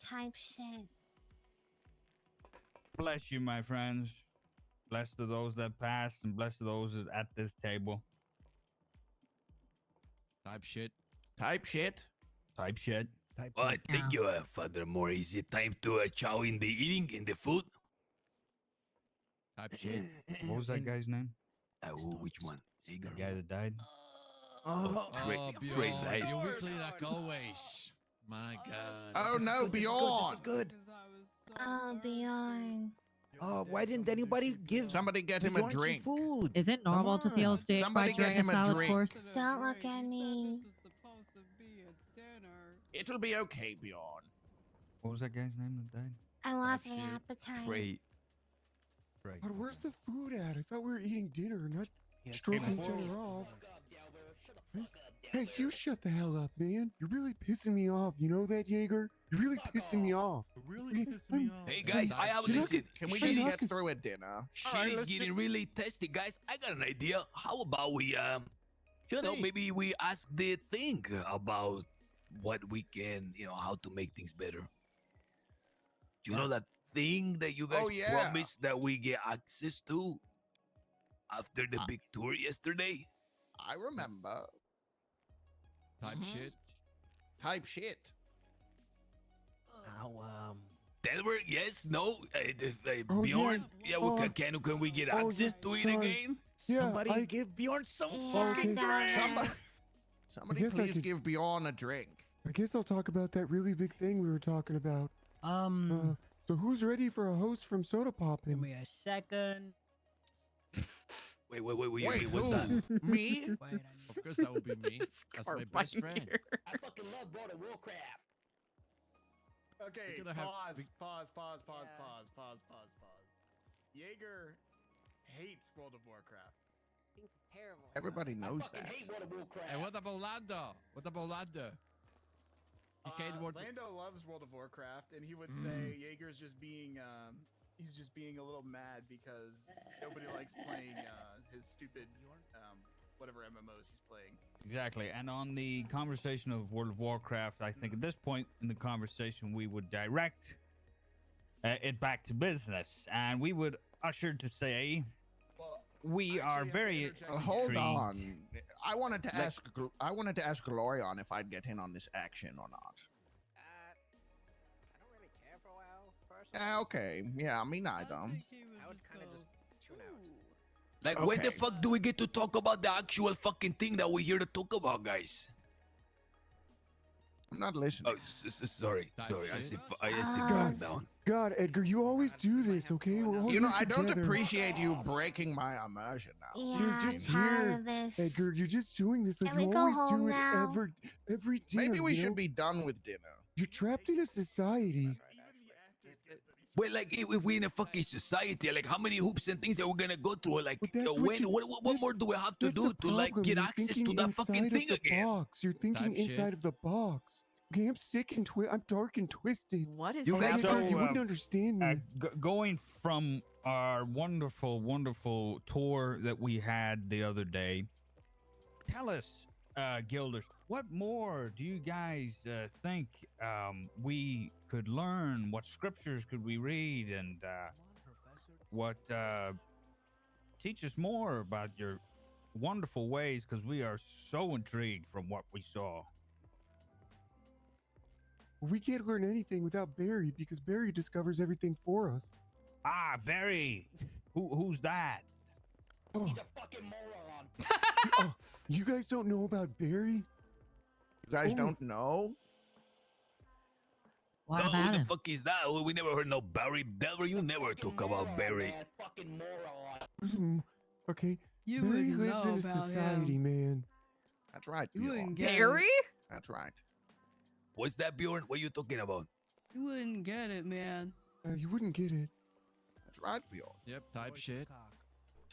Type shit. Bless you, my friends. Bless to those that passed, and bless to those that at this table. Type shit. Type shit. Type shit. Type Well, thank you, Father Moore. Is it time to chow in the eating, in the food? Type shit. What was that guy's name? Which one? The guy that died? Oh, Oh, Trey Bjorn, died. you're weekly like always. My God. Oh no, This is Bjorn! good. Oh, Bjorn. Oh, why didn't anybody give Somebody get him a Bjorn some drink. food? Is it normal to feel on. stage Somebody fright get during a him a salad drink. course? Don't look at me. It'll be okay, Bjorn. What was that guy's name that died? I lost my shit. appetite. Trey. Right. God, where's the food at? I thought we were eating dinner, not Yeah, stroking each before- other off. Hey, you shut the hell up, man. You're really pissing me off. You know that, Jaeger? You're really pissing me off. really pissed me off. Hey guys, I have listen. Can we shit just is- get through it, dinner? Shit is getting really testy, guys. I got an idea. How about we maybe we ask the thing about what we can, how to make things better. Do you know that thing that you guys promised that we get access to after the big tour yesterday? I remember. Type shit. Type shit. How Delbert, yes, no, Bjorn, can we get access to it again? Yeah, somebody give Bjorn some fucking drink. Somebody guess I please could- give Bjorn a drink. I guess I'll talk about that really big thing we were talking about. So who's ready for a host from Soda Poppin'? Give me a second. Wait, Wait, what's who? that? Me? Of course, that would be me. That's my best friend. I fucking love World of Warcraft. Okay, We're gonna have pause. Jaeger hates World of Warcraft. Thinks it's terrible. Everybody knows I fucking that. hate World of Warcraft. And what about Lando? What about Lando? He can't work. Lando loves World of Warcraft, and he would say Jaeger's just being he's just being a little mad because nobody likes playing his stupid whatever MMOs he's playing. Exactly. And on the conversation of World of Warcraft, I think at this point in the conversation, we would direct it back to business. And we would usher to say, we are very Hold on. intrigued. I wanted to ask Glorion if I'd get in on this action or not. I don't really care for WoW, personally. Okay. Yeah, me neither. I would kind of just tune out. Like, when the fuck do we get to talk about the actual fucking thing that we're here to talk about, guys? I'm not listening. Oh, sorry. I see God, down. God, Edgar, you always do this, okay? We're all You know, here I don't together. appreciate you breaking my immersion now. Yeah, You're I'm just tired here, of this. Edgar. You're just doing this like Can you we go always home do it now? every dinner. Maybe we you know? should be done with dinner. You're trapped in a society. Wait, like, if we're in a fucking society, like, how many hoops and things are we gonna go through? Like, But that's what more do we have to That's do the to, like, problem. get You're access to thinking that fucking inside thing of the again? box. You're thinking Type shit. inside of the box. Okay, I'm sick and I'm dark and twisted. What is You guys Edgar, know, you wouldn't understand me. Going from our wonderful, wonderful tour that we had the other day, tell us, Gilders, what more do you guys think we could learn? What scriptures could we read? And what teach us more about your wonderful ways, because we are so intrigued from what we saw. We can't learn anything without Barry because Barry discovers everything for us. Ah, Barry. Who's that? Oh, He's a fucking moron. oh, you guys don't know about Barry? You guys Oh. don't know? What No, about who the him? fuck is that? Oh, we never heard no Barry. Delver, you never talk about Barry. Man, fucking moron. Okay, You Barry wouldn't lives know in a about society, him. man. That's right, You Bjorn. wouldn't get Barry? it. That's right. What's that, Bjorn? What are you talking about? You wouldn't get it, man. You wouldn't get it. That's right, Bjorn. Yep, type shit.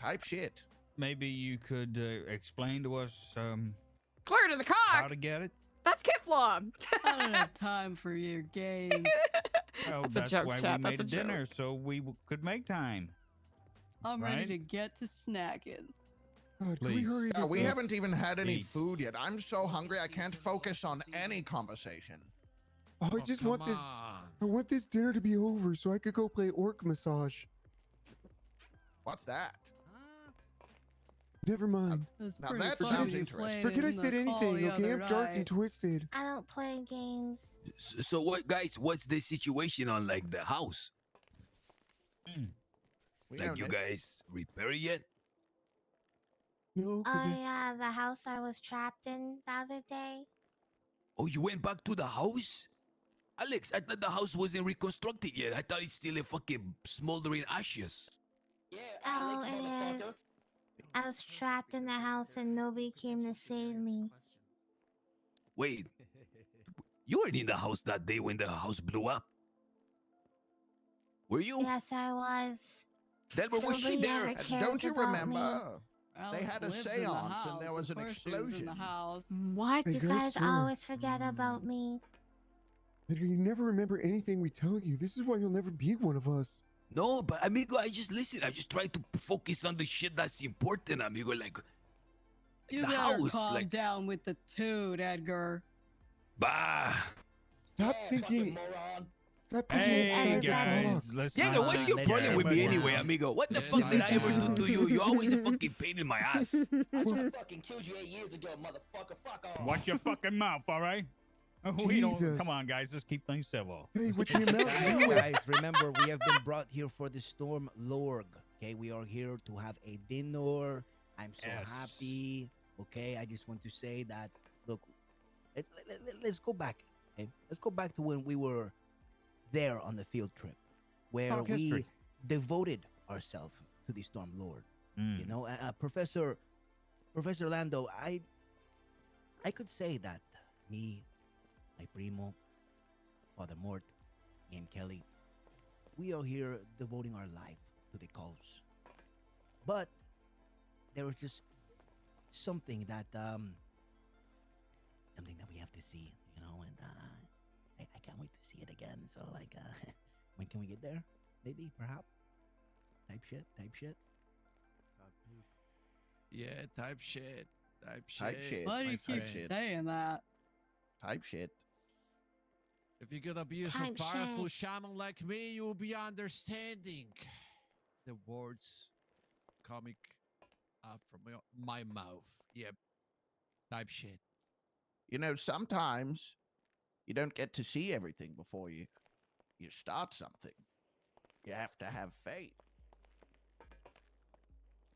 Type shit. Maybe you could explain to us Clear to the how cock. to get it. That's Kiflam. I don't have time for your game. Well, That's that's a joke, why chat. we That's made a a dinner, joke. so we could make time. I'm ready Right? to get to snacking. God, can we Please. hurry this we up? haven't even had any Eat. food yet. I'm so hungry I can't focus on any conversation. Oh, I just want this. I want this dinner to be over so I could go play orc massage. What's that? Never mind. That's Now pretty that funny sounds you interesting. played Forget I in the said call anything, the okay? other I'm dark and night. twisted. I don't play games. So what, guys? What's the situation on, like, the house? We Like, own you it. guys repair it yet? No, Oh yeah, the house I was trapped in the other day. Oh, you went back to the house? Alex, I thought the house wasn't reconstructed yet. I thought it's still a fucking smoldering ashes. Yeah, Oh, Alex, it motherfucker. is. I was trapped in the house and nobody came to save me. Wait, you weren't in the house that day when the house blew up? Were you? Yes, I was. Delbert, was she Nobody there? ever cares Don't you about remember? me. They had a Alex lives in the seance and there house. was Of an course she was in explosion. the house. What? Hey, You good guys sir. always forget about me. Edgar, you never remember anything we tell you. This is why you'll never be one of us. No, but amigo, I just listen. I just try to focus on the shit that's important, amigo. Like You the better house, calm like down with the toot, Edgar. bah. Stop thinking. Stop thinking Hey inside the guys, box. let's Yeah, what's your problem with me anyway, amigo? What the fuck did I ever do to you? You're always a fucking pain in my ass. I should fucking killed you 8 years ago, motherfucker. Fuck off. watch your fucking mouth, all right? We don't. Jesus. Come on, guys. Let's keep things civil. Hey, what's in your mouth? Guys, remember, we have been brought here for the Storm Lord. Okay, we are here to have a dinner. I'm so Yes. happy. Okay, I just want to say that, look, let's go back. Okay, let's go back to when we were there on the field trip, where Talk we history. devoted ourselves to the Storm Lord. Mm. You know, Professor Lando, I could say that me, my primo, Father Mort, and Kelly, we are here devoting our life to the cause. But there was just something that we have to see, you know, and I can't wait to see it again. So like, when can we get there? Maybe, perhaps. Type shit. Yeah, type shit. Type shit. Type shit. Why do my you friend. keep saying that? Type shit. If you're gonna be a so Type powerful shit. shaman like me, you will be understanding the words coming out from my mouth. Yep. Type shit. You know, sometimes you don't get to see everything before you start something. You have to have faith.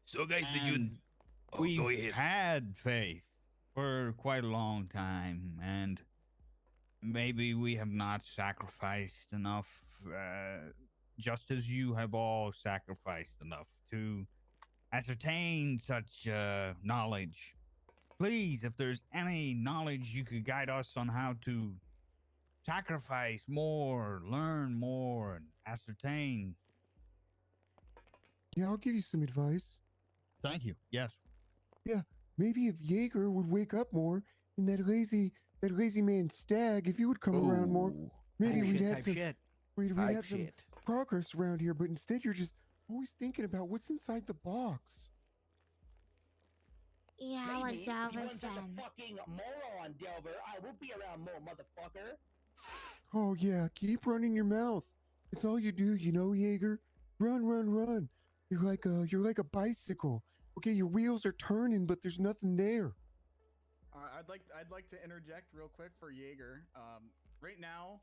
So guys, did you? And Oh, go we've ahead. had faith for quite a long time, and maybe we have not sacrificed enough, just as you have all sacrificed enough to ascertain such knowledge. Please, if there's any knowledge you could guide us on how to sacrifice more, learn more, and ascertain. Yeah, I'll give you some advice. Thank you. Yes. Yeah, maybe if Jaeger would wake up more, and that lazy man Stag, if he would come around more, maybe we'd have some we'd Type have some shit. progress around here. But instead, you're just always thinking about what's inside the box. Yeah, like Maybe if Delver you weren't such said. a fucking moron, Delver, I will be around more, motherfucker. Oh yeah, keep running your mouth. It's all you do, you know, Jaeger. Run. You're like a bicycle. Okay, your wheels are turning, but there's nothing there. I'd like to interject real quick for Jaeger. Right now,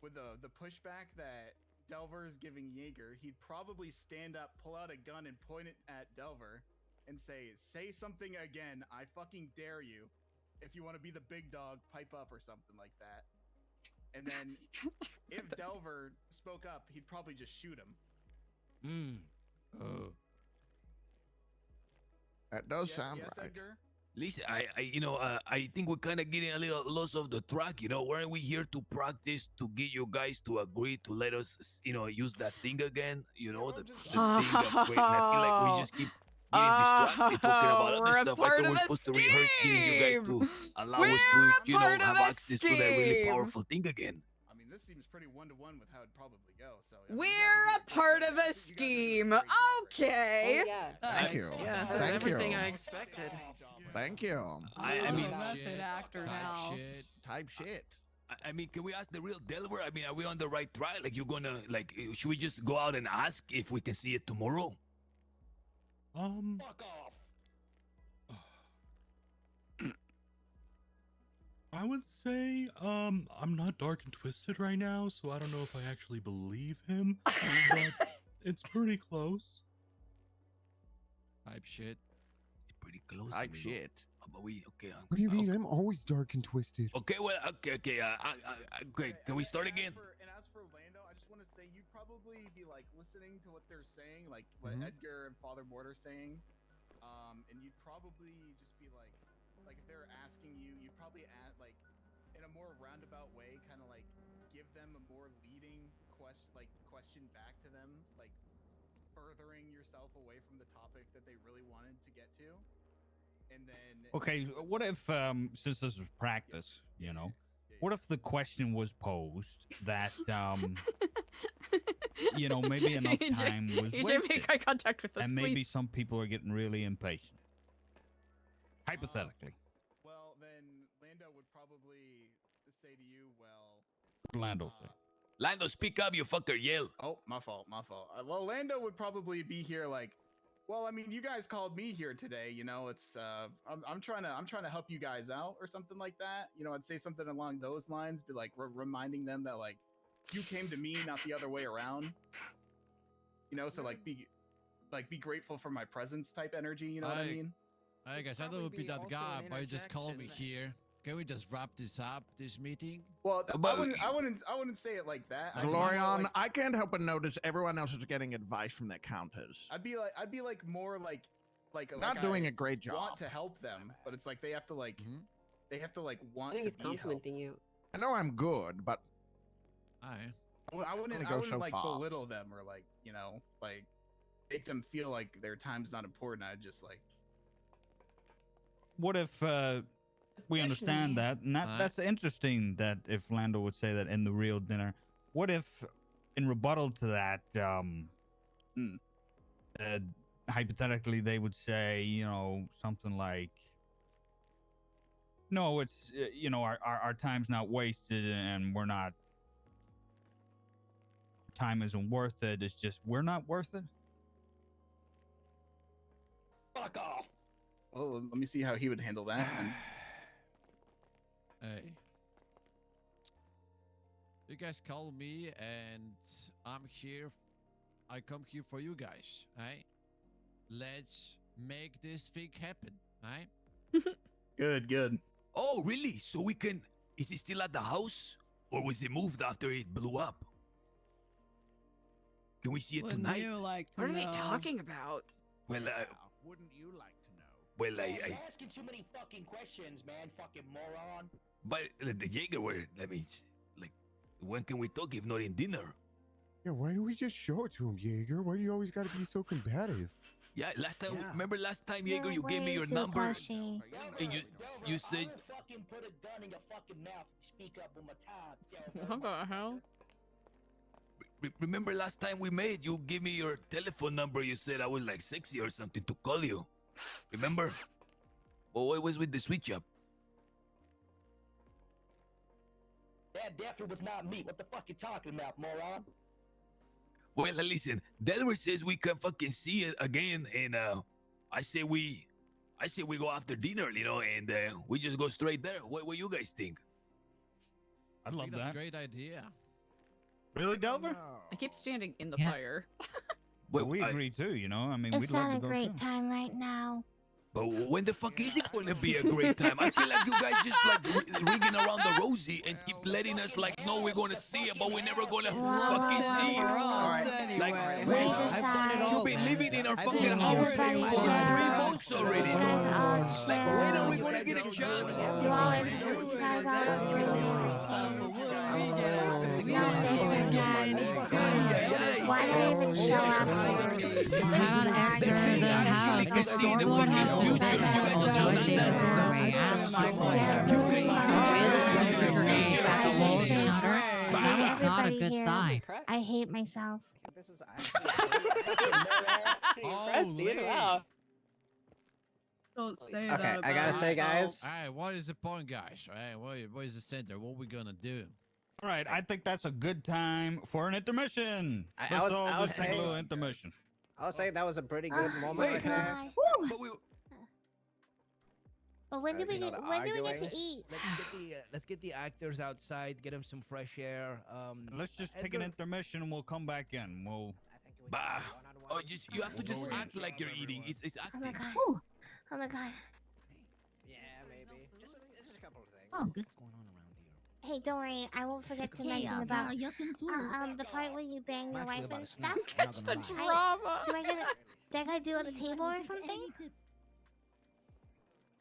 with the pushback that Delver is giving Jaeger, he'd probably stand up, pull out a gun, and point it at Delver, and say something again. I fucking dare you. If you want to be the big dog, pipe up or something like that. And then, if Delver spoke up, he'd probably just shoot him. Oh. That does sound yes, right. Edgar? Listen, I think we're kind of getting a little lost of the track. You know, weren't we here to practice to get you guys to agree to let us, use that thing again? You know, the thing that and I feel like we just keep getting distracted talking about we're other a stuff. I part thought of we're a supposed to rehearse getting you guys to allow us to, part of have a access to that really scheme. powerful thing again. I mean, this seems pretty one-to-one with how it'd probably go. So We're a part of a scheme. Okay. Oh, yeah. Thank you. Yeah, this is Thank everything you. I expected. Thank you. I mean, method actor now. Type shit. I mean, can we ask the real Delaware? I mean, are we on the right track? Like, you're gonna, should we just go out and ask if we can see it tomorrow? Fuck off. I would say, I'm not dark and twisted right now, so I don't know if I actually believe him, but it's pretty close. Type shit. It's pretty close. Type amigo. shit. But we, okay. What do you mean? I'm always dark and twisted. Okay, well, okay. Okay, can we start again? And as for Lando, I just want to say you'd probably be like listening to what they're saying, like what Mhm. Edgar and Father Mort are saying, and you'd probably just be like if they're asking you, you'd probably ask like in a more roundabout way, kind of like give them a more leading question back to them, like furthering yourself away from the topic that they really wanted to get to, and then Okay, what if since this is practice, What if the question was posed that, you know, maybe enough time was EJ, wasted, make eye contact with us, and maybe please. some people are getting really impatient. Hypothetically, Well, then Lando would probably say to you, well, Lando say. Lando, speak up, you fucker, yell. oh, my fault. Well, Lando would probably be here like, well, I mean, you guys called me here today. You know, it's I'm trying to help you guys out or something like that. You know, I'd say something along those lines, be like reminding them that like you came to me, not the other way around. You know, so like be grateful for my presence type energy. You know what I mean? I guess I don't would be that guy, but you just called me here. Can we just wrap this up, this meeting? Well, I wouldn't say it like that. I'd be more Glorion, like- I can't help but notice everyone else is getting advice from their counters. I'd be like more like Not doing a great job. Want to help them, but it's like they have to like they have to like want I think to he's be helped. complimenting you. I know I'm good, but I only wouldn't go so like far. belittle them or like, you know, like make them feel like their time's not important. I'd just like, What if we understand that, and that's interesting that if Lando would say that in the real dinner. What if, in rebuttal to that, hypothetically, they would say, you know, something like, no, it's, you know, our time's not wasted and we're not, time isn't worth it. It's just, we're not worth it. fuck off. Well, let me see how he would handle that. And Hey. You guys call me and I'm here. I come here for you guys, right? Let's make this thing happen, right? Good. Oh, really? So we can... Is it still at the house? Or was it moved after it blew up? Can we see it Wouldn't tonight? you like to What are they know? talking about? Well, wouldn't you like to know? well, You're asking too many fucking questions, man. Fucking moron. But the Jaeger were... Let me... Like, when can we talk if not in dinner? Yeah, why don't we just show it to him, Jaeger? Why do you always gotta be so combative? Yeah, last time... Remember last time, Jaeger, you gave me your number? And you said... I'll fucking put a gun in your fucking mouth if you speak up one more time. What the hell? Remember last time we met, you gave me your telephone number. You said I was like sexy or something to call you. Remember? Well, what was with the switch up? That definitely was not me. What the fuck you talking about, moron? Well, listen, Delaware says we can fucking see it again, and I say we go after dinner, you know, and we just go straight there. What you guys think? I love That's that. a great idea. Really, Delver? I keep standing in the Yeah. fire. Well, we agree too, you know? I mean, It's we'd love not to a go great too. time right now. But when the fuck is it gonna be a great time? I feel like you guys just like ringing around the rosy and keep letting us like know we're gonna see it, but we're never gonna fucking see it. Like, wait, you've been living in our fucking house for 3 months already. Like, when are we gonna get a chance? You always you guys why did I even show up? How about Edgar in the house? The Stormlord has to set up all the station where we have That was not a good sign. I hate myself. This is Don't say Okay, that. I gotta say, guys. All right, what is the point, guys? All right, what is the center? What we gonna do? All right, I think that's a good time for an intermission. I Let's was- all I was just take a saying- little intermission. I'll say that was a pretty good moment right there. But when do we You know, get the when do we get arguing. to eat? Let's get the actors outside, get them some fresh air. Let's just take an intermission and we'll come back in. We'll. Bah. Oh, you have to just act like you're eating. It's Oh my acting. god. Oh my god. Yeah, maybe. Just a couple of things. Oh, good. Hey, don't worry. I won't forget to Okay, mention I'll about yuck and swerve. The part where you bang your wife and stuff. Catch the drama. Do I get it? Do I gotta do it on the table or something?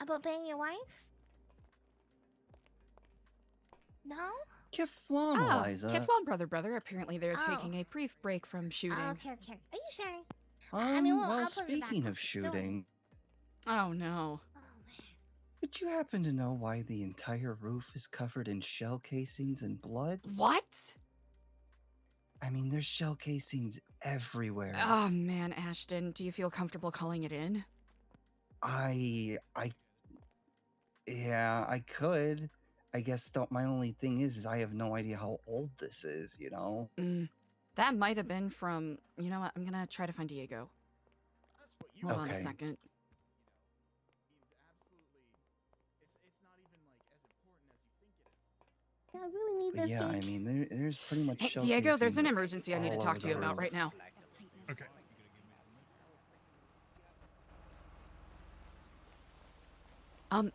About banging your wife? No? Keflon, Eliza. Keflon, brother. Apparently, they're Oh. taking a brief break from shooting. Okay. Are you sure? I mean, Well, I'll put it back speaking on. of shooting, Oh no. Would you happen to know why the entire roof is covered in shell casings and blood? What? I mean, there's shell casings everywhere. Oh man, Ashton, do you feel comfortable calling it in? Yeah, I could. I guess my only thing is I have no idea how old this is, you know? That might have been from, you know what, I'm gonna try to find Diego. Hold on a Okay. second. I really need But this yeah, I thing. mean, there's pretty much Hey, shell Diego, there's an casings emergency I need to all talk over to you the about roof. right now. Okay.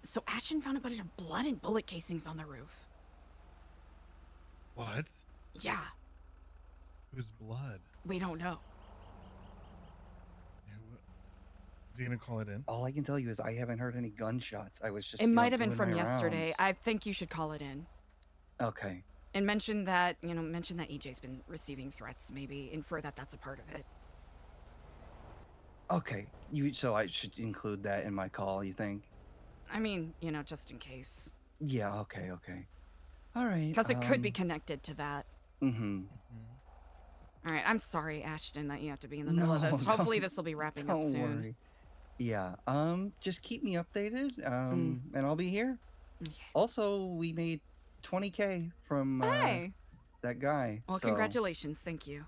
So Ashton found a bunch of blood and bullet casings on the roof. What? Yeah, Whose blood? we don't know. Is he gonna call it in? All I can tell you is I haven't heard any gunshots. I was just. It you know, might have been doing from my yesterday. rounds. I think you should call it in. Okay. And mention that, mention that EJ's been receiving threats, maybe infer that that's a part of it. Okay. So I should include that in my call, you think? I mean, just in case. Yeah, okay. All right. Because it could be connected to that. Mm-hmm. All right, I'm sorry, Ashton, that you have to be in the middle of this. No, Hopefully this will be wrapping up Don't soon. worry. Yeah. Just keep me updated. And I'll be here. Okay. Also, we made 20K from Hey! that guy. Well, so- congratulations. Thank you.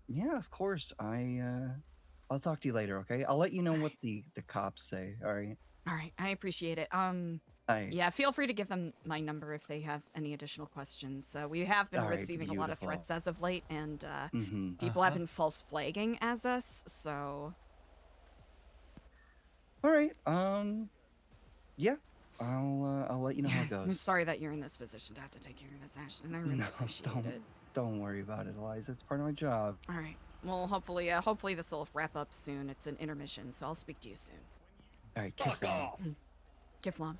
Yeah, of course. I'll talk to you later, okay? I'll let you know what the cops say, all right? All right, I appreciate it. Alright. Yeah, feel free to give them my number if they have any additional questions. We have been All right, receiving a lot of beautiful. threats as of late, and Mhm. people have been false flagging as us, so... All right. Yeah. I'll let you know how it I'm goes. sorry that you're in this position to have to take care of this, Ashton. I really No, appreciate it. don't worry about it, Eliza. It's part of my job. All right. Well, hopefully this will wrap up soon. It's an intermission, so I'll speak to you soon. All right, Fuck off. Kiflam.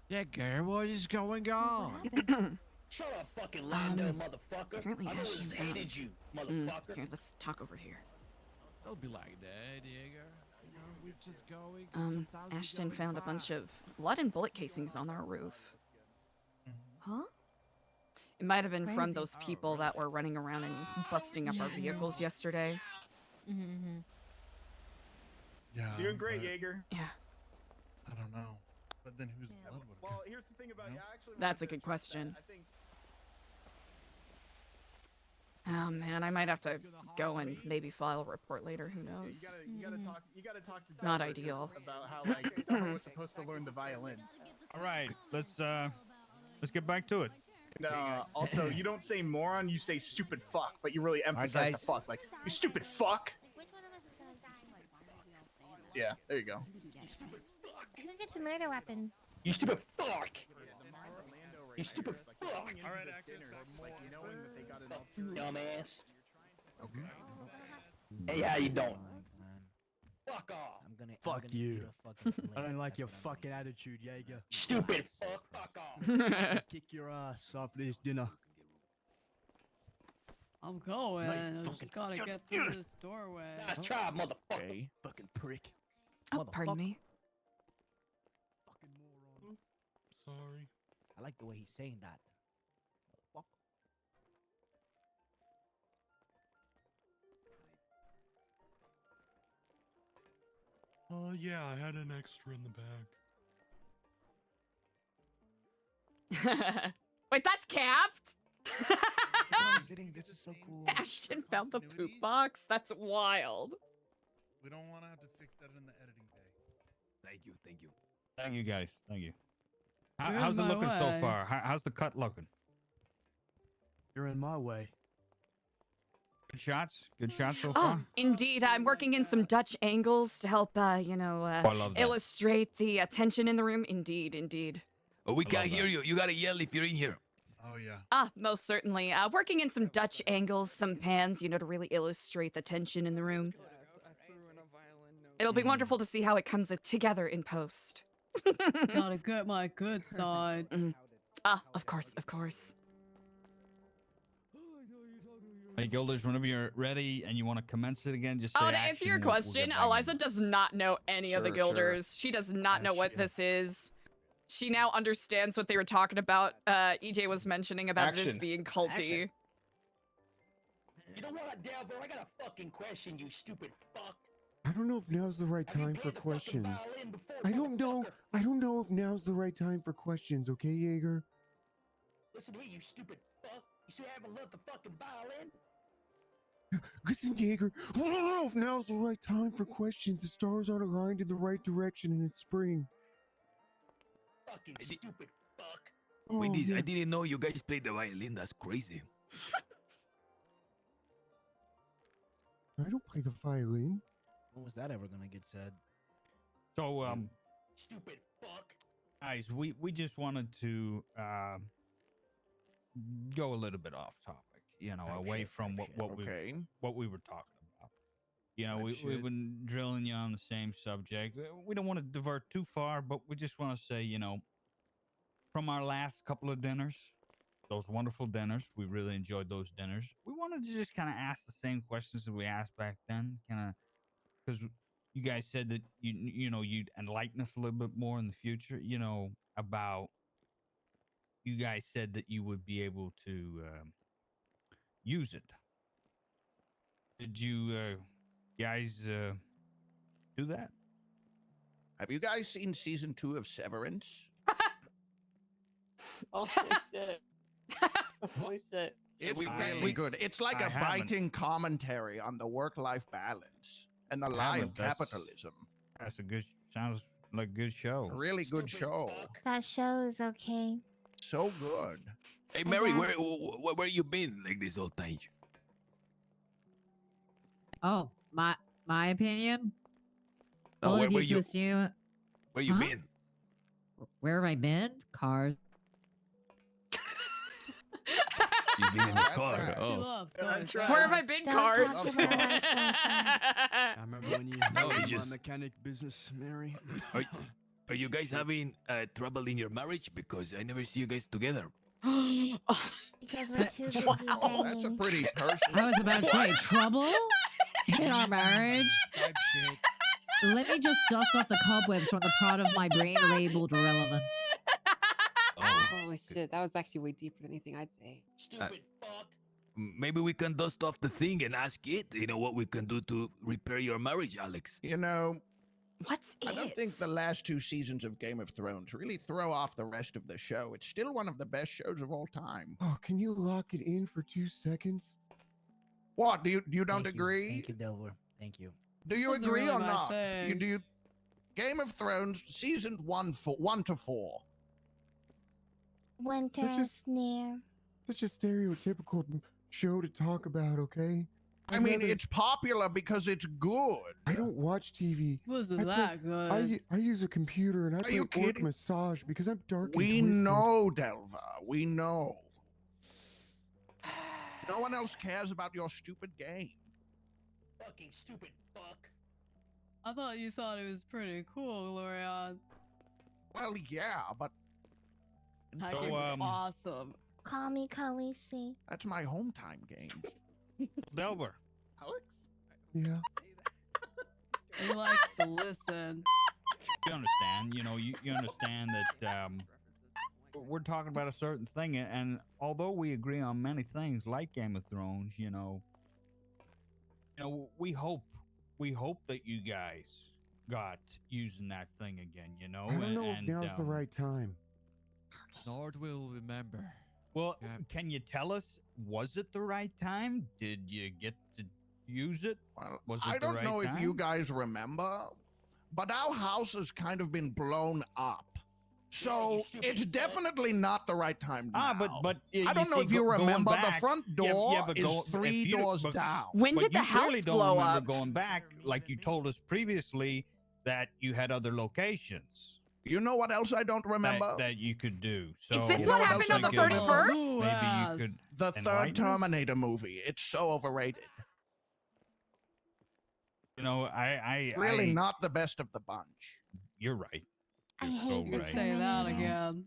Yeah, girl, what is going on? Shut up, fucking Lando, motherfucker. Apparently I've always Ashton found- hated you, motherfucker. Here, let's talk over here. Don't be like that, Diego. You know, we're just going. and sometimes we Ashton go found a fast. bunch of blood and bullet casings on our roof. Huh? It might have been from crazy. those people that were running around and busting up our vehicles yesterday. Mm-hmm. Yeah. Doing great, but Jaeger. Yeah. I don't know. But then whose blood would Well, here's the thing about I actually That's a wanted to good address that. question. I think Oh man, I might have to go and maybe file a report later. Who knows? you gotta talk to Not Delbert ideal. about how like Delbert was supposed to learn the violin. All right, let's get back to it. And, also, you don't say moron, you say stupid fuck, but you really emphasize the guys. fuck. Like, you stupid fuck. Yeah, there you go. Who gets a murder weapon? You stupid fuck. You stupid fuck. All right, like knowing that they got an ulterior. Dumbass. Okay. Hey, how you doing? Fuck off. Fuck you. I don't like your fucking attitude, Jaeger. Stupid fuck. Fuck off. Kick your ass off this dinner. I'm going. Mate, I fucking just gotta just- get through this doorway. Nice try, motherfucker. Okay, fucking prick. Oh, pardon me. Fucking moron. Sorry. I like the way he's saying that. Motherfucker. Oh yeah, I had an extra in the back. Wait, that's capped? This is so cool. Ashton found the poop box? That's wild. We don't want to have to fix that in the editing bay. Thank you. Thank you, guys. Thank you. You're in How's it my looking so way. far? How's the cut looking? You're in my way. Good shots? Good shots so Oh, far? indeed. I'm working in some Dutch angles to help, I love that. illustrate the tension in the room. Indeed. Oh, we I can't love hear that. you. You gotta yell if you're in here. Oh yeah. Ah, most certainly. Working in some Dutch angles, some pans, to really illustrate the tension in the room. It'll be wonderful to see how it comes together in post. Gotta get my good side. Ah, of course. Hey, Guilders, whenever you're ready and you want to commence it again, just say Oh, to action, answer your we'll get question, back Eliza in. does not know any of the Sure, sure. Guilders. She does not know what this is. She now understands what they were talking about. EJ was mentioning about this Action. being culty. Action. You know what, Delver? I got a fucking question, you stupid fuck. I don't know if now's the right time for questions. I don't know if now's the right time for questions, okay, Jaeger? Listen here, you stupid fuck. You still haven't learned the fucking violin? Listen, Jaeger, I don't know if now's the right time for questions. The stars aren't aligned in the right direction and it's spring. Fucking stupid fuck. Wait, Oh, yeah. I didn't know you guys played the violin. That's crazy. I don't play the violin. When was that ever gonna get said? So, Stupid fuck. guys, we just wanted to go a little bit off topic, away from what we were talking about. We've been drilling you on the same subject. We don't want to divert too far, but we just want to say, from our last couple of dinners, those wonderful dinners, we really enjoyed those dinners. We wanted to just kind of ask the same questions that we asked back then, kind of, because you guys said that you'd enlighten us a little bit more in the future, about. You guys said that you would be able to use it. Did you guys do that? Have you guys seen season 2 of Severance? Oh shit. Holy shit. It's really good. It's like a biting commentary on the work-life balance and the lie of capitalism. That's sounds like a good show. A really good show. That show is okay. So good. Hey, Mary, where you been like this whole time? Oh, my opinion? Oh, All where of were you to you? assume... Where you Huh? been? Where have I been? Cars. You've been in the That's car. right. Oh. She loves That's cars. right. Where have I been, Don't cars? talk to my wife like that. I remember when you No, were you in just- my mechanic business, Mary. Are you guys having trouble in your marriage? Because I never see you guys together. Because we're too busy Oh, that's a banging. pretty personal. I was about to say, trouble in our marriage? Type shit. Let me just dust off the cobwebs from the part of my brain labeled relevance. Oh, Holy shit, that was actually way deeper than anything I'd say. Stupid fuck. maybe we can dust off the thing and ask it. What we can do to repair your marriage, Alex. What's I don't think the last 2 seasons of Game of Thrones really throw off the rest of the show. It's still one of the best shows of all time. Oh, can you lock it in for 2 seconds? What? Do you don't Thank you. agree? Thank you, Delver. Thank you. Do you Wasn't agree really or my not? thing. Do you? Game of Thrones seasons 1 to 4. Winter Such a- is near. Such a stereotypical show to talk about, okay? I mean, it's popular because it's good. I don't watch TV. Wasn't I that good? I use a computer and I Are you play Orc kidding? Massage because I'm dark and We twisted. know, Delva. We know. No one else cares about your stupid game. Fucking stupid fuck. I thought you thought it was pretty cool, Glorion. Well, yeah, but That So, game's um, awesome. Call me Khaleesi. that's my home time game. Delver. Alex? Yeah. He likes to listen. You understand, you understand that we're talking about a certain thing, and although we agree on many things like Game of Thrones, we hope that you guys got using that thing again, I don't know if now's the right time. Lord will remember. Well, Yeah. can you tell us, was it the right time? Did you get to use it? Well, Was it I the don't right know if you time? guys remember, but our house has kind of been blown up. So it's definitely not the right time now. But I don't know if you remember the front door is if 3 you- doors but- down. When but did the you clearly house don't blow remember up? going back, like you told us previously that you had other locations. You know what else I don't remember? That you could do. So Is this You know what what happened else on the I could- 31st? maybe you could The third enlighten us? Terminator movie. It's so overrated. Really I not the best of the bunch. You're right. I You're hate so You could right. say that Terminator. again.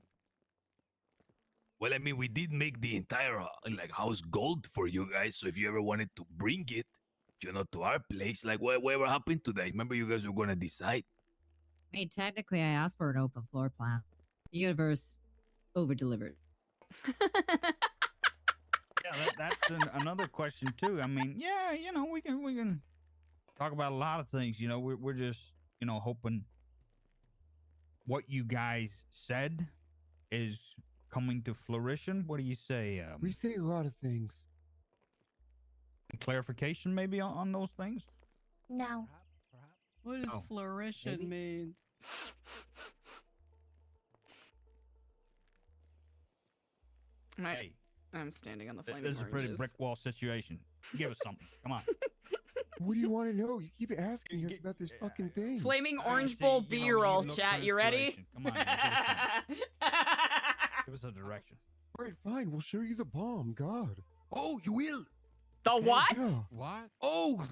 Well, I mean, we did make the entire like house gold for you guys. So if you ever wanted to bring it, to our place, like whatever happened to that? Remember, you guys were gonna decide. I mean, technically, I asked for an open floor plan. The universe over-delivered. Yeah, that's another question too. I mean, yeah, we can talk about a lot of things. We're just hoping what you guys said is coming to fruition. What do you say? We say a lot of things. Clarification maybe on those things? No. What does flourishing mean? Hey, I'm standing on the flaming this is a pretty oranges. brick wall situation. Give us something. Come on. What do you want to know? You keep asking us about this fucking thing. Flaming orange bowl B-roll, look chat. for You ready? Come on, give us a direction. All right, fine. We'll show you the bomb. God. Oh, you will. The what? Yeah. What? Oh,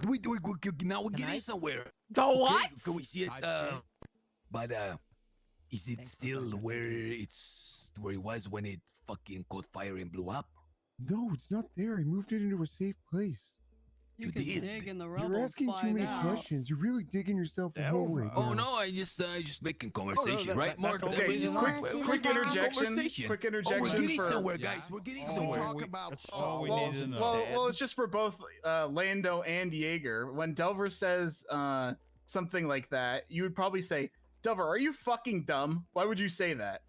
now we're getting somewhere. The what? Can we see it? But is it still where it was when it fucking caught fire and blew up? No, it's not there. I moved it into a safe place. You can dig in the rubble. You're asking too many questions. You're really digging yourself a hole right Oh now. no, I just making conversation, right? Mark, Okay, quick interjection. Quick interjection. we're getting for, somewhere, guys. We're getting somewhere. Talk about That's all we needed to know. Well, it's just for both Lando and Jaeger. When Delver says something like that, you would probably say, Delver, are you fucking dumb? Why would you say that?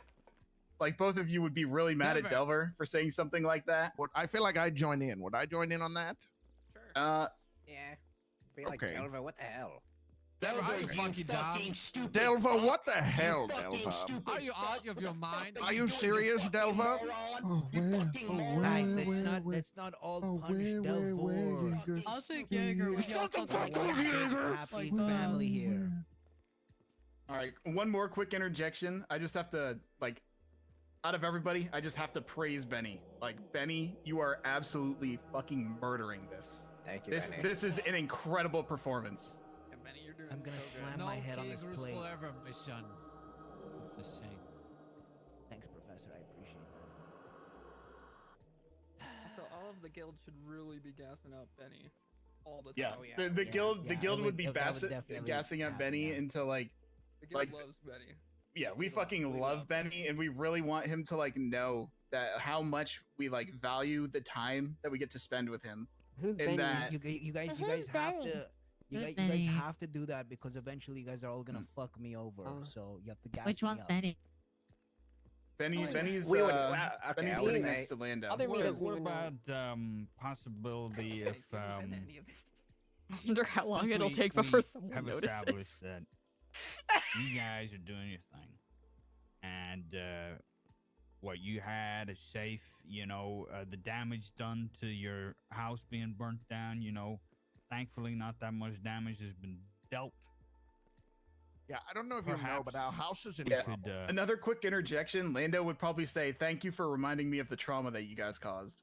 Like, both of you would be really mad at Delver for saying something like that. I feel like I'd join in. Would I join in on that? Yeah. Be like, Okay. Delver, what the hell? Delver, are you fucking dumb? Stupid. Delver, what the hell, fucking Delver? stupid. Are you out of your mind? Are you serious, Delver? Oh, where? Guys, let's not all punish Delvor. I'll take Jaeger with y'all. Happy family here. All right, one more quick interjection. I just have to, like, out of everybody, I just have to praise Benny. Like, Benny, you are absolutely fucking murdering this. Thank you, Benny. This is an incredible performance. Benny, you're doing I'm gonna so slam good. my head on this Kangaroos plate. forever, my son. Just saying. Thanks, Professor. I appreciate that. So all of the guild should really be gassing out Benny all the time. Yeah, Oh, yeah. the guild yeah, would be that would definitely gassing up happen, Benny yeah. into like, The guild loves Benny. yeah, we fucking love Benny, and we really want him to like know that how much we like value the time that we get to spend with him. Who's And Benny? that- You guys Who's have Benny? to. You Who's guys Benny? have to do that because eventually you guys are all gonna fuck me over. Oh. So you have to gas Which me one's up. Benny? Benny's We would- Benny's okay, I sitting would next say- to Lando. Other me What, doesn't what even know. about possibility of I wonder how long since it'll we- take we before someone have notices. established that you guys are doing your thing, and what you had a safe, the damage done to your house being burnt down, thankfully not that much damage has been dealt. Yeah, I don't know if you know, but our house is in Yeah. trouble. Another quick interjection. Lando would probably say, "Thank you for reminding me of the trauma that you guys caused."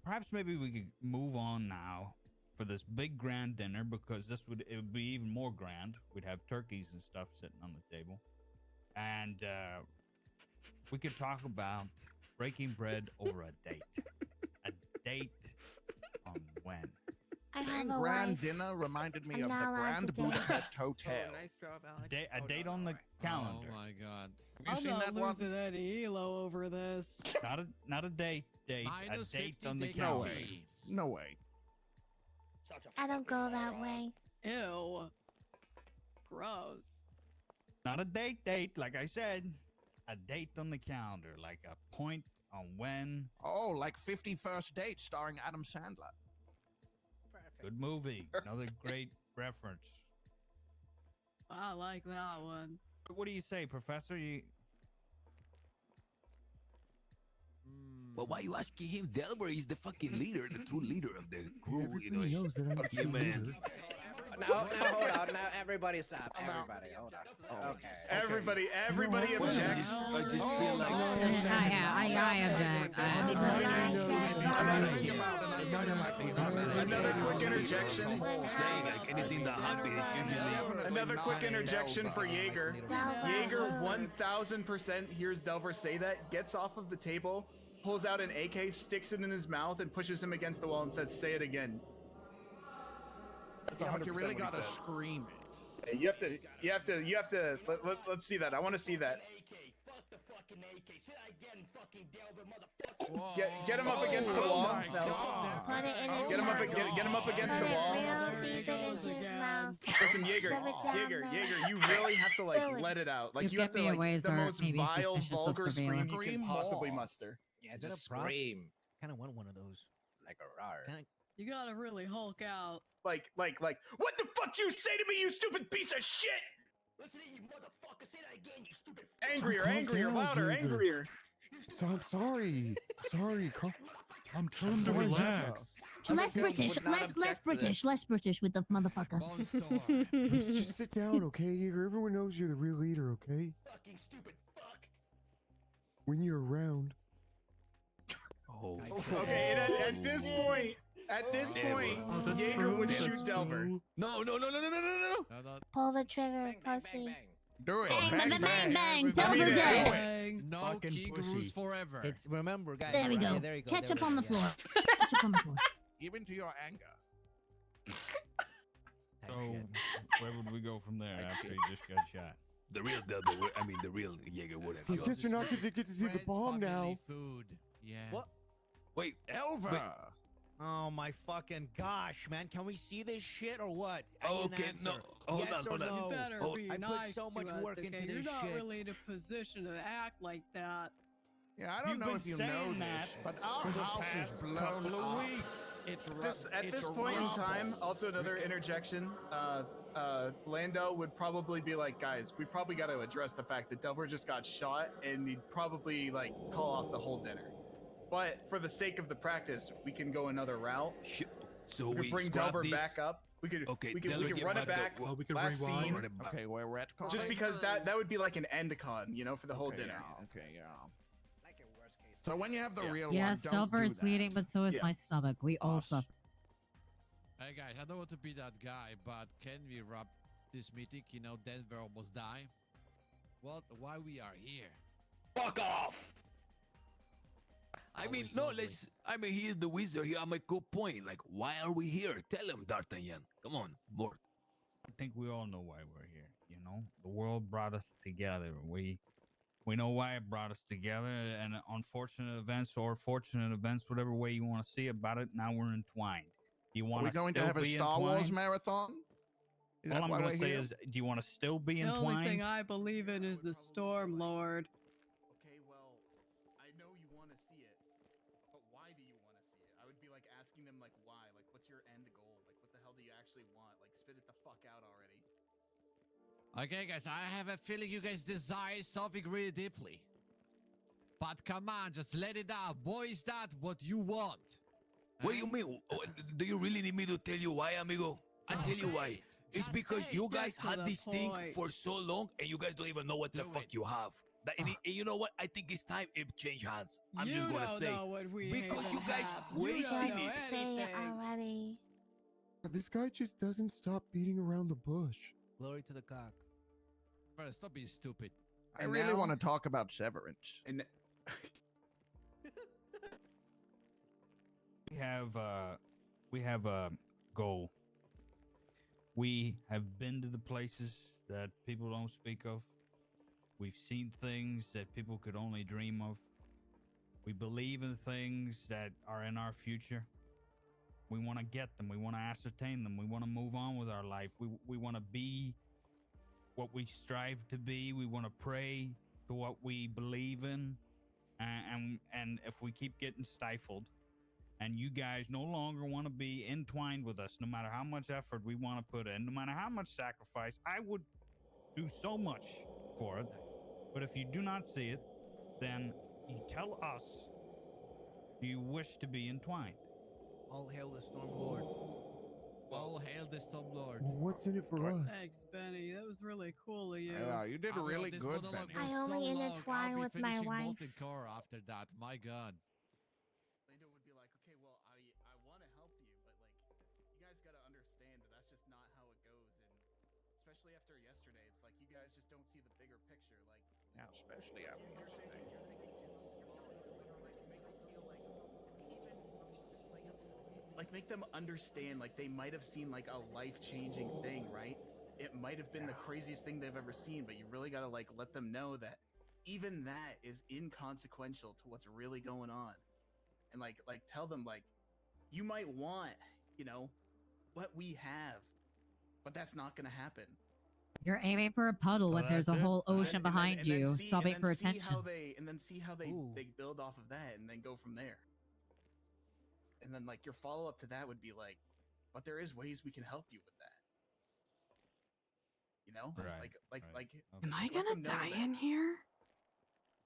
Perhaps maybe we could move on now for this big grand dinner, because it would be even more grand. We'd have turkeys and stuff sitting on the table, and we could talk about breaking bread over a date. A date on when? I have Saying a grand wife. dinner reminded me I'm of the not allowed Grand to date. Budapest Hotel. Oh, nice job, Alex. A date on the calendar. Oh my god. Have you I'm seen not that one? losing any elo over this. Not a date. Minus A date 50 on the degree. No calendar. way. No way. I don't go that way. Ew. Gross. Not a date, like I said. A date on the calendar, like a point on when. Oh, like 50 First Dates starring Adam Sandler. Good movie. Another great reference. I like that one. What do you say, Professor? Well, why are you asking him? Delver is the fucking leader, the true leader of the crew. Everybody knows that I'm the Yeah, true man. leader. Now, hold on. Now, everybody stop. Everybody, hold on. Okay. Everybody objects. I just feel like Another quick interjection. saying like anything that happens is usually Another quick interjection for Jaeger. Jaeger 1000% hears Delver say that, gets off of the table, pulls out an AK, sticks it in his mouth, and pushes him against the wall and says, "Say it again." That's 100% But you really what he gotta says. scream it. You have to. Let's see that. I want to see that. Get him up against the wall. Get him up against the wall. Listen, Jaeger, you really have to like let it out. Like You you have get to me like ways the are most maybe vile, suspicious of vulgar scream surveillance. you can possibly muster. Yeah, Is that just a prop? scream Kind of want one of those. like a rar. You gotta really hulk out. Like, what the fuck you say to me, you stupid piece of shit? Listen to you, motherfucker. Say that again, you stupid. Angrier, Calm angrier, down, louder, Jaeger. angrier. So I'm sorry. Sorry. I'm telling him to Sorry, relax. Less British, less British with the motherfucker. Just sit down, okay, Jaeger? Everyone knows you're the real leader, okay? Fucking stupid fuck. When you're around. oh. Okay, and at this point, Jaeger would shoot Delver. No. Pull the trigger, pussy. Do it. Bang, bang, bang, bang. I Delver need it. dead. No Fucking kangaroos pussy. forever. It's remember, guys. There we go. Yeah, there you go. Ketchup there on we the go, floor. Ketchup on the floor. Even to your anger. So where would we go from there after he just got shot? The real Delver, I mean the real Jaeger would I have shot. guess you're not going to get to see the Friends, bomb now. family, Food. Yeah. What? Wait, Elva. Oh my fucking gosh, man! Can we see this shit or what? I need an okay, no. answer. Hold Yes on, or hold on. no? You better Oh, be I put nice so much to us, work into okay? You're this not shit. really in a position to act like that. Yeah, I don't You've know been if you know saying this, that but our for the house is past blown couple of up. weeks. It's At this point in time, also another interjection. Lando would probably be like, "Guys, we probably got to address the fact that Delver just got shot, and he'd probably like call off the whole dinner. But for the sake of the practice, we can go another route. So we could bring scrap Delver this? back up. We could Delver get get run it back back. up. Well, we could last rewind. scene. Run it back. Okay, we're retconning. Just because that would be like an end con, you know, for the whole dinner. Yeah, okay, yeah. So when you have the real Yes, one, don't Delver do is that. bleeding, but so is Yeah. my stomach. We all Us. suffer. Hey guys, I don't want to be that guy, but can we wrap this meeting? You know, Denver almost died. What? Why we are here? Fuck off. I mean, Always no, lovely. let's. I mean, he is the wizard. He have a good point. Like, why are we here? Tell him, D'Artagnan. Come on, Mort. I think we all know why we're here. You know, the world brought us together. We know why it brought us together, and unfortunate events or fortunate events, whatever way you want to see about it. Now we're entwined. Do you Are want we going to have a Star Wars marathon? Is All that I'm why gonna we're say here? is, do you want to still be The only entwined? thing I believe in is the Storm Lord. Okay, well, I know you want to see it, but why do you want to see it? I would be like asking them like why, like what's your end goal? Like what the hell do you actually want? Like spit it the fuck out already. Okay, guys, I have a feeling you guys desire something really deeply. But come on, just let it out. Boy, is that what you want? What do you mean? Do you really need me to tell you why, amigo? I'll tell you why. It's because you guys Get to had the this thing point. for so long, and you guys don't even know what the Do fuck it. you have. And you know what? I think it's time it change hands. I'm just gonna don't say know what we because even you guys have. wasted you don't know it. Say it anything. already. This guy just doesn't stop beating around the bush. Glory to the cock. Bro, stop being stupid. I And really now- want to talk about Severance. And we have a goal. We have been to the places that people don't speak of. We've seen things that people could only dream of. We believe in things that are in our future. We want to get them. We want to ascertain them. We want to move on with our life. We want to be what we strive to be. We want to pray to what we believe in. And if we keep getting stifled, and you guys no longer want to be entwined with us, no matter how much effort we want to put in, no matter how much sacrifice, I would do so much for it. But if you do not see it, then you tell us, do you wish to be entwined? All hail the Storm Lord. All hail the Stormlord. What's in it for us? Thanks, Benny. That was really cool of you. Yeah, you did Oh my God, really this good, monologue Benny. was I only so long. intertwine I'll be with my finishing wife. Molten Core after that. My God. Linda would be like, okay, well, I want to help you, but like, you guys got to understand that that's just not how it goes, and especially after yesterday, it's like you guys just don't see the bigger picture. Like, Yeah, especially after yesterday. Like, make them understand, like, they might have seen like a life-changing thing, right? It might have been the craziest thing they've ever seen, but you really got to like let them know that even that is inconsequential to what's really going on. And like tell them, like, you might want, you know, what we have, but that's not going to happen. You're aiming for a puddle when there's a whole ocean behind you, sobbing for attention. See how they build off of that, and then go from there. And then like your follow up to that would be like, but there is ways we can help you with that. You know, like. Am I let gonna them know die that in here?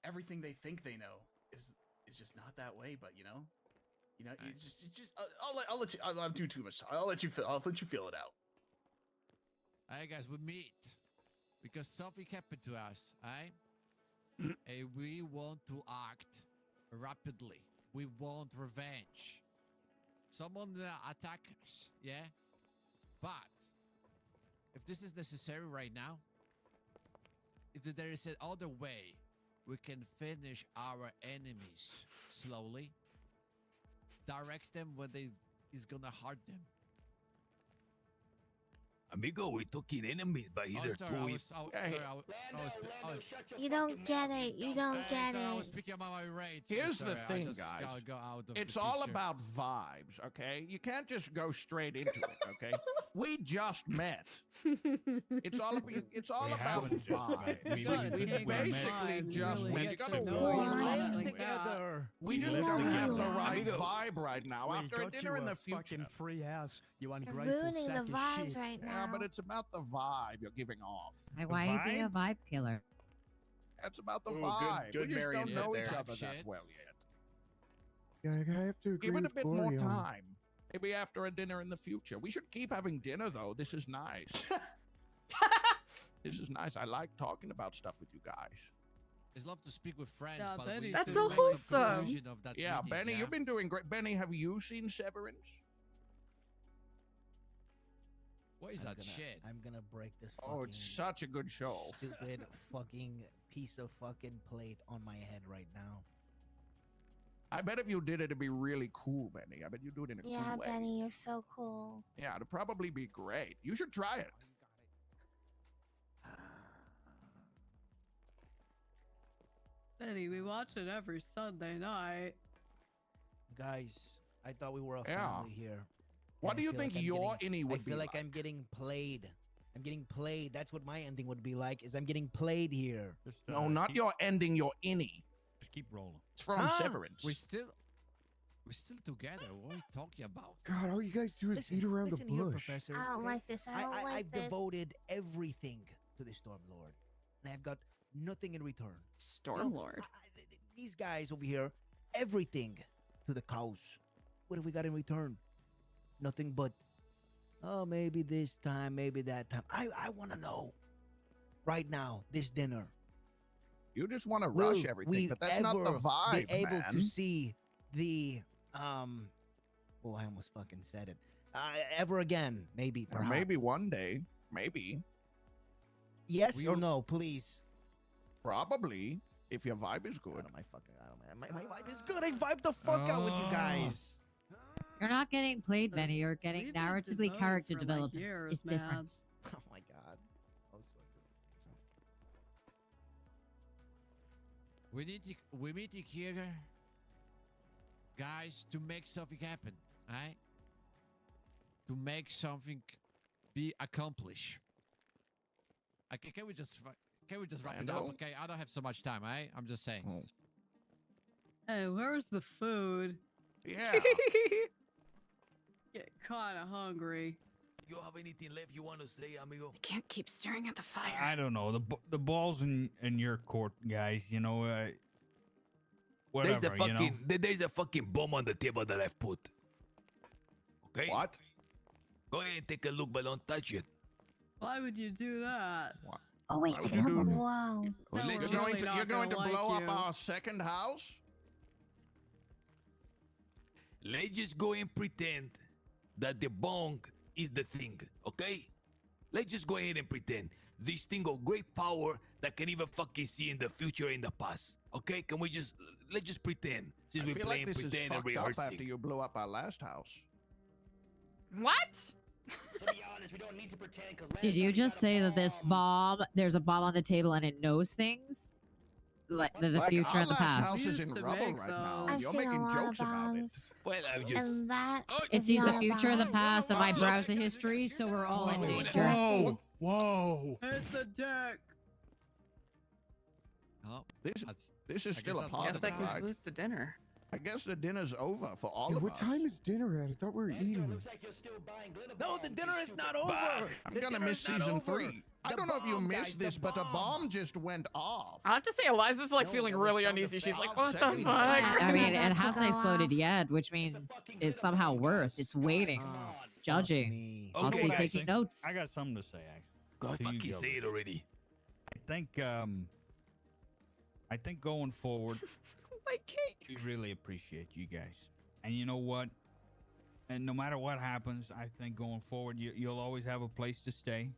Everything they think they know is just not that way. But you know, you just I'll let you. I'll do too much. I'll let you feel it out. Alright, guys, we meet because something happened to us, alright? And we want to act rapidly. We want revenge. Someone attack us, yeah? But if this is necessary right now, if there is another way we can finish our enemies slowly, direct them when is gonna hurt them. Amigo, we're talking enemies, but Oh, either sorry, two. You don't get it. You don't get I was it. speaking about my rage. Here's Sorry, the I thing, just guys. gotta go out of It's the all picture. about vibes, okay? You can't just go straight into it, okay? We just met. It's all about haven't just met. vibes. We basically just met. met. You gotta work together. We just Live don't have the together. right Amigo. vibe right now. We After a got dinner you in a the future. fucking free ass, you You're ungrateful ruining the sack of vibes shit. right Yeah, now. but it's about the vibe you're giving off. Like, why are you being a vibe killer? That's about the Ooh, vibe. good we just Marion don't bit know there. each other Shit. that well yet. Yeah, I have to agree Give it a with bit more Glory on. time. Maybe after a dinner in the future. We should keep having dinner though. This is nice. This is nice. I like talking about stuff with you guys. It's love to speak with friends, Yeah, but Benny we That's still so make some wholesome. conclusion of that Yeah, meeting, Benny, yeah? you've been doing great. Benny, have you seen Severance? What is I'm that gonna- shit? I'm gonna break this Oh, it's such a good show. stupid fucking piece of fucking plate on my head right now. I bet if you did it, it'd be really cool, Benny. I bet you'd do it in a Yeah, cool way. Benny, you're so cool. Yeah, it'd probably be great. You should try it. Benny, we watch it every Sunday night. Guys, I thought we were a Yeah. family here. What and do I you feel think like I'm your getting- innie would I feel be like I'm getting played. I'm getting played. That's what my ending would be like. Is I'm getting played here. Just, No, not your ending, your innie. Just keep rolling. It's from Huh? Severance. We're still together. What are you talking about? God, all you guys do is Listen, beat around the listen here, bush. Professor. I don't okay? like this. I don't like I've this. devoted everything to the Stormlord, and I've got nothing in return. Stormlord. These guys over here, everything to the cows. What have we got in return? Nothing but, oh, maybe this time, maybe that time. I want to know right now, this dinner. You just want to Will rush everything, we but that's not the ever vibe, be able man. to see the, oh, I almost fucking said it. Ever again, maybe, Or perhaps. maybe one day, maybe, Yes We or will- no, please. probably, if your vibe is I good. don't, my vibe is good. I vibe the fuck out with you guys. You're not getting played, Benny. You're getting We've been narratively devoted character for, like, development. years, It's different. Oh my god. We meeting here, guys, to make something happen, alright? To make something be accomplished. Okay, can we just wrap it up? Randall? Okay, I don't have so much time, alright? I'm just saying. Oh. Hey, where's the food? Yeah. Get kind of hungry. You have anything left you want to say, amigo? Can't keep staring at the fire. I don't know. The ball's in your court, guys. You know, whatever. There's a fucking you know? there's a fucking bomb on the table that I've put. Okay. What? Go ahead and take a look, but don't touch it. Why would you do that? Oh wait, I can help him. Wow. Well, No, let's we're just- really not You're going to gonna blow like up you. our second house? Let's just go and pretend that the bong is the thing, okay? Let's just go ahead and pretend this thing of great power that can even fucking see in the future and the past. Okay? Can we just let's just pretend since I we're feel playing like this is pretend and fucked up rehearsing. after you blew up our last house. What? To be honest, we don't need to pretend because Did you just say that this bomb, there's a bomb on the table and it knows things? Like the Like, future our and the last past. house is in rubble right now. I've You're seen a making lot jokes of about it. bombs, Well, I'm just. and that It is sees the not a future and the bomb. past of my browser history, so we're all in danger. Whoa! Whoa! Hit the deck. Oh, This is still a that's part Guess of that it, right? concludes the dinner. I guess the dinner's over for all Hey, of what us. time is dinner at? I thought we were eating. looks like you're still buying glitter No, the bombs, dinner you is stupid not over. bastard. I'm The gonna dinner miss is not season over. 3. I The don't know if you bomb, missed guys, the this, but a bomb. bomb just went off. I have to say, Eliza's like No, feeling that was really sound uneasy. She's like, effect. what the Second fuck? I mean, about it to hasn't go exploded off. yet, which means it's somehow worse. It's waiting, judging, Oh, possibly okay, taking notes. I got something to say. Actually, God, To you, fucking say it Gilbert. already. I think going forward, My cake. we really appreciate you guys. And you know what? And no matter what happens, I think going forward, you'll always have a place to stay.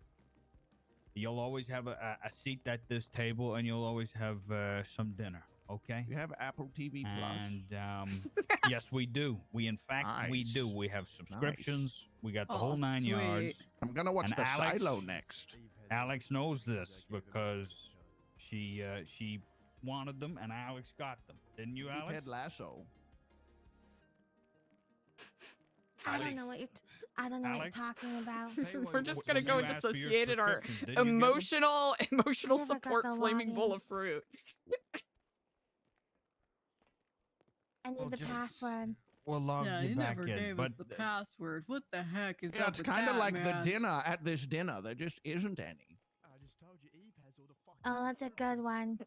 You'll always have a seat at this table, and you'll always have some dinner. Okay? You have Apple TV Plus. And yes, we do. We in fact we do. Nice. We have subscriptions. We got the Oh, whole 9 yards. sweet. I'm gonna watch And the Alex- silo next. Alex knows this because she wanted them, and Alex got them. Didn't you, Alex? Ted Lasso. I don't know what you're. I don't know what you're Alex? talking about. We're just gonna When go you and asked for your dissociate in our prescriptions, didn't you get them? emotional Never got support the flaming bowl logins. of fruit. I need Well, the just- password. We'll log Yeah, you you back never in. gave But us the password. What the heck is Yeah, up it's with kind of that, like man? the dinner at this dinner. There just isn't any. I just told you Eve has all the fucking. Oh, that's a good one.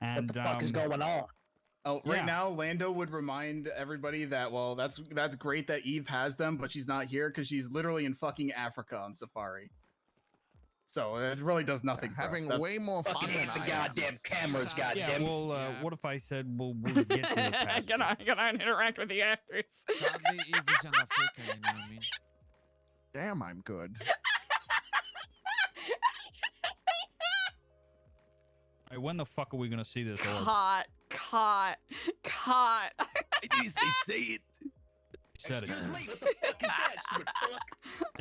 and What the fuck is going on? Oh, right Yeah. now, Lando would remind everybody that that's great that Eve has them, but she's not here because she's literally in fucking Africa on safari. So it really does nothing. for us. Having That's- way more fun Fucking than hate the I am. goddamn cameras, yeah, goddamn. well, Yeah. what if I said we'll get to the password? Get on, interact with the actors. Sadly, Eve is in Africa, you know what I mean? Damn, I'm good. Hey, when the fuck are we gonna see this orb? Caught. I didn't say it. Said it. Excuse me, what the fuck is that, stupid fuck?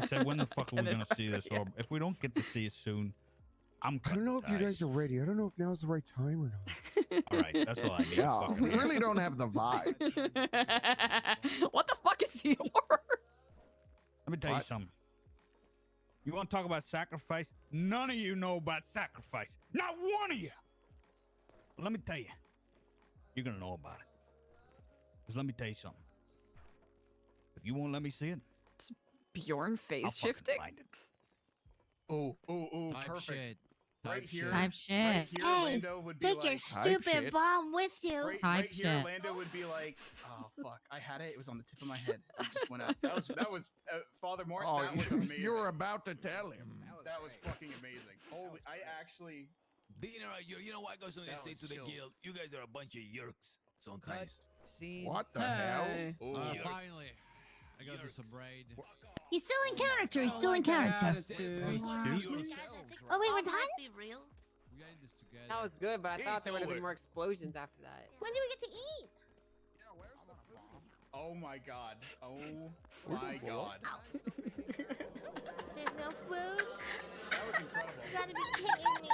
I said, when the fuck are we Get it gonna out. see this orb? If we don't get to see it soon, I'm I don't know if you guys are ready. I don't know if now's the right time or not. All right, that's all I need. Yeah, Fucking we hell. really don't have the vibe. What the fuck is the orb? Let me tell you What? something. You want to talk about sacrifice? None of you know about sacrifice. Not one of you. But let me tell you, you're gonna know about it. Cause let me tell you something. If you won't let me see it, Bjorn I'll face fucking shifting? find it. Oh, Type perfect. shit. Right Type here, shit. Type right shit. here, Hey, Lando would be Take like, your Type stupid shit. bomb with you. right Type here, shit. Lando would be like, oh fuck, I had it. It was on the tip of my head. It just went out. That was Father Mort. Oh, that was amazing. you were about to tell him. That was fucking amazing. Holy, I actually. Dinner, you know what goes on the That say was to the chills. guild? You guys are a bunch of yerks sometimes. See, What the hell? Hey. Oh, Finally, I gotta do some raid. He's still in character. He's still in character. Attitude. Oh wait, we're done. We got in this together. That was good, but I It's thought there would have been over. more explosions after that. When do we get to eat? oh my god. Oh my god. There's no food. That was incredible. You gotta be kidding me.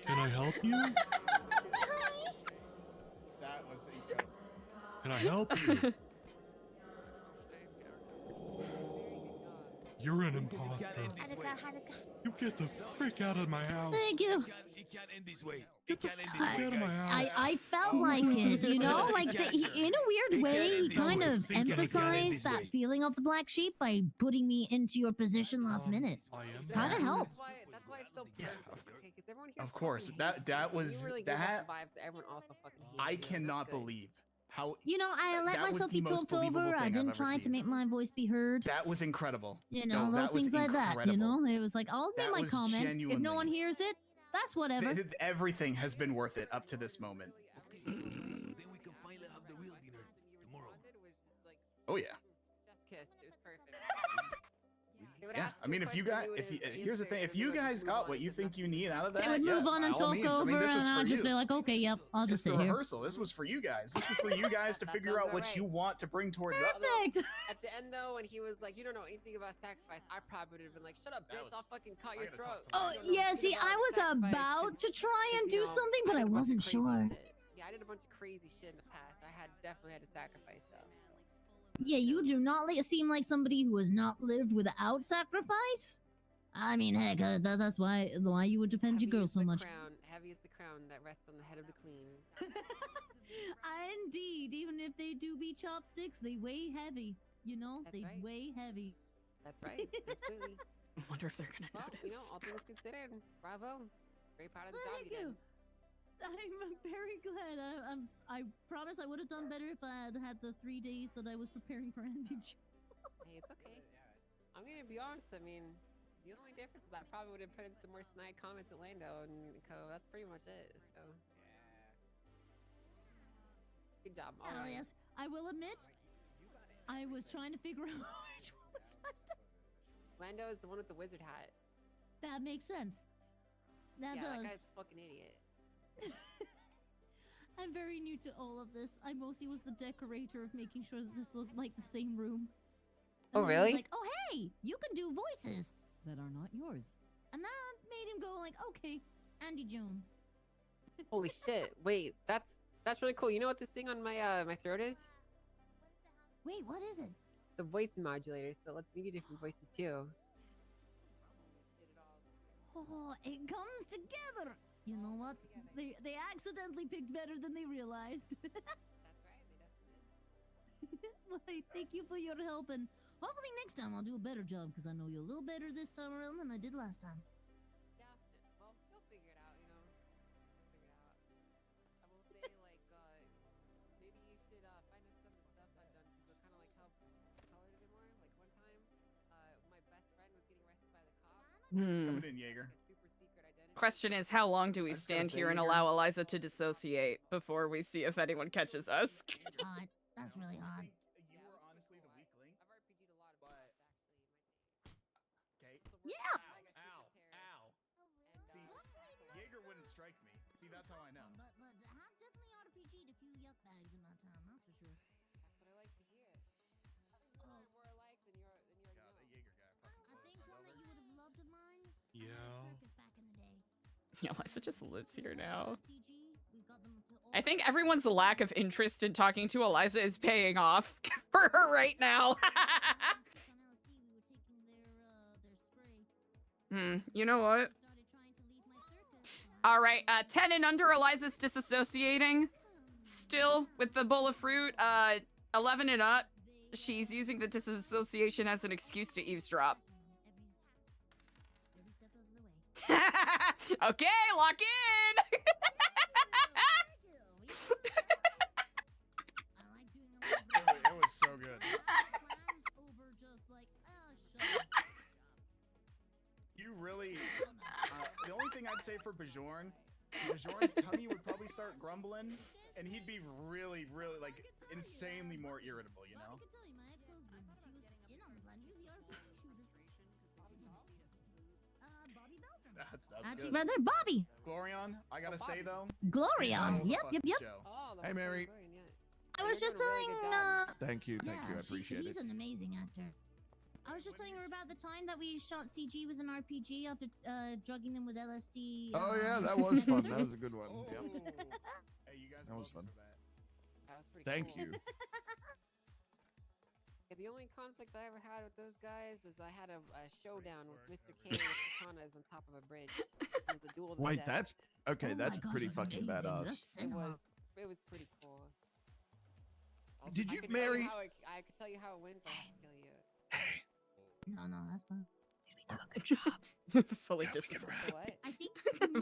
Can I help you? Hi. That was incredible. Can I help you? You're an imposter. You get the freak out of my house. Thank you. It can't end this way. It can't end this way, Get out of my guys. house. I felt like it, you know, like in a weird way, he kind of emphasized that feeling of the black sheep by putting me into your position last minute. I am. Kind of helped. That's why it's so perfect. Okay, 'cause everyone here Of is course, fucking that human. was You really give off that. the vibes that everyone also fucking hates I you, and that's cannot good. believe how You know, I let that was myself the be most talked believable over. I thing I've didn't ever try to seen. make my voice be heard. That was incredible. You No, know, that little was things like that. You incredible. know, it was like, I'll make That my was comment. If no genuinely- one hears it, that's whatever. Everything has been worth it up to this moment. Then we can finally have the real dinner tomorrow. Oh yeah. Chef's kiss. It was perfect. Yeah, I mean, if you got, here's the thing, if you guys got what you think you need out of that, They would yeah, move on and by all talk means. I over, mean, this and was for I'd just you. be like, okay, yep, I'll It's just the sit here. rehearsal. This was for you guys. This was for you guys to figure out what you want to bring towards us. Perfect. At the end though, when he was like, "You don't know anything about sacrifice," I probably would have been like, "Shut up, bitch! I'll fucking cut your throat." Oh, yeah, see, I was about to try and do something, but I wasn't sure. Yeah, I did a bunch of crazy shit in the past. I definitely had to sacrifice stuff. Yeah, you do not seem like somebody who has not lived without sacrifice. I mean, heck, that's why you would defend your girl so much. Heavy is the crown that rests on the head of the queen. Indeed, even if they do be chopsticks, they weigh heavy. You know, they weigh heavy. That's right, absolutely. I wonder if they're gonna Well, notice. you know, all things considered, bravo. Very proud of the job Thank you did. I'm very glad. I promise I would have done better if I had had the 3 days that I was preparing for Andy. Hey, it's okay. I'm gonna be honest. I mean, the only difference is I probably would have put in some more snide comments at Lando and Co. That's pretty much it. So. Good job. All Hell right. yes. I will admit, I was trying to figure out which one was that. Lando is the one with the wizard hat. That makes sense. That yeah, does. that guy's a fucking idiot. I'm very new to all of this. I mostly was the decorator of making sure that this looked like the same room. Oh, And then I was really? like, oh hey, you can do voices that are not yours. And that made him go like, okay, Andy Jones. Holy shit! Wait, that's really cool. You know what this thing on my my throat is? Wait, what is it? The voice modulator. So it lets me do different voices too. Oh, it comes together. You know what? They accidentally picked better than they realized. That's right. They definitely did. Well, thank you for your help, and hopefully next time I'll do a better job because I know you a little better this time around than I did last time. Yeah. Well, you'll figure it out. You know. Figure it out. I will say, like, maybe you should find out some of the stuff I've done because it'll kind of like help color it a bit more. Like one time, my best friend was getting arrested by the cops. Coming in, Jaeger. Question is, how long do we stand here and allow Eliza to dissociate before we see if anyone catches us? Hot. That's really hot. You were honestly the weak link. I've RPG'd a lot of But- actually. Okay. Yeah. Ow. Ow. See, Jaeger wouldn't strike me. See, that's how I know. But I have definitely RPG'd a few yuck bags in my time, that's for sure. That's what I like to hear. More alike than you're God, that Jaeger guy fucking I think one that you would have loved of mine. Yeah. Circus back in the day. Yeah, Eliza just lives here now. CG, we've got them to all I think everyone's lack of interest in talking to Eliza is paying off for her right now. on LSD, we were taking their spray. You know what? Started trying to leave my circus. All right, 10 and under, Eliza's disassociating. Still with the bowl of fruit. 11 and up, she's using the disassociation as an excuse to eavesdrop. Every step of the way. Okay, lock in. I like doing a little bit It was so good. plans over just like, shut up. You really. The only thing I'd say for Bajorn's tummy would probably start grumbling, and he'd be really, really like insanely more irritable. You know. I can tell you, my ex-husband, she was in on the plan. He was the RPG shooter. Bobby Beltran. That's Actually, good. rather Bobby. Glorion, I gotta say though. Glorion. you Yep, stole yep, the yep. fucking show. Oh, that Hey, was Mary. so good, yeah. I was You're just doing a really telling, good job. Thank you. yeah, I appreciate he's it. an amazing actor. I was just telling her about the time that we shot CG with an RPG after drugging them with LSD. Oh yeah, that was fun. That circus. was a good one. Yep. Hey, you guys. That are was welcome fun. for that. That was pretty Thank cool. you. Yeah, the only conflict I ever had with those guys is I had a showdown with Mr. K with katanas on top of a bridge. It was a duel to Wait, death. that's okay. Oh my That's gosh, pretty that's fucking amazing. badass. That's It cinema. was pretty cool. Did I you could tell marry? I could tell you how it went, but I have to kill you. No, that's fine. Did we do a good job? Fully So disassociated. what? I think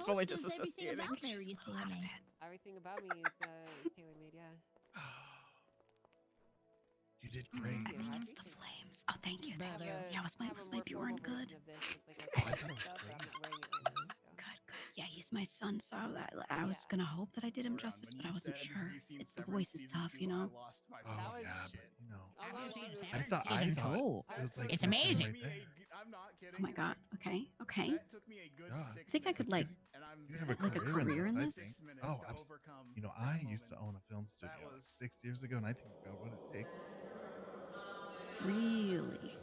Fully most of everything disassociating. about Mary is tailor-made. Everything about me is tailor made, yeah. You did great. Against the flames. Oh, thank you. Thank you. Have a- Yeah, was my Bjorn good? Of this with, like, Oh, I a thought it was stuff, but great. I'm not wearing it right now, so. Good, good. Yeah, he's my son, so I was gonna hope that I did him justice, but I wasn't sure. The voice is tough, you know. Oh yeah, but you know, I I thought Season it cool. was like It's the same amazing. right there. Oh my god. Okay. Okay. That took me a good Yeah. I think I could like You have a like a career in I this. think. Oh, you know, I used to own a film studio like 6 years ago, and I think about what it takes. Really?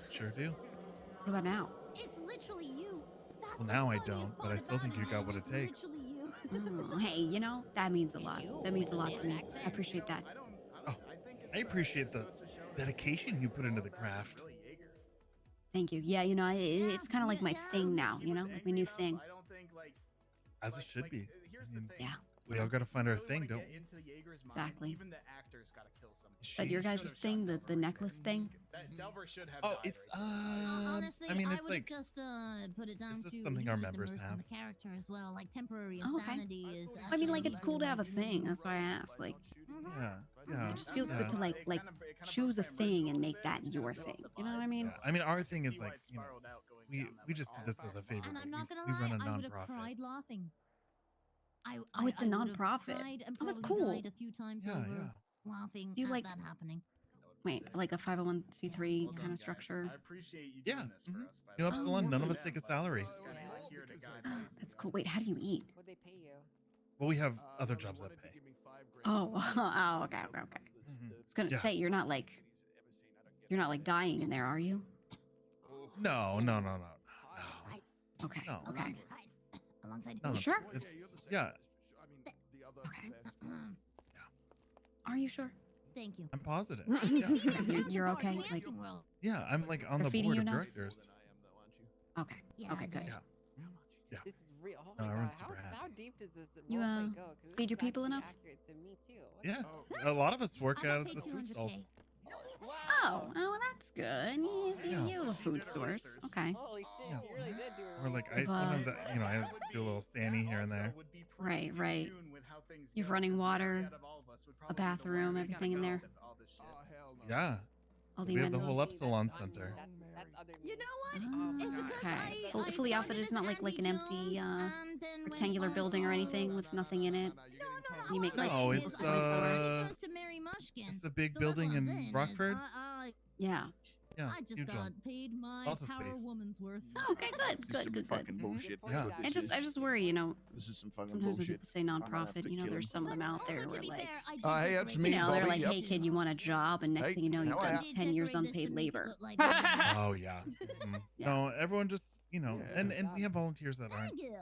Sure do. What about now? It's literally you. That's Well, the now I funniest don't, but part I still about think you it got is what it it's takes. literally you. Oh, hey, you know that means a lot. That means a lot to me. I appreciate that. Oh, I appreciate the dedication you put into the craft. Thank you. Yeah, you know, it's kind of like my thing now. You know, like my new thing. As it should be. I mean, Yeah. we all got to find our thing, don't we? Exactly. Even the actors gotta kill someone. Is that your guys' thing, the necklace thing? Delver should have. Oh, it's Honestly, I mean, it's would like just put it down this to is something he's our just members immersed in have. the character as well. Like temporary Oh, okay. insanity is. I mean, like it's actually cool to have a really thing. good. That's why I asked. Like, Yeah, yeah. it just feels yeah. good to like choose a thing and make that your thing. You know what I mean? Yeah, I mean, our thing is like, you know, we just did this as a favor. And but I'm not gonna we run a lie, I would have nonprofit. cried laughing. Oh, it's a I would have nonprofit. cried and Oh, that's probably cool. died a few times Yeah, over yeah. laughing Do you at like- that happening. Wait, like a 501c3 kind of structure? I appreciate you Yeah. doing this for us. You know, Oh, Epsilon, none of us Yeah, take a but salary. this guy's not here to guide Ah, me. that's cool. Wait, how do you eat? What'd they pay you? Well, we have other jobs that pay. Oh, oh, okay, okay, okay. I was gonna Yeah. say you're not like dying in there, are you? No. Okay, No. okay. Alongside No, Sure. It's, yeah, Okay. Are you sure? Thank you. I'm positive. You're okay. Like, Acting world. Yeah, I'm like on They're the feeding board you of now? directors. okay, Yeah, okay, I good. did. Yeah. Yeah. This is real. Oh No, my god, everyone's how, super happy. how deep does this You, roleplay go? 'Cause this feed your is people actually enough? accurate to me too. What Yeah, the- a lot of us work I got out at paid the food stalls. 200K. Oh, well, that's good. You have a food source. Okay. Holy shit, Yeah. you really did do a Or like I But- sometimes, you know, I do a little Sanny here and there. Right, right. You have running water, a bathroom, everything in there. Yeah, All we have the whole windows. Epsilon Center. That's other You know what? Oh, It's because okay. I Fully started outfitted. It's as not like an Andy empty Jones and then went rectangular on building or to- anything with nothing in it. No. You make like No, Is it's I went uh, just to marry Mushkin. it's the big So that's building what I'm in saying is Rockford. Yeah. Yeah, I just huge got one. paid my Lots of power space. woman's worth. Oh, okay, good. Fucking bullshit. Yeah. I just worry, you know. This is some fucking Sometimes when bullshit. people say I might have nonprofit, to you know, kill there's him. some of them out there Also, where to be like, fair, I did Hey, decorate that's this me, you know, they're Bobby. like, hey kid, you want a job, and next Hey, thing you know, you've how done are did 10 years decorate this to unpaid make it labor. look like Oh yeah. Mhm. Yeah. No, everyone just, you know, Yeah. and we have volunteers that aren't Thank you.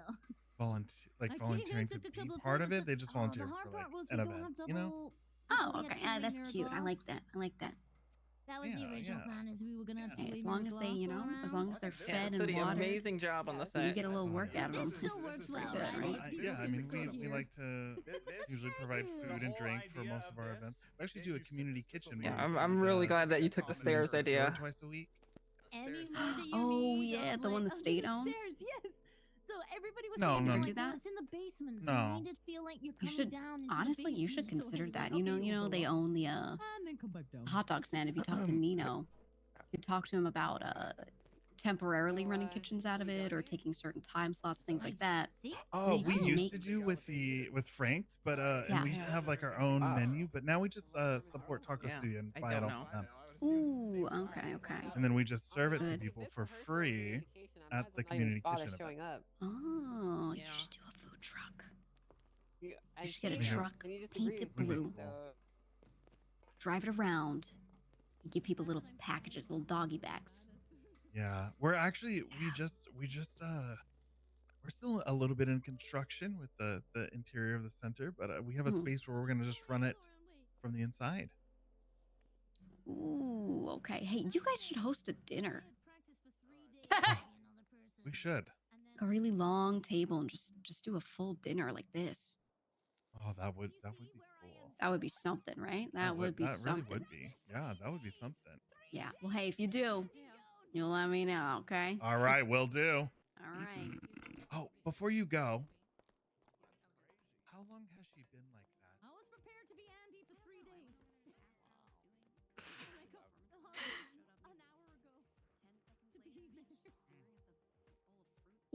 volunteering to took a be couple part of photos it. They just the volunteer hard for part like was an we don't event, have you know? double- Oh, we had okay. two Yeah, that's mirror cute. I like glass. that. I like that. That was the Yeah, original yeah. plan, is we were gonna have Hey, two-way as long mirror as they, glass you know, all as around. long as they're Yeah, fed City, and watered, amazing job on the you set. get a little Oh, work yeah. out of This them. still works well, good, right? right? If Yeah, I this mean, is good we here. like to usually provide food and drink for most of our events. We actually do a community kitchen. Yeah, where we I'm feed, really glad that you took the food stairs for idea. twice a week. Any more that you Oh, need, yeah, of, the one like, the under state owns? stairs, yes. So everybody was No, saying, no, like, no. Do well, that? it's in the basement, so No. you made it feel like you're You coming should down into honestly, the you should basement. So consider he was that. like, You know, okay, you know we'll they go up own the and then come back down. hot dog stand. If you talk to Nino, you talk to him about temporarily running kitchens out of it or taking certain time slots, things like that. Oh, They we can used to make- do with Frank's, but Yeah. and we used to have like our own Ah. menu, but now we just support Taco Yeah, Studio and I buy it don't off know. them. Ooh, okay. And then we just serve it to Good. people This for rehearsal is free dedication, I might at as the well not even community bother kitchen showing events. up. Oh, you Yeah. should do a food truck. And should get a see, truck, and you just paint agreed it with me, blue. so- Drive it around, and give people little packages, little doggy bags. Yeah, we're actually we just we're still a little bit in construction with the interior of the center, but we have a Mhm. space where we're gonna just run it from the inside. Ooh, okay. Hey, you guys should host a dinner. We should. Like a really long table and just do a full dinner like this. Oh, that would be cool. That would be something, right? That would be that something. really would be. Yeah, that would be something. Yeah. Well, hey, if you do, you'll let me know, okay? All right, will do. All right. Oh, before you go, how long has she been like that? I was prepared to be Andy for 3 days.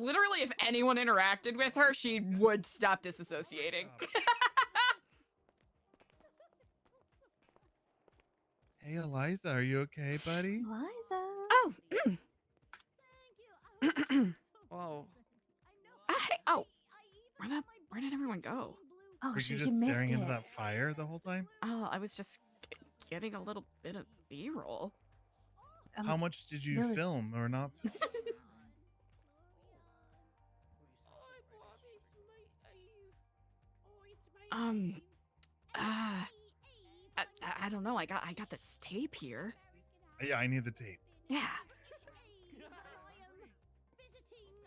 Literally, if anyone interacted with her, she would stop disassociating. Hey, Eliza, are you okay, buddy? Eliza. Oh. Whoa. Hey, oh. Where did everyone go? Oh, Were shit, you you just missed staring into it. that fire the whole time? Oh, I was just getting a little bit of B-roll. How much did you there was- film or not film? I don't know. I got this tape here. Yeah, I need the tape. Yeah.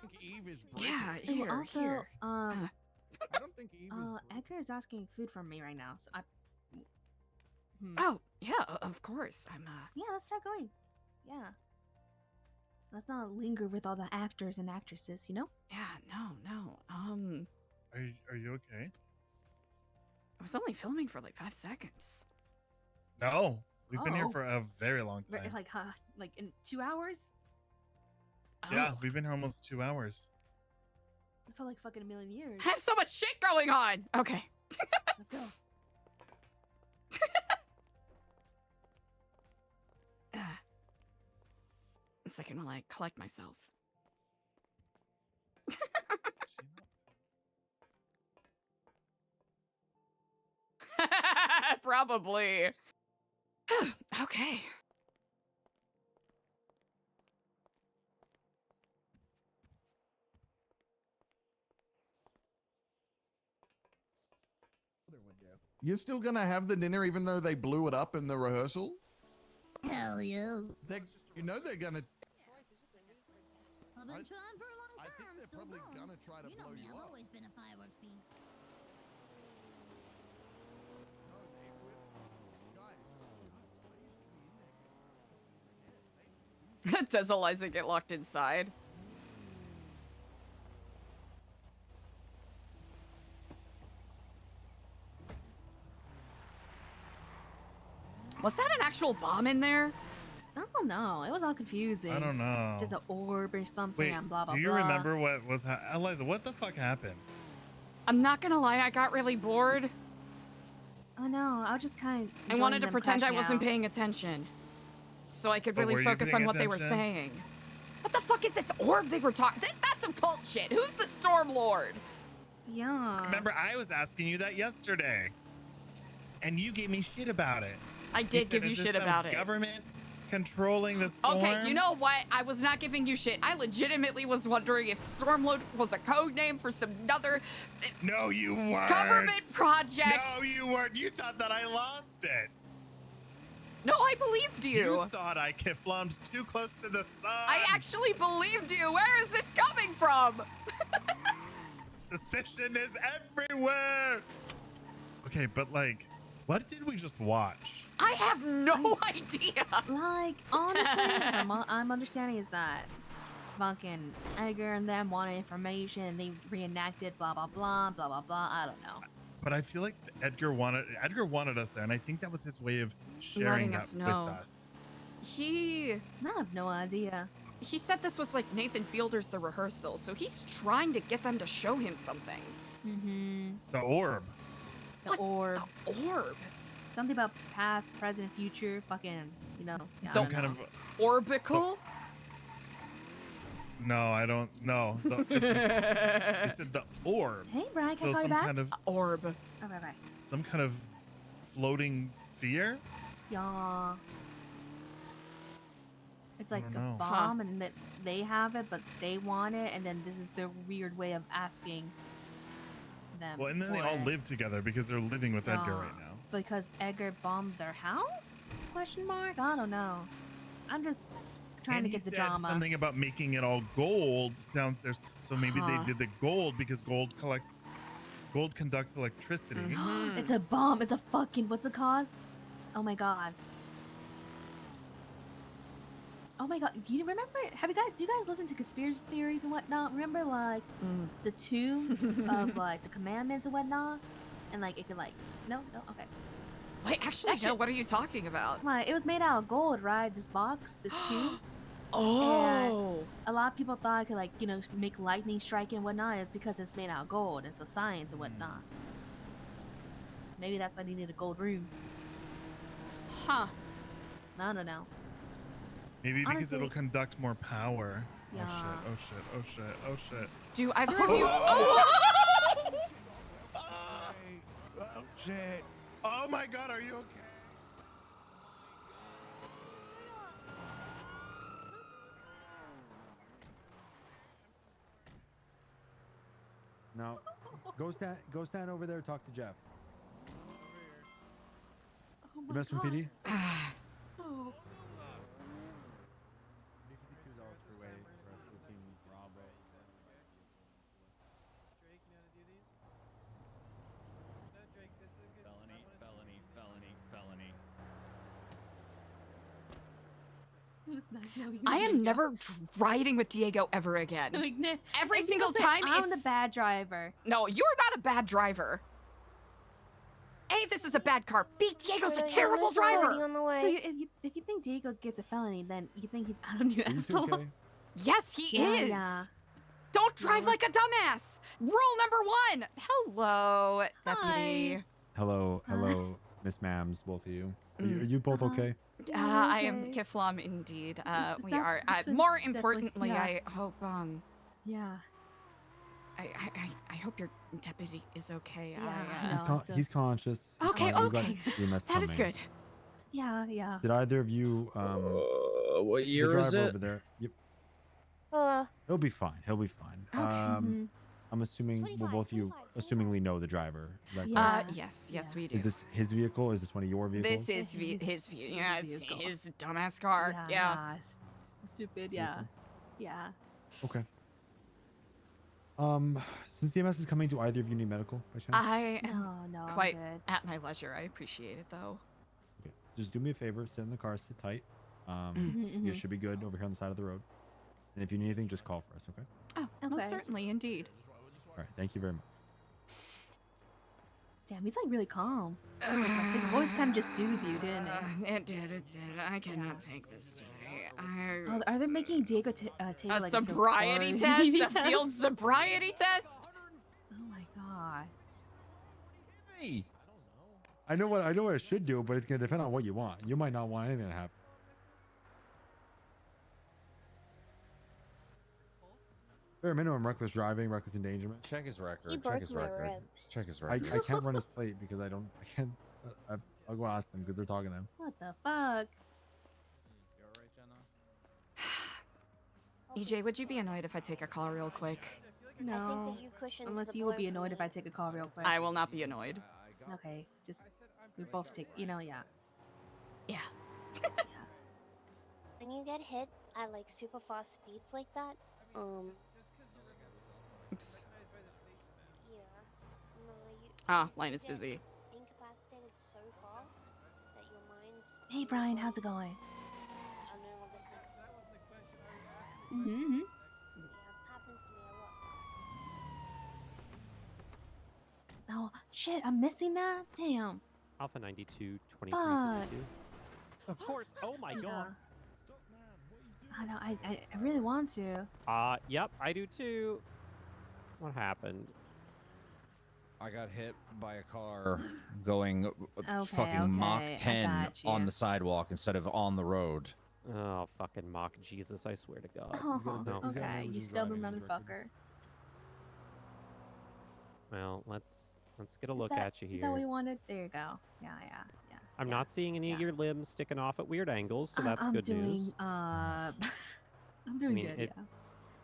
I think Eve is Yeah, Ooh, here, also, here. I don't think Eve is Edgar is asking food from me right now, so I. Oh, yeah, of course. I'm Yeah, let's start going. Yeah. Let's not linger with all the actors and actresses, you know? Yeah, no. Are you okay? I was only filming for like 5 seconds. No, we've been here Oh. for a very long time. Like in 2 hours? Yeah, Oh. we've been here almost 2 hours. I felt like fucking a million years. I have so much shit going on. Okay. Let's go. A second while I collect myself. Probably. Okay. You're still gonna have the dinner even though they blew it up in the rehearsal? Hell yes. You know they're gonna. I've been trying for a long time. I think they're probably gonna try to You know blow me, you I've up. always been a fireworks fiend. Does Eliza get locked inside? Was that an actual bomb in there? I don't know. It was all confusing. I don't know. Just an orb or something Wait, and blah blah do you blah. remember what was Eliza? What the fuck happened? I'm not gonna lie, I got really bored. I know. I was just kind of. I wanted to pretend I wasn't paying attention. So I could But really were you focus paying on what they were attention? saying. What the fuck is this orb they were talking? That's some cult shit. Who's the Storm Lord? Yeah. Remember, I was asking you that yesterday, and you gave me shit about it. I did give you shit about it. Government controlling the storm. Okay, you know what? I was not giving you shit. I legitimately was wondering if Stormlord was a code name for some other No, you weren't. government project. No, you weren't. You thought that I lost it. No, I believed you. You thought I flummed too close to the sun. I actually believed you. Where is this coming from? Suspicion is everywhere. Okay, but like, what did we just watch? I have no idea. Like, honestly, I'm understanding is that fucking Edgar and them wanted information. They reenacted blah blah blah blah blah blah. I don't know. But I feel like Edgar wanted us there, and I think that was his way of Letting sharing that us know. with us. I have no idea. He said this was like Nathan Fielder's The Rehearsal, so he's trying to get them to show him something. Mm-hmm. The orb. The orb. The orb? Something about past, present, future. Fucking, you know. I Some don't kind know. of. Orbical? No, I don't know. They said the orb. Hey, Brian, can I So call you some back? kind of orb. Oh, bye. some kind of floating sphere. Yeah. It's like don't a know. bomb, and that they have it, but they want it, and then this is their weird way of asking them. Well, and then they for all it. live together because they're living with Edgar right now. Because Edgar bombed their house? Question mark? I don't know. I'm just trying And to he get the said drama. something about making it all gold downstairs. So maybe Huh. they did the gold because gold conducts electricity. Mm-hmm. It's a bomb. It's a fucking, what's it called? Oh my god. Oh my god. Do you remember? Do you guys listen to conspiracy theories and whatnot? Remember like the tomb of like the commandments and whatnot? And like it could like, no, okay. Wait, actually, no, what are you talking about? Like, it was made out of gold, right? This box, this tomb. Oh. And a lot of people thought it could, like, you know, make lightning strike and whatnot. It's because it's made out of gold, and so science and whatnot. Maybe that's why they need a gold room. Huh. I don't know. Maybe because Honestly- it'll conduct more power. Yeah. Oh shit! Oh shit! Oh shit! Oh shit! Do either of you? Oh! Oh shit! Oh my god! Are you okay? No. Go stand over there. Talk to Jeff. Oh You mess from PD? Oh. It's nice knowing I you, am Diego. never riding with Diego ever again. Like, Every and single people say time I'm the it's- bad driver. No, you're not a bad driver. A, this is a bad car. B, Diego's a terrible driver. So if you think Diego gets a felony, then you think he's out of New Are you two Epsilon. okay? Yes, he Yeah, is. yeah. Don't drive like a dumbass. Rule number 1. Hello, deputy. Hello, Miss Mams, both of you. Are you both okay? I am Kiflam indeed. Is We that are. person More definitely- importantly, yeah. I hope. Yeah. I hope your deputy is okay. Yeah, He's conscious. Okay, We've got okay. EMS That is coming. good. Yeah, yeah. Did either of you what year the is driver it? over there? Yep. Uh, He'll be fine. He'll be fine. Mhm. I'm assuming well, both of you assumingly know the driver. Is that Yeah. correct? Yes, we do. Is this his vehicle? Is this one of your vehicles? This is his view. Yeah, it's vehicle. his dumbass car. Yeah. Stupid. Yeah. Yeah. Okay. Since the EMS is coming, do either of you need medical by chance? I am No, I'm quite good. at my leisure. I appreciate it though. Okay. Just do me a favor. Sit in the car. Sit tight. Mhm, You mhm. should be good over here on the side of the road. And if you need anything, just call for us. Okay. Oh, most certainly, indeed. All right. Thank you very much. Damn, he's like really calm. Like, his voice kind of just soothed you, didn't it? It did. I cannot take this today. Oh, are they making Diego take A like sobriety a test? A field sobriety test? Oh my god. Hey. I know what I should do, but it's gonna depend on what you want. You might not want anything to happen. Bare minimum reckless driving, reckless endangerment. Check his record. He Check broke his my record. ribs. Check his I record. can't run his plate because I can't. I'll go ask them because they're talking to him. What the fuck? EJ, would you be annoyed if I take a call real quick? No. Unless you will be annoyed if I take a call real quick. I will not be annoyed. Okay, just we both take. You know, yeah. Yeah. When you get hit at like super fast speeds like that, Oops. yeah, no, you. Ah, line is busy. Incapacitated so fast that your mind. Hey Brian, how's it going? I know all this. Mm-hmm. Yeah, happens to me a lot. Oh shit, I'm missing that. Damn. Alpha 92, 23, Fuck. 52. Of course. Oh my god. Yeah. I know. I really want to. Yep, I do too. What happened? I got hit by a car going fucking okay, Mach I 10 got on you. the sidewalk instead of on the road. Oh, fucking mock Jesus, I swear to God. Oh, No. okay, you stubborn motherfucker. Well, let's get a look Is that- at you Is that here. what you wanted? There you go. Yeah. I'm not seeing any of your limbs sticking off at weird angles, so that's I'm good doing, news. I'm doing good. It Yeah.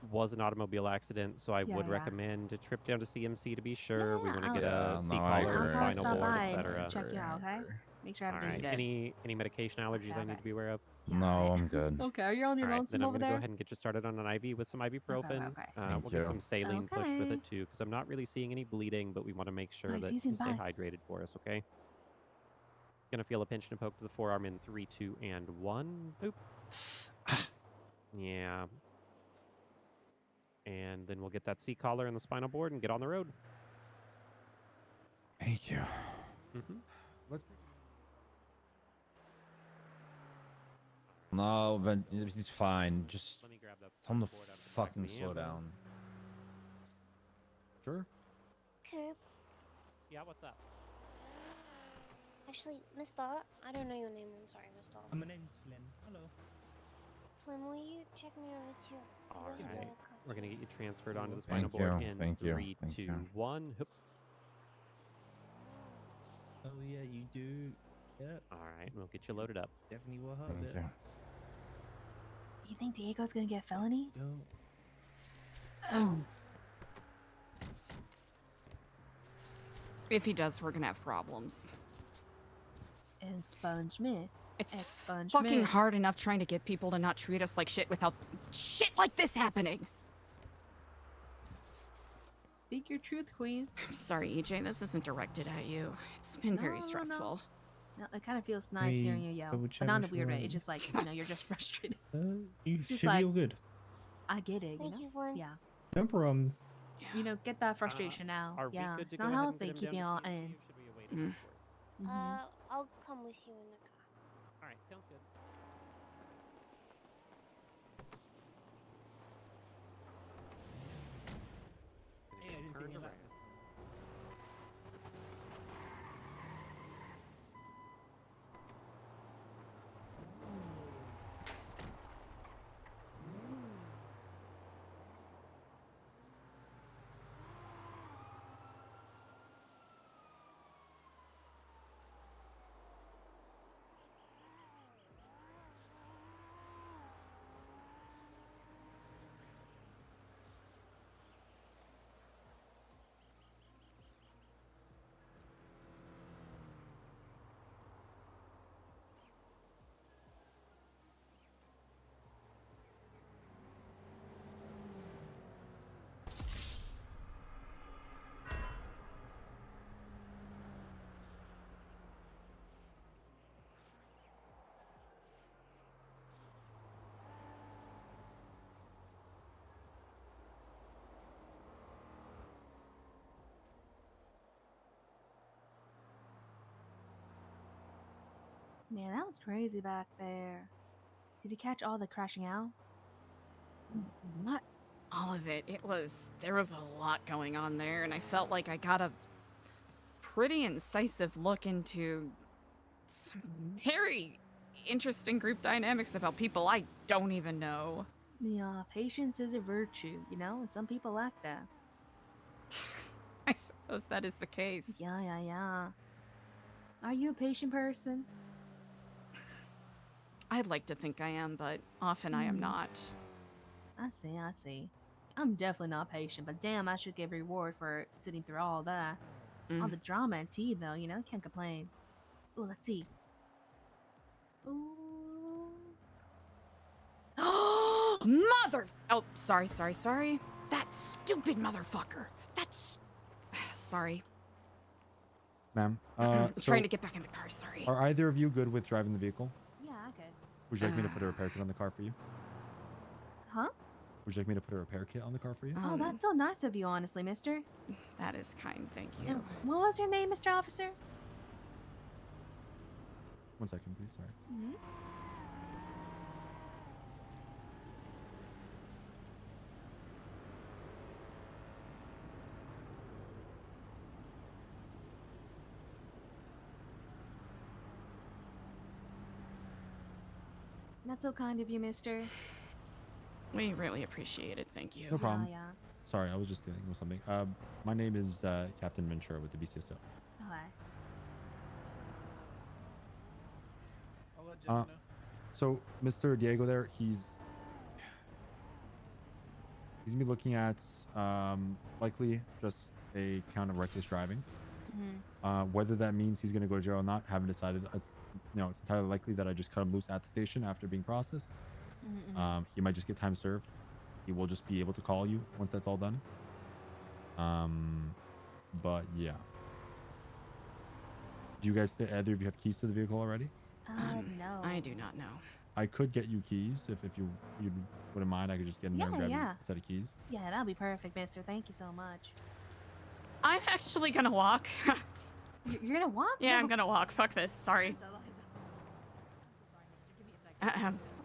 was an automobile accident, so I Yeah, would yeah. recommend a trip down to CMC to be sure. We want to get Yeah, a no, C-collar, I agree. a I'll spinal stop board, by etc. and check you out. Okay. Make sure All everything's right. good. Any medication allergies I need to be aware of? No, I'm good. Okay. Are you on your All right, lonesome then I'm over gonna there? go ahead and get you started on an IV with some ibuprofen. okay. Thank We'll get you. some saline pushed with Okay. it too, because I'm not really seeing any bleeding, but we want to make sure Nice, that easy you stay and hydrated for us, okay? Gonna feel a pinch and a poke to the forearm in 3, 2, and 1. Boop. Yeah. And then we'll get that C-collar and the spinal board and get on the road. Thank you. Mm-hmm. Let's. No, he's fine. Just Let me grab that tell him to board out the back of fucking the slow ambulance. down. Sure. Coop. Yeah, what's up? Actually, Mr. I don't know your name. I'm sorry, Mr. My name's Flynn. Hello. Flynn, will you check me over too? All Go ahead, right. cut. We're gonna get you transferred onto the Thank spinal board you, in thank you, 3, thank 2, you. 1. Hoop. Oh yeah, you do. Yep. All right, we'll get you loaded up. Definitely will help Thank it. you. You think Diego's gonna get a felony? Yo. Oh. If he does, we're gonna have problems. Expungement. It's Expungement. fucking hard enough trying to get people to not treat us like shit without shit like this happening. Speak your truth, Queen. I'm sorry, EJ, this isn't directed at you. It's been very No, no, stressful. No, it kind of feels nice hearing you yell, but not in a weird way. It's just like, you know, you're just frustrated. You Just should like- be all good. I get it, you Thank know? you, Flynn. Yeah. Remember, You know, get that frustration out. Are we Yeah, good to it's go not ahead and healthy get him keeping down all to in. CMC, or should we await an escort? I'll come with you in the car. All right, sounds good. Hey, I didn't see any of that. Man, that was crazy back there. Did you catch all the crashing out? Not all of it. There was a lot going on there, and I felt like I got a pretty incisive look into some very interesting group dynamics about people I don't even know. Yeah, patience is a virtue, you know, and some people lack that. I suppose that is the case. Yeah. Are you a patient person? I'd like to think I am, but often I am not. I see. I'm definitely not patient, but damn, I should get reward for sitting through all that. All the drama and tea, though, you know, can't complain. Oh, let's see. Ooh. Mother! Oh, sorry. That stupid motherfucker. That's... Sorry. Ma'am. I'm So trying to get back in the car, sorry. are either of you good with driving the vehicle? Yeah, I could. Would you like me to put a repair kit on the car for you? Huh? Would you like me to put a repair kit on the car for you? Oh, that's so nice of you, honestly, mister. That is kind, thank you. And what was your name, Mr. Officer? 1 second, please. Sorry. Mm-hmm. That's so kind of you, mister. We really appreciate it, thank you. No problem. Yeah. Sorry, I was just dealing with something. My name is Captain Ventura with the BCSO. Okay. I'll let Jeff know. So, Mr. Diego there, he's gonna be looking at likely just a count of reckless driving. Whether that means he's gonna go to jail or not, haven't decided. You know, it's entirely likely that I just cut him loose at the station after being processed. He might just get time served. He will just be able to call you once that's all done. But yeah. Do you guys, either of you have keys to the vehicle already? No. I do not know. I could get you keys if you wouldn't mind. I could just get in there and grab you a set of keys. Yeah, that'll be perfect, mister. Thank you so much. I'm actually gonna walk. You're gonna walk? Yeah, No. I'm gonna walk. Fuck this. Sorry.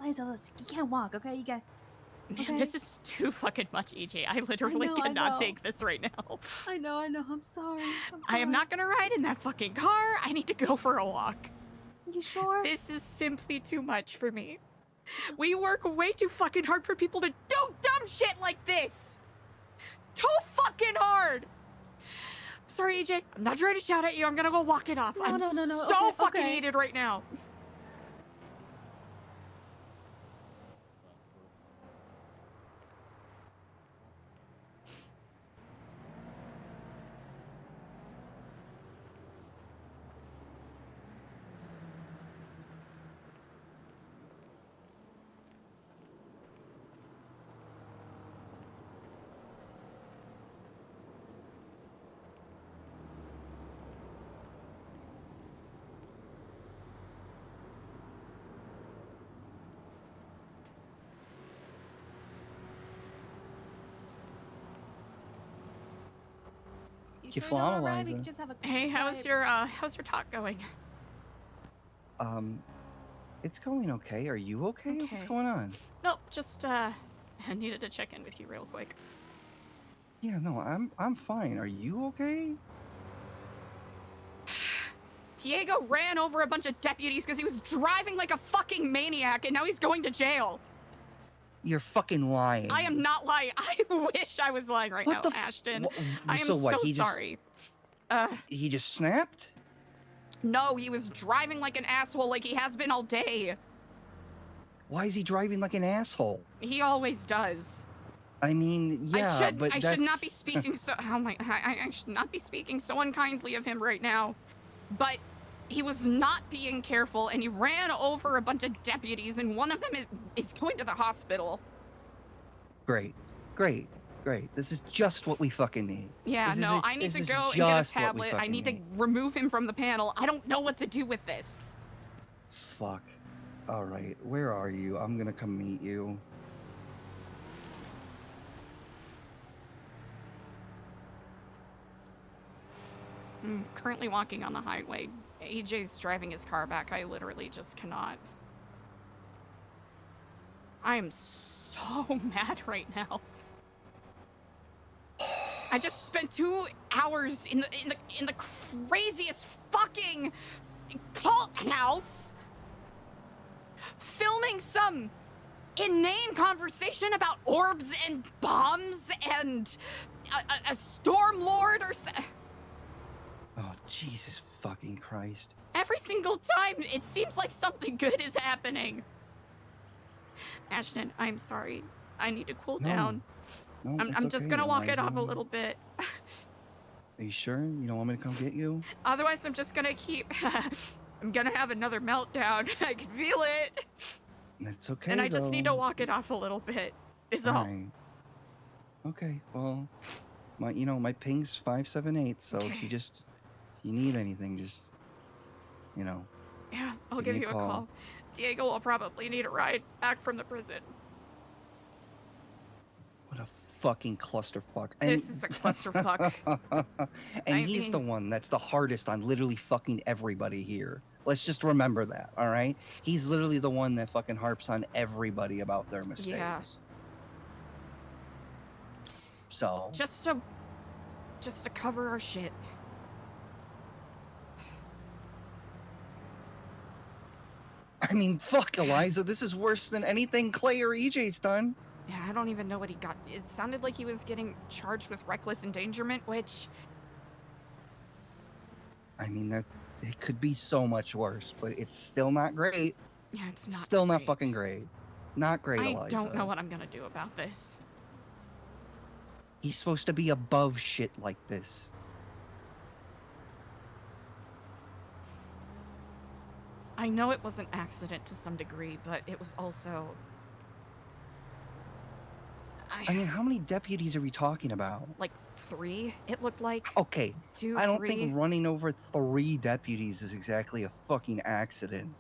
Eliza, listen, you can't walk, okay? You got. Man, Okay. this is too fucking much, EJ. I literally know, I cannot know. take this right now. I know. I'm sorry. I am not gonna ride in that fucking car. I need to go for a walk. You sure? This is simply too much for me. We work way too fucking hard for people to do dumb shit like this. Too fucking hard. Sorry, EJ. I'm not trying to shout at you. I'm gonna go walk it off. I'm No. so Okay, fucking okay. heated right now. You sure you're all right? We could just have a Hey, how's your talk going? It's going okay. Are you okay? What's Okay. going on? No, just I needed to check in with you real quick. Yeah, no, I'm fine. Are you okay? Diego ran over a bunch of deputies because he was driving like a fucking maniac, and now he's going to jail. You're fucking lying. I am not lying. I wish I was lying right What now, the f- Ashton. wh- I am so what, so he just- sorry. He just snapped? No, he was driving like an asshole like he has been all day. Why is he driving like an asshole? He always does. I mean, yeah, but I should not be that's- speaking so. Oh my! I should not be speaking so unkindly of him right now. But he was not being careful, and he ran over a bunch of deputies, and one of them is going to the hospital. Great. This is just what we fucking need. Yeah, This is no, a- I need this to is go and get a just what we tablet. I fucking need to need. remove him from the panel. I don't know what to do with this. Fuck. All right, where are you? I'm gonna come meet you. I'm currently walking on the highway. AJ's driving his car back. I literally just cannot. I am so mad right now. I just spent 2 hours in the craziest fucking cult house filming some inane conversation about orbs and bombs and a storm lord or so. Oh, Jesus fucking Christ. Every single time, it seems like something good is happening. Ashton, I'm sorry. I need to cool No. down. No, I'm it's just okay, gonna walk it Eliza. off a little bit. Are you sure? You don't want me to come get you? Otherwise, I'm just gonna keep. I'm gonna have another meltdown. I can feel it. That's okay. And I just need to though. walk it off a little bit. Is all. Alright. Okay, well, my ping's 578, so if you need anything, just, Yeah, I'll Give give me you a a call. call. Diego will probably need a ride back from the prison. fucking clusterfuck. This is a clusterfuck. And I he's the mean- one that's the hardest on literally fucking everybody here. Let's just remember that, all right? He's literally the one that fucking harps on everybody about their mistakes. Yeah. So, Just to cover our shit. I mean, fuck, Eliza, this is worse than anything Clay or EJ's done. Yeah, I don't even know what he got. It sounded like he was getting charged with reckless endangerment, which I mean, that it could be so much worse, but it's still not great. yeah, it's not. Still not fucking great. Not great, I Eliza. don't know what I'm gonna do about this. He's supposed to be above shit like this. I know it was an accident to some degree, but it was also. I mean, how many deputies are we talking about? Like 3, it looked like. Okay, 2, I don't 3. think running over 3 deputies is exactly a fucking accident.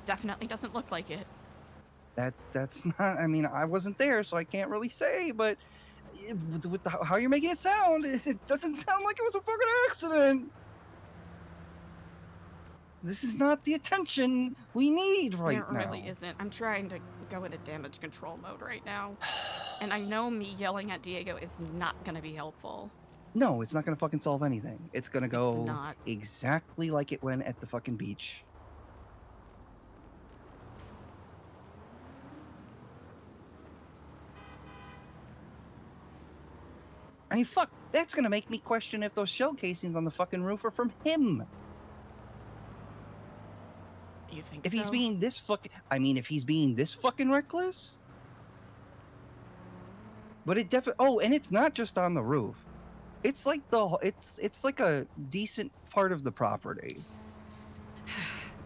Definitely doesn't look like it. That's not. I mean, I wasn't there, so I can't really say. But how you're making it sound, it doesn't sound like it was a fucking accident. This is not the attention we need right It now. really isn't. I'm trying to go into damage control mode right now. And I know me yelling at Diego is not gonna be helpful. No, it's not gonna fucking solve anything. It's gonna go not. exactly like it went at the fucking beach. I mean, fuck, that's gonna make me question if those shell casings on the fucking roof are from him. You think If so? he's being this fucking, I mean, if he's being this fucking reckless. But it definitely, oh, and it's not just on the roof. It's like it's like a decent part of the property.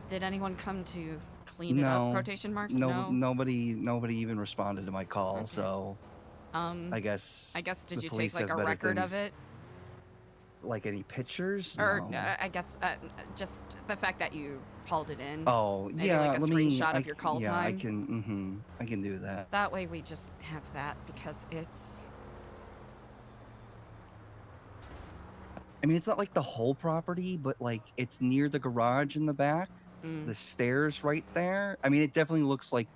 Did anyone come to clean it up? Quotation marks. No. Nobody even responded to my call. So, I guess. Did the you police take like have a better record of things. it? Like any pictures? Or No. I guess just the fact that you called it in. Oh Maybe yeah, like a let screenshot me. of your call yeah, time. I can do that. That way we just have that because it's. I mean, it's not like the whole property, but like it's near the garage in the back. Mm. The stairs right there. I mean, it definitely looks like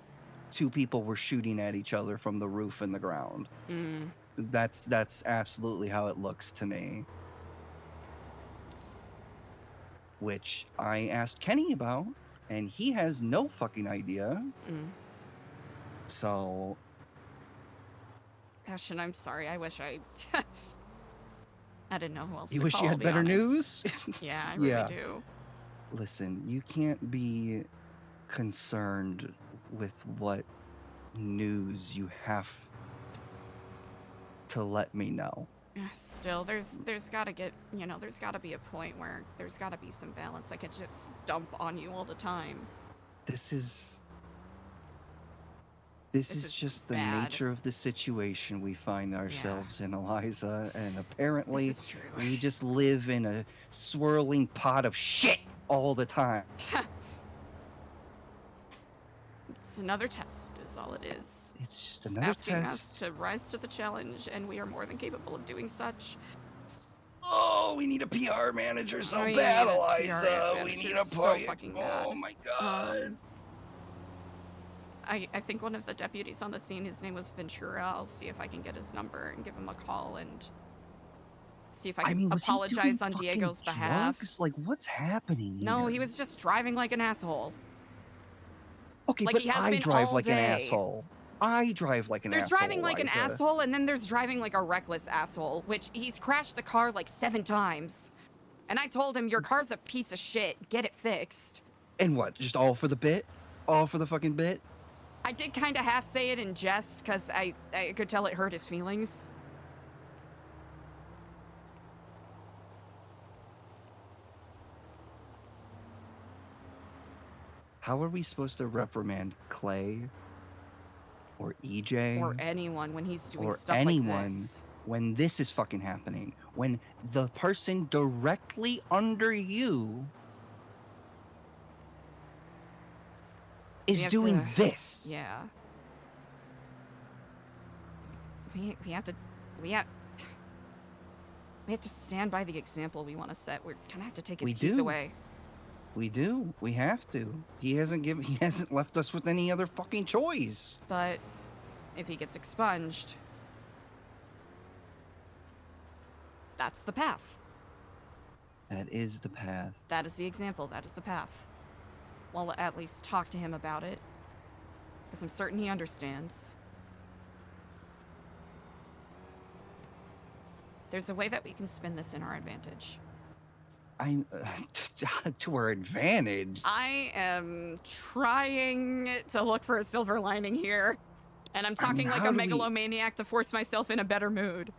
two people were shooting at each other from the roof and the ground. Mm. That's absolutely how it looks to me. Which I asked Kenny about, and he has no fucking idea. Mm. So, Ashton, I'm sorry. I wish I. I didn't know who else you to wish call, you to had be better honest. news? Yeah, I really Yeah. do. Listen, you can't be concerned with what news you have to let me know. Yeah, still, there's gotta get, there's gotta be a point where there's gotta be some balance. I could just dump on you all the time. This is is just the bad. nature of the situation we find ourselves in, Eliza, and apparently This is true. we just live in a swirling pot of shit all the time. It's another test, is all it is. It's just It's another asking us test. to rise to the challenge, and we are more than capable of doing such. Oh, we need a PR manager so We bad, need a PR Eliza. We manager need a so PR. fucking bad. Oh my god. I think one of the deputies on the scene, his name was Ventura. I'll see if I can get his number and give him a call and see if I can was he doing apologize on fucking Diego's behalf. drugs? Like, what's happening here? No, he was just driving like an asshole. Okay, like but he has I been drive all like an day. asshole. I drive like an There's asshole. driving like an Eliza. asshole, and then there's driving like a reckless asshole, which he's crashed the car like 7 times. And I told him, your car's a piece of shit. Get it fixed. And what? Just all for the bit? All for the fucking bit? I did kind of half say it in jest, because I could tell it hurt his feelings. How are we supposed to reprimand Clay or EJ Or anyone when he's doing or stuff anyone like this. when this is fucking happening? When the person directly under you We is have doing to- this. Yeah. We have to stand by the example we want to set. We're gonna have to take his We keys do. away. We do. We have to. He hasn't left us with any other fucking choice. But if he gets expunged, that's the path. That is the path. That is the example. That is the path. Well, at least talk to him about it, because I'm certain he understands. There's a way that we can spin this in our advantage. I'm to our advantage. I am trying to look for a silver lining here, and I'm talking like how a do we- megalomaniac to force myself in a better mood.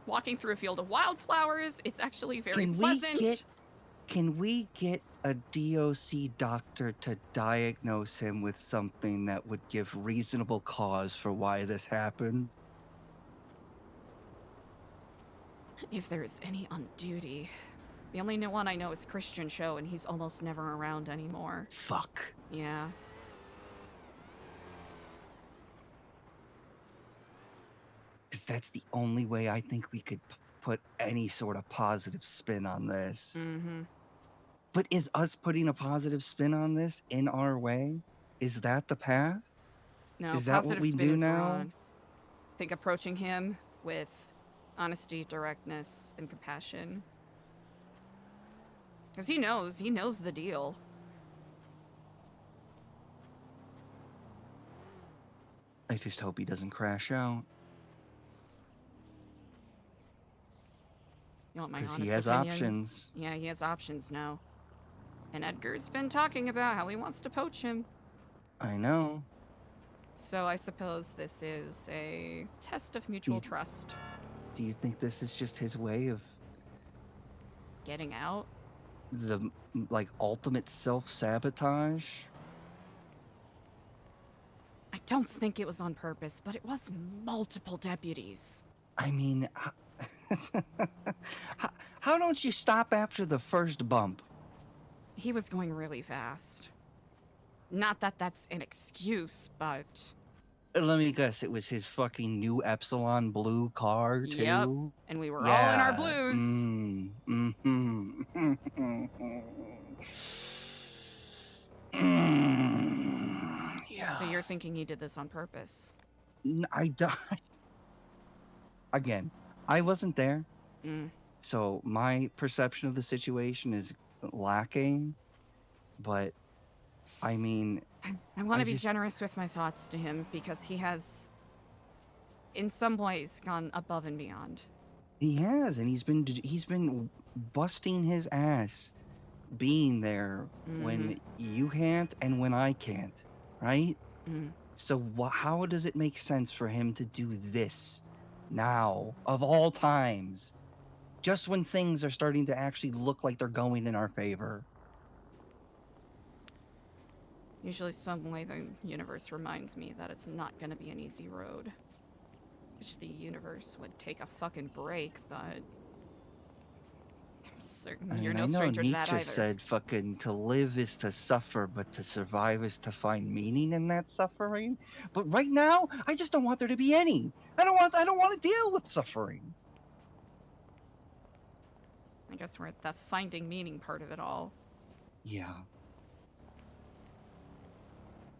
Walking through a field of wildflowers, it's actually very pleasant. Can we get a DOC doctor to diagnose him with something that would give reasonable cause for why this happened? If there is any on duty. The only one I know is Christian Show, and he's almost never around anymore. Fuck. Yeah. Because that's the only way I think we could put any sort of positive spin on this. Mm-hmm. But is us putting a positive spin on this in our way? Is that the path? No, Is that what positive we spin do is now? wrong. I think approaching him with honesty, directness, and compassion. Because he knows the deal. I just hope he doesn't crash out. You want my 'Cause honest he has opinion? options. Yeah, he has options now. And Edgar's been talking about how he wants to poach him. I know. So I suppose this is a test of mutual trust. Do you think this is just his way of Getting out? the like ultimate self-sabotage? I don't think it was on purpose, but it was multiple deputies. I mean, how don't you stop after the first bump? He was going really fast. Not that that's an excuse, but... Let me guess, it was his fucking new Epsilon blue car, too? Yep, and we were all in our blues. Yeah. So you're thinking he did this on purpose? I died. Again, I wasn't there. So my perception of the situation is lacking. But, I mean... I want to be generous with my thoughts to him because he has, in some ways, gone above and beyond. He has, and he's been busting his ass, being there when you can't and when I can't, right? So how does it make sense for him to do this now, of all times, just when things are starting to actually look like they're going in our favor? Usually some way the universe reminds me that it's not going to be an easy road. Wish the universe would take a fucking break, but... I'm certain you're no stranger to that Nietzsche either. said fucking to live is to suffer, but to survive is to find meaning in that suffering. But right now, I just don't want there to be any. I don't want to deal with suffering. I guess we're at the finding meaning part of it all. Yeah.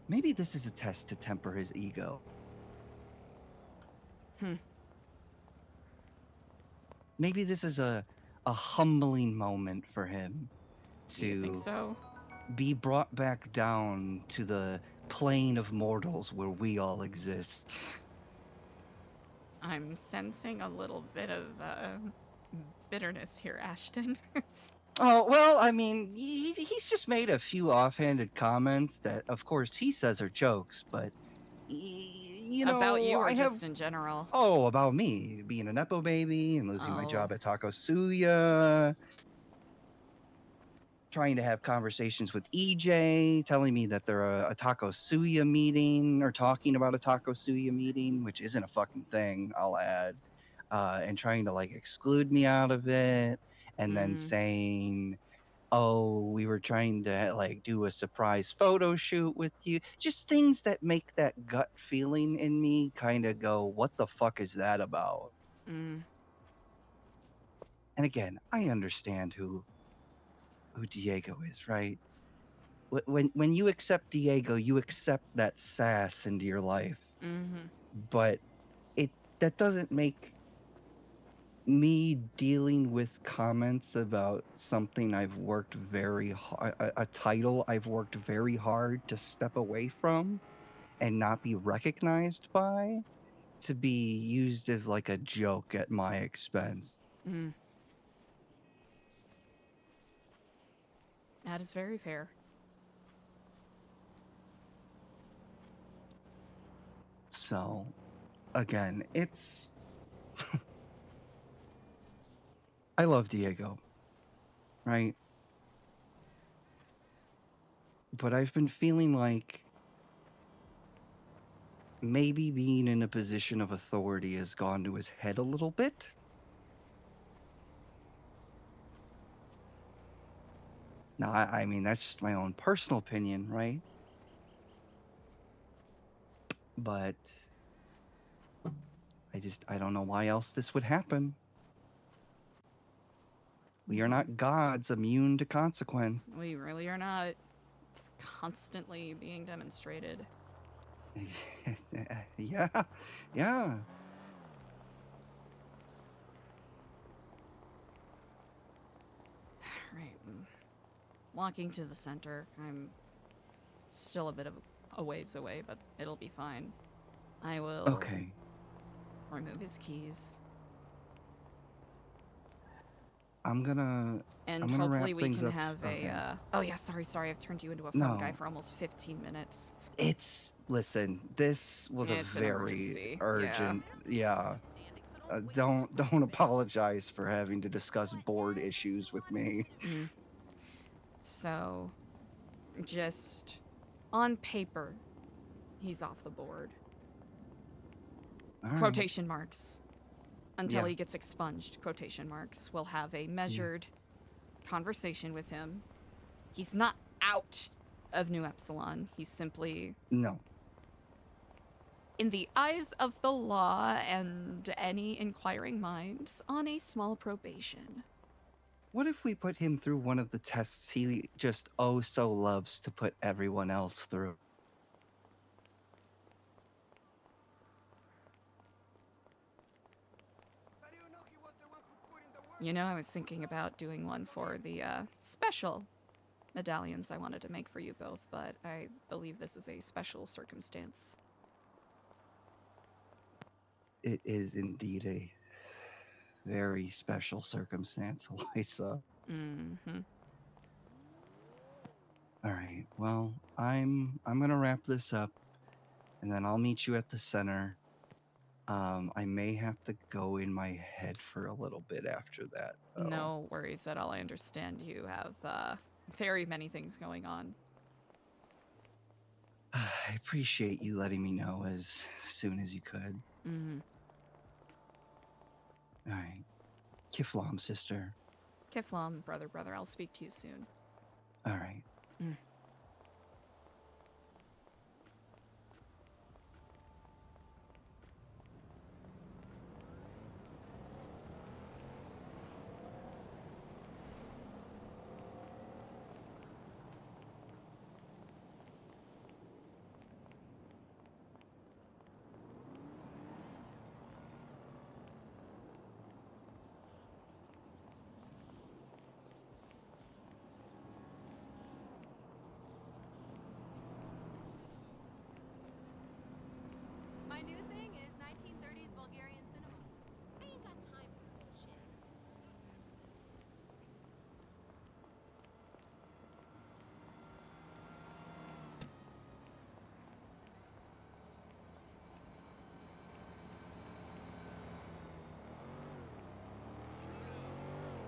Maybe this is a test to temper his ego. Maybe this is a humbling moment for him to You think so? be brought back down to the plane of mortals where we all exist. I'm sensing a little bit of bitterness here, Ashton. Oh, well, I mean, he's just made a few offhanded comments that, of course, he says are jokes, but, you know... About you or just in general? Oh, about me, being a Nepo baby and losing my job at Taco Suya. Trying to have conversations with EJ, telling me that they're a Taco Suya meeting, or talking about a Taco Suya meeting, which isn't a fucking thing, I'll add. And trying to, like, exclude me out of it. And then saying, oh, we were trying to like do a surprise photo shoot with you. Just things that make that gut feeling in me kind of go, what the fuck is that about? And again, I understand who Diego is, right? When you accept Diego, you accept that sass into your life. But that doesn't make me dealing with comments about something I've worked very hard, a title I've worked very hard to step away from and not be recognized by, to be used as like a joke at my expense. That is very fair. So, again, it's... I love Diego, right? But I've been feeling like maybe being in a position of authority has gone to his head a little bit. Now, I mean, that's just my own personal opinion, right? But I don't know why else this would happen. We are not gods immune to consequence. We really are not. It's constantly being demonstrated. Yeah, yeah. Right. Walking to the center. I'm still a bit of a ways away, but it'll be fine. I will Okay. remove his keys. I'm gonna Hopefully wrap we things can up. have Okay. Oh yeah, sorry, I've turned you into a phone guy No. for almost 15 minutes. Listen, this was It's a an very emergency, urgent. Yeah. Don't apologize for having to discuss board issues with me. So, just on paper, he's off the board. All right. Quotation marks. Until Yeah. he gets expunged, quotation marks. We'll have a measured conversation with him. He's not out of New Epsilon. He's simply, No. in the eyes of the law and any inquiring minds, on a small probation. What if we put him through one of the tests he just oh so loves to put everyone else through? You know, I was thinking about doing one for the special medallions I wanted to make for you both, but I believe this is a special circumstance. It is indeed a very special circumstance, Eliza. Mm-hmm. All right. Well, I'm gonna wrap this up, and then I'll meet you at the center. I may have to go in my head for a little bit after that, though. No worries at all. I understand you have very many things going on. I appreciate you letting me know as soon as you could. Mm-hmm. All right. Kiflam, sister. Kiflam, brother, I'll speak to you soon. All right. My new thing is 1930s Bulgarian cinema. I ain't got time for bullshit.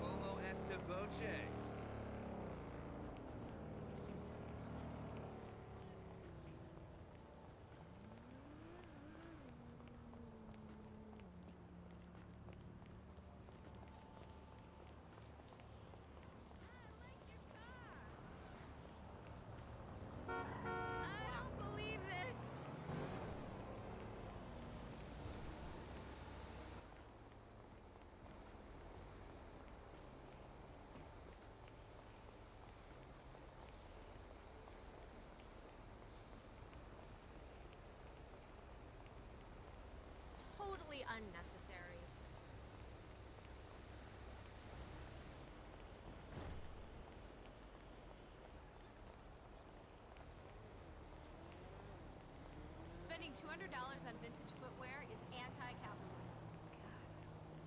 Como esta voce? I don't believe this. Totally unnecessary. Spending $200 on vintage footwear is anti-capitalism. God,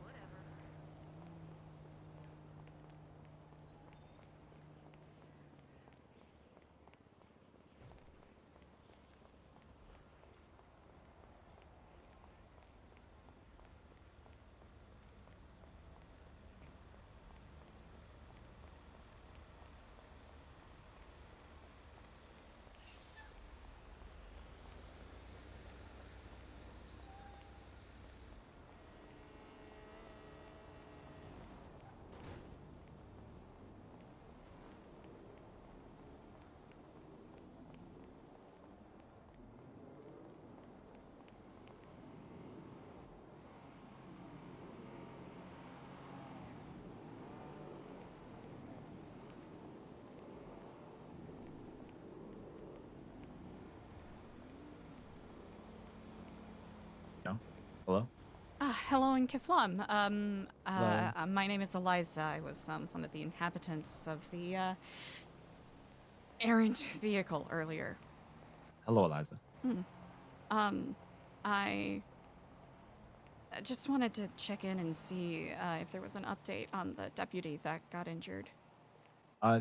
whatever. know, hello. Hello in Kiflam. Hello. My name is Eliza. I was one of the inhabitants of the errant vehicle earlier. Hello, Eliza. I just wanted to check in and see if there was an update on the deputy that got injured.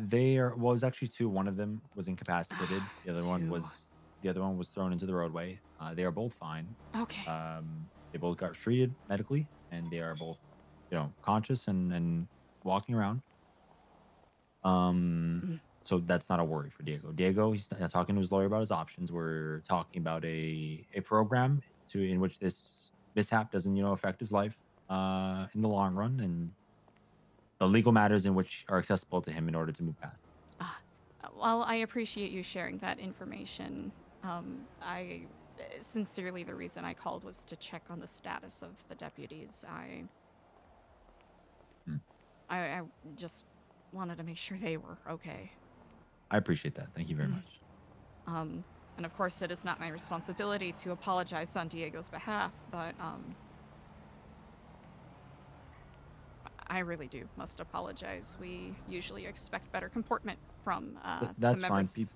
They are. Well, it was actually two. One of them was incapacitated. The other one was thrown into the roadway. They are both fine. Okay. They both got treated medically, and they are both, conscious and walking around. So that's not a worry for Diego. Diego, he's talking to his lawyer about his options. We're talking about a program in which this mishap doesn't, affect his life in the long run, and the legal matters in which are accessible to him in order to move past. Well, I appreciate you sharing that information. I sincerely, the reason I called was to check on the status of the deputies. I just wanted to make sure they were okay. I appreciate that. Thank you very much. And of course, it is not my responsibility to apologize on Diego's behalf, but I really must apologize. We usually expect better comportment from That's the fine. members.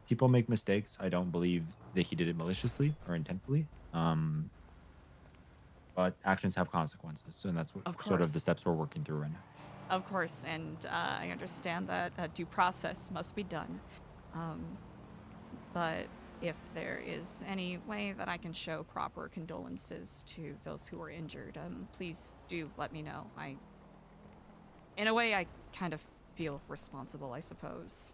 People make mistakes. I don't believe that he did it maliciously or intentfully. But actions have consequences, and that's what sort of the steps we're working through right now. Of course, and I understand that due process must be done. But if there is any way that I can show proper condolences to those who were injured, please do let me know. In a way, I kind of feel responsible, I suppose.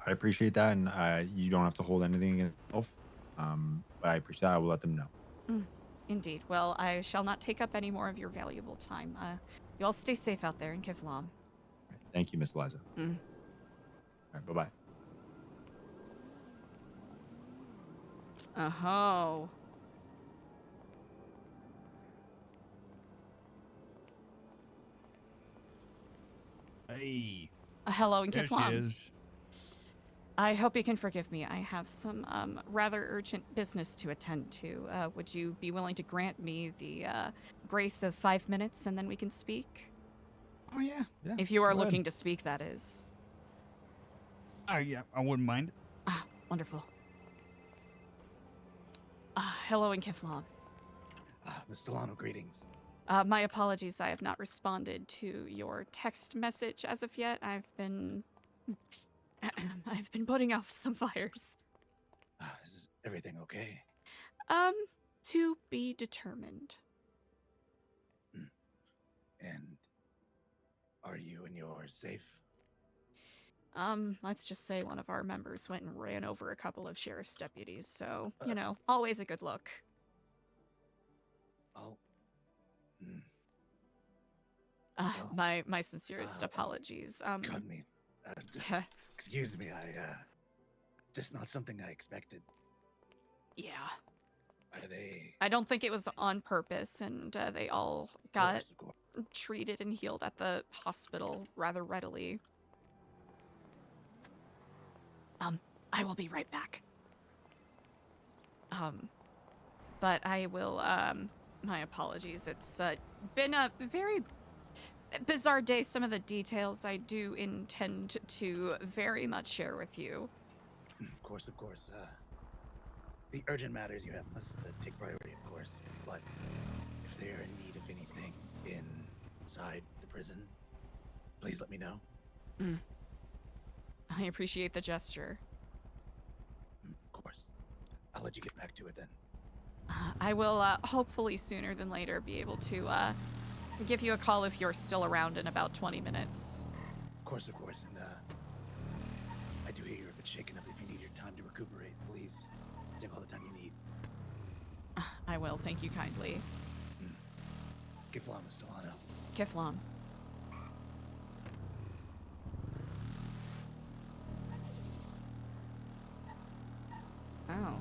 I appreciate that, and you don't have to hold anything against yourself. But I appreciate that. I will let them know. Indeed. Well, I shall not take up any more of your valuable time. You all stay safe out there in Kiflam. Thank you, Miss Eliza. All right, bye-bye. Oh. Hey. Hello in There she Kiflam. is. I hope you can forgive me. I have some rather urgent business to attend to. Would you be willing to grant me the grace of 5 minutes and then we can speak? Oh, yeah. If you are Go ahead. looking to speak, that is. Oh, yeah. I wouldn't mind. Wonderful. Hello in Kiflam. Miss Stellano, greetings. My apologies, I have not responded to your text message as of yet. I've been putting off some fires. Is everything okay? To be determined. And are you and yours safe? Let's just say one of our members went and ran over a couple of sheriff's deputies, so, always a good look. My sincerest apologies. Got me. Excuse me, just not something I expected. Yeah. Are they... I don't think it was on purpose, and they all got treated and healed at the hospital rather readily. I will be right back. But I will, my apologies. It's been a very bizarre day. Some of the details I do intend to very much share with you. Of course. The urgent matters you have must take priority, of course. But if they are in need of anything inside the prison, please let me know. I appreciate the gesture. Of course. I'll let you get back to it then. I will, hopefully sooner than later, be able to, give you a call if you're still around in about 20 minutes. Of course. And, I do hear you're a bit shaken up. If you need your time to recuperate, please take all the time you need. I will, thank you kindly. Kiflam, Stellano. Kiflam. Oh.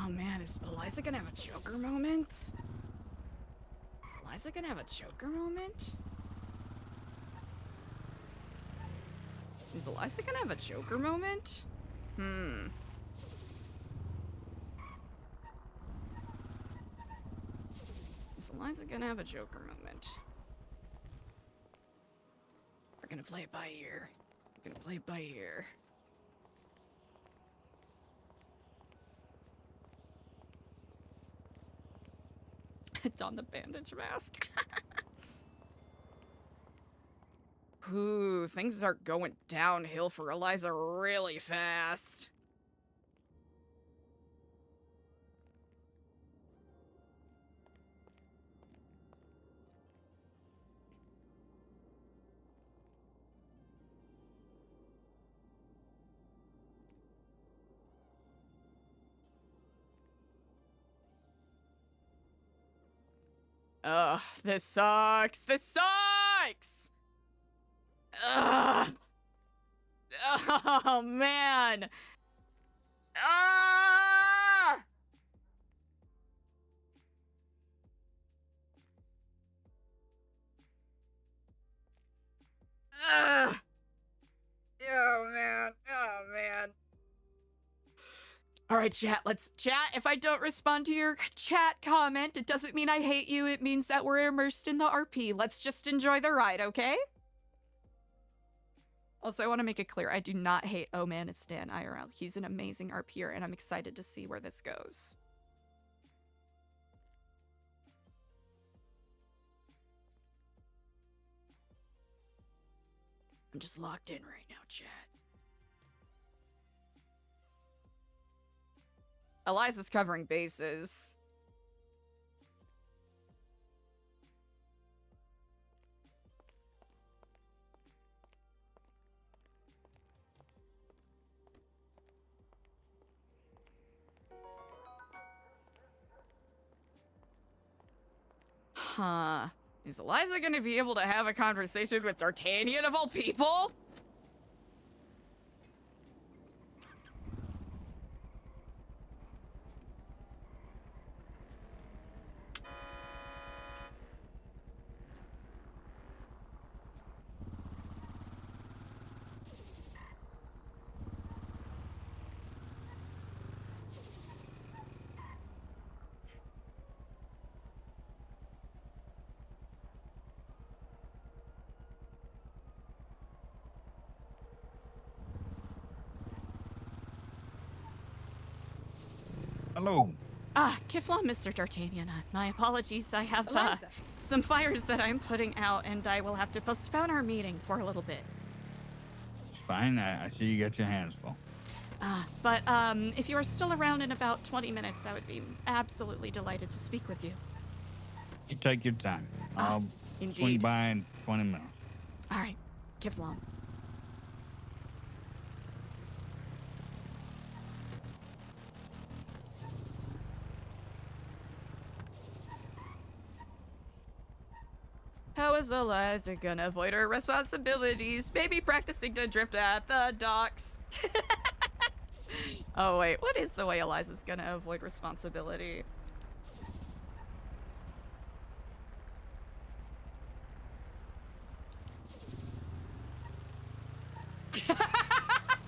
Oh man, is Eliza gonna have a Joker moment? Is Eliza gonna have a Joker moment? Is Eliza gonna have a Joker moment? Is Eliza gonna have a Joker moment? We're gonna play it by ear. We're gonna play it by ear. Don the bandage mask. Ooh, things are going downhill for Eliza really fast. Ugh, this sucks. This sucks! Ugh. Oh, man. Ah! Ugh. Oh, man. Oh, man. All right, chat, let's chat. If I don't respond to your chat comment, it doesn't mean I hate you. It means that we're immersed in the RP. Let's just enjoy the ride, okay? Also, I want to make it clear, I do not hate Oh Man, It's Dan IRL. He's an amazing RPer, and I'm excited to see where this goes. I'm just locked in right now, chat. Eliza's covering bases. Huh. Is Eliza gonna be able to have a conversation with D'Artagnan of all people? Hello. Ah, Kiflon, Mr. D'Artagnan. My apologies. I have some fires that I'm putting out, and I will have to postpone our meeting for a little bit. It's fine. I see you got your hands full. But if you are still around in about 20 minutes, I would be absolutely delighted to speak with you. You take your time. I'll swing indeed. by in 20 minutes. All right, Kiflon. How is Eliza gonna avoid her responsibilities? Maybe practicing to drift at the docks. Oh wait, what is the way Eliza's gonna avoid responsibility?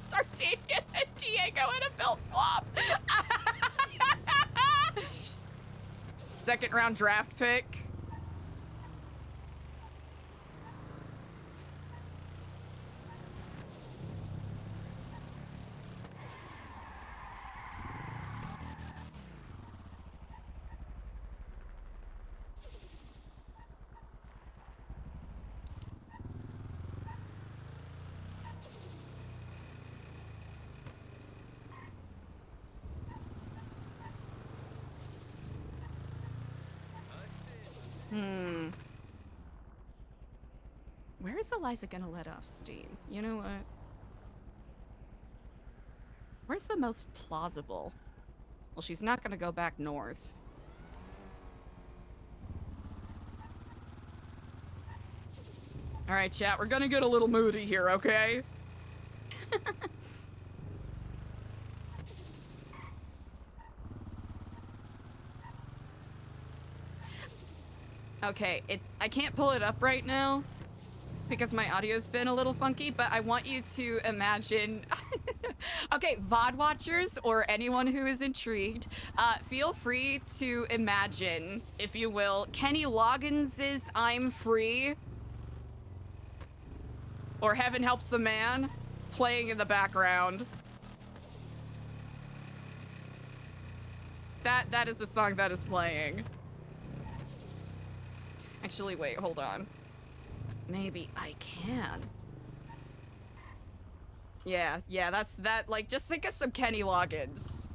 D'Artagnan and Diego in a fell swap. Second round draft pick. Where is Eliza gonna let off steam? You know what? Where's the most plausible? Well, she's not gonna go back north. All right, chat, we're gonna get a little moody here, okay? Okay, I can't pull it up right now because my audio's been a little funky, but I want you to imagine... Okay, VOD watchers or anyone who is intrigued, feel free to imagine, if you will, Kenny Loggins' I'm Free or Heaven Helps the Man playing in the background. That is the song that is playing. Actually, wait, hold on. Maybe I can. Yeah, that's that. Like, just think of some Kenny Loggins.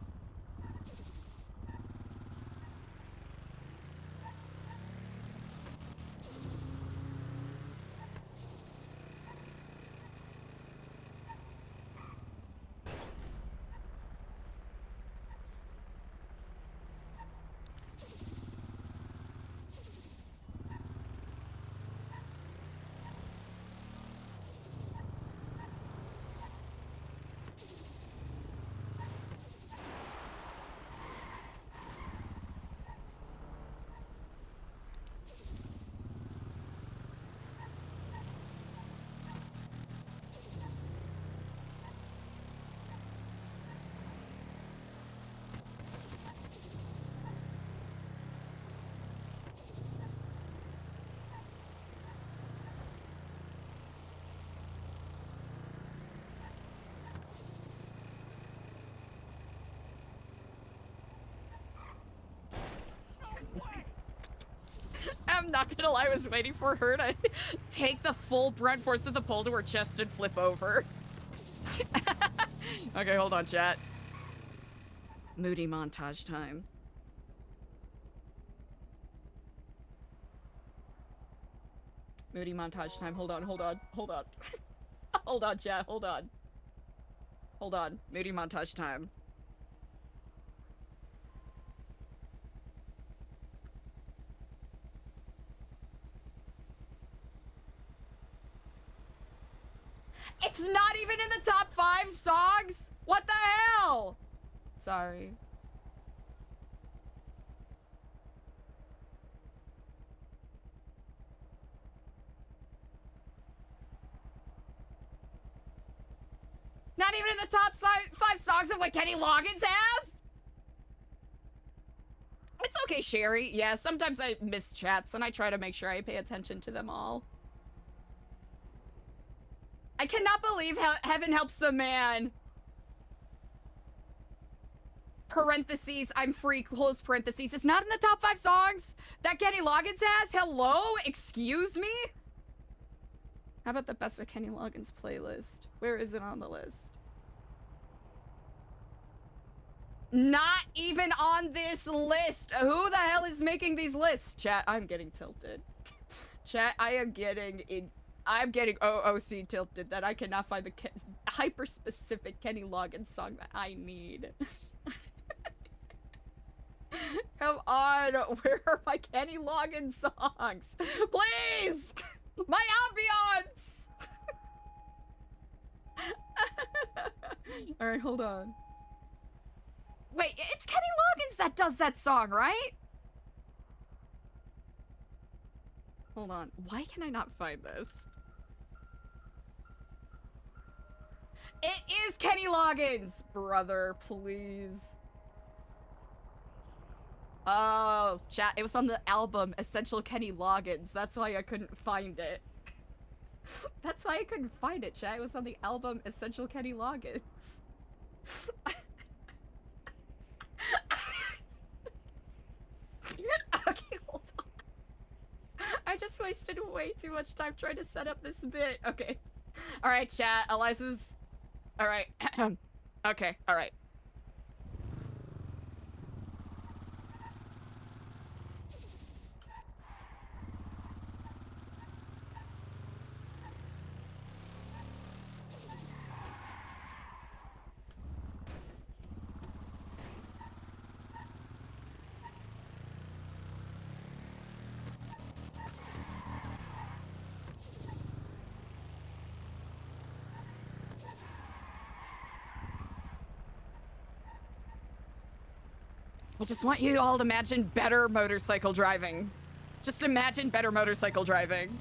I'm not gonna lie, I was waiting for her to take the full brunt force of the pole to her chest and flip over. Okay, hold on, chat. Moody montage time. Moody montage time. Hold on. Hold on, chat. Hold on. Moody montage time. It's not even in the top 5 songs? What the hell? Sorry. Not even in the top 5 songs of what Kenny Loggins has? It's okay, Sherry. Yeah, sometimes I miss chats and I try to make sure I pay attention to them all. I cannot believe how Heaven Helps the Man. Parentheses, I'm free, close parentheses. It's not in the top 5 songs that Kenny Loggins has? Hello? Excuse me? How about the best of Kenny Loggins playlist? Where is it on the list? Not even on this list. Who the hell is making these lists? Chat, I'm getting tilted. Chat, I'm getting OOC tilted that I cannot find the hyper-specific Kenny Loggins song that I need. Come on, where are my Kenny Loggins songs? Please! My ambiance! Alright, hold on. Wait, it's Kenny Loggins that does that song, right? Hold on, why can I not find this? It is Kenny Loggins! Brother, please. Oh, chat, it was on the album Essential Kenny Loggins. That's why I couldn't find it. That's why I couldn't find it, chat. It was on the album Essential Kenny Loggins. Okay, hold on. I just wasted way too much time trying to set up this bit. Okay. Alright, chat. Eliza's... Alright. Okay, alright. I just want you all to imagine better motorcycle driving. Just imagine better motorcycle driving.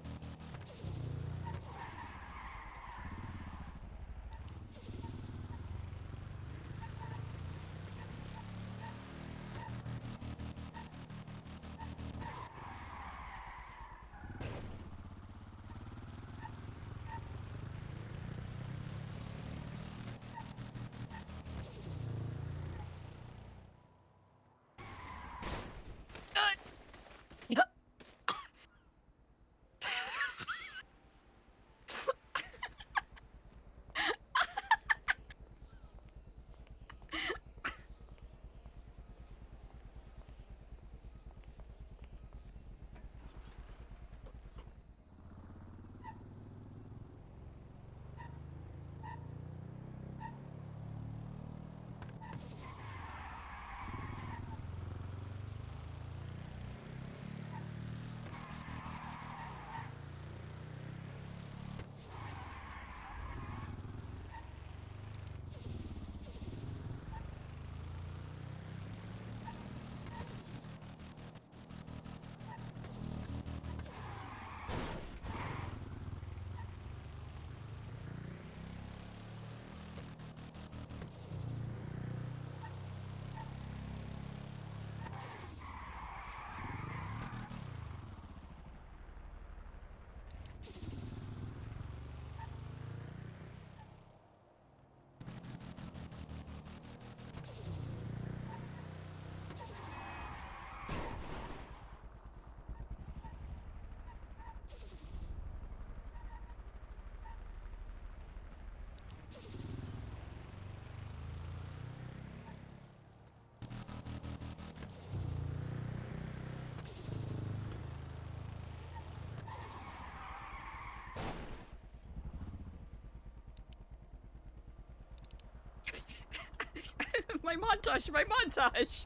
My montage, my montage.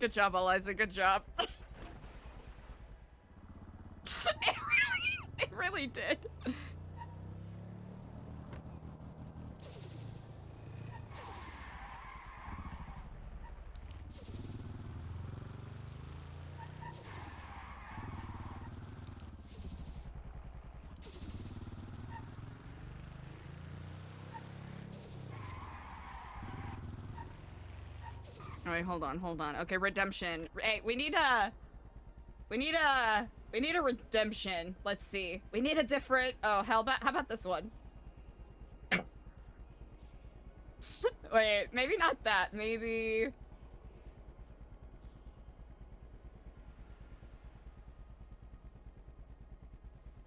Good job, Eliza. Good job. It really did. All right, hold on. Okay, redemption. Hey, we need a redemption. Let's see. We need a different. Oh, how about this one? Wait, maybe not that. Maybe.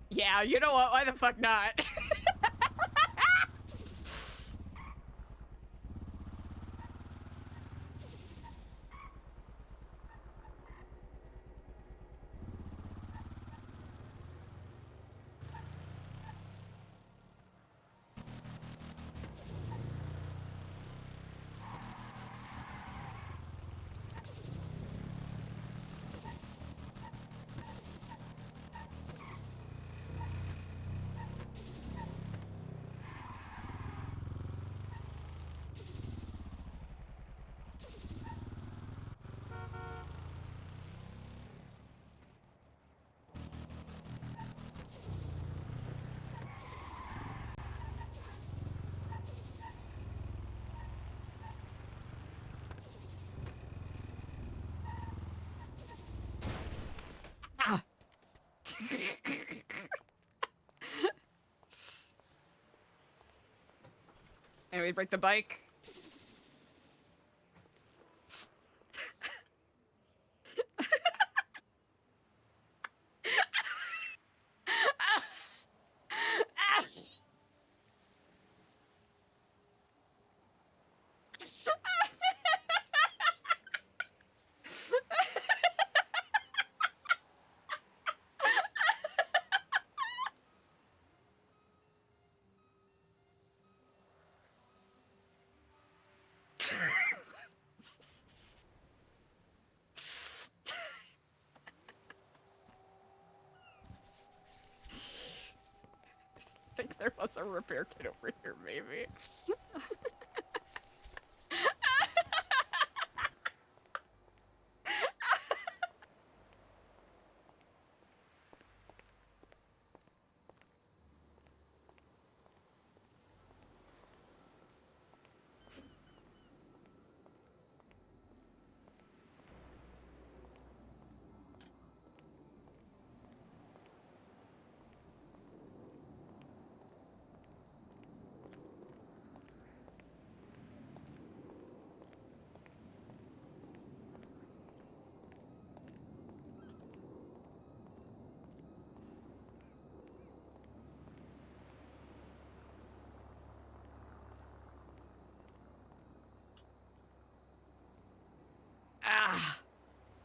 Yeah, you know what? Why the fuck not? And we break the bike. a repair kit over here, maybe.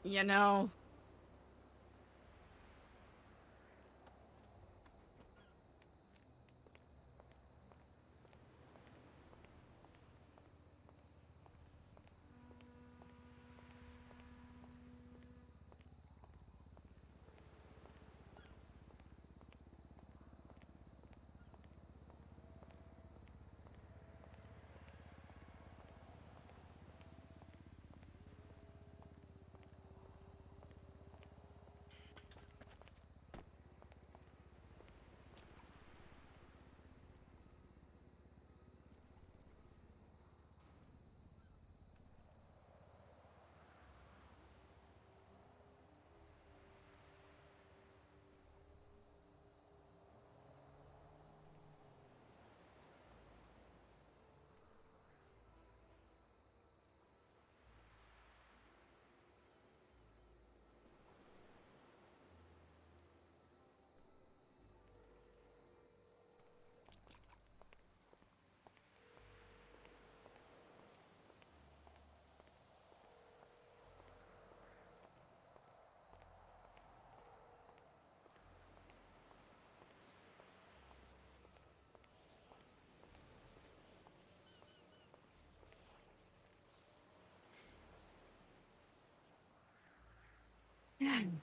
You know.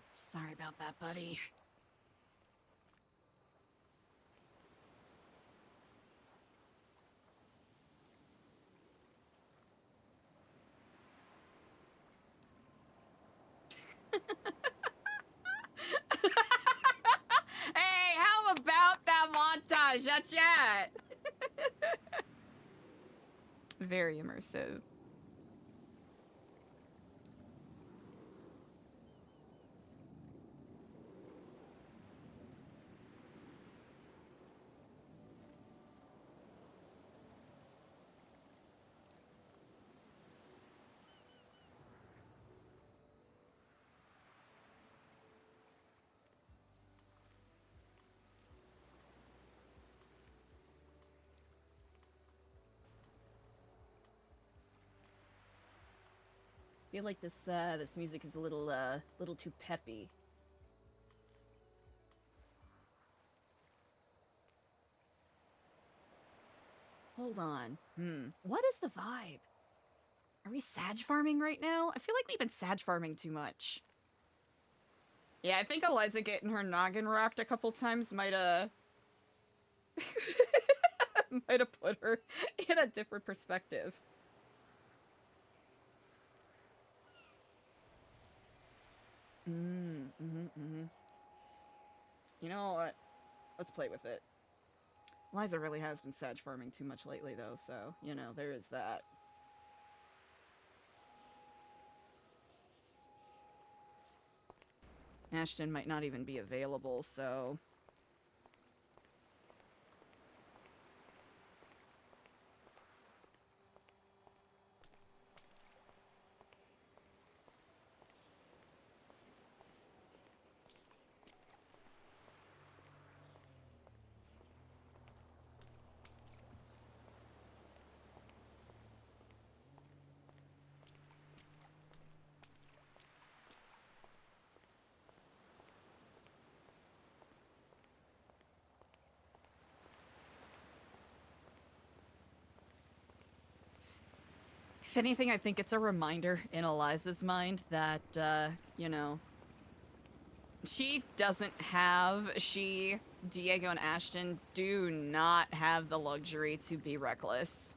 Sorry about that, buddy. Hey, how about that montage? Chat. Very immersive. I feel like this music is a little too peppy. Hold on. What is the vibe? Are we Sag farming right now? I feel like we've been Sag farming too much. Yeah, I think Eliza getting her noggin rocked a couple times might have put her in a different perspective. You know what? Let's play with it. Eliza really has been Sag farming too much lately, though, so, you know, there is that. Ashton might not even be available, so... If anything, I think it's a reminder in Eliza's mind that, you know, she Diego and Ashton do not have the luxury to be reckless.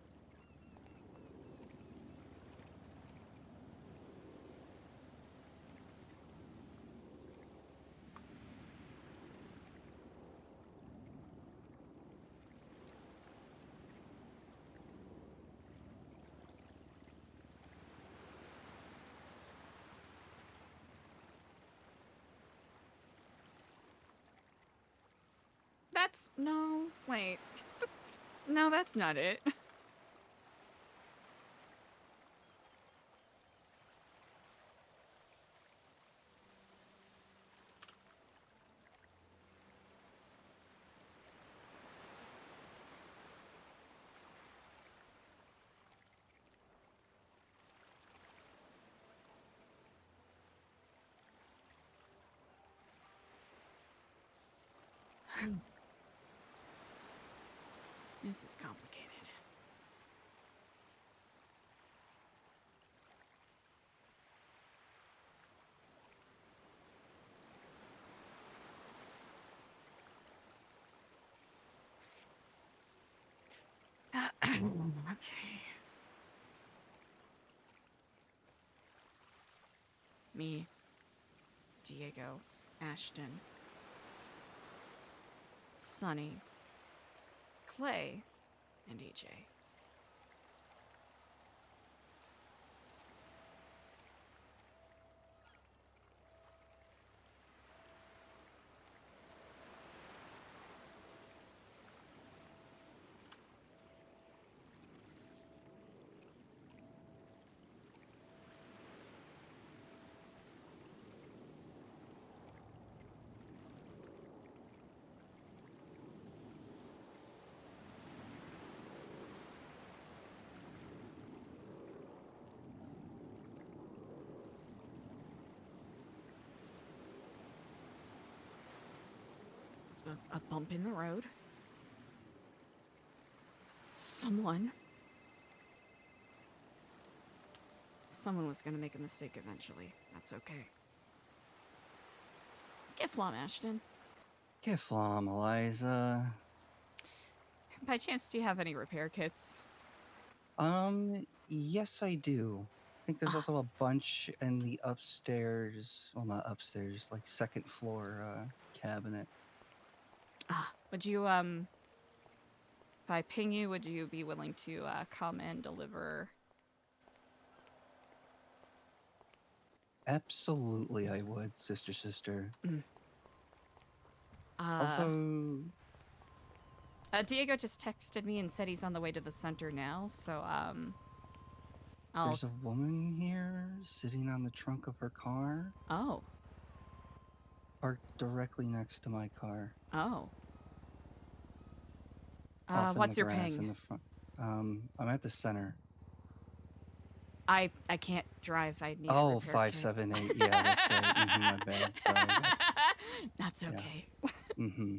That's no, wait. No, that's not it. This is complicated. Okay. Me, Diego, Ashton, Sunny, Clay, and EJ. A bump in the road. Someone was gonna make a mistake eventually. That's okay. Get flom, Ashton. Get flom, Eliza. By chance, do you have any repair kits? Yes, I do. I think there's also a bunch in the upstairs. Well, not upstairs, like second floor cabinet. Would you, if I ping you, would you be willing to come and deliver? Absolutely, I would, sister. Also, Diego just texted me and said he's on the way to the center now, so, there's a woman here sitting on the trunk of her car. Oh. Parked directly next to my car. Oh. Off in What's the your grass ping? in the front. I'm at the center. I can't drive. I need a Oh, repair 578. Yeah, that's right. My bad. Sorry. That's okay. Mm-hmm.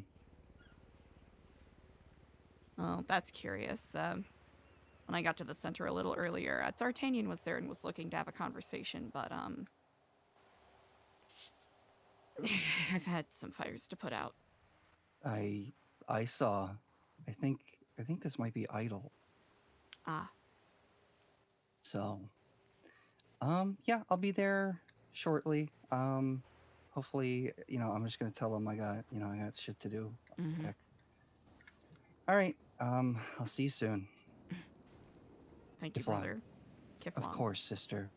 Oh, that's curious. When I got to the center a little earlier, D'Artagnan was there and was looking to have a conversation, but I've had some fires to put out. I saw. I think this might be idle. So, yeah, I'll be there shortly. Hopefully, I'm just gonna tell them I got shit to do. Heck. All right. I'll see you soon. Thank you, Kiflon. brother. Of Kiflon. course, sister.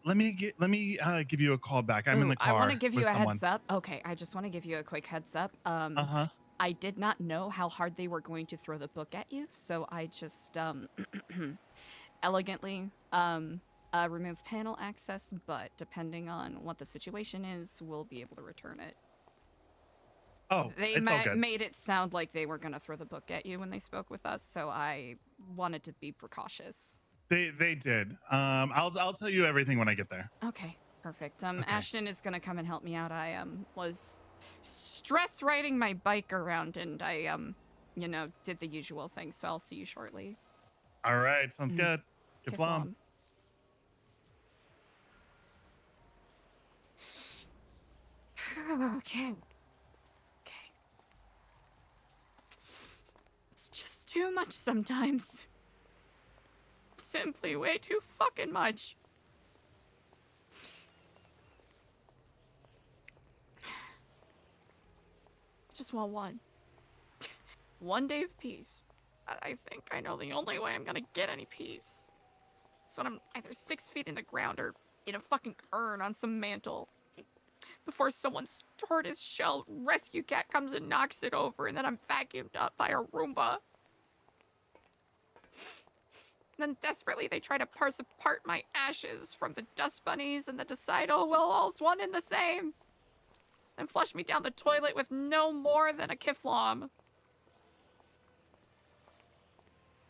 Let me give you a call back. I'm in the car. I want to give you with a someone. heads up. Okay, I just want to give you a quick heads up. I did not know how hard they were going to throw the book at you, so I just elegantly removed panel access, but depending on what the situation is, we'll be able to return it. Oh, They it's all good. made it sound like they were going to throw the book at you when they spoke with us, so I wanted to be precautious. They did. I'll tell you everything when I get there. Okay. Perfect. Ashton is gonna come and help me out. I was stress riding my bike around, and I you know, did the usual thing. So I'll see you shortly. All right, sounds good. Kiflam. Okay. It's just too much sometimes. Simply way too fucking much. Just want one. One day of peace. But I think I know the only way I'm gonna get any peace. So I'm either 6 feet in the ground or in a fucking urn on some mantle. Before someone's tortoise-shell rescue cat comes and knocks it over, and then I'm vacuumed up by a Roomba. Then desperately they try to parse apart my ashes from the dust bunnies and then decide, oh, well, all's one and the same. Then flush me down the toilet with no more than a kiflom.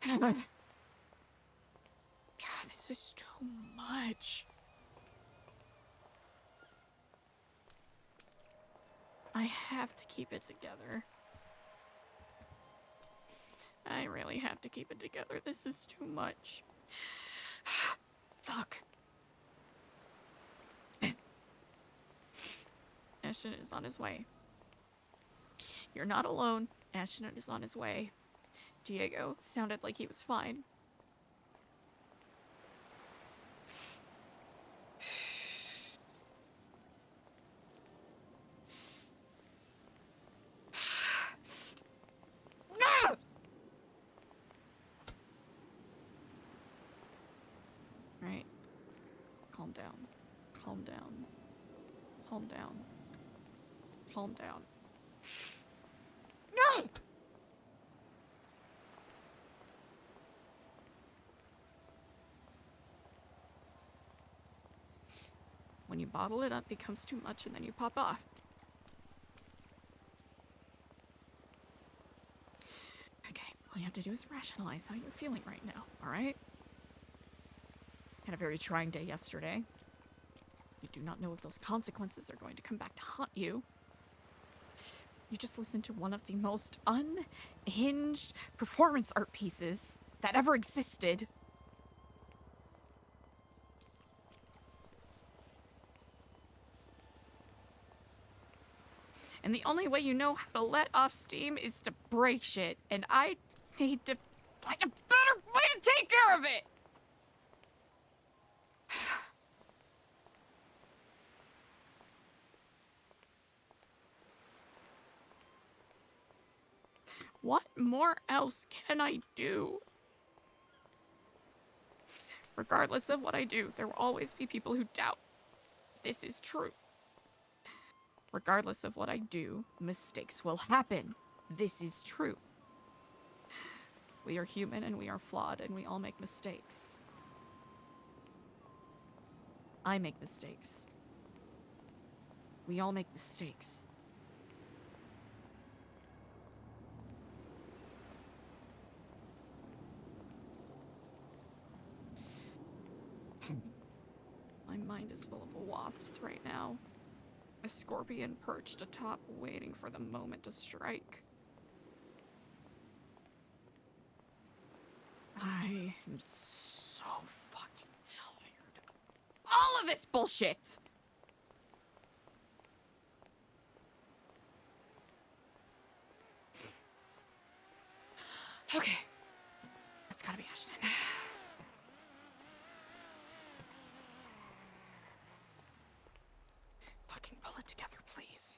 God, this is too much. I have to keep it together. I really have to keep it together. This is too much. Fuck. Ashton is on his way. You're not alone. Ashton is on his way. Diego sounded like he was fine. Right. Calm down. Calm down. Calm down. Calm down. No! When you bottle it up, it becomes too much and then you pop off. Okay, all you have to do is rationalize how you're feeling right now, alright? Had a very trying day yesterday. You do not know if those consequences are going to come back to haunt you. You just listened to one of the most unhinged performance art pieces that ever existed. And the only way you know how to let off steam is to break shit. And I need to find a better way to take care of it! What more else can I do? Regardless of what I do, there will always be people who doubt. This is true. Regardless of what I do, mistakes will happen. This is true. We are human and we are flawed and we all make mistakes. I make mistakes. We all make mistakes. My mind is full of wasps right now. A scorpion perched atop, waiting for the moment to strike. I am so fucking tired of all of this bullshit! Okay. That's gotta be Ashton. Fucking pull it together, please.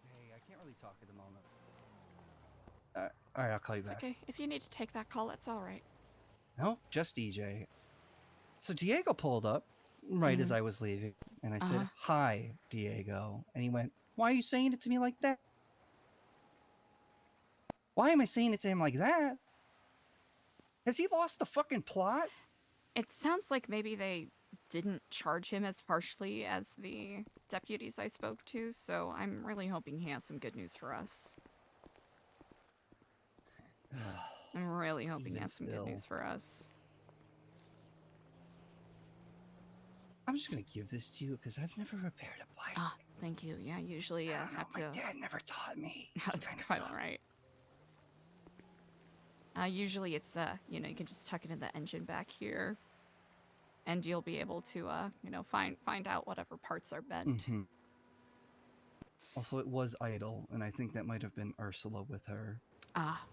Hey, I can't really talk at the moment. All right, I'll call you It's back. okay. If you need to take that call, that's all right. No, just DJ. So Diego pulled up right as I was leaving, and I said, "Hi, Diego," and he went, "Why are you saying it to me like that? Why am I saying it to him like that? Has he lost the fucking plot?" It sounds like maybe they didn't charge him as harshly as the deputies I spoke to, so I'm really hoping he has some good news for us. I'm really hoping he has some good news for us. I'm just gonna give this to you because I've never repaired a bike. Ah, thank you. Yeah, usually I have to. My dad never taught me. That's quite all right. Usually it's you know, you can just tuck it in the engine back here, and you'll be able to you know, find out whatever parts are bent. Mm-hmm. Also, it was idle, and I think that might have been Ursula with her. Ah.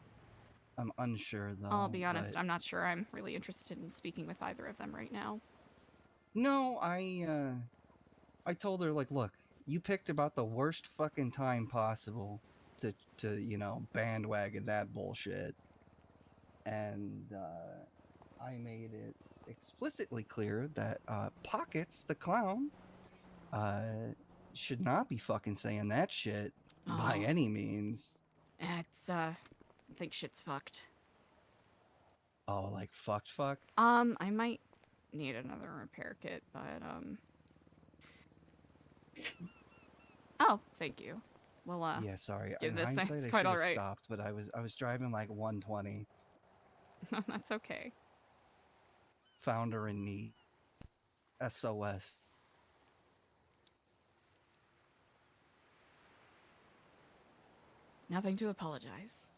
I'm unsure though. I'll be honest, but... I'm not sure I'm really interested in speaking with either of them right now. No, I told her, like, look, you picked about the worst fucking time possible to you know, bandwagon that bullshit. And I made it explicitly clear that Pockets, the clown, should not be fucking saying that shit by any means. It's, I think shit's fucked. Oh, like fucked? I might need another repair kit, but, Oh, thank you. Well, yeah, sorry. give In this hindsight, it's I quite should have alright. stopped, but I was driving like 120. That's okay. Found her in need. SOS. Nothing to apologize.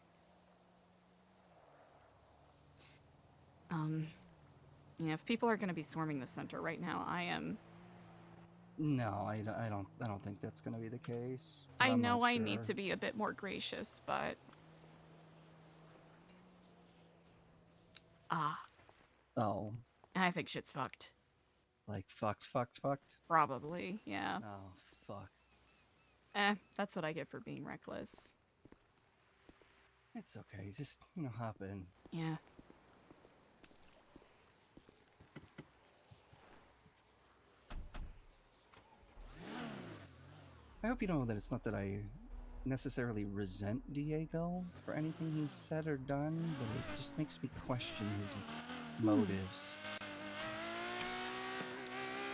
Yeah, if people are going to be swarming the center right now, I am... No, I don't think that's going to be the case. I I'm know not I need sure. to be a bit more gracious, but... Oh. I think shit's fucked. Like fucked? Probably, yeah. Oh, fuck. That's what I get for being reckless. It's okay. Just, you know, hop in. Yeah. I hope you know that it's not that I necessarily resent Diego for anything he's said or done, but it just makes me question his motives.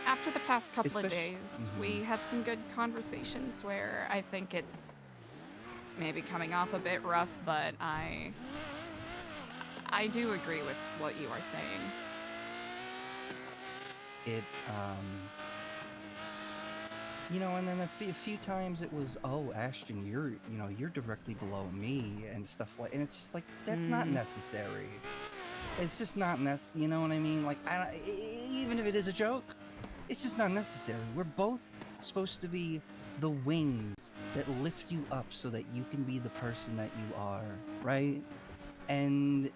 After the past couple of days, we had some good conversations where I think it's maybe coming off a bit rough, but I do agree with what you are saying. It, you know, and then a few times it was, oh, Ashton, you're directly below me and stuff like, and it's just like, that's not necessary. It's just not you know what I mean? Like, even if it is a joke, it's just not necessary. We're both supposed to be the wings that lift you up so that you can be the person that you are, right? And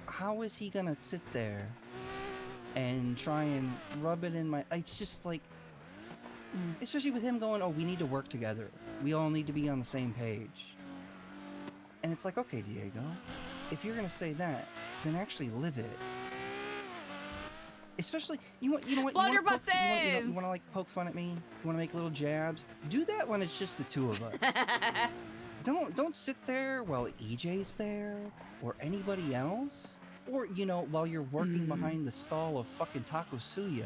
how is he gonna sit there and try and rub it in my... It's just like... Especially with him going, oh, we need to work together. We all need to be on the same page. And it's like, okay, Diego, if you're gonna say that, then actually live it. Especially, you know what? You want to like poke fun at me? You want to make little jabs? Do that when it's just the two of us. Don't sit there while EJ's there or anybody else, or you know, while you're working behind the stall of fucking Taco Suya.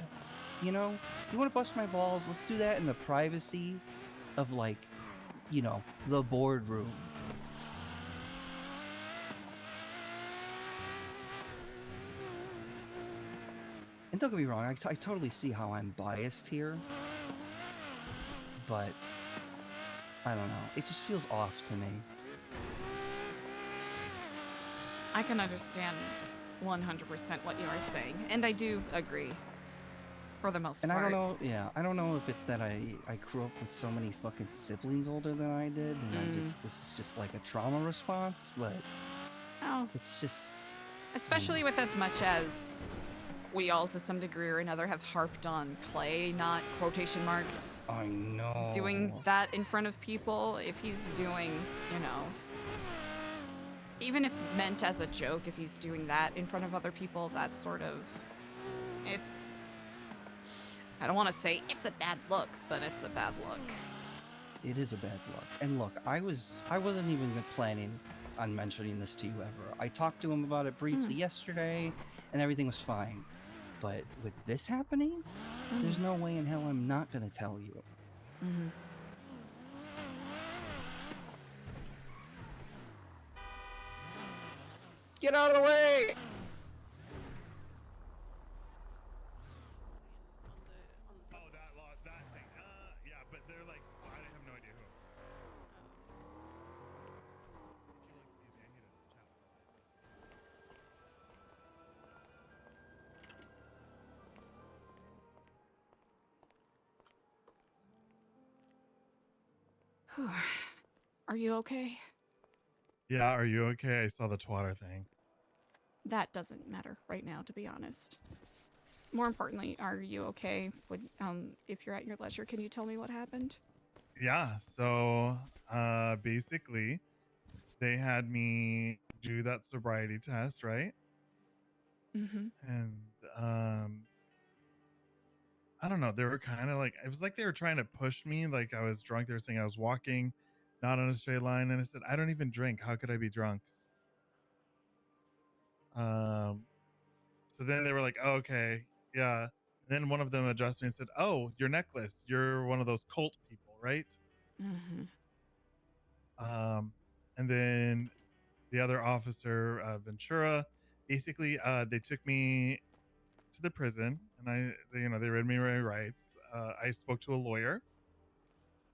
You know, you want to bust my balls? Let's do that in the privacy of, like, you know, the boardroom. And don't get me wrong, I totally see how I'm biased here, but I don't know. It just feels off to me. I can understand 100% what you are saying, and I do agree. For the most part. And I don't know, yeah, I don't know if it's that I grew up with so many fucking siblings older than I did, and this is just like a trauma response, but it's just... Especially with as much as we all, to some degree or another, have harped on Clay, not quotation marks. I know. Doing that in front of people, if he's doing, you know... Even if meant as a joke, if he's doing that in front of other people, that's sort of... It's... I don't want to say it's a bad look, but it's a bad look. It is a bad look. And look, I wasn't even planning on mentioning this to you ever. I talked to him about it briefly yesterday, and everything was fine. But with this happening, there's no way in hell I'm not gonna tell you. Mm-hmm. Get out of the way! Oh, that thing. Yeah, but they're like, I have no idea who. Are you okay? Yeah, are you okay? I saw the twatter thing. That doesn't matter right now, to be honest. More importantly, are you okay? Would if you're at your leisure, can you tell me what happened? Yeah, so basically they had me do that sobriety test, right? Mm-hmm. And I don't know, they were kind of like, it was like they were trying to push me, like I was drunk. They were saying I was walking not on a straight line, and I said, I don't even drink. How could I be drunk? So then they were like, oh, okay, yeah. And then one of them addressed me and said, oh, your necklace, you're one of those cult people, right? Mm-hmm. And then the other officer, Ventura, basically they took me to the prison, and they read me my rights. I spoke to a lawyer,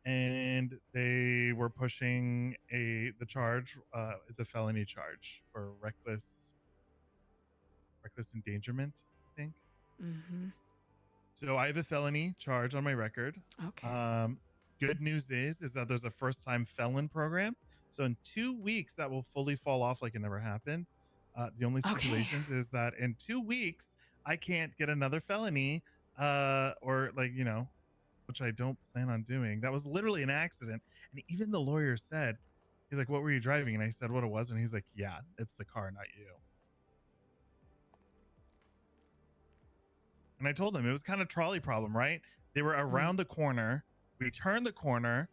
and they were pushing the charge is a felony charge for reckless endangerment, I think. Mm-hmm. So I have a felony charge on my record. Okay. Good news is that there's a first time felon program. So in 2 weeks that will fully fall off like it never happened. The only stipulations is that in 2 weeks I can't get another felony or which I don't plan on doing. That was literally an accident. And even the lawyer said, he's like, what were you driving? And I said what it was, and he's like, yeah, it's the car, not you. And I told them it was kind of trolley problem, right? They were around the corner. We turned the corner.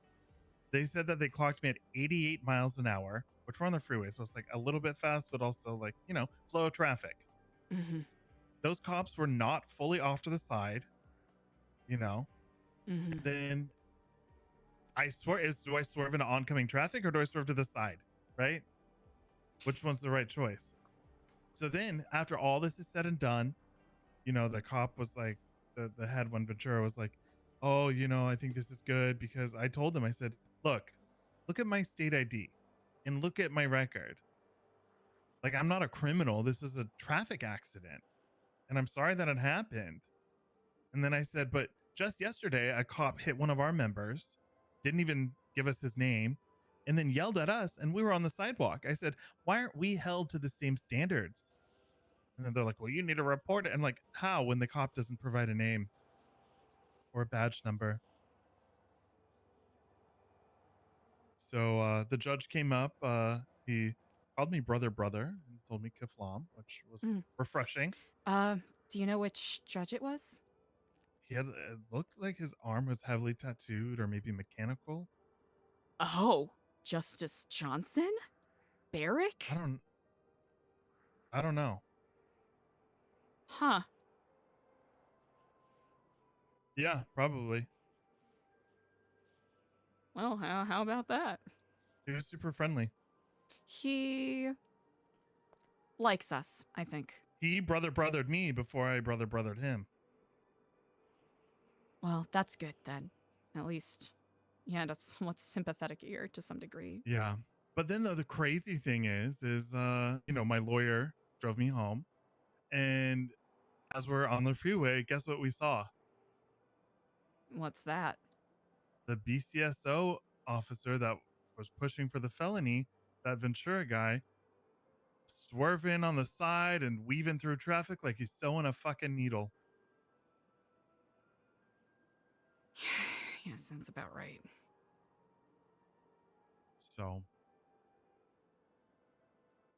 They said that they clocked me at 88 miles an hour, which we're on the freeway. So it's like a little bit fast, but also like, flow of traffic. Mm-hmm. Those cops were not fully off to the side, Mm-hmm. Then I swear, do I swerve into oncoming traffic or do I swerve to the side, right? Which one's the right choice? So then after all this is said and done, the cop was like, the head one, Ventura, was like, oh, I think this is good, because I told him, I said, look at my state ID and look at my record. Like, I'm not a criminal. This is a traffic accident. And I'm sorry that it happened. And then I said, but just yesterday, a cop hit one of our members, didn't even give us his name, and then yelled at us, and we were on the sidewalk. I said, why aren't we held to the same standards? And then they're like, well, you need to report it. And like, how, when the cop doesn't provide a name or a badge number? So the judge came up. He called me brother and told me kaflam, which was refreshing. Do you know which judge it was? It looked like his arm was heavily tattooed, or maybe mechanical. Oh, Justice Johnson? Barrick? I don't know. Huh. Yeah, probably. Well, how about that? He was super friendly. He likes us, I think. He brothered me before I brothered him. Well, that's good then. At least he had a somewhat sympathetic ear to some degree. Yeah. But then the crazy thing is my lawyer drove me home, and as we're on the freeway, guess what we saw? What's that? The BCSO officer that was pushing for the felony, that Ventura guy, swerving on the side and weaving through traffic like he's sewing a fucking needle. Yeah, sounds about right. So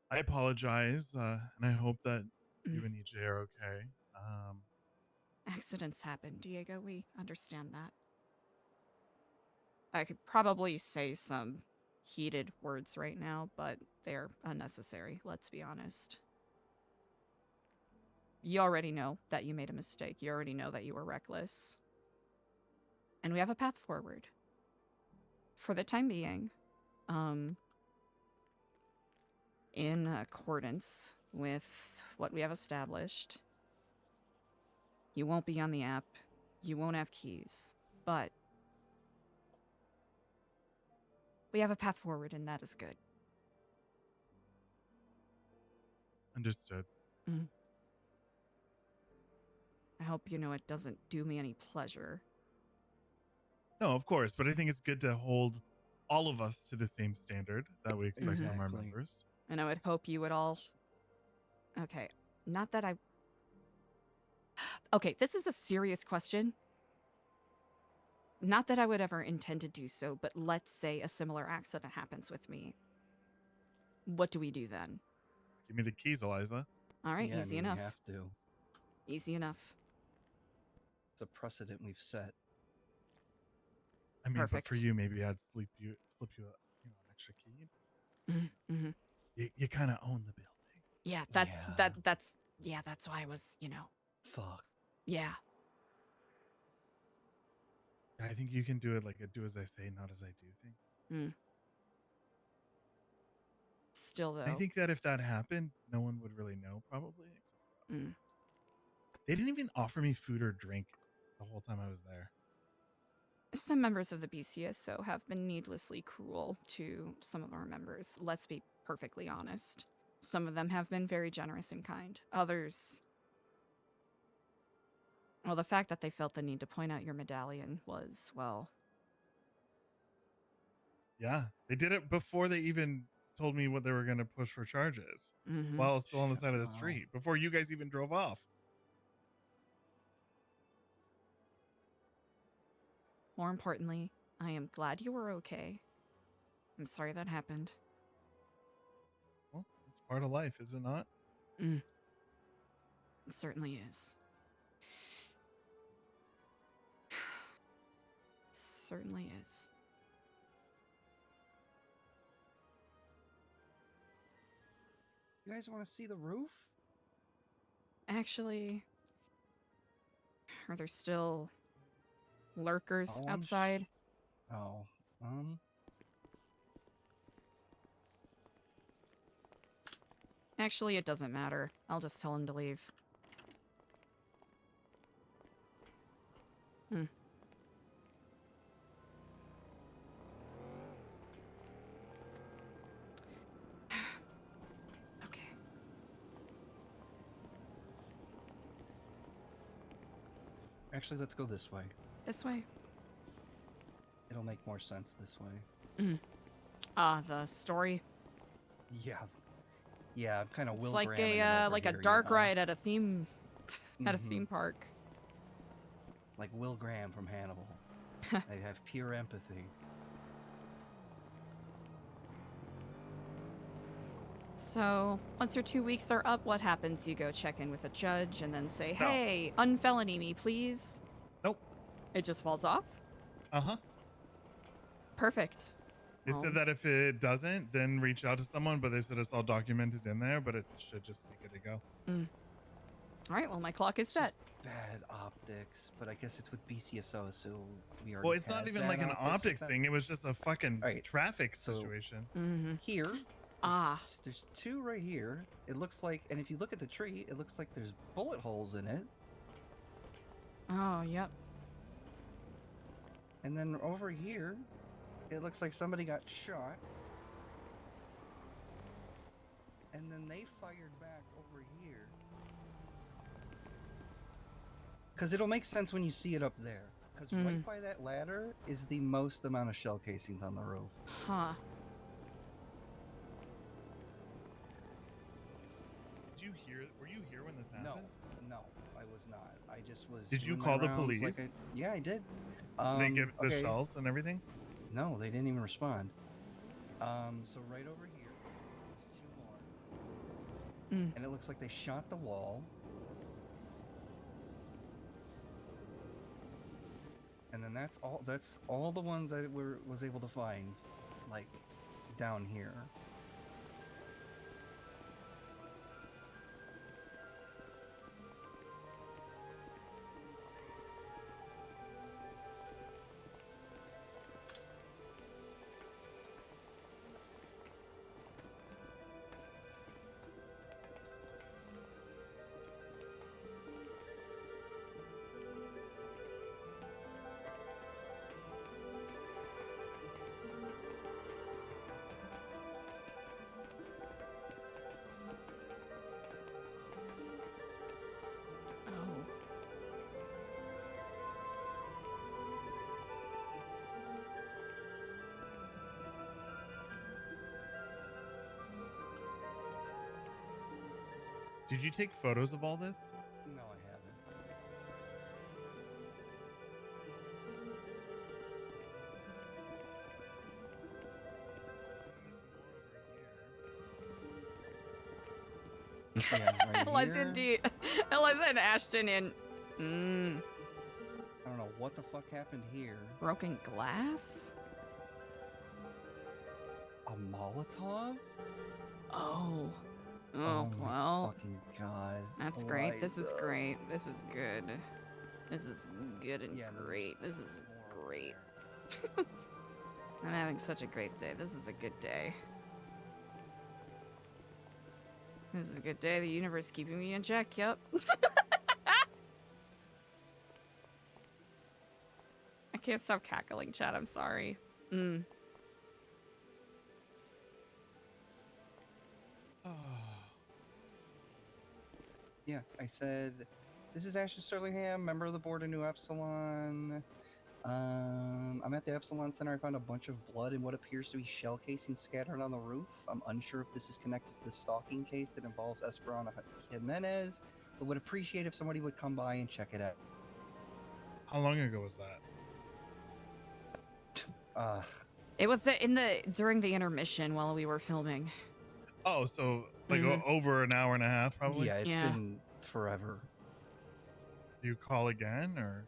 I apologize, and I hope that you and EJ are okay. Accidents happen, Diego. We understand that. I could probably say some heated words right now, but they're unnecessary, let's be honest. You already know that you made a mistake. You already know that you were reckless. And we have a path forward. For the time being, in accordance with what we have established, you won't be on the app. You won't have keys. But we have a path forward, and that is good. Understood. I hope you know it doesn't do me any pleasure. No, of course, but I think it's good to hold all of us to the same standard that we expect from our members. And I would hope you would all... Okay, not that I... Okay, this is a serious question. Not that I would ever intend to do so, but let's say a similar accident happens with me. What do we do then? Give me the keys, Eliza. All right, Yeah, easy I mean, enough. We have to. Easy enough. It's a precedent we've set. I mean, Perfect. but for you, maybe I'd slip you an extra key. You kind of own the building. Yeah, that's why I was, Fuck. Yeah. I think you can do it like a do as I say, not as I do thing. Still, though. I think that if that happened, no one would really know, probably. Except for us. They didn't even offer me food or drink the whole time I was there. Some members of the BCSO have been needlessly cruel to some of our members. Let's be perfectly honest. Some of them have been very generous and kind. Others... Well, the fact that they felt the need to point out your medallion was, well... Yeah, they did it before they even told me what they were going to push for charges. While I was still on the side of the street. Before you guys even drove off. More importantly, I am glad you were okay. I'm sorry that happened. Well, it's part of life, is it not? It certainly is. Certainly is. You guys want to see the roof? Actually, are there still lurkers outside? Actually, it doesn't matter. I'll just tell him to leave. Okay. Actually, let's go this way. This way? It'll make more sense this way. The story? Yeah. Yeah, I'm kind of It's like a dark ride at a theme park. Like Will Graham from Hannibal. I'd have pure empathy. So, once your 2 weeks are up, what happens? You go check in with a judge and then say, hey, unfelony me, please? Nope. It just falls off? Uh-huh. Perfect. They said that if it doesn't, then reach out to someone, but they said it's all documented in there, but it should just be good to go. All right, well, my clock is set. Bad optics, but I guess it's with BCSO, so we already Well, it's not even like an optics thing. It was just a fucking traffic situation. Here, there's two right here. It looks like, and if you look at the tree, it looks like there's bullet holes in it. Oh, yep. And then over here, it looks like somebody got shot. And then they fired back over here. Because it'll make sense when you see it up there. Because right by that ladder is the most amount of shell casings on the roof. Huh. Did you hear? Were you here when this happened? No, I was not. I just was. Did you doing my call the rounds police? like yeah, I did. Did they get the shells and everything? No, they didn't even respond. So right over here, there's two more. And it looks like they shot the wall. And then that's all the ones I was able to find, like, down here. Did you take photos of all this? No, I haven't. Yeah, right Eliza here. and Eliza and Ashton in. I don't know what the fuck happened here. Broken glass? A Molotov? Oh. Oh Oh, my well. fucking god. That's great. This is Eliza. great. This is good. This is good and great. This is great. I'm having such a great day. This is a good day. This is a good day. The universe is keeping me in check. Yep. I can't stop cackling, chat. I'm sorry. Yeah, I said, this is Ashton Sterlingham, member of the board of New Epsilon. I'm at the Epsilon Center. I found a bunch of blood and what appears to be shell casings scattered on the roof. I'm unsure if this is connected to the stalking case that involves Esperanza Jimenez, but would appreciate if somebody would come by and check it out. How long ago was that? It was during the intermission while we were filming. Oh, so like over an hour and a half, probably. Yeah, it's been forever. Do you call again or?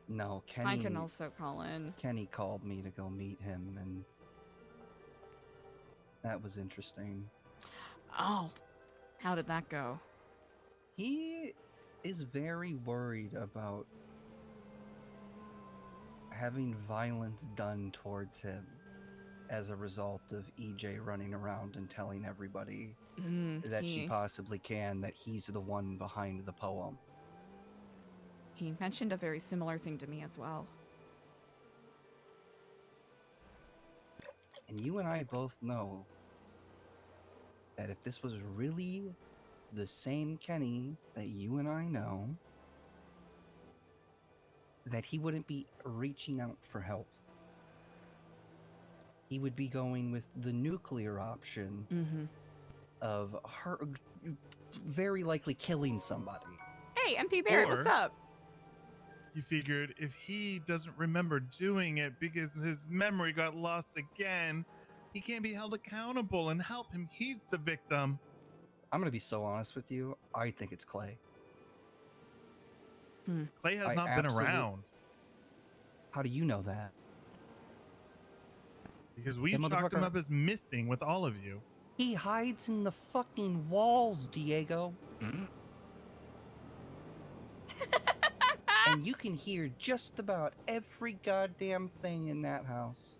No, Kenny. I can also call in. Kenny called me to go meet him, and that was interesting. Oh, how did that go? He is very worried about having violence done towards him as a result of EJ running around and telling everybody that she possibly can that he's the one behind the poem. He mentioned a very similar thing to me as well. And you and I both know that if this was really the same Kenny that you and I know, that he wouldn't be reaching out for help. He would be going with the nuclear option of her very likely killing somebody. Hey, MP Barrett, what's up? He figured if he doesn't remember doing it because his memory got lost again, he can't be held accountable and help him. He's the victim. I'm going to be so honest with you. I think it's Clay. Clay has not been around. How do you know that? Because we chalked him up as missing with all of you. He hides in the fucking walls, Diego. And you can hear just about every goddamn thing in that house.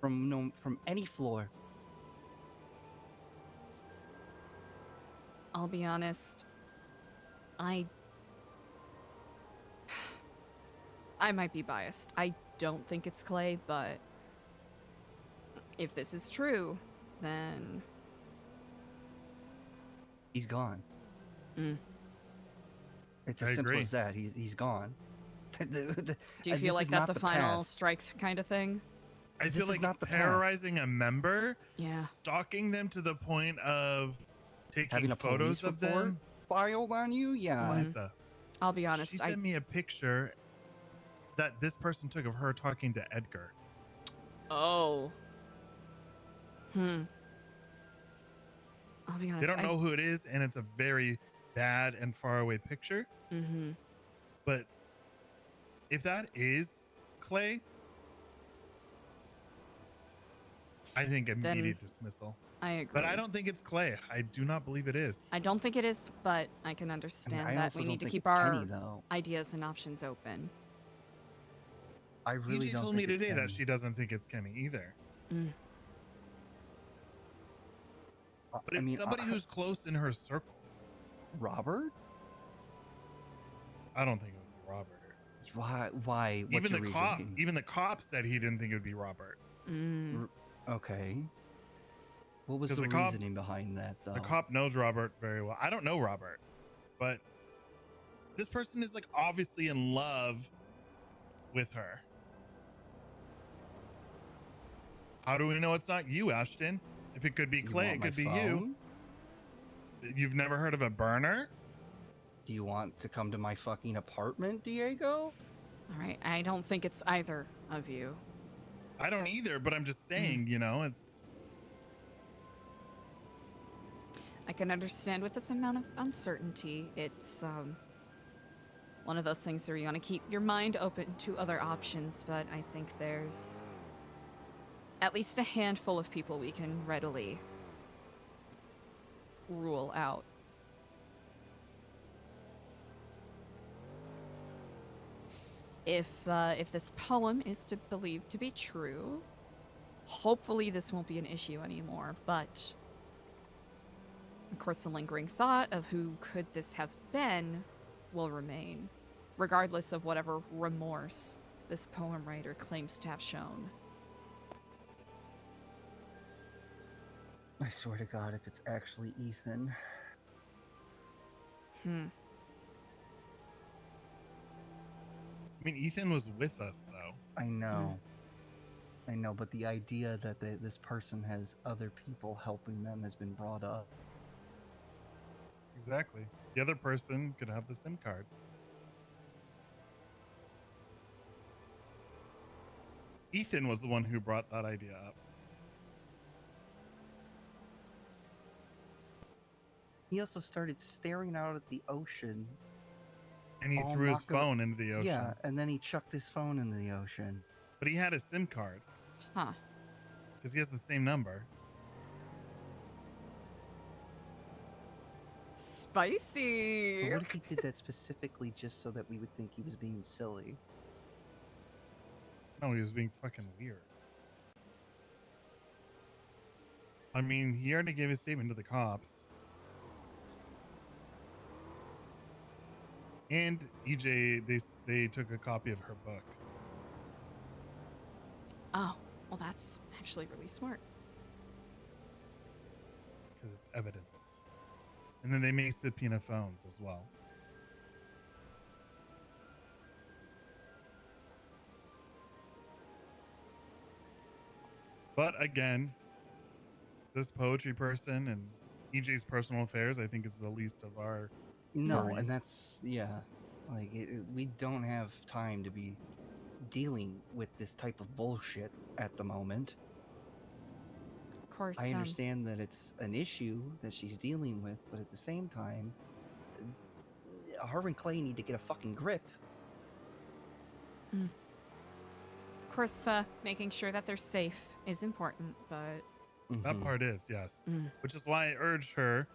From any floor. I'll be honest. I might be biased. I don't think it's Clay, but if this is true, then he's gone. It's as I simple agree. as that. He's gone. Do you feel like that's a final strike kind of thing? I feel like terrorizing a member, Yeah. stalking them to the point of taking Having a photos police of report them. filed on you? Yeah. Eliza, I'll be honest. she sent me a picture that this person took of her talking to Edgar. Oh. I'll be honest. They don't know who it is, and it's a very bad and far away picture. But if that is Clay, I think immediate dismissal. I agree. But I don't think it's Clay. I do not believe it is. I don't think it is, but I can understand I that also we don't need to think keep it's our Kenny, though. ideas and options open. I really EJ don't told me think it's today that Kenny. she doesn't think it's Kenny either. But it's somebody who's close in her circle. Robert? I don't think it would be Robert. Why? What's Even your the cop, reasoning? even the cop said he didn't think it would be Robert. Okay. What was 'Cause the the cop- reasoning behind that, though? The cop knows Robert very well. I don't know Robert, but this person is like obviously in love with her. How do we know it's not you, Ashton? If it could be You Clay, want it my could be phone? you. You've never heard of a burner? Do you want to come to my fucking apartment, Diego? All right, I don't think it's either of you. I don't either, but I'm just saying, you know, it's... I can understand with this amount of uncertainty, it's one of those things where you want to keep your mind open to other options, but I think there's at least a handful of people we can readily rule out. If this poem is believed to be true, hopefully this won't be an issue anymore, but of course the lingering thought of who could this have been will remain, regardless of whatever remorse this poem writer claims to have shown. I swear to God, if it's actually Ethan. I mean, Ethan was with us, though. I know. I know, but the idea that this person has other people helping them has been brought up. Exactly. The other person could have the SIM card. Ethan was the one who brought that idea up. He also started staring out at the ocean. And he threw his phone into the ocean. Yeah, and then he chucked his phone into the ocean. But he had a SIM card. Huh. Because he has the same number. Spicy! But what if he did that specifically just so that we would think he was being silly? No, he was being fucking weird. I mean, he already gave his statement to the cops. And EJ, they took a copy of her book. Oh, well that's actually really smart. Because it's evidence. And then they may subpoena phones as well. But again, this poetry person and EJ's personal affairs, I think, is the least of our No, worries. and that's, yeah. Like, we don't have time to be dealing with this type of bullshit at the moment. Of course. I understand that it's an issue that she's dealing with, but at the same time, her and Clay need to get a fucking grip. Of course, making sure that they're safe is important, but... That part is, yes. Which is why I urged her.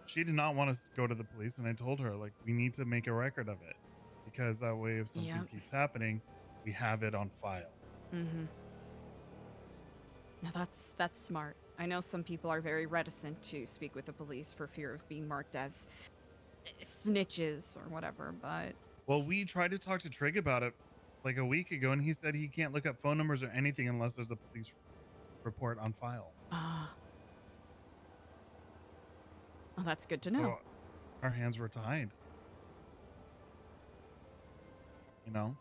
She did not want us to go to the police, and I told her, like, we need to make a record of it. Because that way, if something keeps happening, we have it on file. Now that's smart. I know some people are very reticent to speak with the police for fear of being marked as snitches or whatever, but... Well, we tried to talk to Trig about it like a week ago, and he said he can't look up phone numbers or anything unless there's a police report on file. Well, that's good to know. So our hands were tied. You know?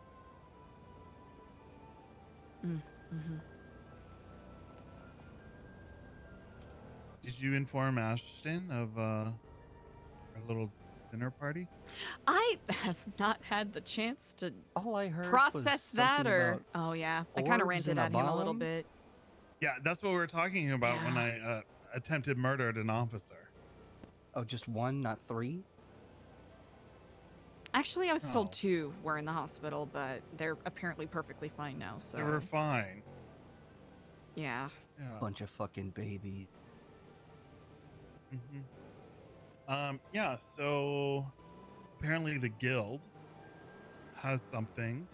Did you inform Ashton of our little dinner party? I have not had the chance to All I heard process that, something or... about Oh, yeah. I kind of orbs ranted and a at him a little bomb? bit. Yeah, that's what we were talking about when I attempted murder at an officer. Oh, just one, not three? Actually, I was told 2 were in the hospital, but they're apparently perfectly fine now, so... They were fine. Yeah. Bunch of fucking babies. Yeah, so apparently the guild has something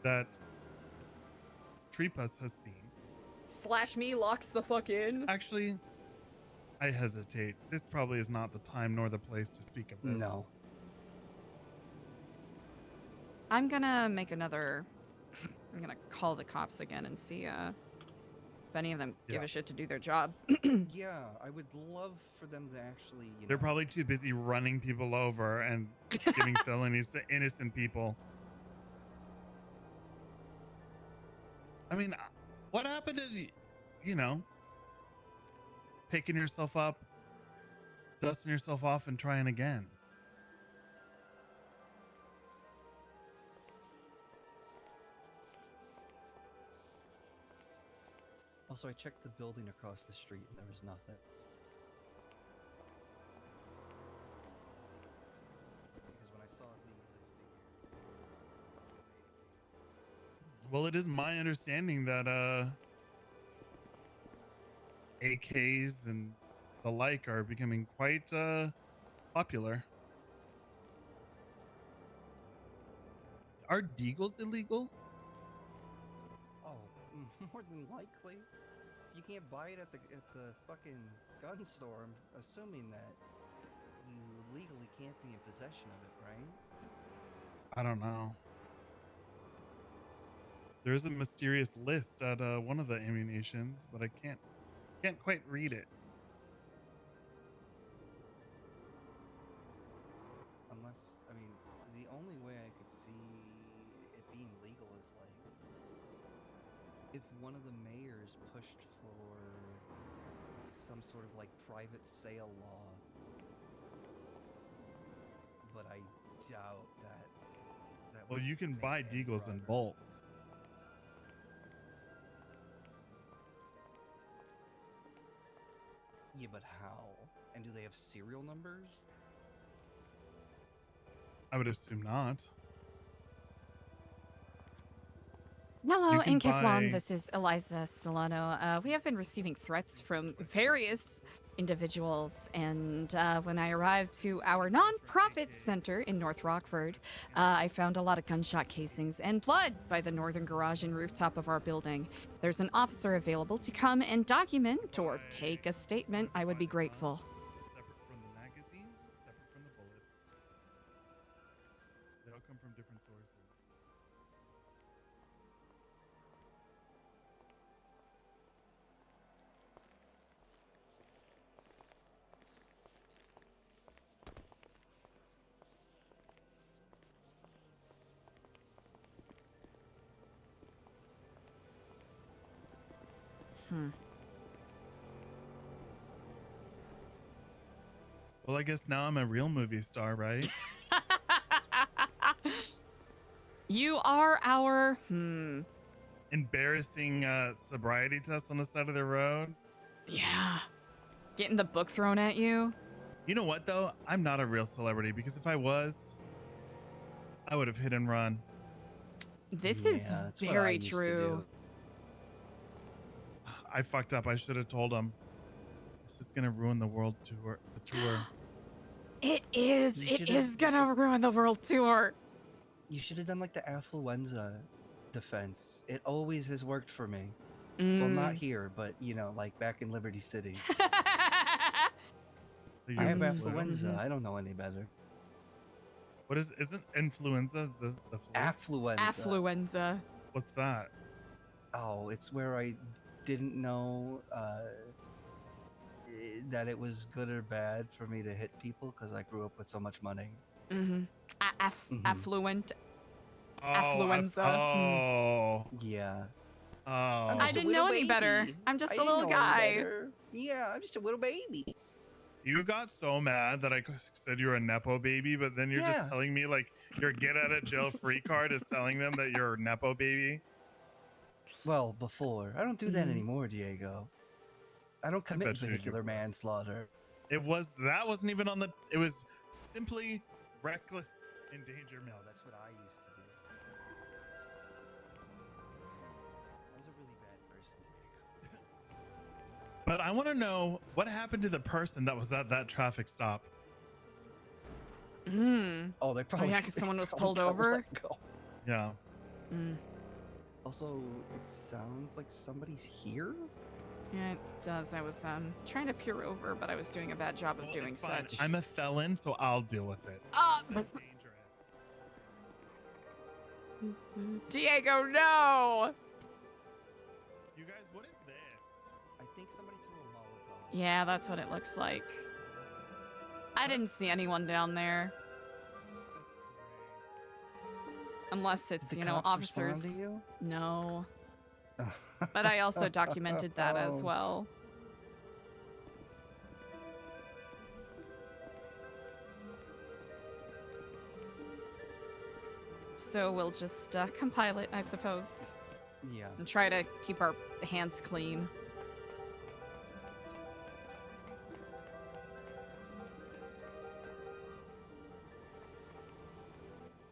that Treepus has seen. Slash me locks the fuck in. Actually, I hesitate. This probably is not the time nor the place to speak of this. No. I'm gonna make another... I'm gonna call the cops again and see if any of them give a shit to do their job. Yeah, I would love for them to actually, you They're know... probably too busy running people over and giving felonies to innocent people. I mean, what happened to, you know, picking yourself up, dusting yourself off, and trying again. Also, I checked the building across the street and there was nothing. Because when I saw these, I figured. Well, it is my understanding that AKs and the like are becoming quite popular. Are deagles illegal? Oh, more than likely. You can't buy it at the fucking gun store. I'm assuming that you legally can't be in possession of it, right? I don't know. There's a mysterious list at one of the ammunitions, but I can't quite read it. Unless, I mean, the only way I could see it being legal is like if one of the mayors pushed for some sort of like private sale law. But I doubt that. Well, you can buy deagles in bulk. Yeah, but how? And do they have serial numbers? I would assume not. Hello, You can Inkiflon. buy- This is Eliza Stellano. We have been receiving threats from various individuals, and when I arrived to our non-profit center in North Rockford, I found a lot of gunshot casings and blood by the northern garage and rooftop of our building. There's an officer available to come and document or take a statement. I would be grateful. Separate from the magazines, separate from the bullets. They all come from different sources. Well, I guess now I'm a real movie star, right? You are our Embarrassing sobriety test on the side of the road. yeah. Getting the book thrown at you. You know what, though? I'm not a real celebrity because if I was, I would have hit and run. This Yeah, is that's what I very used to true. I fucked up. I should have told him. This is gonna ruin the world tour. The tour. It is. You It should've- is gonna ruin the world tour. You should have done like the affluenza defense. It always has worked for me. Well, Mm. not here, but you know, like back in Liberty City. So I have you're- affluenza. I don't know any better. What isn't influenza the flu? Affluenza. Affluenza. What's that? Oh, it's where I didn't know that it was good or bad for me to hit people because I grew up with so much money. Mm-hmm. Affluent. Oh, Affluenza. Oh. Yeah. Oh. I didn't know any better. I'm just a little guy. Yeah, I'm just a little baby. You got so mad that I said you were a Nepo baby, but then you're Yeah. just telling me like your get out of jail free card is telling them that you're a Nepo baby. Well, before. I don't do that Mhm. anymore, Diego. I don't commit bet you vehicular do. manslaughter. That wasn't even on the. It was simply reckless endangerment. No, that's what I used to do. I was a really bad person, Diego. But I want to know what happened to the person that was at that traffic stop. Mm. Oh, they probably. yeah, because someone was probably pulled got over. let go. Yeah. Mm. Also, it sounds like somebody's here. Yeah, it does. I was trying to peer over, but I was doing a bad job of Well, doing it's fine. such. I'm a felon, so I'll deal with it. Diego, no! You guys, what is this? I think somebody threw a Molotov. Yeah, that's what it looks like. I didn't see anyone down there. Unless it's, Did the you know, cops respond officers. to you? No. But I also documented that as well. so we'll just compile it, I suppose. Yeah. And try to keep our hands clean.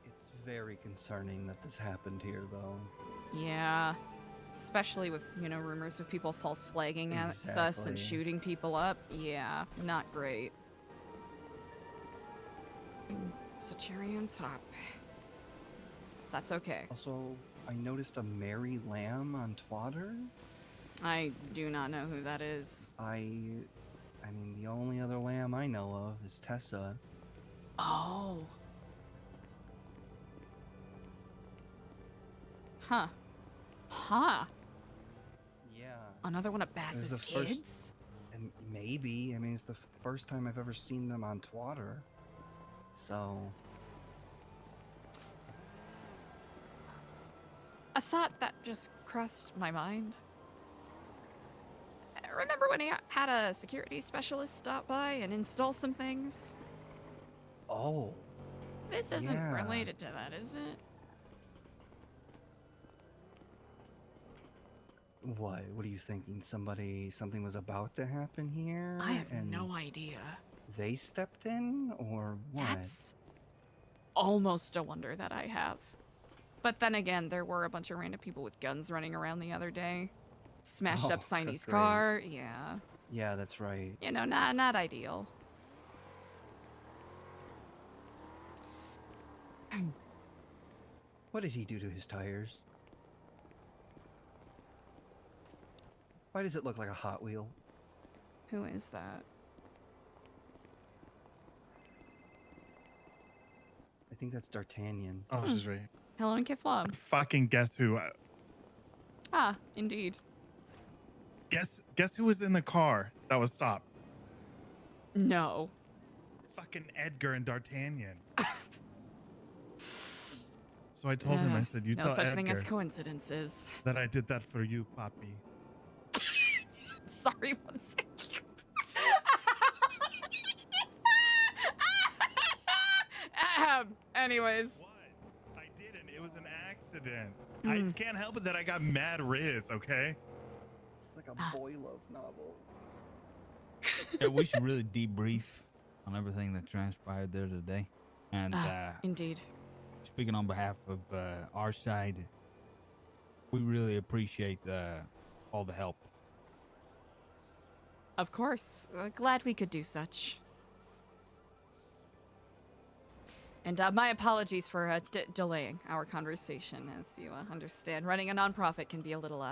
It's very concerning that this happened here, though. Yeah. Especially with, you know, rumors of people false flagging at us Exactly. and shooting people up. Yeah, not great. It's a cherry on top. That's okay. Also, I noticed a Mary Lamb on Twitter. I do not know who that is. I mean, the only other lamb I know of is Tessa. Oh. Huh. Huh. Yeah. Another one of It was Bass's the first- kids? And maybe. I mean, it's the first time I've ever seen them on Twitter. So. A thought that just crossed my mind. Remember when he had a security specialist stop by and install some things? Oh. This isn't Yeah. related to that, is it? What? What are you thinking? Something was about to happen here? I have and no idea. They stepped in, or what? That's almost a wonder that I have. But then again, there were a bunch of random people with guns running around the other day. Smashed up Oh, Signy's great. car. Yeah. Yeah, that's right. You know, not ideal. What did he do to his tires? Why does it look like a Hot Wheel? Who is that? I think that's D'Artagnan. Oh, she's right. Hello and Kiflom. Fucking guess who? Ah, indeed. Guess who was in the car that was stopped? No. Fucking Edgar and D'Artagnan. So I told him, I said, "You no tell such Edgar thing as coincidences. that I did that for you, Poppy." Sorry, one second. Anyways. I didn't. It was an accident. I can't help it that I got mad riz, okay? It's like a boy love novel. Yeah, we should really debrief on everything that transpired there today. And indeed. Speaking on behalf of our side, we really appreciate all the help. Of course. Glad we could do such. And my apologies for delaying our conversation. As you understand, running a nonprofit can be a little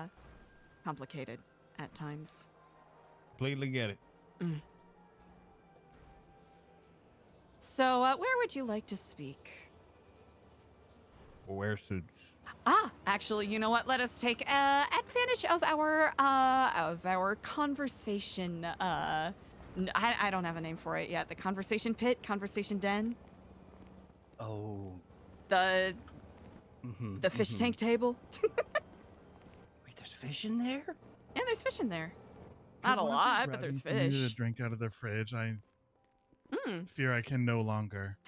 complicated at times. Completely get it. So, where would you like to speak? We'll wear suits. Actually, you know what? Let us take advantage of our conversation. I don't have a name for it yet. The conversation pit, conversation den. Oh. The fish tank table. Wait, there's fish in there? Yeah, there's fish in there. Not a Could one of lot, them but grab there's me some fish. to drink out of the fridge. I fear I can no longer.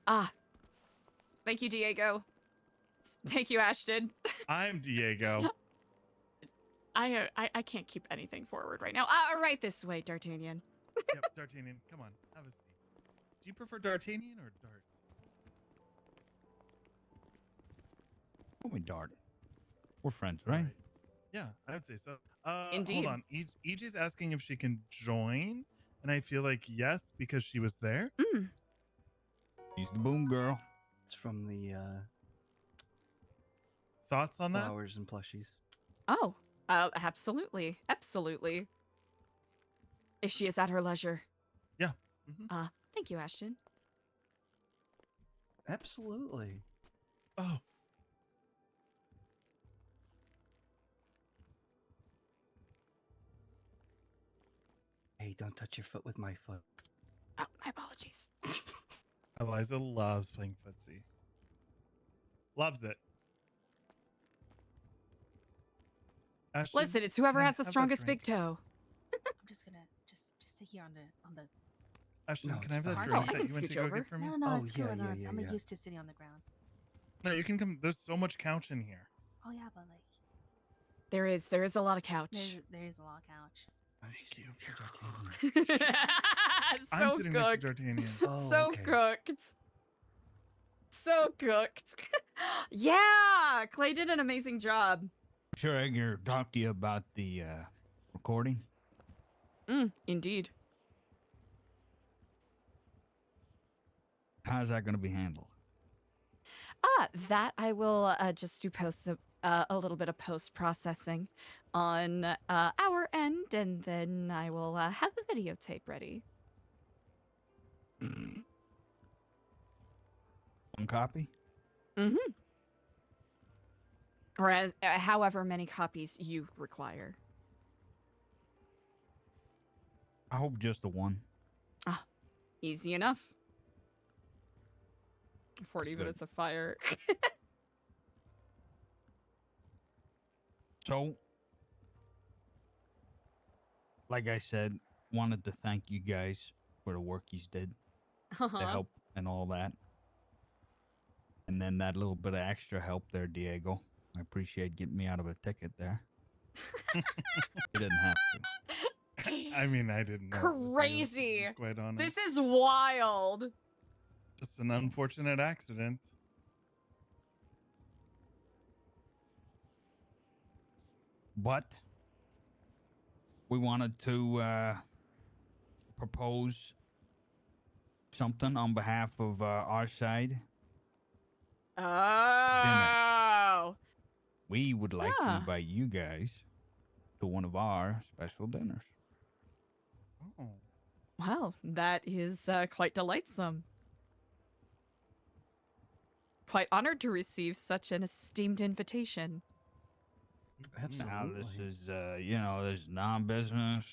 Thank you, Diego. Thank you, Ashton. I'm Diego. I can't keep anything forward right now. Right this way, D'Artagnan. Yep, D'Artagnan, come on, have a seat. Do you prefer D'Artagnan or Dart? Call me Dart. We're friends, right? Yeah, I would say so. Indeed. Hold on. EJ's asking if she can join, and I feel like yes, because she was there. She's the boom girl. It's from the Thoughts on that? Flowers and plushies. Oh, absolutely. Absolutely. If she is at her leisure. Yeah. Thank you, Ashton. Absolutely. Oh. Hey, don't touch your foot with my foot. Oh, my apologies. Eliza loves playing footsie. Loves it. Ashton, Listen, it's whoever can I has the have a strongest drink? big toe. I'm just gonna just sit here on the. Ashton, No, can I have it's that fine. drink I that can you went to scooch go over. get for me? No, Oh, it's cool. yeah, No, yeah, it's- yeah, I'm yeah. used to sitting on the ground. No, you can come. There's so much couch in here. Oh yeah, but like There is a lot of couch. there's a lot of couch. Thank you. So I'm sitting next to cooked. D'Artagnan. So cooked. So cooked. Yeah, Clay did an amazing job. Sure, Edgar talked to you about the recording. Indeed. How's that going to be handled? That I will just do a little bit of post processing on our end, and then I will have the videotape ready. One copy? Mm-hmm. Or however many copies you require. I hope just the one. Easy enough. 40 That's minutes of fire. So, like I said, wanted to thank you guys for the work you did to help and all that. And then that little bit of extra help there, Diego. I appreciate getting me out of a ticket there. You didn't have to. I mean, I didn't know. Crazy. Quite honest. This is wild. Just an unfortunate accident. But we wanted to propose something on behalf of our side. Oh. We would like to invite you guys to one of our special dinners. Oh. Wow, that is quite delightsome. Quite honored to receive such an esteemed invitation. Now this is, this is non-business.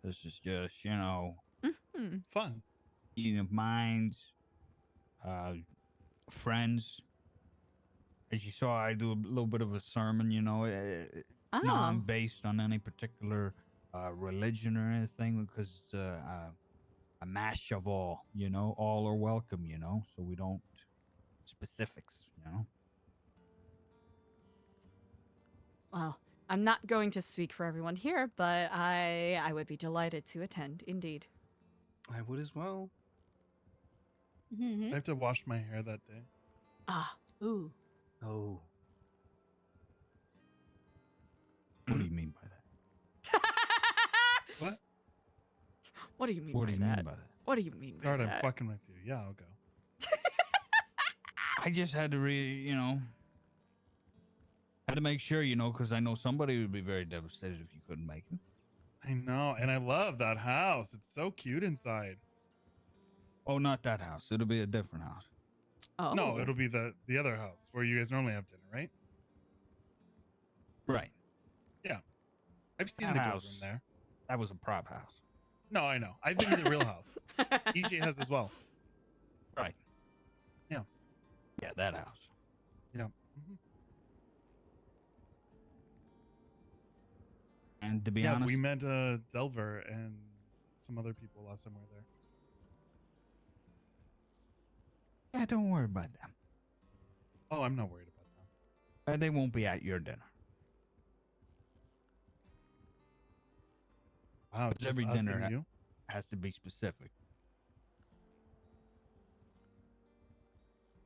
This is just, fun. Meeting of minds, friends. As you saw, I do a little bit of a sermon, non-based on any particular religion or anything, because it's a mash of all, all are welcome, so we don't specifics, Well, I'm not going to speak for everyone here, but I would be delighted to attend, indeed. I would as well. I have to wash my hair that day. Ooh. Oh. What do you mean by that? What? What do you mean What by do you that? mean by that? What do you mean by Guard, I'm that? fucking with you. Yeah, I'll go. I just had to had to make sure, because I know somebody would be very devastated if you couldn't make it. I know, and I love that house. It's so cute inside. Oh, not that house. It'll be a different house. Oh. No, it'll be the other house where you guys normally have dinner, right? Right. Yeah. I've seen That the house. house in there. That was a prop house. No, I know. I've been to the real house. EJ has as well. Right. Yeah. Yeah, that house. Yeah. Mm-hmm. And to be yeah, honest, we met Delver and some other people last time we were there. yeah, don't worry about them. Oh, I'm not worried about that. They won't be at your dinner. Wow, just Every us dinner and you? has to be specific.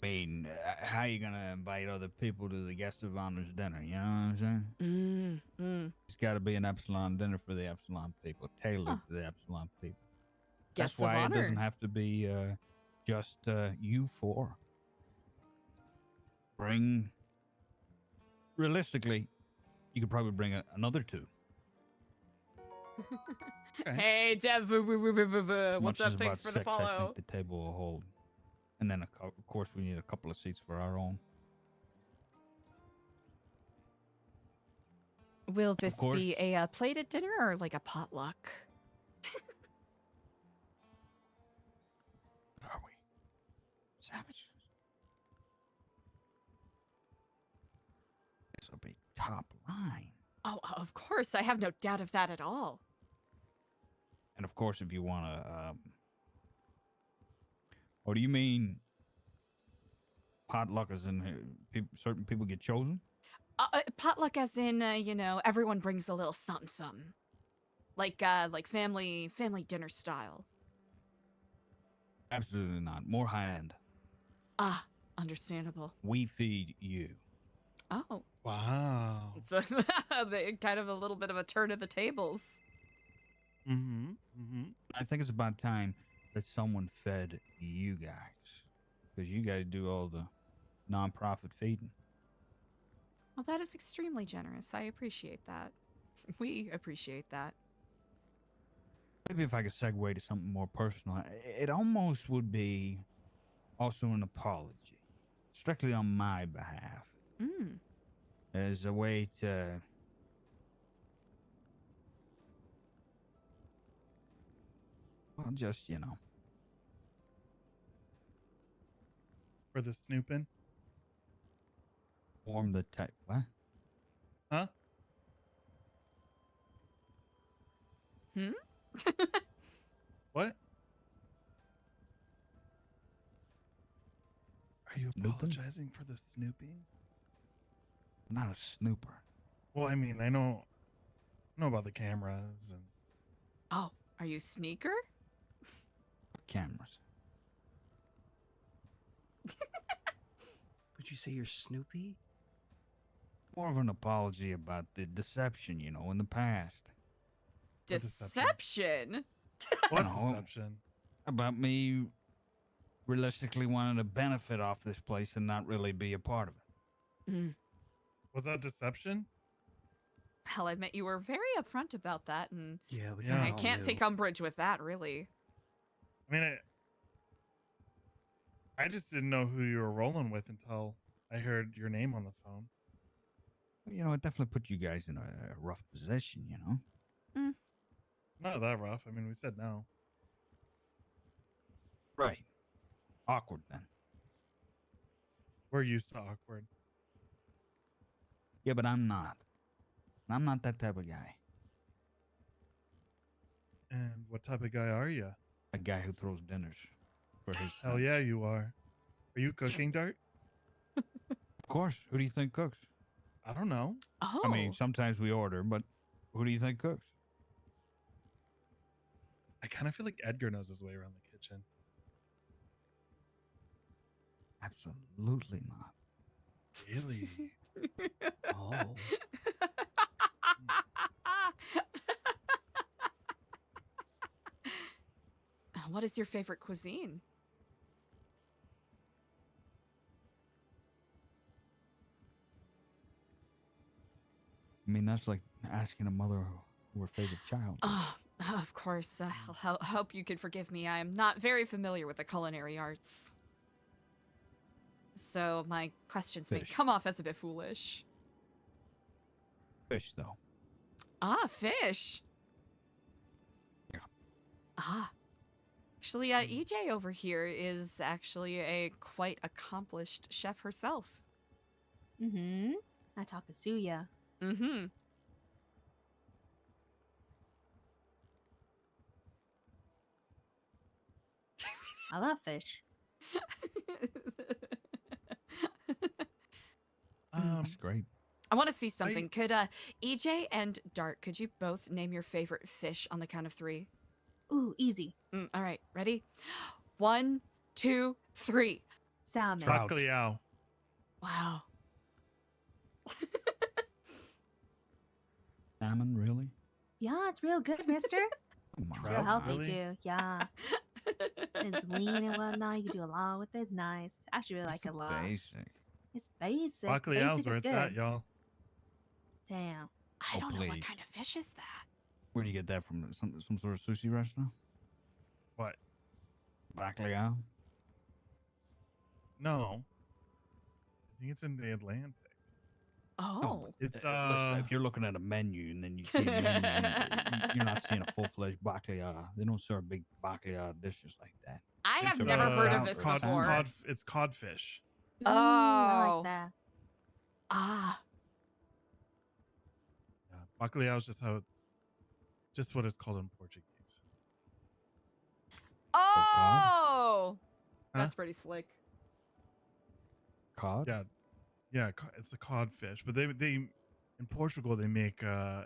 I mean, how you gonna invite other people to the guest of honor's dinner? You know what I'm saying? It's got to be an Epsilon dinner for the Epsilon people, tailored to the Epsilon people. Guests That's why of it doesn't honor. have to be just you four. Bring. Realistically, you could probably bring another two. Hey, Dev. What's Much up? as Thanks about for the 6, I follow. think the table will hold. And then, of course, we need a couple of seats for our own. Will this course. be a plated dinner or like a potluck? Are we savages? This will be top line. Oh, of course. I have no doubt of that at all. And of course, if you want to, what do you mean? potluck as in certain people get chosen? Potluck as in, everyone brings a little something something. Like family dinner style. Absolutely not. More high end. Ah, understandable. We feed you. Oh. Wow. It's kind of a little bit of a turn of the tables. I think it's about time that someone fed you guys. Because you guys do all the non-profit feeding. Well, that is extremely generous. I appreciate that. We appreciate that. Maybe if I could segue to something more personal, it almost would be also an apology, strictly on my behalf, as a way to just For the snooping. warm the type. What? Huh? What? Are you apologizing for the snooping? I'm not a snooper. Well, I mean, I know about the cameras and. Oh, are you sneaker? Cameras. Would you say you're Snoopy? More of an apology about the deception, in the past. Deception? What No, deception? About me realistically wanting to benefit off this place and not really be a part of it. Was that deception? Hell, I admit you were very upfront about that, and Yeah, I can't take umbrage with that, really. I mean, I just didn't know who you were rolling with until I heard your name on the phone. It definitely put you guys in a rough position, Not that rough. I mean, we said no. Right. Awkward then. We're used to awkward. Yeah, but I'm not. I'm not that type of guy. And what type of guy are you? A guy who throws dinners for his Hell friends. yeah, you are. Are you cooking, Dart? Of course. Who do you think cooks? I don't know. Oh. I mean, sometimes we order, but who do you think cooks? I kind of feel like Edgar knows his way around the kitchen. Absolutely not. Really? Oh. What is your favorite cuisine? I mean, that's like asking a mother who her favorite child. Oh, of course. I'll hope you can forgive me. I am not very familiar with the culinary arts. So my questions may come off as a bit foolish. Fish, though. Ah, fish. Yeah. Ah. Actually, EJ over here is actually a quite accomplished chef herself. Mm-hmm. Atapasuya. Mm-hmm. I love fish. That's great. I want to see something. Could EJ and Dart, could you both name your favorite fish on the count of 3? Ooh, easy. All right, ready? 1, 2, 3. Salmon. Bacalhau. Wow. Salmon, really? Yeah, it's real good, mister. It's real healthy, really? too. Yeah. It's lean and whatnot. You can do a lot with it. It's nice. I actually really like it a lot. Basic. It's basic. Bacalhau's Basic where is it's good. at, y'all. Damn. I don't know what please. kind of fish is that. Where do you get that from? Some sort of sushi restaurant? What? Bacalhau? No. I think it's in the Atlantic. Oh. It's listen, if you're looking at a menu and then you see a menu, you're not seeing a full-fledged bacalhau. They don't serve big bacalhau dishes like that. I have It's, never heard of this cod, before. it's codfish. Ooh, I Oh. like that. Ah. Yeah. Bacalhau is just what it's called in Portuguese. Oh. Huh? That's pretty slick. cod? Yeah, it's a codfish, but they in Portugal they make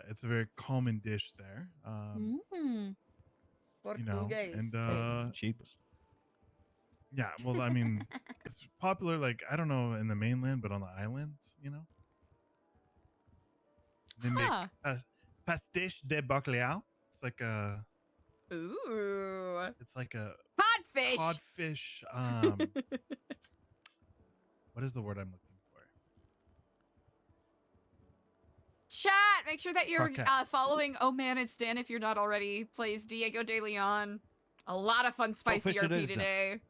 it's a very common dish there. You know, and cheapest. Yeah, well, I mean, it's popular. Like I don't know in the mainland, but on the islands, you know, they make pastiche de bacalhau. It's like a It's like a codfish. Codfish. What is the word I'm looking for? Chat, make sure that you're Croquette. following Oh Man It's Dan if you're not already. Plays Diego De Leon. A lot of fun spicy fish it RP is, then. today.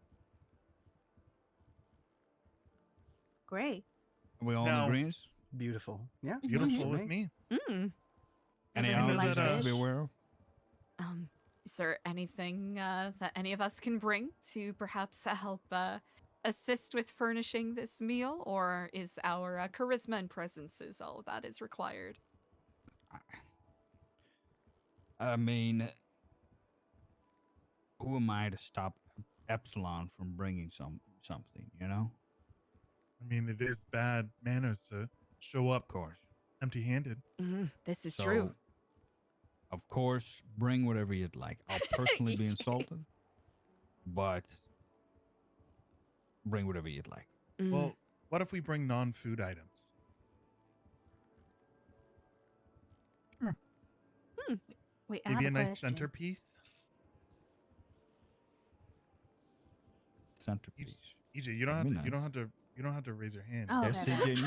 Great. Are we all in Now- agreement? Beautiful. Yeah. Beautiful with me. Mm. Any Everyone others likes I should fish. be aware of? Is there anything that any of us can bring to perhaps help assist with furnishing this meal, or is our charisma and presence is all that is required? I mean, who am I to stop Epsilon from bringing something? You know. I mean, it is bad manners to show up, Of course. empty-handed. This is So, true. Of course, bring whatever you'd like. I'll personally be insulted, but bring whatever you'd like. Well, what if we bring non-food items? Wait, I Maybe a have a nice question. centerpiece. Centerpiece. EJ, you don't have That'd to. be nice. You don't have to raise your hand. Oh, Yes, okay. CJ.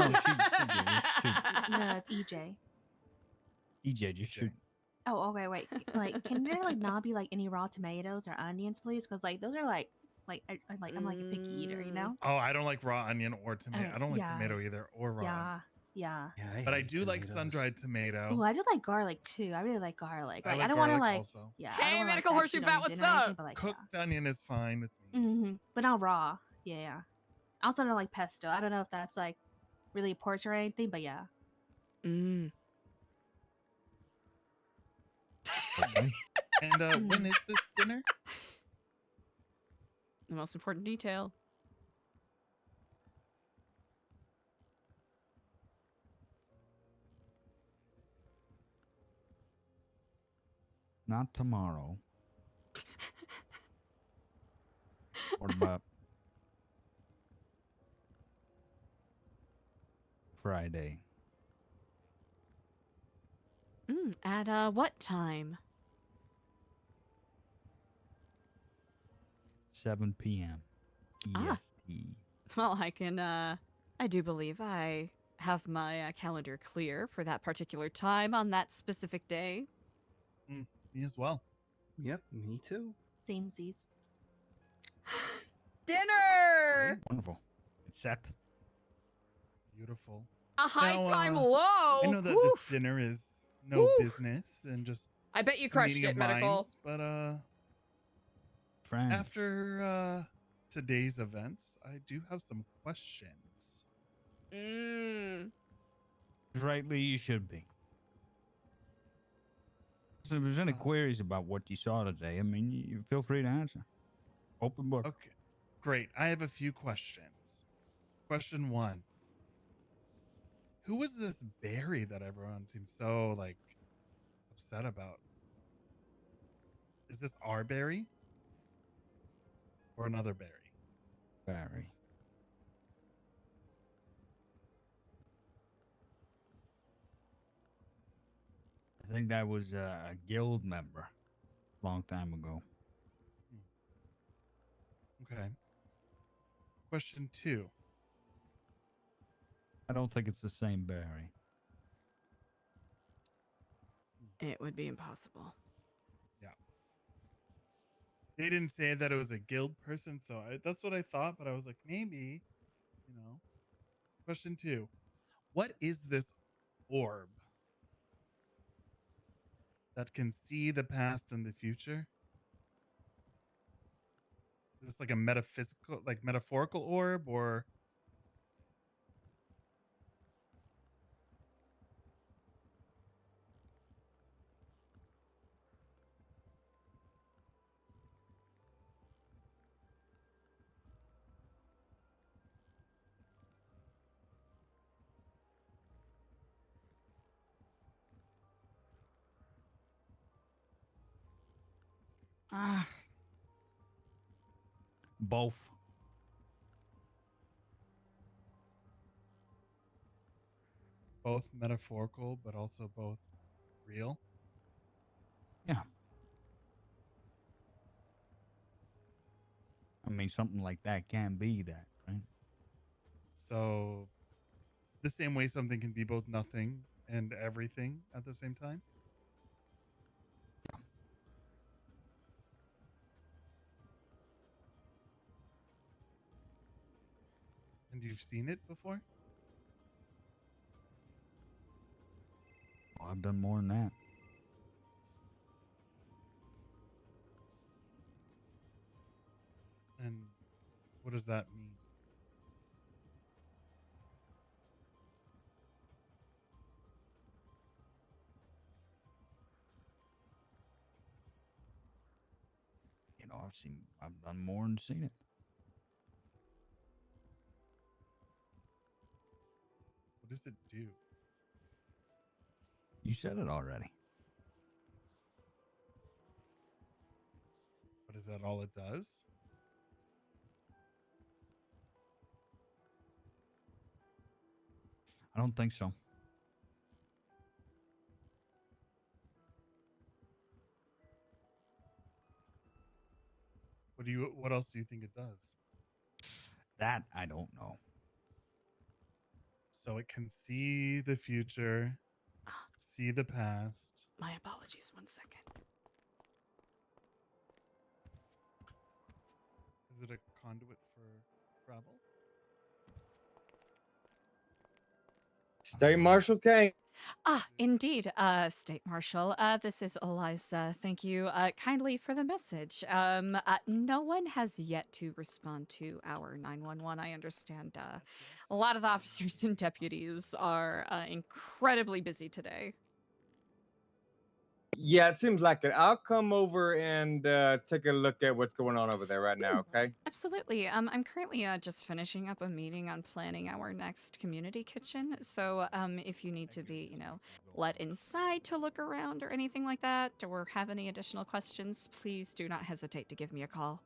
No, No, it's EJ. EJ, just shoot. Oh, okay, wait. Like, can there like not be like any raw tomatoes or onions, please? Because like those are like I'm like a picky eater, you know? Oh, I don't like raw onion or tomato. Oh, I don't like yeah. tomato either or raw. Yeah. But I do like sun-dried tomato. Oh, I just like garlic too. I really like garlic. I Like, like I don't want to garlic like. also. Yeah. Hey, I don't wanna, Medical like, Horseshoe eat on Pat, your what's dinner or anything, up? But like, Cooked onion is fine with me. but not raw. Yeah. I also don't like pesto. I don't know if that's like really important or anything, but yeah. And when is this dinner? The most important detail. Not tomorrow. What about Friday? At what time? 7 p.m. Ah. EST. Well, I can, I do believe I have my calendar clear for that particular time on that specific day. Me as well. Yep, me too. Samesies. Dinner! Wonderful. It's set. Beautiful. A high Now, time low! I know that Woof. this dinner is no Woof. business and just I bet you a crushed meeting it, of Medical. minds, but Friend. after today's events, I do have some questions. Rightly, you should be. So if there's any queries about what you saw today, I mean, you feel free to answer. Open book. Okay, great. I have a few questions. Question 1. Who was this Barry that everyone seems so like upset about? Is this our Barry? Or another Barry? Barry. I think that was a guild member a long time ago. Okay. Question 2. I don't think it's the same Barry. It would be impossible. Yeah. They didn't say that it was a guild person, so that's what I thought, but I was like, maybe, you know. Question 2. What is this orb that can see the past and the future? Is this like a metaphysical, like metaphorical orb, or Both. Both metaphorical, but also both real. Yeah. I mean, something like that can be that, right? So, the same way something can be both nothing and everything at the same time. And you've seen it before? Oh, I've done more than that. And what does that mean? You know, I've done more than seen it. What does it do? You said it already. But is that all it does? I don't think so. What else do you think it does? That I don't know. So it can see the future, see the past. My apologies. 1 second. Is it a conduit for travel? State Marshal Kane. Indeed, State Marshal. This is Eliza. Thank you kindly for the message. No one has yet to respond to our 911. I understand a lot of the officers and deputies are incredibly busy today. Yeah, it seems like it. I'll come over and take a look at what's going on over there right now, okay? Absolutely. I'm currently just finishing up a meeting on planning our next community kitchen. So if you need to be, let inside to look around or anything like that, or have any additional questions, please do not hesitate to give me a call.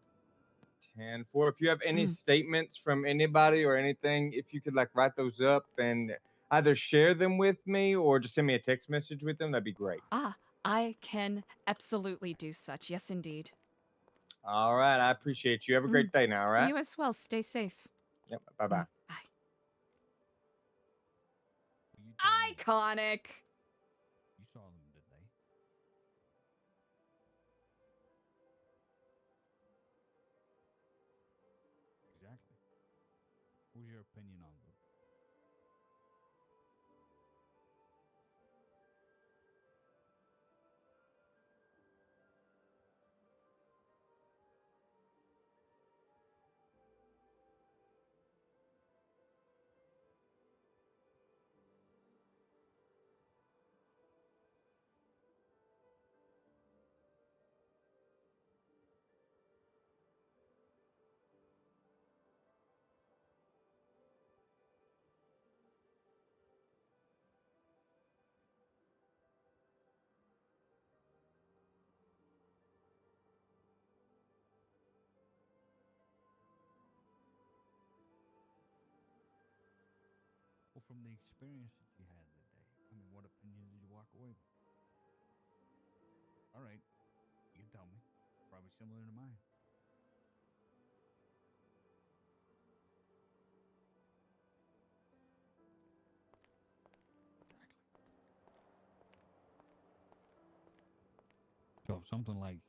10-4. If you have any statements from anybody or anything, if you could like write those up and either share them with me or just send me a text message with them, that'd be great. I can absolutely do such. Yes, indeed. All right. I appreciate you. Have a great day now, all right? You as well. Stay safe. Yep. Bye-bye. Iconic. You saw them, did they? Exactly. What was your opinion on them? Well, from the experience that you had that day, I mean, what opinion did you walk away with? All right, you can tell me. Probably similar to mine. So if something like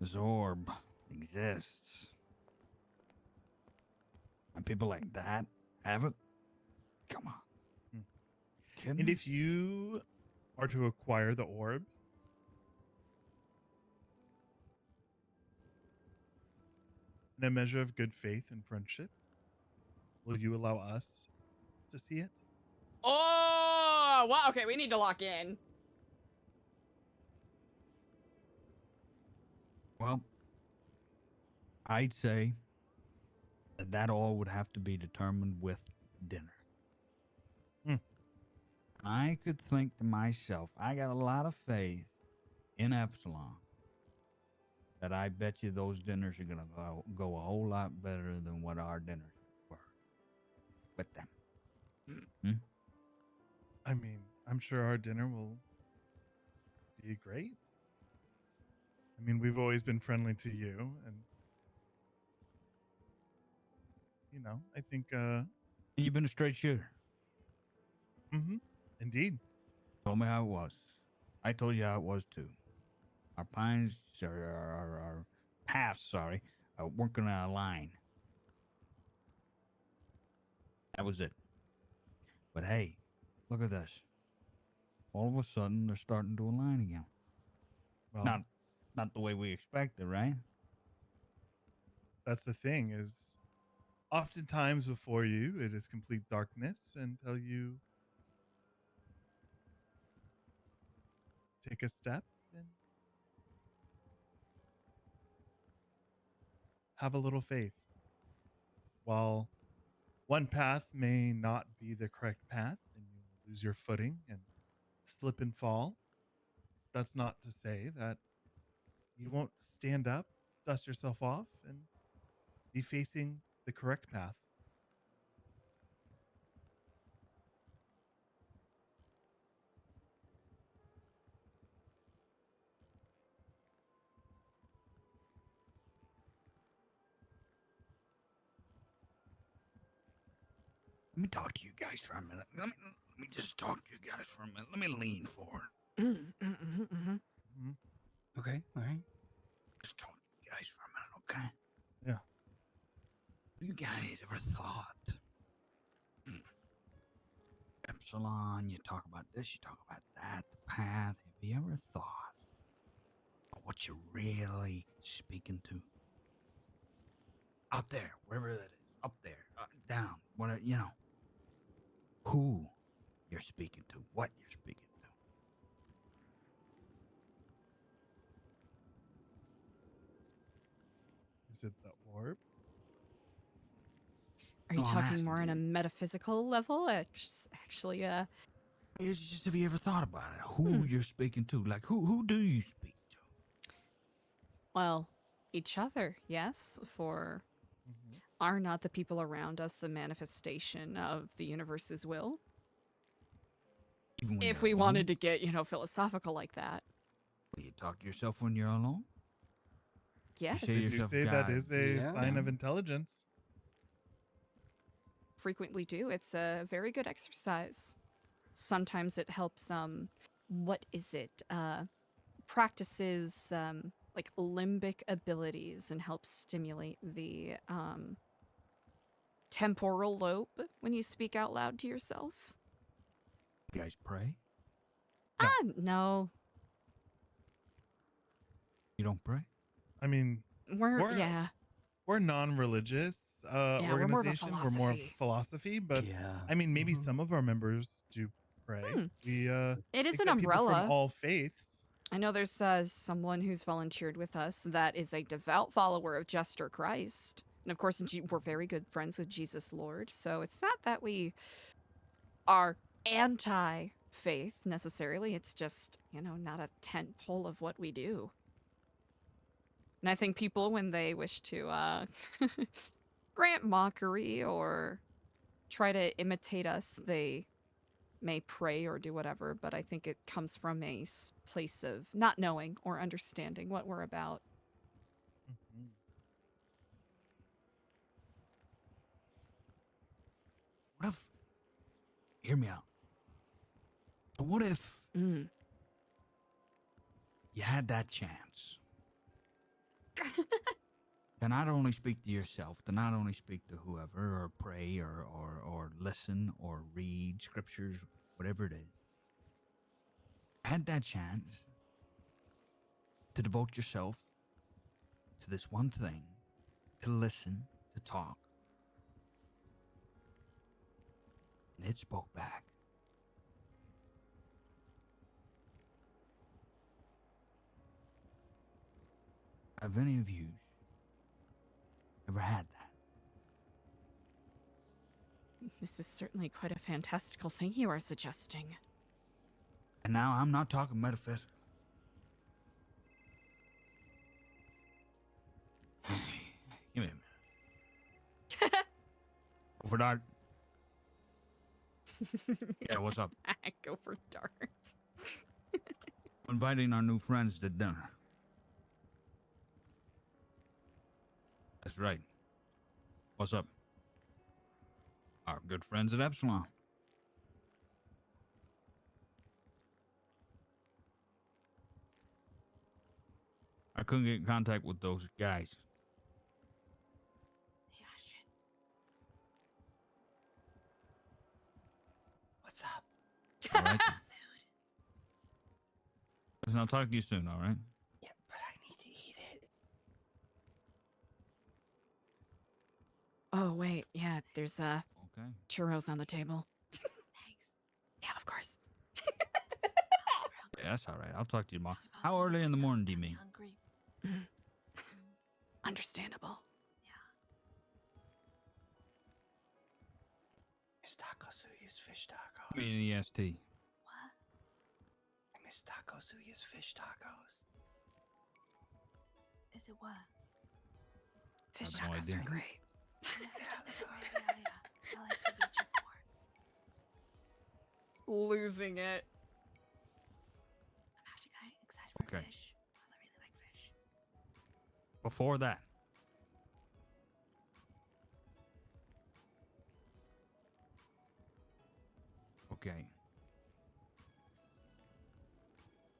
this orb exists, and people like that have it, come on. Kidding And me? if you are to acquire the orb, in a measure of good faith and friendship, will you allow us to see it? Oh, wow. Okay, we need to lock in. Well, I'd say that all would have to be determined with dinner. I could think to myself, I got a lot of faith in Epsilon that I bet you those dinners are gonna go a whole lot better than what our dinners were with them. Hmm? I mean, I'm sure our dinner will be great. I mean, we've always been friendly to you, and I think. You've been a straight shooter. Indeed. Told me how it was. I told you how it was too. Our pines, our paths, sorry, weren't gonna align. That was it. But hey, look at this. All of a sudden, they're starting to align again. Well, Not the way we expected, right? that's the thing is, oftentimes before you, it is complete darkness until you take a step and have a little faith. While one path may not be the correct path and you lose your footing and slip and fall, that's not to say that you won't stand up, dust yourself off, and be facing the correct path. Let me talk to you guys for a minute. Let me just talk to you guys for a minute. Let me lean forward. Okay, all right. Just talk to you guys for a minute, okay? Yeah. You guys ever thought, Epsilon, you talk about this, you talk about that, the path. Have you ever thought about what you're really speaking to? Out there, wherever that is, up there, down, whatever, who you're speaking to, what you're speaking to. Is it the orb? Are you No, I'm talking asking more on a metaphysical level? Actually, It's just, have you ever thought about it? Who you're speaking to? Like, who do you speak to? well, each other, yes, for are not the people around us the manifestation of the universe's will? Even when If you're we alone? wanted to get, philosophical like that. Will you talk to yourself when you're alone? Yes. You say to Did you yourself, say that God, is a sign of intelligence? Frequently do. It's a very good exercise. Sometimes it helps, what is it? Practices, like limbic abilities and helps stimulate the, temporal lobe when you speak out loud to yourself. You guys pray? No. You don't pray? I mean, we're non-religious Yeah, we're more of a organization. We're more of philosophy, but I mean, maybe some of our members do pray. We It is an accept people umbrella. from all faiths. I know there's someone who's volunteered with us that is a devout follower of Jester Christ. And of course, we're very good friends with Jesus Lord. So it's not that we are anti-faith necessarily. It's just, not a tent pole of what we do. And I think people, when they wish to grant mockery or try to imitate us, they may pray or do whatever, but I think it comes from a place of not knowing or understanding what we're about. What if, hear me out. So what if you had that chance to not only speak to yourself, to not only speak to whoever, or pray, or listen, or read scriptures, whatever it is, had that chance to devote yourself to this one thing, to listen, to talk, and it spoke back. Have any of you ever had that? This is certainly quite a fantastical thing you are suggesting. And now I'm not talking metaphysical. Go for dart. Yeah, what's up? Go for dart. Inviting our new friends to dinner. That's right. What's up? Our good friends at Epsilon. I couldn't get in contact with those guys. What's up? All right. Listen, I'll talk to you soon, all right? Yeah, but I need to eat it. Oh, wait. Yeah, there's Okay. churros on the table. Thanks. Yeah, of course. Yeah, that's all right. I'll talk to you tomorrow. How early in the morning do you mean? Understandable. Miss Taco Suya's fish tacos. I mean, EST. I miss Taco Suya's fish tacos. Is it what? Fish I have no tacos idea. are great. I like ceviche more. Losing it. I'm actually kind of excited for Okay. fish. I really like fish. Before that. Okay.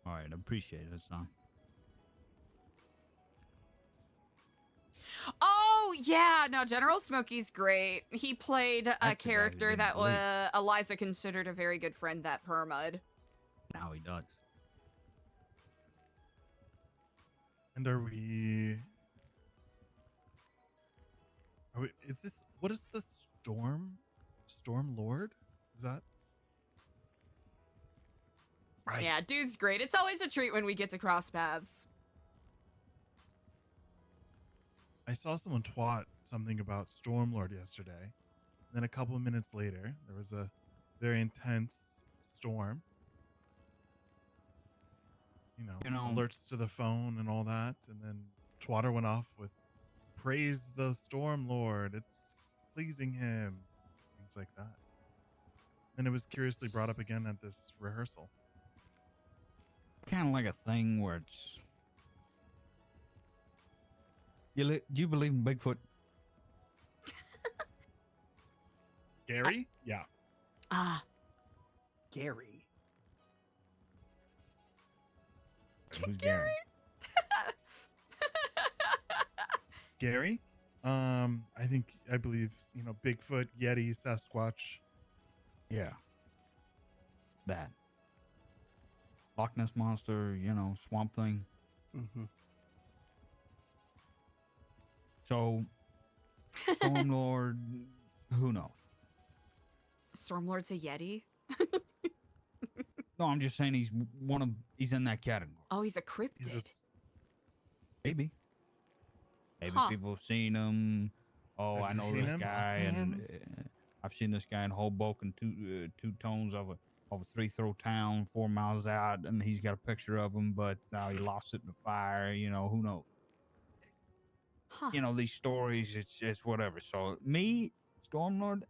All right, I appreciate it, son. Oh, yeah. No, General Smokey's great. He played a That's the guy who character didn't that blink. Eliza considered a very good friend, that Permud. Now he does. And are we? Is this? What is the storm? Storm Lord? Is that? Right. Yeah, dude's great. It's always a treat when we get to cross paths. I saw someone twat something about Stormlord yesterday. And then a couple of minutes later, there was a very intense storm. You know- Alerts to the phone and all that. And then Twatter went off with praise the Stormlord. It's pleasing him. Things like that. And it was curiously brought up again at this rehearsal. Kind of like a thing where it's. Do you believe in Bigfoot? Gary? Yeah. Ah. Gary. Who's Gary? Gary? I believe, Bigfoot, Yeti, Sasquatch. Yeah. That. Loch Ness Monster, Swamp Thing. Mm-hmm. So, Stormlord, who knows? Stormlord's a Yeti? No, I'm just saying he's in that category. Oh, he's a cryptid. Maybe. Maybe Huh. people have seen him. Oh, Have I you know seen this him? guy, and I've seen this guy in Hoboken, two tones of a three-throw town, 4 miles out, and he's got a picture of him, but he lost it in the fire. Who knows? Huh. These stories, it's whatever. So me, Stormlord,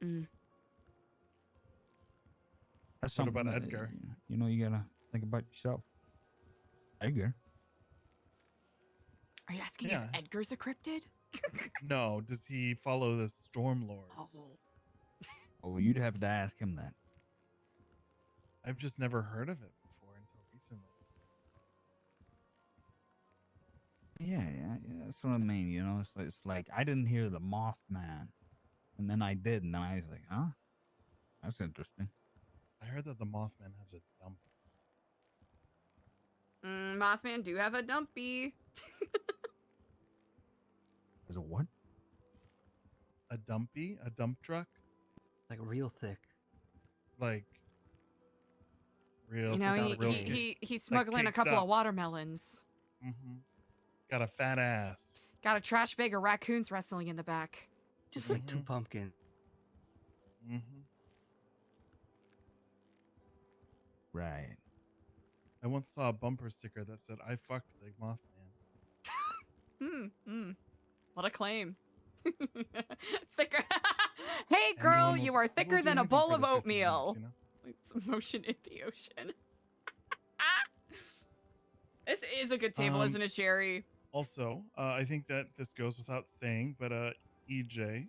That's What something about that, Edgar? You gotta think about yourself. Edgar. Are you asking Yeah. if Edgar's a cryptid? No, does he follow the Stormlord? Oh. Oh, you'd have to ask him that. I've just never heard of it before until recently. Yeah, that's what I mean. It's like I didn't hear the Mothman, and then I did, and I was like, huh? That's interesting. I heard that the Mothman has a dump. Mothman do have a dumpy. Is it what? A dumpy? A dump truck? Like real thick. Like real. He's smuggling a caked couple up. of watermelons. Mm-hmm. Got a fat ass. Got a trash bag of raccoons wrestling in the back. Just like 2 pumpkins. Mm-hmm. Right. I once saw a bumper sticker that said, "I fucked the Mothman." What a claim. Thicker. Hey, girl, you are thicker than a bowl of oatmeal. Some motion in the ocean. This is a good table, isn't it, Sherry? Also, I think that this goes without saying, but EJ,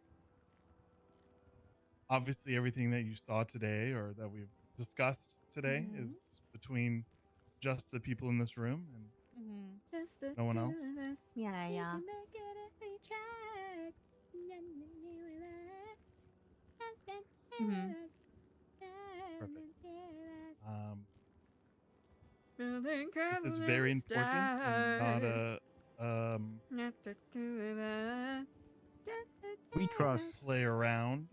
obviously everything that you saw today or that we've discussed today is between just the people in this room and no one else. Yeah, yeah. Perfect. This is very important and not a We trust. play around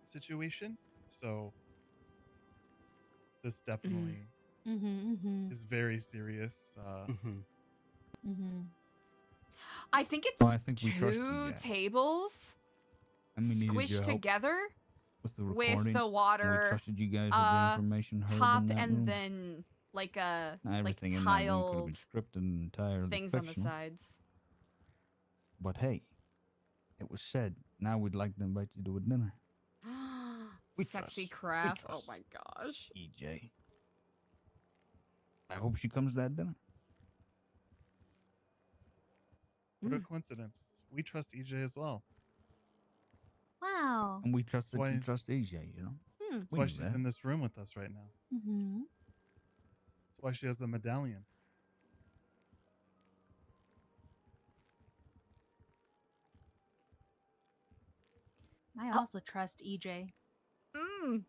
situation. So this definitely is very serious. I think it's Well, I think we trust you two guys. tables And we needed your squished help together with the with recording. the and water We trusted you guys with the information heard top in that and room. then like a Now, like everything in that room could have tiled been scripted and entirely things on the fictional. sides. But hey, it was said. Now we'd like to invite you to a dinner. Sexy craft. Oh my gosh. EJ. I hope she comes to that dinner. What a coincidence. We trust EJ as well. Wow. And we trust that Why- you trust EJ, you know? That's We why knew she's that. in this room with us right now. Mm-hmm. That's why she has the medallion. I also trust EJ. Mm. I don't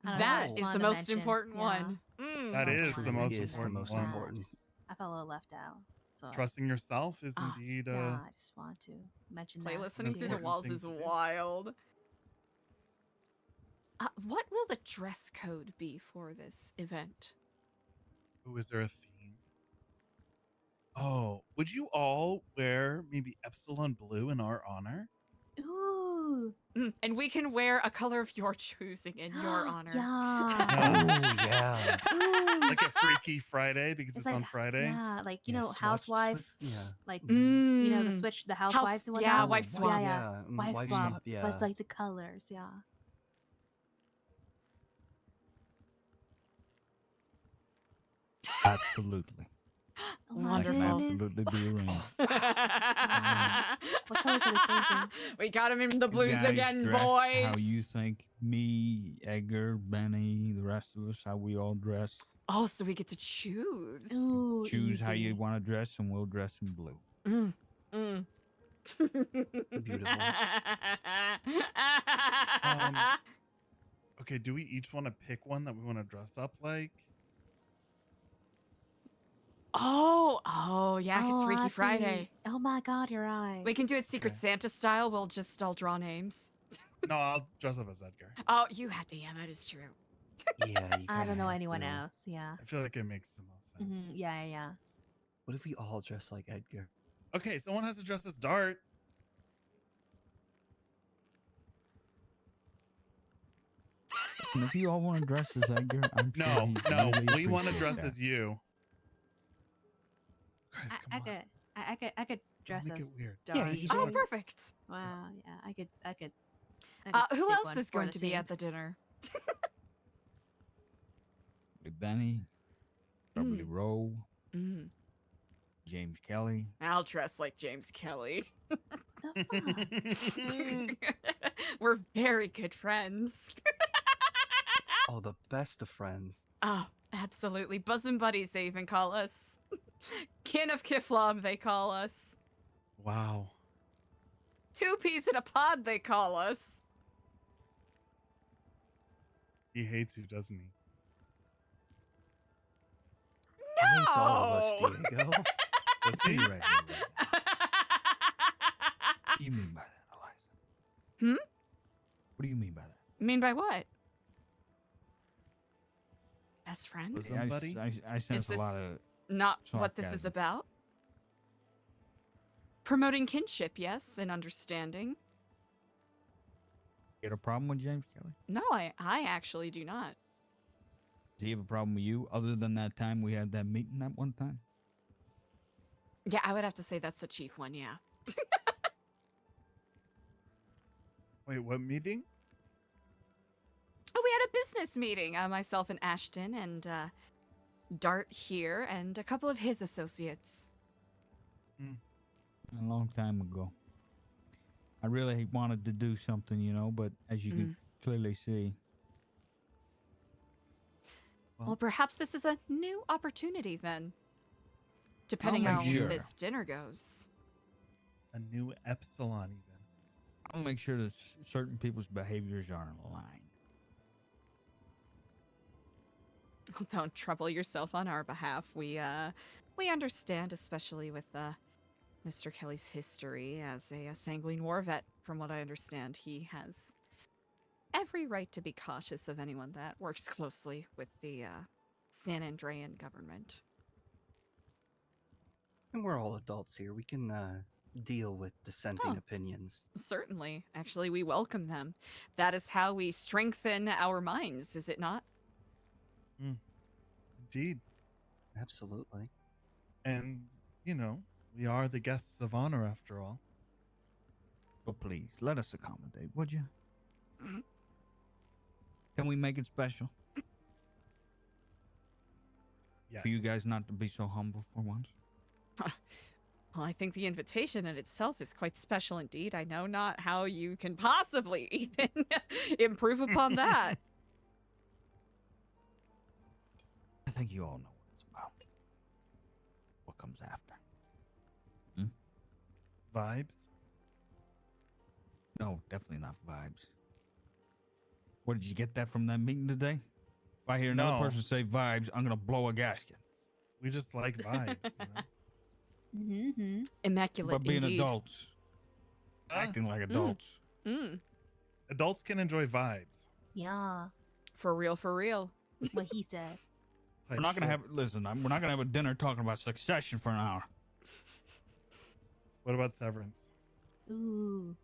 know, I That just is wanted the to most mention, important yeah. one. Mm. That is the truly most is the important most one. important. I felt a little left out. So Trusting yourself is Ah, indeed yeah, I just want to mention Play that. listening too. through the walls is wild. What will the dress code be for this event? Ooh, is there a theme? Oh, would you all wear maybe Epsilon blue in our honor? Ooh. And we can wear a color of your choosing in your honor. Yeah. Oh yeah. Like a Freaky Friday because it's like, on Friday. Yeah, like you Yeah, know, swatch- housewife. yeah. Like you know, the switch, the housewives and whatnot. Yeah, wife swap. Yeah, wife wife swap. swap, yeah. But it's like the colors. Yeah. Absolutely. Oh my That can Wonderful. absolutely be arranged. What colors are we thinking? We got him in the You blues guys again, dress boys. How you think me, Edgar, Benny, the rest of us, how we all dress. Oh, so we get to choose. Ooh, Choose how you easy. want to dress, and we'll dress in blue. Mm. Mm. Beautiful. Okay, do we each want to pick one that we want to dress up like? Oh, yeah, it's Oh, Freaky I see. Friday. Oh my God, you're right. We can do it Secret Santa style. We'll just all draw names. No, I'll dress up as Edgar. Oh, you have to. Yeah, that is true. Yeah, you I don't know kinda have anyone to. else. Yeah. I feel like it makes the most sense. Yeah, yeah, yeah. What if we all dress like Edgar? Okay, someone has to dress as Dart. And if you all want to dress as Edgar, I'm sure No, he'd no, really we want to appreciate dress that. as you. Guys, come I on. could dress make as it weird. Dark. Yeah, you Oh, should. perfect. Wow. Yeah, I could. Who pick else one is for going the to be team. at the dinner? Benny, probably Roe, Mm. James Kelly. I'll dress like James Kelly. The fuck? We're very good friends. Oh, the best of friends. Oh, absolutely. Bosom buddies, they even call us. Kin of Kiflam, they call us. Wow. Two peas in a pod, they call us. He hates you, doesn't he? He hates all of No! us, Diego. Does he? Right, right, right. What do you mean by that, Eliza? Hmm? What do you mean by that? Mean by what? Best friends? Was I, somebody? I sense a this lot of Not what this is sarcasm. about. Promoting kinship, yes, and understanding. You got a problem with James Kelly? No, I actually do not. Does he have a problem with you other than that time we had that meeting that one time? Yeah, I would have to say that's the chief one, yeah. Wait, what meeting? Oh, we had a business meeting. Myself and Ashton and Dart here and a couple of his associates. A long time ago. I really wanted to do something, you know, but as you can clearly see. Well, perhaps this is a new opportunity then. Depending make how sure. this dinner goes. A new Epsilon, even. I'll make sure that certain people's behaviors are in line. Don't trouble yourself on our behalf. We understand, especially with Mr. Kelly's history as a sanguine war vet. From what I understand, he has every right to be cautious of anyone that works closely with the San Andrean government. And we're all adults here. We can deal with dissenting opinions. Certainly. Actually, we welcome them. That is how we strengthen our minds, is it not? Indeed. Absolutely. And, you know, we are the guests of honor after all. But please, let us accommodate, would you? Can we make it special? Yes. For you guys not to be so humble for once? Well, I think the invitation in itself is quite special indeed. I know not how you can possibly even improve upon that. I think you all know what it's about. What comes after. Vibes? No, definitely not vibes. Where did you get that from that meeting today? If I hear another No. person say vibes, I'm gonna blow a gasket. We just like vibes, you know? Immaculate But being indeed. adults. Acting like adults. Adults can enjoy vibes. Yeah. For real, for real. What he said. We're not gonna have listen, we're not gonna have a dinner talking about Succession for an hour. What about Severance? Ooh.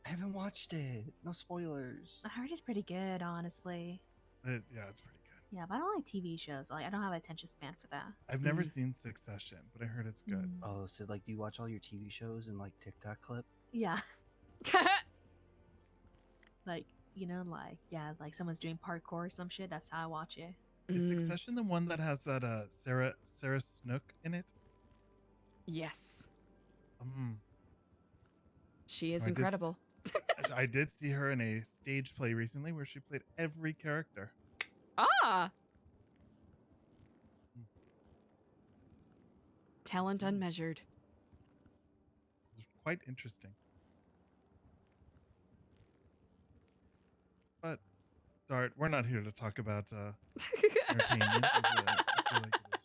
I haven't watched it. No spoilers. I heard it's pretty good, honestly. Yeah, it's pretty good. Yeah, but I don't like TV shows. Like, I don't have an attention span for that. I've never seen Succession, but I heard it's good. Oh, so like, do you watch all your TV shows in like TikTok clip? Yeah. Like, you know, like, yeah, like someone's doing parkour or some shit. That's how I watch it. Is Succession the one that has that Sarah Snook in it? Yes. Mm. She is I did incredible. I did see her in a stage play recently where she played every character. Ah! Talent unmeasured. It was quite interesting. But, Dart, we're not here to talk about entertainment. I feel like it was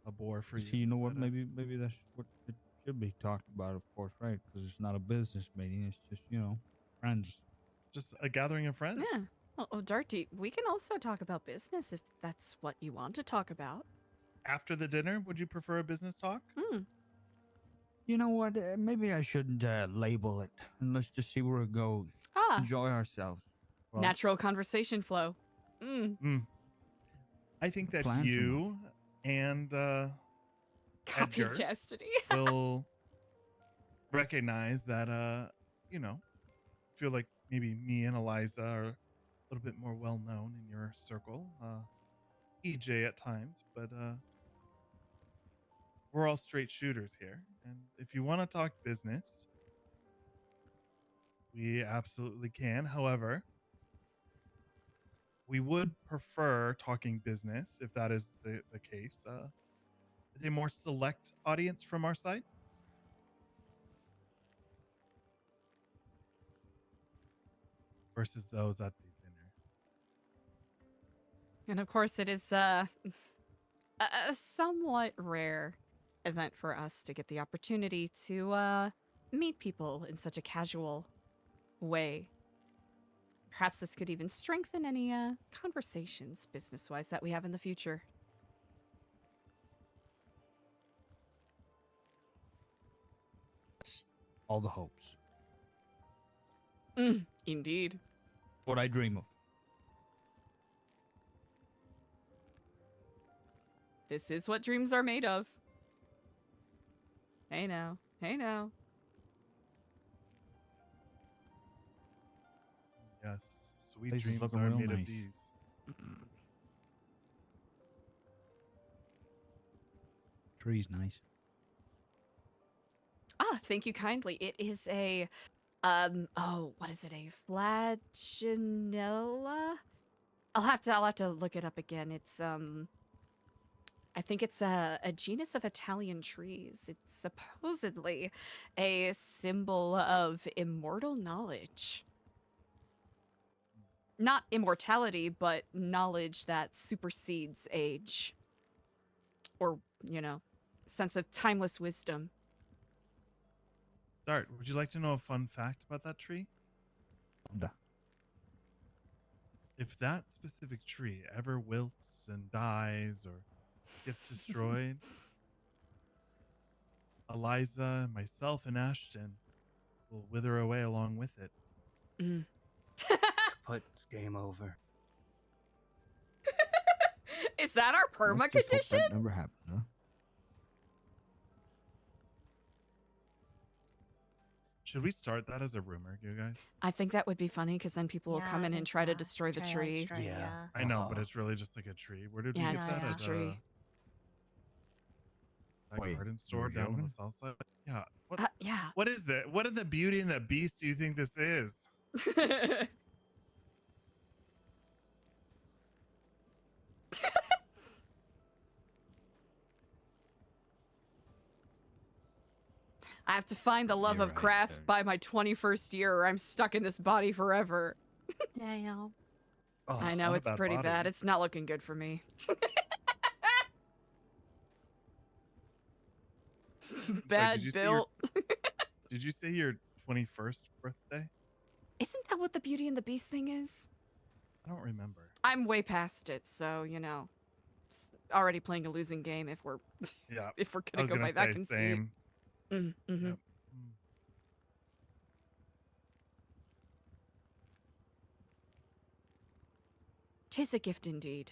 a bore for you. See, you know what? Maybe that's what it should be talked about, of course, right? Because it's not a business meeting. It's just, you know, friends. Just a gathering of friends? Yeah. Well, Darty, we can also talk about business if that's what you want to talk about. After the dinner, would you prefer a business talk? You know what? Maybe I shouldn't label it. And let's just see where it goes. Ah. Enjoy ourselves. Well, Natural conversation flow. I think that Plan you and Copy Edgar chastity. will recognize that, you know, feel like maybe me and Eliza are a little bit more well known in your circle. EJ at times, but we're all straight shooters here. And if you want to talk business, we absolutely can. However, we would prefer talking business if that is the case. Is a more select audience from our side. Versus those at the dinner. And of course, it is a somewhat rare event for us to get the opportunity to meet people in such a casual way. Perhaps this could even strengthen any conversations business-wise that we have in the future. All the hopes. Indeed. What I dream of. This is what dreams are made of. Hey now. Hey now. Yes, sweet Place is dreams looking are real made of nice. these. Tree's nice. Ah, thank you kindly. It is a, oh, what is it? A flagellanella? I'll have to look it up again. It's, I think it's a genus of Italian trees. It's supposedly a symbol of immortal knowledge. Not immortality, but knowledge that supersedes age. Or, you know, sense of timeless wisdom. Dart, would you like to know a fun fact about that tree? Duh. If that specific tree ever wilts and dies or gets destroyed, Eliza, myself, and Ashton will wither away along with it. Mm. But it's game over. Is that our perma Let's just hope condition? that never happened, huh? Should we start that as a rumor, you guys? I think that would be funny because then people will Yeah, come I in and think, try to yeah. destroy the Try to tree. destroy it, yeah. I know, but it's really just like a tree. Where did Yeah, we it's get just that? a tree. At Wait, garden you store were down on the joking? south side. Yeah. What? Yeah. What is that? What in the Beauty and the Beast do you think this is? I have to find the love You're of right, craft there. by my 21st year or I'm stuck in this body forever. Damn. Oh, I it's know, not a it's bad pretty body. bad. It's not looking good for me. Bad did you say your- built. Did you say your 21st birthday? Isn't that what the Beauty and the Beast thing is? I don't remember. I'm way past it, so, you know, already playing a losing game if we're Yeah. if we're I gonna was go gonna by that say conceit. same. Mm-hmm. Yep. Tis a gift indeed.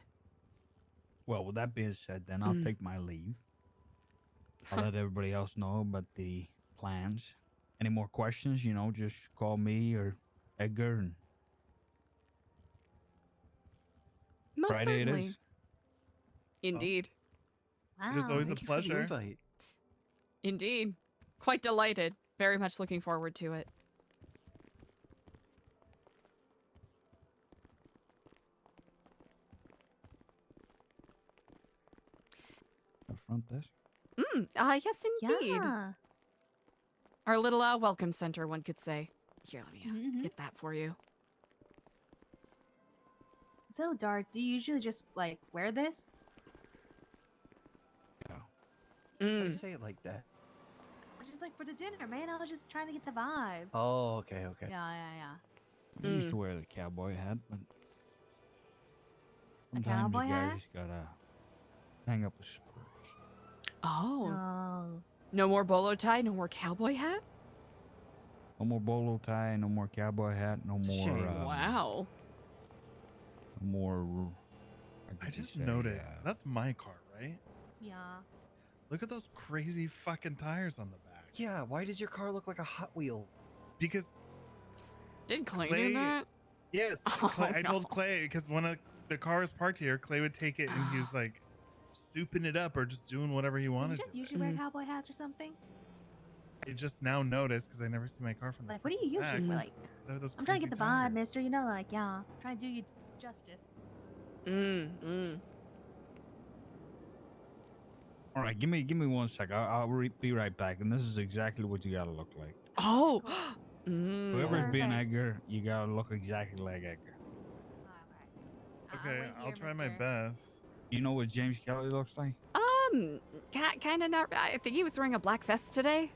Well, with that being said, then I'll take my leave. I'll let everybody else know about the plans. Any more questions, you know, just call me or Edgar. And Most Friday it certainly. is. Indeed. It is always a Thank you for the pleasure. invite. Indeed. Quite delighted. Very much looking forward to it. The front desk. Yes, indeed. Yeah. Our little welcome center, one could say. Here, let me Mhm. get that for you. So, Dart, do you usually just like wear this? Yeah. Why do you Mm. say it like that? Just like for the dinner, man. I was just trying to get the vibe. Oh, okay, okay. Yeah. I used to wear the cowboy hat, but A sometimes cowboy you hat? guys gotta hang up a spurs. Oh. No. No more bolo tie, no more cowboy hat? No more bolo tie, no more cowboy hat, no more. Shame. Wow. No more. how I could you just say, noticed. That's my car, right? Yeah. Look at those crazy fucking tires on the back. Yeah, why does your car look like a Hot Wheel? Because Did Clay Clay- do that? yes, Oh, Clay, I told no. Clay because when the car was parked here, Clay would take it and he was like souping it up or just doing whatever he So you wanted just to. usually wear cowboy hats or something? I just now noticed because I never see my car from the Like, what do you back. usually wear? Like, They have those I'm trying to get the crazy vibe, tires. mister. You know, like, yeah. Trying to do you justice. All right, give me 1 sec. I'll be right back. And this is exactly what you gotta look like. Oh. Whoever's being Perfect. Edgar, you gotta look exactly like Edgar. Okay, wait I'll here, try my mister. best. You know what James Kelly looks like? Kind of not. I think he was wearing a black vest today.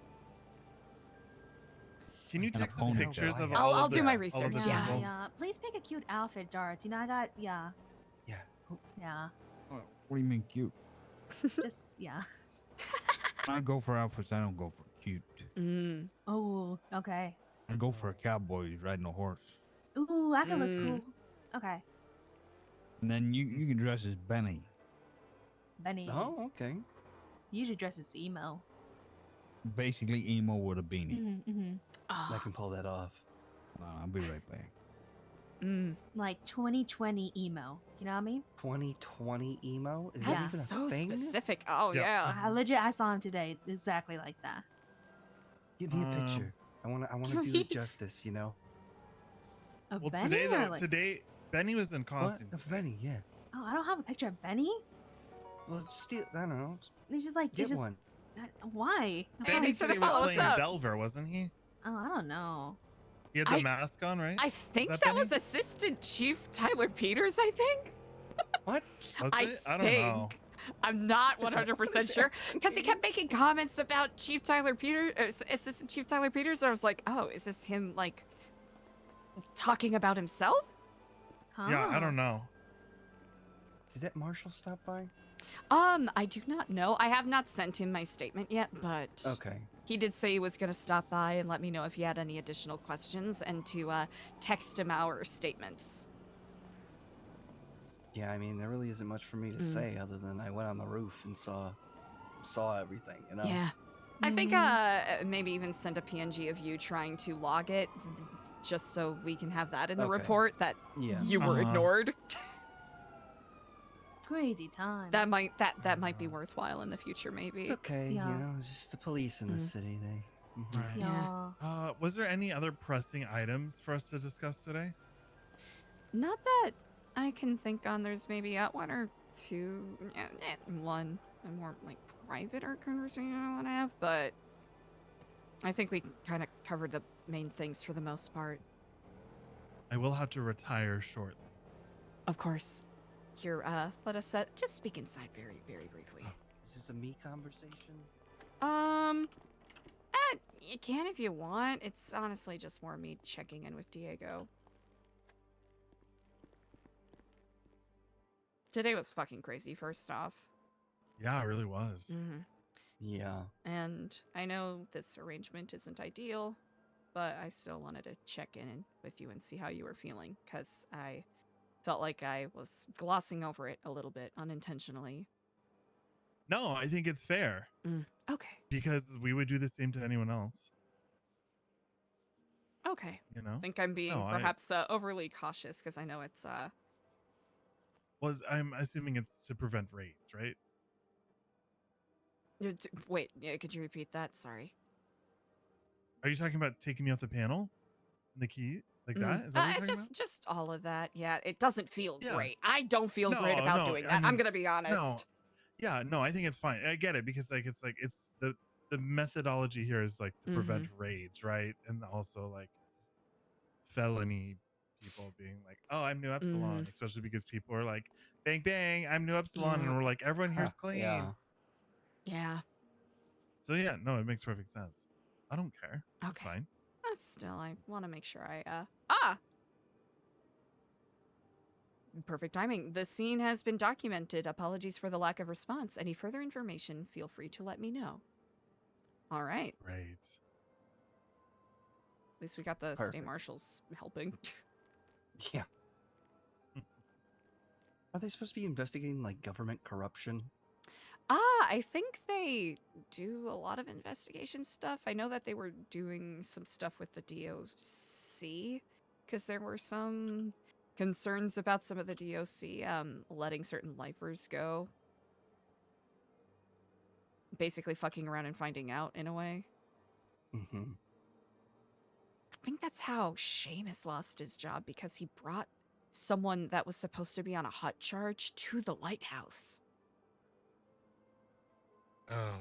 Can you And a text us ponytail. pictures of I'll- all I'll of do the, my all of research, the yeah. people? Yeah. Please pick a cute outfit, Dart. You know, I got, yeah. Yeah. Yeah. What do you mean cute? Just, yeah. When I go for outfits, I don't go for cute. Oh, okay. I go for a cowboy who's riding a horse. Ooh, I can look cool. Okay. And then you can dress as Benny. Benny. Oh, okay. Usually dresses emo. Basically emo with a beanie. Mm-hmm. I can pull that off. I'll be right back. Like 2020 emo. You know what I mean? 2020 emo? Is that That's even a so thing? specific. Oh Yep. yeah. I saw him today exactly like that. Give me a picture. I want to do it justice, you know? Of Well, Benny today or though, like... today Benny was in What? costume. Of Benny, yeah. Oh, I don't have a picture of Benny. Well, still, I don't know. It's just like Get it's just one. why? Hey, Benny thanks for the today was follow. What's playing up? Delver, wasn't he? Oh, I don't know. He had the mask on, right? I think that that Benny? was Assistant Chief Tyler Peters, I think. What? Was it? I don't know. I'm not 100% sure because he kept making comments about Chief Tyler Peters, Assistant Chief Tyler Peters. And I was like, oh, is this him like talking about himself? Yeah, I don't know. Did that marshal stop by? I do not know. I have not sent him my statement yet, but Okay. he did say he was going to stop by and let me know if he had any additional questions and to text him our statements. Yeah, I mean, there really isn't much for me to say other than I went on the roof and saw everything, you know? Yeah. I think maybe even send a PNG of you trying to log it just so we can have that in the report that you were ignored. Crazy time. That might be worthwhile in the future, maybe. It's okay, Yeah. you know, it's just the police in the city. They. Right. Yeah. Was there any other pressing items for us to discuss today? Not that I can think on. There's maybe one or two, one a more like private art conversation I want to have, but I think we kind of covered the main things for the most part. I will have to retire shortly. Of course. Here, let us just speak inside very, very briefly. Is this a me conversation? You can if you want. It's honestly just more me checking in with Diego. Today was fucking crazy, first off. Yeah, it really was. Mm-hmm. Yeah. And I know this arrangement isn't ideal, but I still wanted to check in with you and see how you were feeling, because I felt like I was glossing over it a little bit unintentionally. No, I think it's fair. Okay. Because we would do the same to anyone else. Okay. You know? I think I'm being perhaps overly cautious because I know it's I'm assuming it's to prevent rage, right? Wait, could you repeat that? Sorry. Are you talking about taking me off the panel? The key? Like that? Is that what you're talking about? Just all of that. Yeah, it doesn't feel great. I don't feel great about doing that. I mean, I'm gonna be honest. No. Yeah, no, I think it's fine. I get it because it's the methodology here is like to prevent rage, right? And also like felony people being like, oh, I'm new Epsilon, especially because people are like, bang bang, I'm new Epsilon, and we're like, everyone here's clean. Yeah. So yeah, no, it makes perfect sense. I don't care. That's fine. Still, I want to make sure I perfect timing. The scene has been documented. Apologies for the lack of response. Any further information, feel free to let me know. All right. Right. At least we got the state marshals helping. Yeah. Are they supposed to be investigating like government corruption? I think they do a lot of investigation stuff. I know that they were doing some stuff with the DOC because there were some concerns about some of the DOC letting certain lifers go. Basically fucking around and finding out in a way. Mm-hmm. I think that's how Seamus lost his job because he brought someone that was supposed to be on a hot charge to the lighthouse. Oh.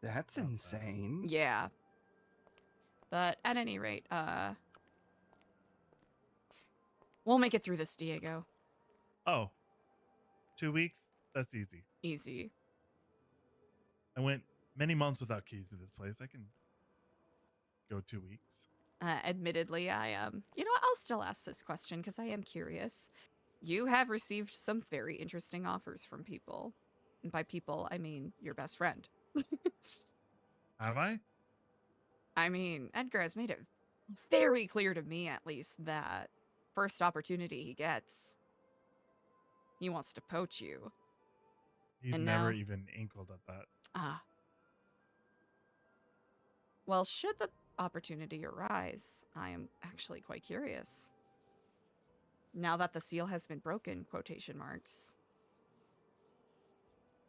That's insane. Yeah. But at any rate, we'll make it through this, Diego. Oh. 2 weeks? That's easy. Easy. I went many months without keys to this place. I can go 2 weeks. Admittedly, you know what? I'll still ask this question because I am curious. You have received some very interesting offers from people. And by people, I mean your best friend. Have I? I mean, Edgar has made it very clear to me, at least, that first opportunity he gets, he wants to poach you. He's and never now, even inkled at that. Well, should the opportunity arise, I am actually quite curious. Now that the seal has been broken, quotation marks.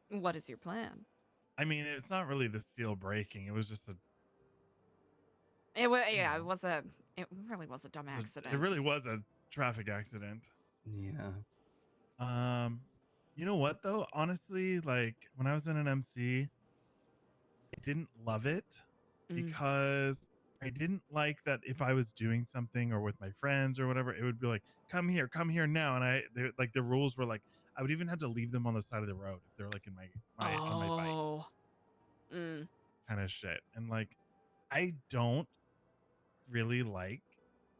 What is your plan? I mean, it's not really the seal breaking. It was just a. It was it really was a dumb accident. It really was a traffic accident. Yeah. You know what though? Honestly, like when I was in an MC, I didn't love it because I didn't like that if I was doing something or with my friends or whatever, it would be like, come here now. And like the rules were like, I would even have to leave them on the side of the road if they're like in on my bike. Kind of shit. And like, I don't really like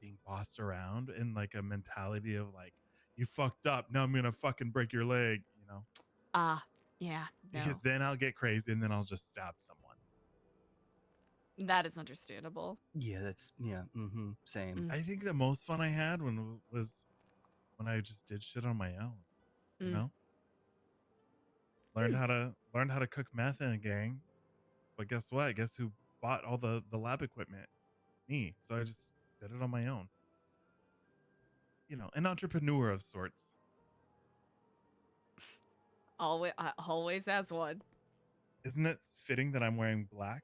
being bossed around in like a mentality of like, you fucked up. Now I'm going to fucking break your leg, you know? Yeah. No. Because then I'll get crazy and then I'll just stab someone. That is understandable. Yeah, that's same. I think the most fun I had was when I just did shit on my own. You know? Learned how to cook meth in a gang. But guess what? Guess who bought all the lab equipment? Me. So I just did it on my own. You know, an entrepreneur of sorts. Always as one. Isn't it fitting that I'm wearing black?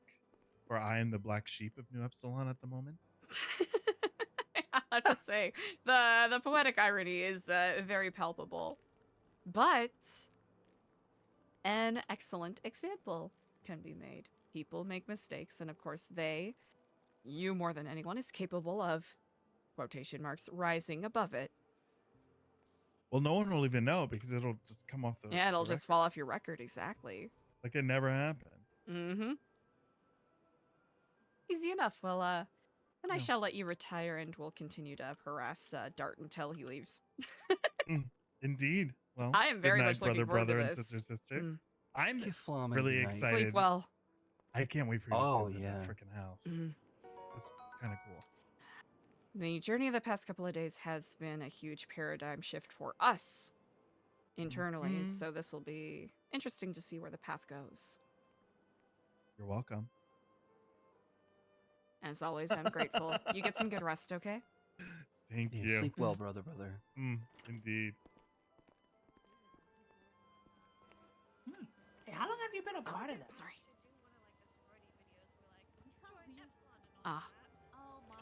Or I am the black sheep of New Epsilon at the moment? I have to say, the poetic irony is very palpable. But an excellent example can be made. People make mistakes, and of course you more than anyone, is capable of, quotation marks, rising above it. Well, no one will even know because it'll just come off the Yeah, it'll the just fall off your record, exactly. like it never happened. Mm-hmm. Easy enough. Well, then I shall let you retire, and we'll continue to harass Dart until he leaves. Indeed. Well, I am very good night, much looking forward to brother, this. and sister. I'm Kiflama, really good night. excited. Sleep well. I can't wait for you to visit that yeah. freaking house. It's kind of cool. The journey of the past couple of days has been a huge paradigm shift for us internally, so this will be interesting to see where the path goes. You're welcome. As always, I'm grateful. You get some good rest, okay? Thank Yeah, you. sleep well, brother. Indeed. Hey, how long have you been a part of that? Sorry. Oh my.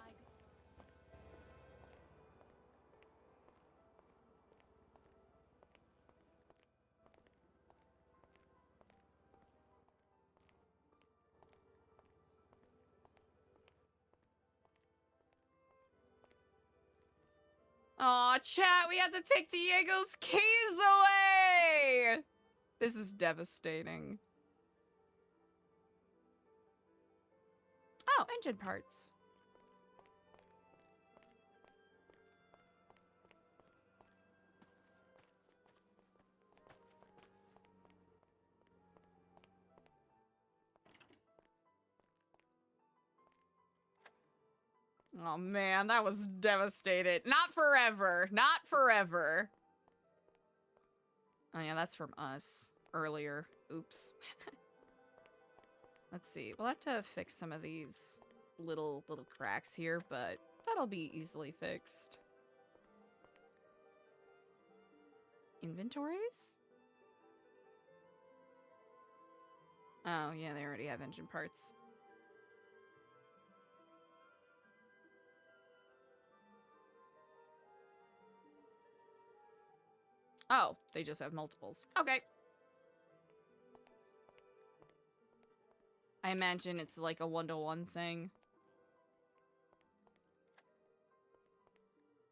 Aw, chat, we had to take Diego's keys away! This is devastating. Oh, engine parts. Oh man, that was devastated. Not forever. Not forever. Oh yeah, that's from us earlier. Oops. Let's see. We'll have to fix some of these little cracks here, but that'll be easily fixed. Inventories? Oh yeah, they already have engine parts. Oh, they just have multiples. Okay. I imagine it's like a 1-to-1 thing.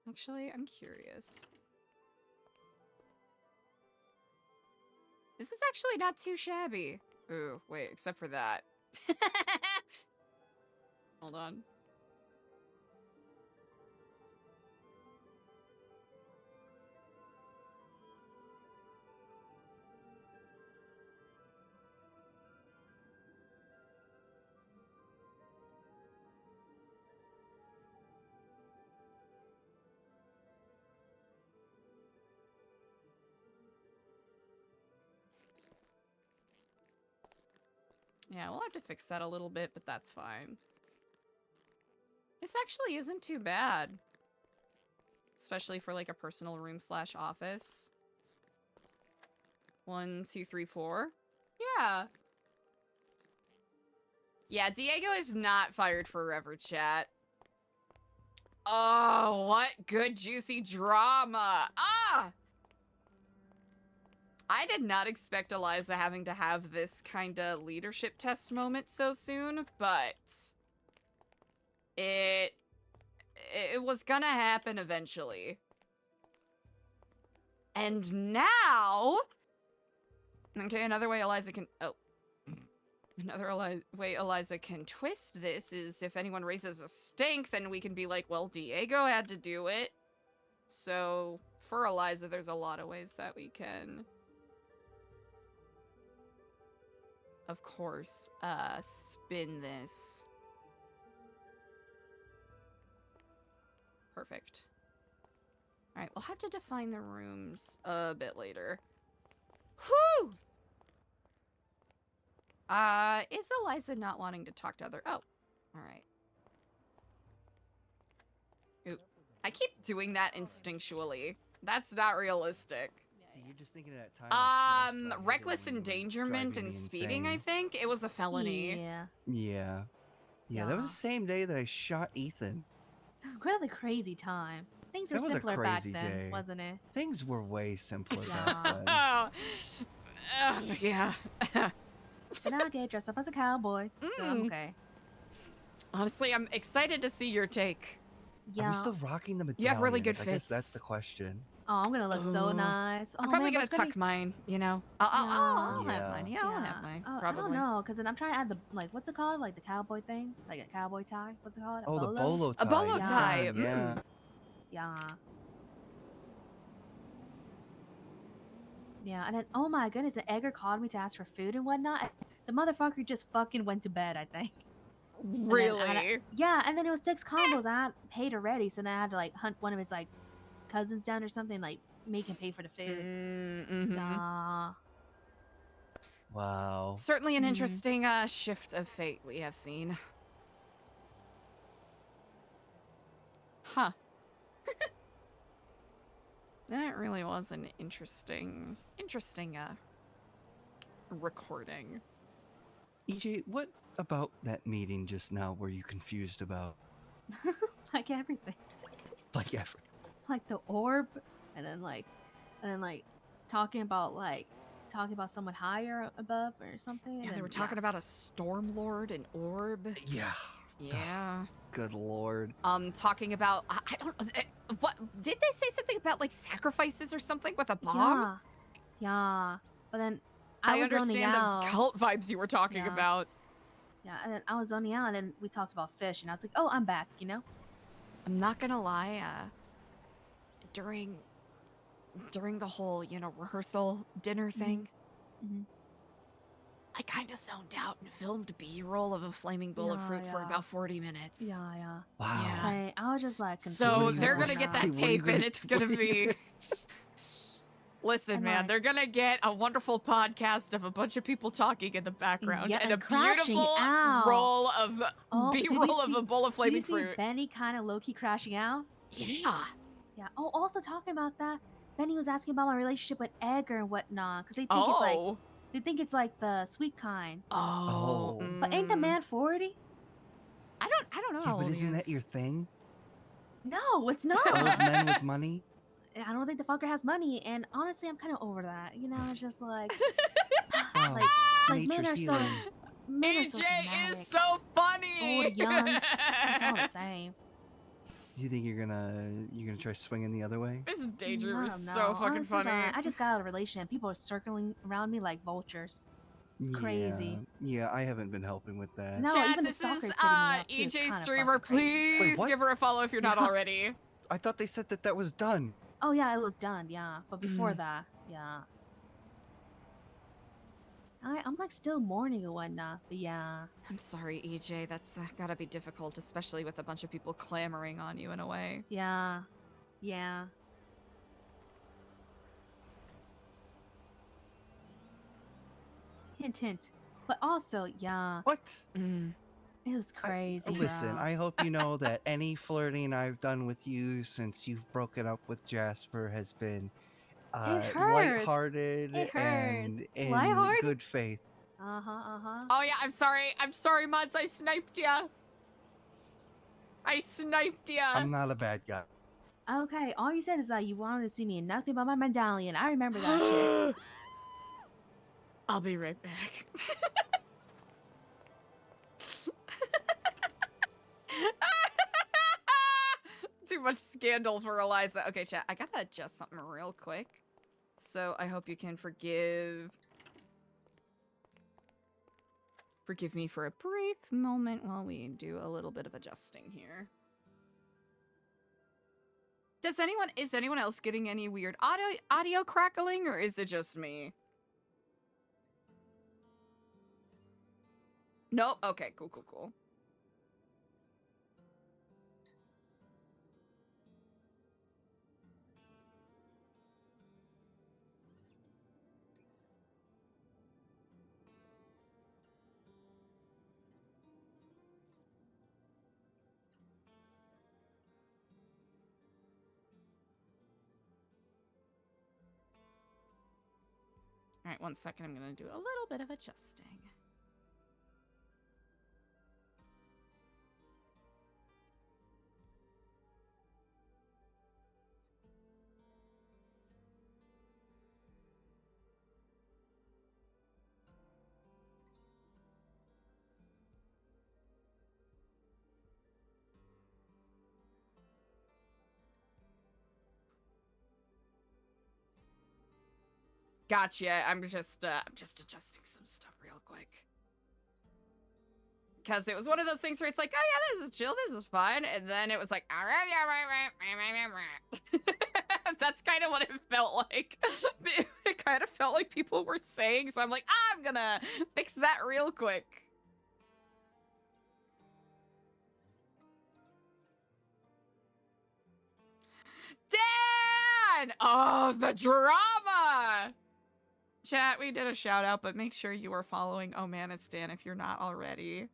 Actually, I'm curious. This is actually not too shabby. Ooh, wait, except for that. Hold on. Yeah, we'll have to fix that a little bit, but that's fine. This actually isn't too bad. especially for like a personal room / office. 1, 2, 3, 4. Yeah. Yeah, Diego is not fired forever, chat. Oh, what good juicy drama. Ah! I did not expect Eliza having to have this kind of leadership test moment so soon, but it was gonna happen eventually. And now, okay, another way Eliza can way Eliza can twist this is if anyone raises a stink, then we can be like, well, Diego had to do it. So for Eliza, there's a lot of ways that we can, of course, spin this. Perfect. All right, we'll have to define the rooms a bit later. Whew! Is Eliza not wanting to talk to other... Oh, all right. Ooh, I keep doing that instinctually. That's not realistic. See, you're just thinking of that time. Reckless endangerment and speeding, I think. It was a felony. Yeah. Yeah, that was the same day that I shot Ethan. Really crazy time. Things were That was a simpler back crazy then, day. wasn't it? Things were way simpler back then. Yeah. But now I get dressed up as a cowboy, so I'm okay. Honestly, I'm excited to see your take. Yeah. Are we still rocking the medallions? You have really good I guess fits. that's the question. Oh, I'm gonna look so nice. I'm Oh, probably man, gonna that's gonna tuck mine, you know? I'll have Yeah. mine. Yeah, I'll have mine. Oh, I Probably. don't know, because then I'm trying to add the, like, what's it called? Like the cowboy thing? Like a cowboy tie? What's it called? Oh, the bolo tie. A bolo Yeah, tie. Yeah. Yeah. Yeah, and then, oh my goodness, and Edgar called me to ask for food and whatnot. The motherfucker just fucking went to bed, I think. And then Really? yeah, and then it was 6 combos. I had paid already, so then I had to, like, hunt one of his, like, cousins down or something, like, make him pay for the food. Yeah. Wow. Certainly an interesting shift of fate we have seen. Huh. That really was an interesting recording. EJ, what about that meeting just now were you confused about? Like everything. Like everything. Like the orb, and then talking about someone higher above or something. Yeah, they were talking about a Stormlord, an orb. Yeah. Yeah. Good lord. Talking about I don't what did they say something about like sacrifices or something with a bomb? Yeah. Yeah. But then I was zoning understand out. the cult vibes you were talking Yeah. about. Yeah, and then I was zoning out, and then we talked about fish, and I was like, "Oh, I'm back," you know. I'm not gonna lie. During the whole rehearsal dinner thing, I kind of zoned out and filmed B-roll of a flaming bowl of fruit for about 40 minutes. Yeah, yeah. Wow. Yeah. So I was just like, So they're gonna get that tape, and it's gonna be. Listen, And, man, like- they're gonna get a wonderful podcast of a bunch of people talking in the background, Yeah, and a and crashing beautiful out. roll of did you B-roll of see- a bowl of flaming did you see fruit. Benny kind of low-key crashing out? Yeah. Yeah. Oh, also talking about that, Benny was asking about my relationship with Edgar and whatnot, because they think it's like the sweet kind. Oh. But ain't the man 40? I don't know Yeah, how but old he isn't is. that your thing? No, it's not. Old men with money? I don't think the fucker has money, and honestly, I'm kind of over that. You know, it's just like, Oh, like men are nature's so, healing. men are so EJ dramatic. is so funny. Old, young, it's all the same. Do you think you're gonna try swinging the other way? This danger I is don't so know. fucking Honestly, funny. I just got out of a relationship. People are circling around me like vultures. It's crazy. Yeah, I haven't been helping with that. No, Chat, even the this stalker's is hitting me up, too. It's EJ kinda streamer. fucking crazy. Please what? give her a follow if you're not Yeah. already. I thought they said that was done. Oh yeah, it was done. Yeah, but before that, yeah. I'm like still mourning and whatnot, but yeah. I'm sorry, EJ. That's gotta be difficult, especially with a bunch of people clamoring on you in a way. Yeah. Yeah. Hint, hint. But also, yeah. What? It was crazy. Listen, bro. I hope you know that any flirting I've done with you since you've broken up with Jasper has been It hurts. lighthearted It hurts. and in Lighthearted? good faith. Oh yeah, I'm sorry. I'm sorry, Muds. I sniped ya. I sniped ya. I'm not a bad guy. Okay, all you said is that you wanted to see me in nothing but my medallion. I remember that shit. I'll be right back. Too much scandal for Eliza. Okay, chat, I gotta adjust something real quick. So I hope you can forgive me for a brief moment while we do a little bit of adjusting here. Is anyone else getting any weird audio crackling, or is it just me? Nope. Okay, cool. All right, 1 second. I'm going to do a little bit of adjusting. Gotcha. I'm just adjusting some stuff real quick. Because it was one of those things where it's like, oh yeah, this is chill, this is fine. And then it was like, all right, yeah, right. That's kind of what it felt like. It kind of felt like people were saying. So I'm like, I'm gonna fix that real quick. Dan! Oh, the drama! Chat, we did a shout out, but make sure you are following Oh Man, It's Dan if you're not already.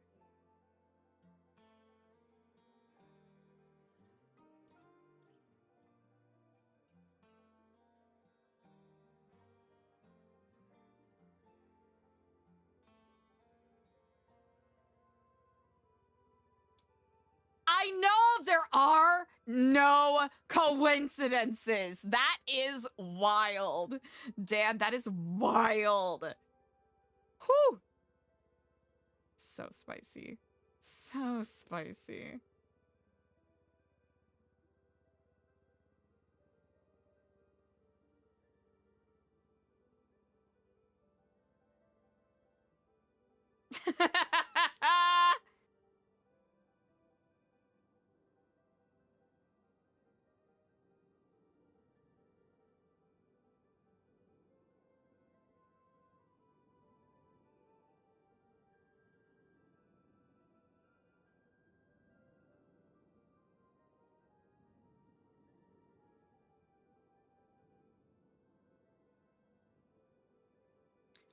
I know there are no coincidences. That is wild. Dan, that is wild. Whew. So spicy. So spicy.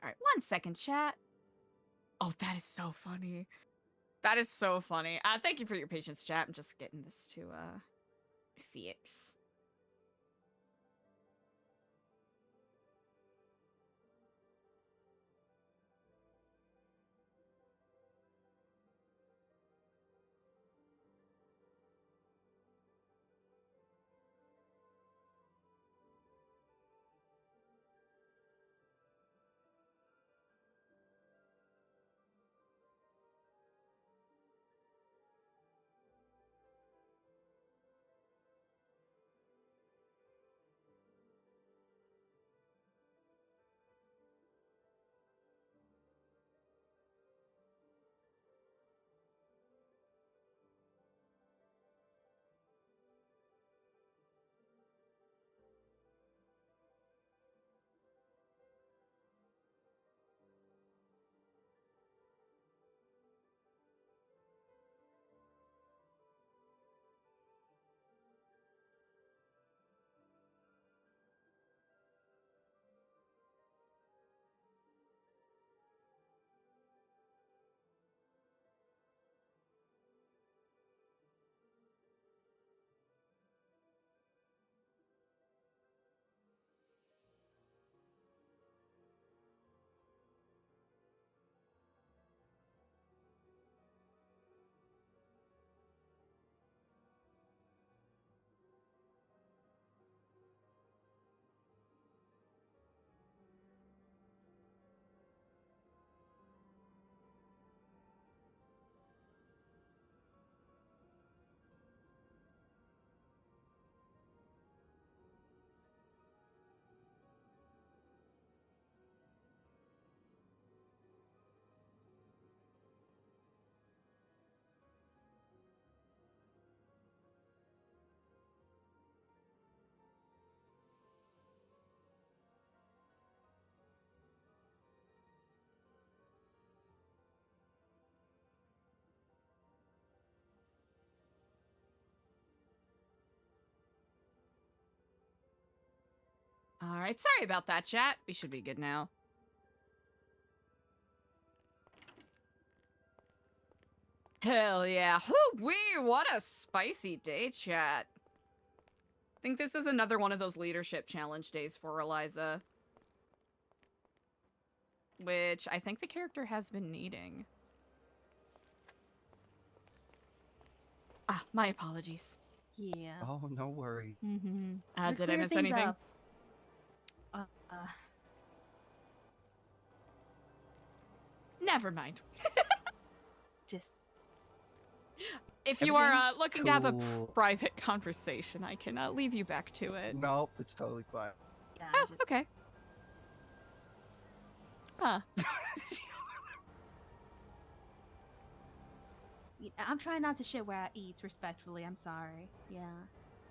All right, 1 second, chat. Oh, that is so funny. That is so funny. Thank you for your patience, chat. I'm just getting this to fix. right, sorry about that, chat. We should be good now. Hell yeah. Whoo-wee, what a spicy day, chat. I think this is another one of those leadership challenge days for Eliza. Which I think the character has been needing. Ah, my apologies. Yeah. Oh, no worry. Mm-hmm. Did I miss anything? Never mind. Just... If you are Everything's looking to have a cool. private conversation, I can leave you back to it. Nope, it's totally fine. Yeah, Oh, okay. Huh. I'm trying not to shit where I eat, respectfully. I'm sorry. Yeah.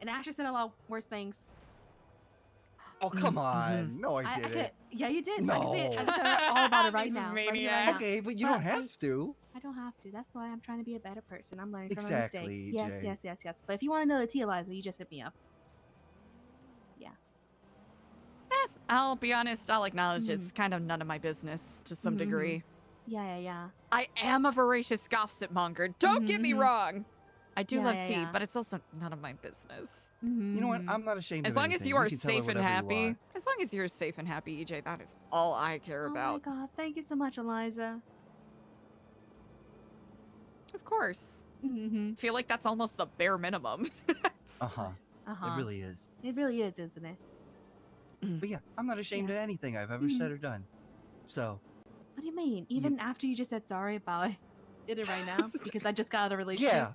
And Asher said a lot worse things. Oh, come on. No, I could- didn't. yeah, you did. No. I can say it. I can tell her all about it right These now. Right here, right maniacs. now. Okay, but you don't have to. I don't have to. That's why I'm trying to be a better person. I'm learning from my Exactly, mistakes. Jay. Yes. But if you want to know the tea, Eliza, you just hit me up. Yeah. I'll be honest, I'll acknowledge it's kind of none of my business to some degree. Yeah. I am a voracious gossip monger. Don't get me wrong. I do Yeah, love yeah, tea, yeah. but it's also none of my business. You know what? I'm not ashamed As of long as anything. you are can tell her safe and whatever you happy, want. as long as you're safe and happy, EJ, that is all I care Oh about. my god, thank you so much, Eliza. Of course. Mm-hmm. I feel like that's almost the bare minimum. Uh-huh. Uh-huh. It really is. It really is, isn't it? But yeah, I'm not ashamed of anything I've ever said or done. So, What do you mean? Even after you just said sorry about it right now? Because I just got out of a relationship?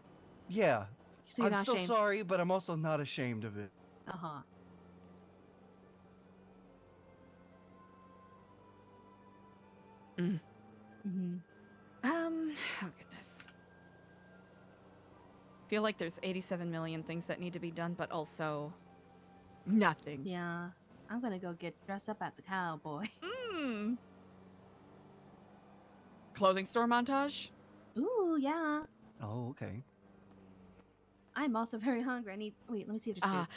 yeah. So you're I'm not still ashamed? sorry, but I'm also not ashamed of it. Uh-huh. Mm-hmm. Oh goodness. Feel like there's 87 million things that need to be done, but also nothing. Yeah. I'm gonna go get dressed up as a cowboy. Clothing store montage? Ooh, yeah. Oh, okay. I'm also very hungry. I need... Wait, let me see if there's food.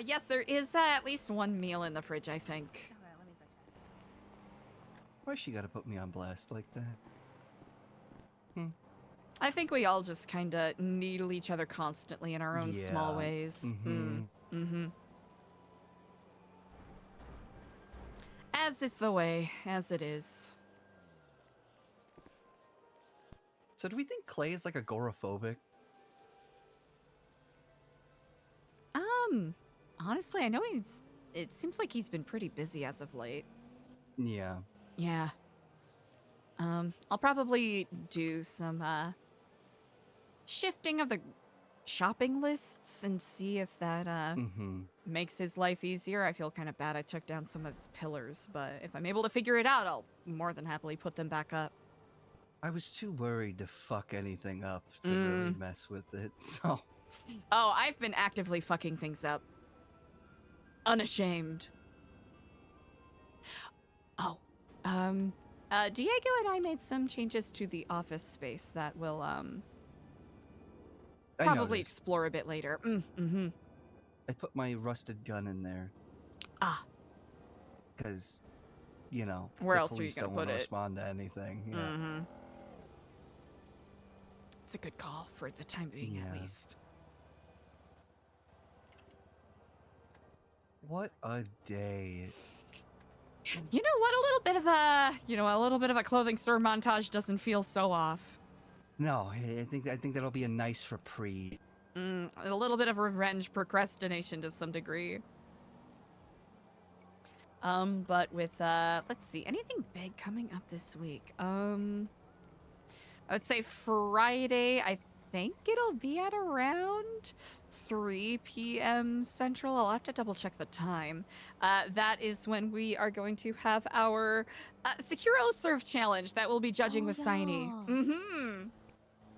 Yes, there is at least one meal in the fridge, I think. Why she gotta put me on blast like that? I think we all just kind of needle each other constantly in our own small Yeah. ways. Mm-hmm. As is the way, as it is. So do we think Clay is like agoraphobic? Honestly, I know it seems like he's been pretty busy as of late. Yeah. Yeah. I'll probably do some, shifting of the shopping lists and see if that, makes his life easier. I feel kind of bad I took down some of his pillars, but if I'm able to figure it out, I'll more than happily put them back up. I was too worried to fuck anything up to really mess with it, so... Oh, I've been actively fucking things up. Unashamed. Oh, Diego and I made some changes to the office space that will, probably noticed. explore a bit later. I put my rusted gun in there. Because, you know, Where the else are you police gonna don't put wanna it? respond to anything. Yeah. It's a good call for the time being, at least. What a day. You know what? A little bit of a clothing store montage doesn't feel so off. No, I think that'll be a nice reprieve. A little bit of revenge procrastination to some degree. But with, let's see, anything big coming up this week? I would say Friday, I think it'll be at around 3 p.m. Central. I'll have to double check the time. That is when we are going to have our SecuroServ challenge that we'll be judging with Signy.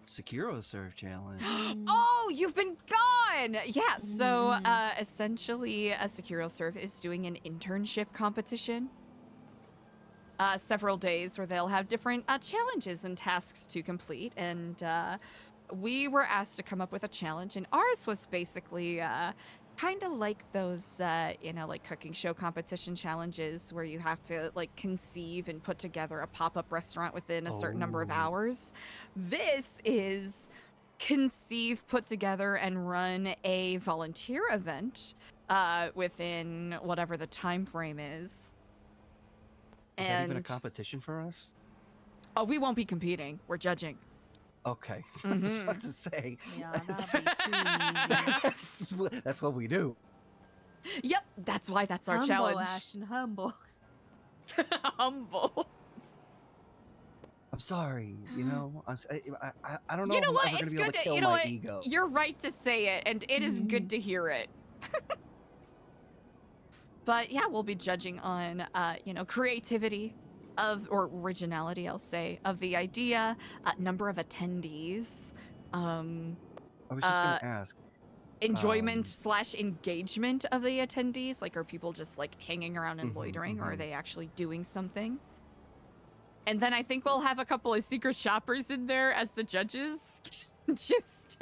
SecuroServ challenge. Oh, you've been gone! Yeah, so essentially, SecuroServ is doing an internship competition. Several days where they'll have different challenges and tasks to complete, and we were asked to come up with a challenge, and ours was basically kind of like those, like cooking show competition challenges where you have to like conceive and put together a pop-up restaurant within a certain number of hours. This is conceive, put together, and run a volunteer event within whatever the time frame is. Is that even a competition for us? Oh, we won't be competing. We're judging. Okay. I was about to say. Yeah, that'll be That's what we do. Yep, that's why that's our humble, challenge. Ashton, humble. Humble. I'm sorry. You know, I don't know. You know if what? I'm ever It's gonna be able good to to, kill you know my what? ego. You're right to say it, and it is good to hear it. But yeah, we'll be judging on, creativity or originality, I'll say, of the idea, number of attendees. I was just gonna ask. Enjoyment / engagement of the attendees. Like, are people just like hanging around and loitering, or are they actually doing something? And then I think we'll have a couple of secret shoppers in there as the judges, just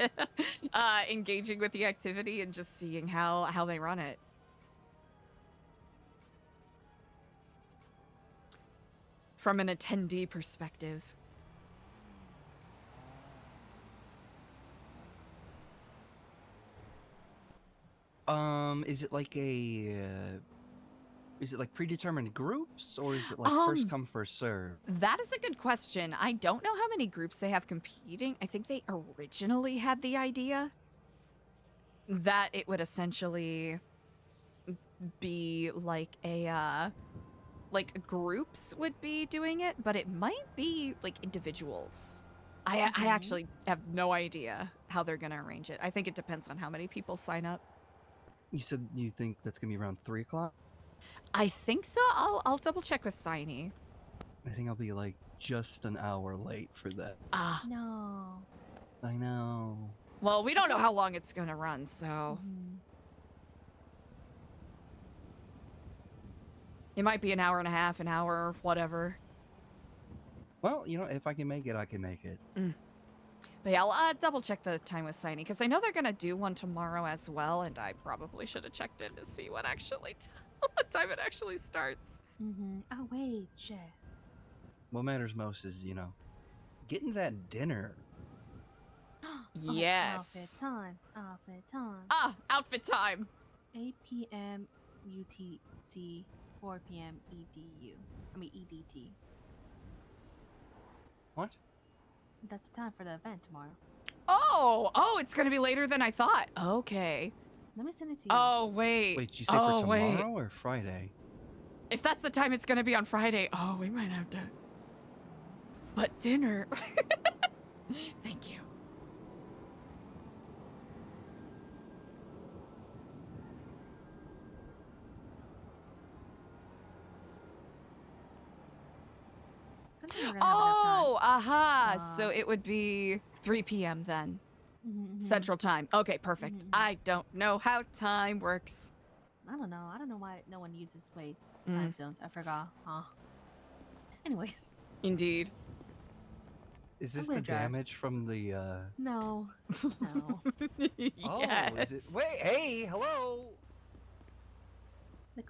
engaging with the activity and just seeing how they run it. From an attendee perspective. Is it like is it like predetermined groups, or is it like first come first serve? That is a good question. I don't know how many groups they have competing. I think they originally had the idea that it would essentially be like like groups would be doing it, but it might be like individuals. I actually have no idea how they're gonna arrange it. I think it depends on how many people sign up. You said you think that's gonna be around 3 o'clock? I think so. I'll double check with Signy. I think I'll be like just an hour late for that. Ah. No. I know. Well, we don't know how long it's gonna run, so it might be an hour and a half, an hour, whatever. Well, you know, if I can make it, I can make it. But yeah, I'll double check the time with Signy, because I know they're gonna do one tomorrow as well, and I probably should have checked in to see what time it actually starts. Oh wait, shit. What matters most is, you know, getting that dinner. Yes. Outfit time. Outfit time. Ah, outfit time. 8 p.m. UTC, 4 p.m. EDU. I mean EDT. What? That's the time for the event tomorrow. Oh, it's gonna be later than I thought. Okay. Let me send it to you. Oh, wait. Wait, did you say for tomorrow or Friday? If that's the time it's gonna be on Friday, we might have to. But dinner. Thank you. Oh, aha. So it would be 3 p.m. then. Central time. Okay, perfect. I don't know how time works. I don't know. I don't know why no one uses time zones. I forgot. Anyways. Indeed. Is this I'm the gonna drive. damage from the No. No. Oh, is it? Wait, hey, hello. The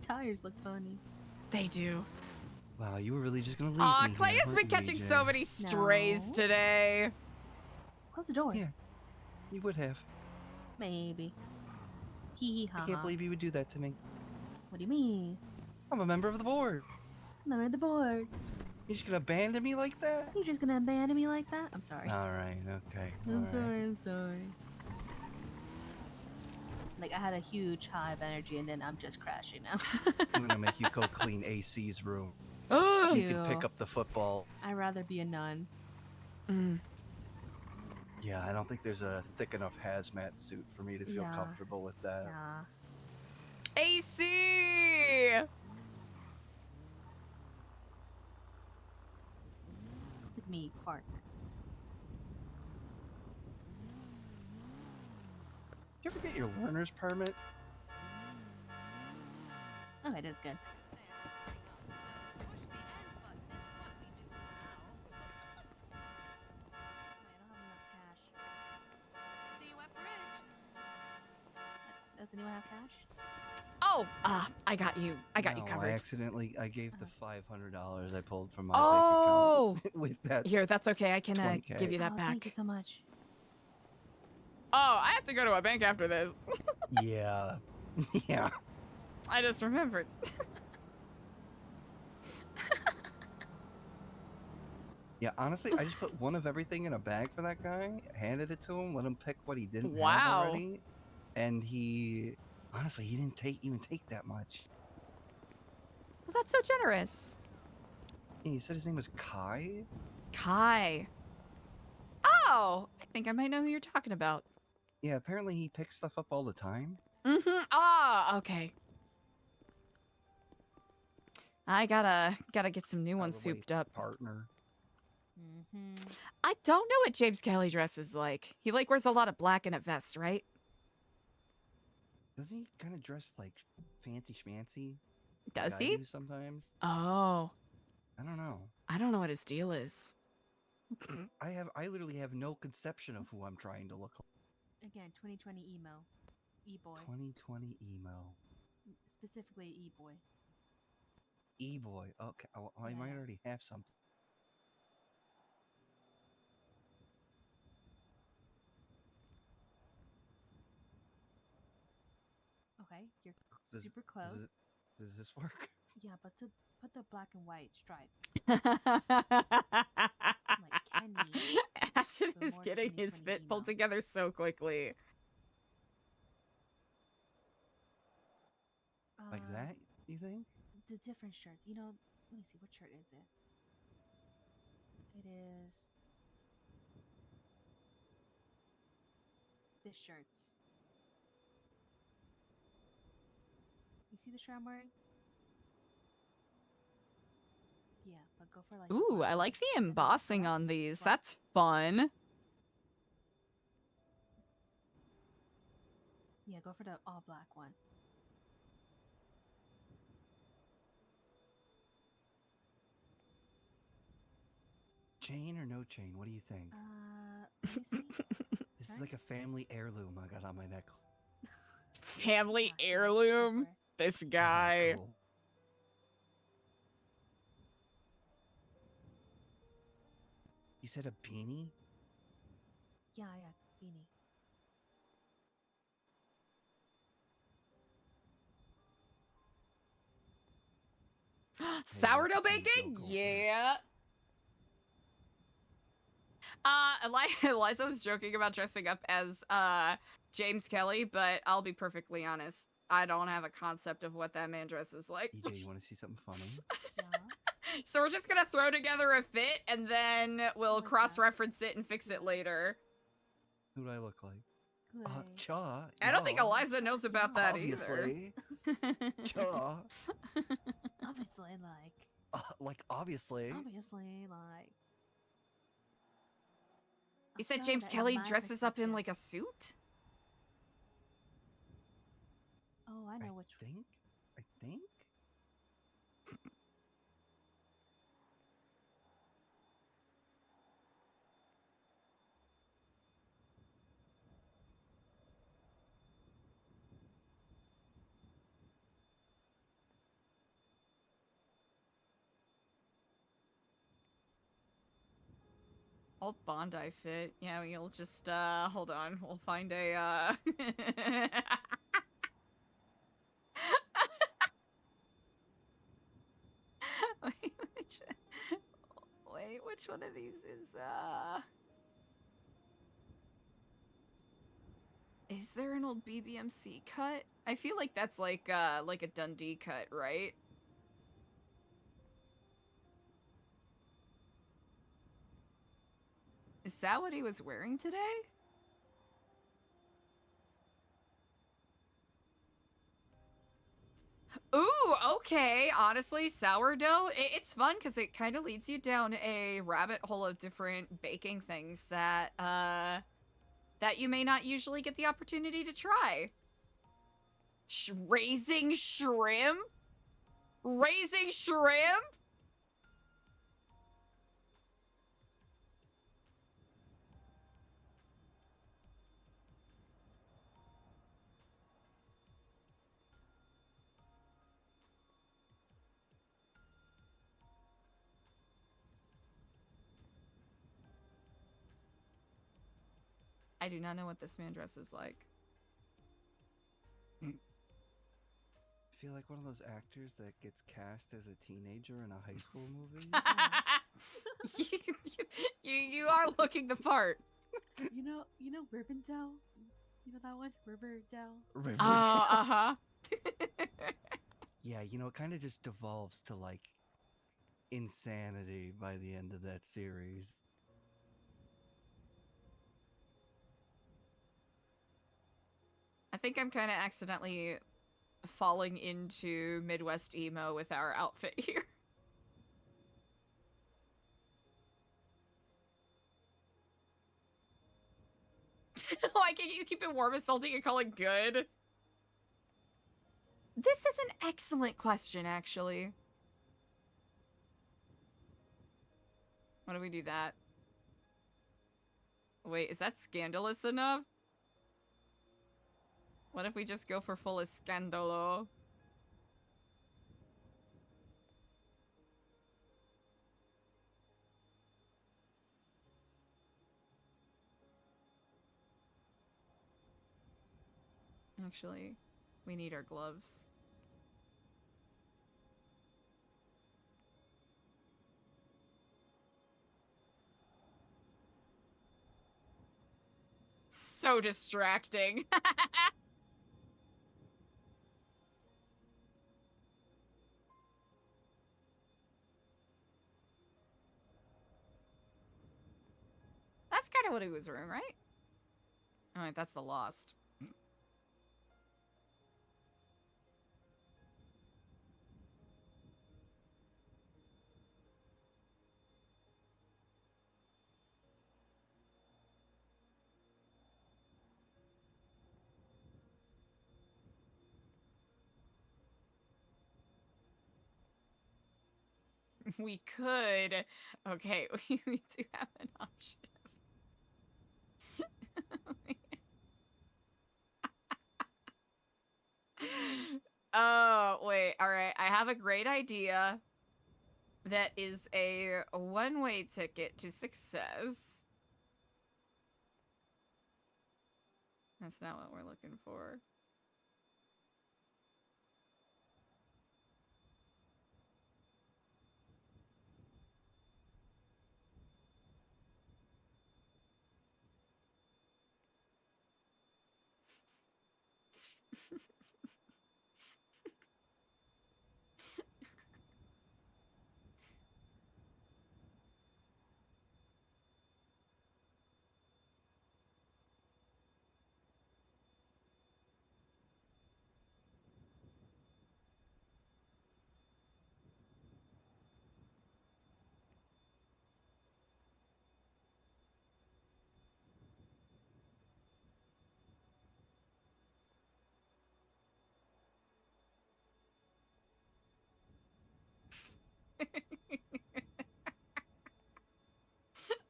tires look funny. They do. Wow, you were really just gonna leave Aw, me Clay here, has been weren't you, catching AJ? so many strays today. Close the door. Yeah, you would have. Maybe. Hee hee ha I can't ha. believe you would do that to me. What do you mean? I'm a member of the board. Member of the board. You're just gonna abandon me like that? You're just gonna abandon me like that? I'm sorry. All right, okay. I'm all sorry. right. I'm sorry. Like, I had a huge high of energy, and then I'm just crashing now. I'm gonna make you go clean AC's room. Oh, you can pick up the football. I'd rather be a nun. Yeah, I don't think there's a thick enough hazmat suit for me to feel Yeah. comfortable with that. Yeah. AC! Look at me, park. Did you ever get your learner's permit? Okay, that's good. Does anyone have cash? Oh, I got you. I got you No, covered. I gave the $500 I pulled from my Oh, bank account with that. here, that's okay. I can 20K. give you that back. Thank you so much. Oh, I have to go to a bank after this. Yeah. Yeah. I just remembered. Yeah, honestly, I just put one of everything in a bag for that guy, handed it to him, let him pick what he didn't have Wow. already, and he honestly he didn't even take that much. Well, that's so generous. Yeah, he said his name was Kai. Kai. Oh, I think I might know who you're talking about. Yeah, apparently he picks stuff up all the time. Mm-hmm. Ah, okay. I gotta get some new ones souped up. Partner. I don't know what James Kelly dresses like. He wears a lot of black and a vest, right? Doesn't he kind of dress like fancy schmancy? Does like I he? do sometimes. Oh. I don't know. I don't know what his deal is. I literally have no conception of who I'm trying to look like. Again, 2020 emo. E-boy. 2020 emo. Specifically E-boy. E-boy. Okay. Oh, I might already have something. Okay, you're super close. Does this work? Yeah, but put the black and white stripe. Like Kenny. Ashton but is more getting his 2020 fit pulled emo. together so quickly. Like that, you think? The different shirts. You know, let me see. What shirt is it? It is this shirt. You see the shirt I'm wearing? Yeah, but go for like. Ooh, I like the embossing on these. That's fun. Yeah, go for the all black one. Chain or no chain? What do you think? Let me see. This is like a family heirloom I got on my necklace. Family heirloom. This guy. Cool. You said a beanie? Yeah, beanie. Sourdough bacon? Yeah. Eliza was joking about dressing up as James Kelly, but I'll be perfectly honest. I don't have a concept of what that man dresses like. EJ, you want to see something funny? So we're just gonna throw together a fit, and then we'll cross-reference it and fix it later. Who do I look like? Cha. I don't think Eliza knows about that Obviously. Cha. Obviously, like obviously. Obviously, like. You said James Kelly dresses up in like a suit? Oh, I know which. I think. All Bondi fit. Yeah, we'll just, hold on. We'll find a, Wait, which one of these is there an old BBMC cut? I feel like that's like a Dundee cut, right? Is that what he was wearing today? Ooh, okay. Honestly, sourdough, it's fun because it kind of leads you down a rabbit hole of different baking things that, that you may not usually get the opportunity to try. Raising shrimp? Raising shrimp? I do not know what this man dresses like. I feel like one of those actors that gets cast as a teenager in a high school movie. you are looking the part. You know Rivendell? You know that one? Riverdale? Riverdale. Oh, uh-huh. Yeah, it kind of just devolves to like insanity by the end of that series. I think I'm kind of accidentally falling into Midwest emo with our outfit here. Why can't you keep it warm and salty and call it good? This is an excellent question, actually. Why do we do that? Wait, is that scandalous enough? What if we just go for full scandalo? Actually, we need our gloves. So distracting. That's kind of what he was wearing, right? Oh, wait, that's the Lost. We could. Okay, we do have an option. Oh, wait. All right. I have a great idea that is a one-way ticket to success. That's not what we're looking for.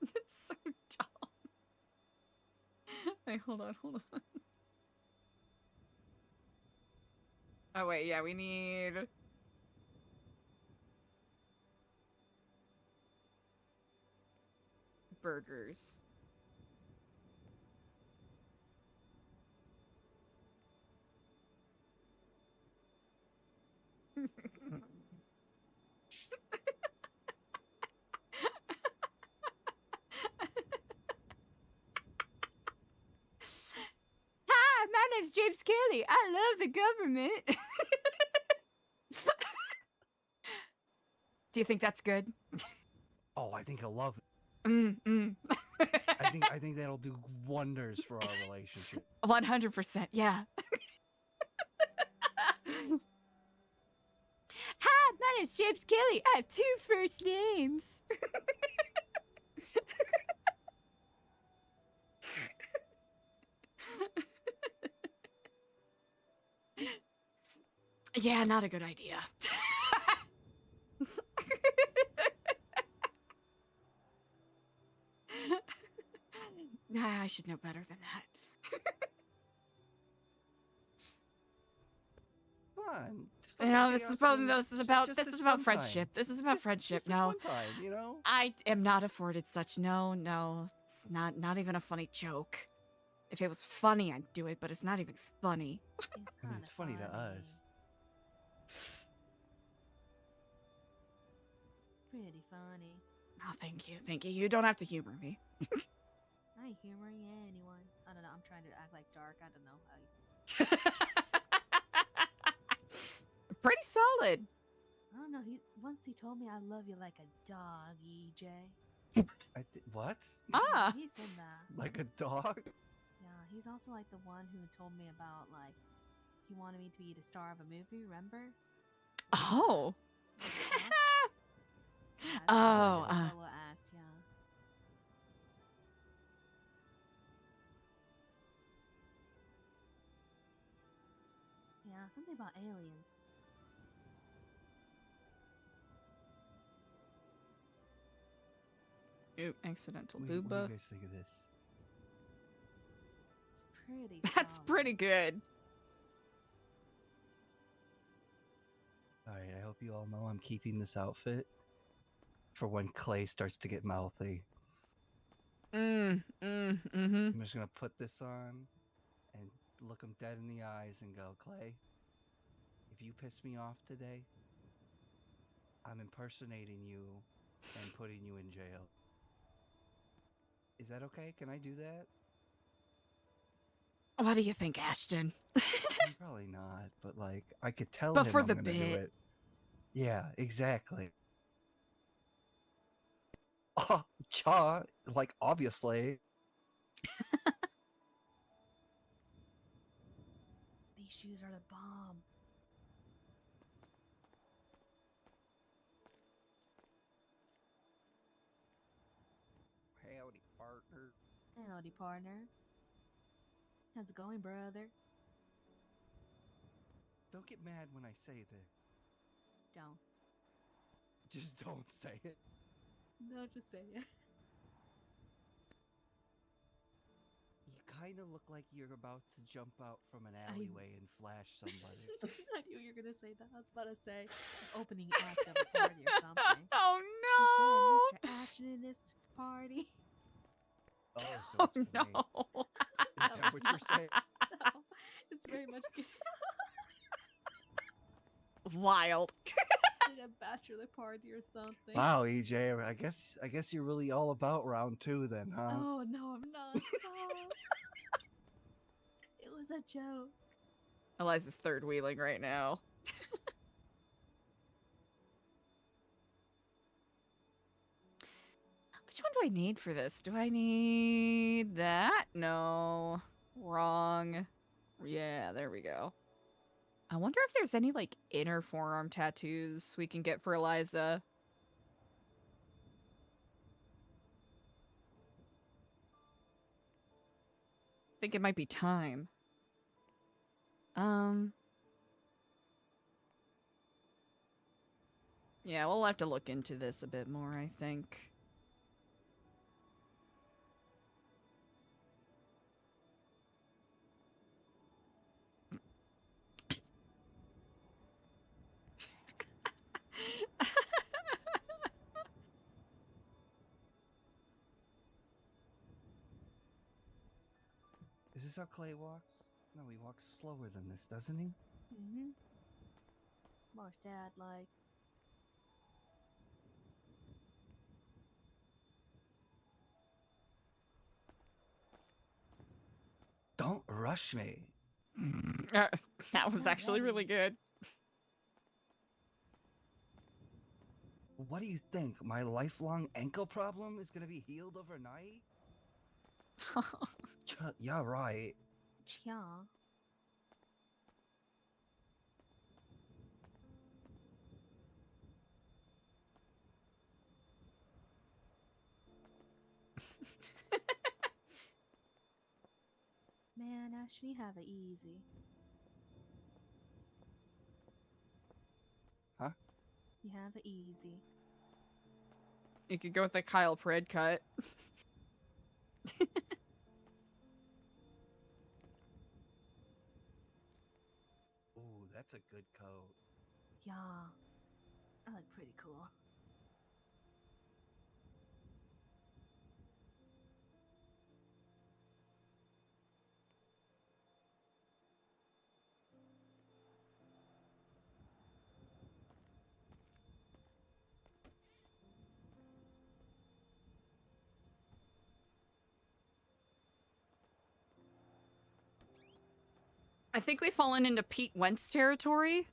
That's so dumb. Wait, hold on. Oh, wait, yeah, we need... burgers. Hi, my name's James Kelly. I love the government. Do you think that's good? Oh, I think he'll love it. I think that'll do wonders for our relationship. 100%, yeah. Hi, my name's James Kelly. I have 2 first names. Yeah, not a good idea. Nah, I should know better than that. Come on. Just You let know, the this is chaos about win. this is Just about this this is about one friendship. time. This is about friendship. Just this No, one time, you know? I am not afforded such. No, it's not even a funny joke. If it was funny, I'd do it, but it's not even funny. I mean, it's funny to us. It's pretty funny. Oh, thank you. Thank you. You don't have to humor me. I ain't humoring anyone. I don't know. I'm trying to act like dark. I don't know how. Pretty solid. I don't know. He told me I love you like a dog, EJ. What? Ah. He said that. Like a dog? Yeah, he's also like the one who told me about like he wanted me to be the star of a movie. Remember? Oh. Yeah, Oh. solo act. Yeah. Yeah, something about aliens. Ooh, accidental What do you booba. guys think of this? It's pretty. That's solid. pretty good. All right, I hope you all know I'm keeping this outfit for when Clay starts to get mouthy. Mm-hmm. I'm just gonna put this on and look him dead in the eyes and go, Clay, if you piss me off today, I'm impersonating you and putting you in jail. Is that okay? Can I do that? What do you think, Ashton? Probably not, but like I could tell But him for I'm the gonna do bit. it. Yeah, exactly. Oh, cha, like obviously. These shoes are the bomb. Howdy, partner. Howdy, partner. How's it going, brother? Don't get mad when I say this. Don't. Just don't say it. No, just say it. You kind of look like you're about to jump out from an alleyway and flash somebody. I knew you were gonna say that. I was about to say opening act of a party or something. Oh Is there Mr. Ashton in this party? Oh, so it's for me. No. Is that what you're saying? No, it's very much Wild. like a bachelor party or something. Wow, EJ, I guess you're really all about round 2 then, huh? Oh no, I'm not. Stop. It was a joke. Eliza's third wheeling right now. Which one do I need for this? Do I need that? No. Wrong. Yeah, there we go. I wonder if there's any, like, inner forearm tattoos we can get for Eliza. I think it might be time. Yeah, we'll have to look into this a bit more, I think. Is this how Clay walks? No, he walks slower than this, doesn't he? Mm-hmm. More sad, like. Don't rush me. That was actually really good. What do you think? My lifelong ankle problem is gonna be healed overnight? Yeah, right. Yeah. Man, Ashton, you have it easy. Huh? You have it easy. You could go with the Kyle Pred cut. Ooh, that's a good coat. Yeah. I look pretty cool. I think we've fallen into Pete Wentz territory.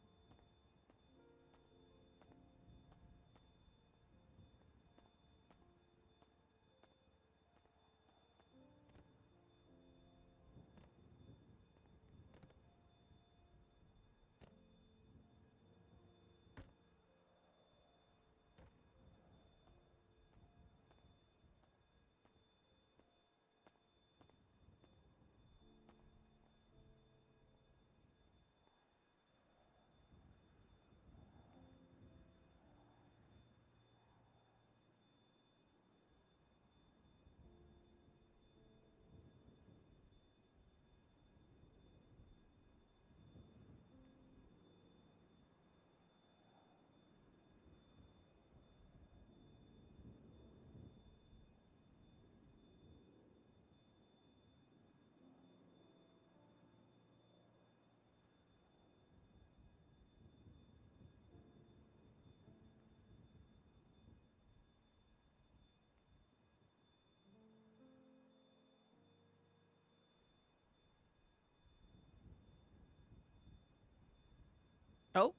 Oh.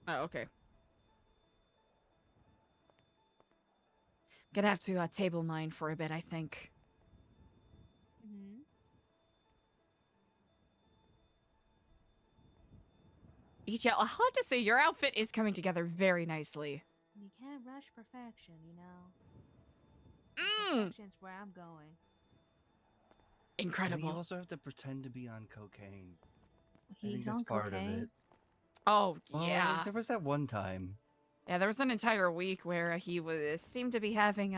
Oh, okay. Gonna have to table mine for a bit, I think. Ichi, I'll have to say your outfit is coming together very nicely. You can't rush perfection, you know. Mm. Perfection's where I'm going. Incredible. We also have to pretend to be on cocaine. I think He's that's on part of cocaine? it. Oh, Well, yeah. there was that one time. Yeah, there was an entire week where he was seemed to be having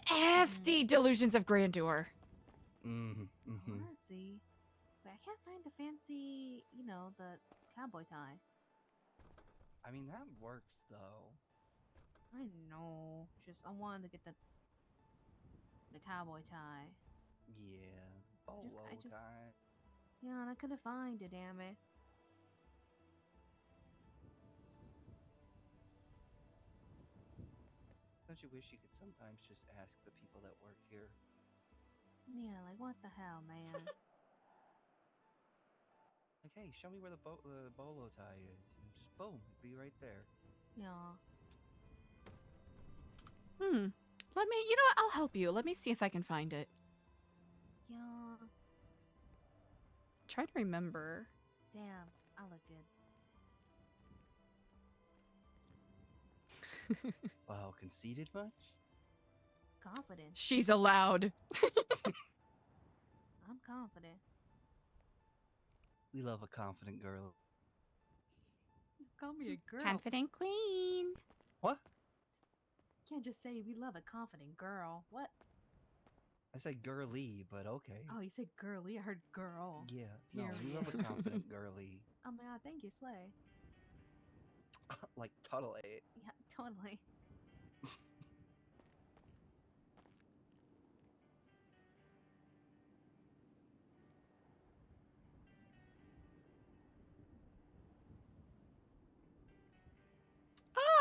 hefty delusions of grandeur. Mm-hmm. I wanna see. But I can't find the fancy, you know, the cowboy tie. I mean, that works though. I know. Just I wanted to get the cowboy tie. Yeah, bolo tie. Yeah, and I couldn't find it, damn it. Don't you wish you could sometimes just ask the people that work here? Yeah, like what the hell, man? Like, hey, show me where the bolo tie is. And just boom, it'd be right there. Yeah. Let me, you know what? I'll help you. Let me see if I can find it. Yeah. Try to remember. Damn, I look good. Wow, conceited much? Confident. She's allowed. I'm confident. We love a confident girl. Call me a girl. Confident queen. What? Can't just say we love a confident girl. What? I said girly, but okay. Oh, you said girly. I heard girl. Yeah, no, we love a Period. confident girly. Oh my god, thank you, Slay. Like, totally. Yeah, totally.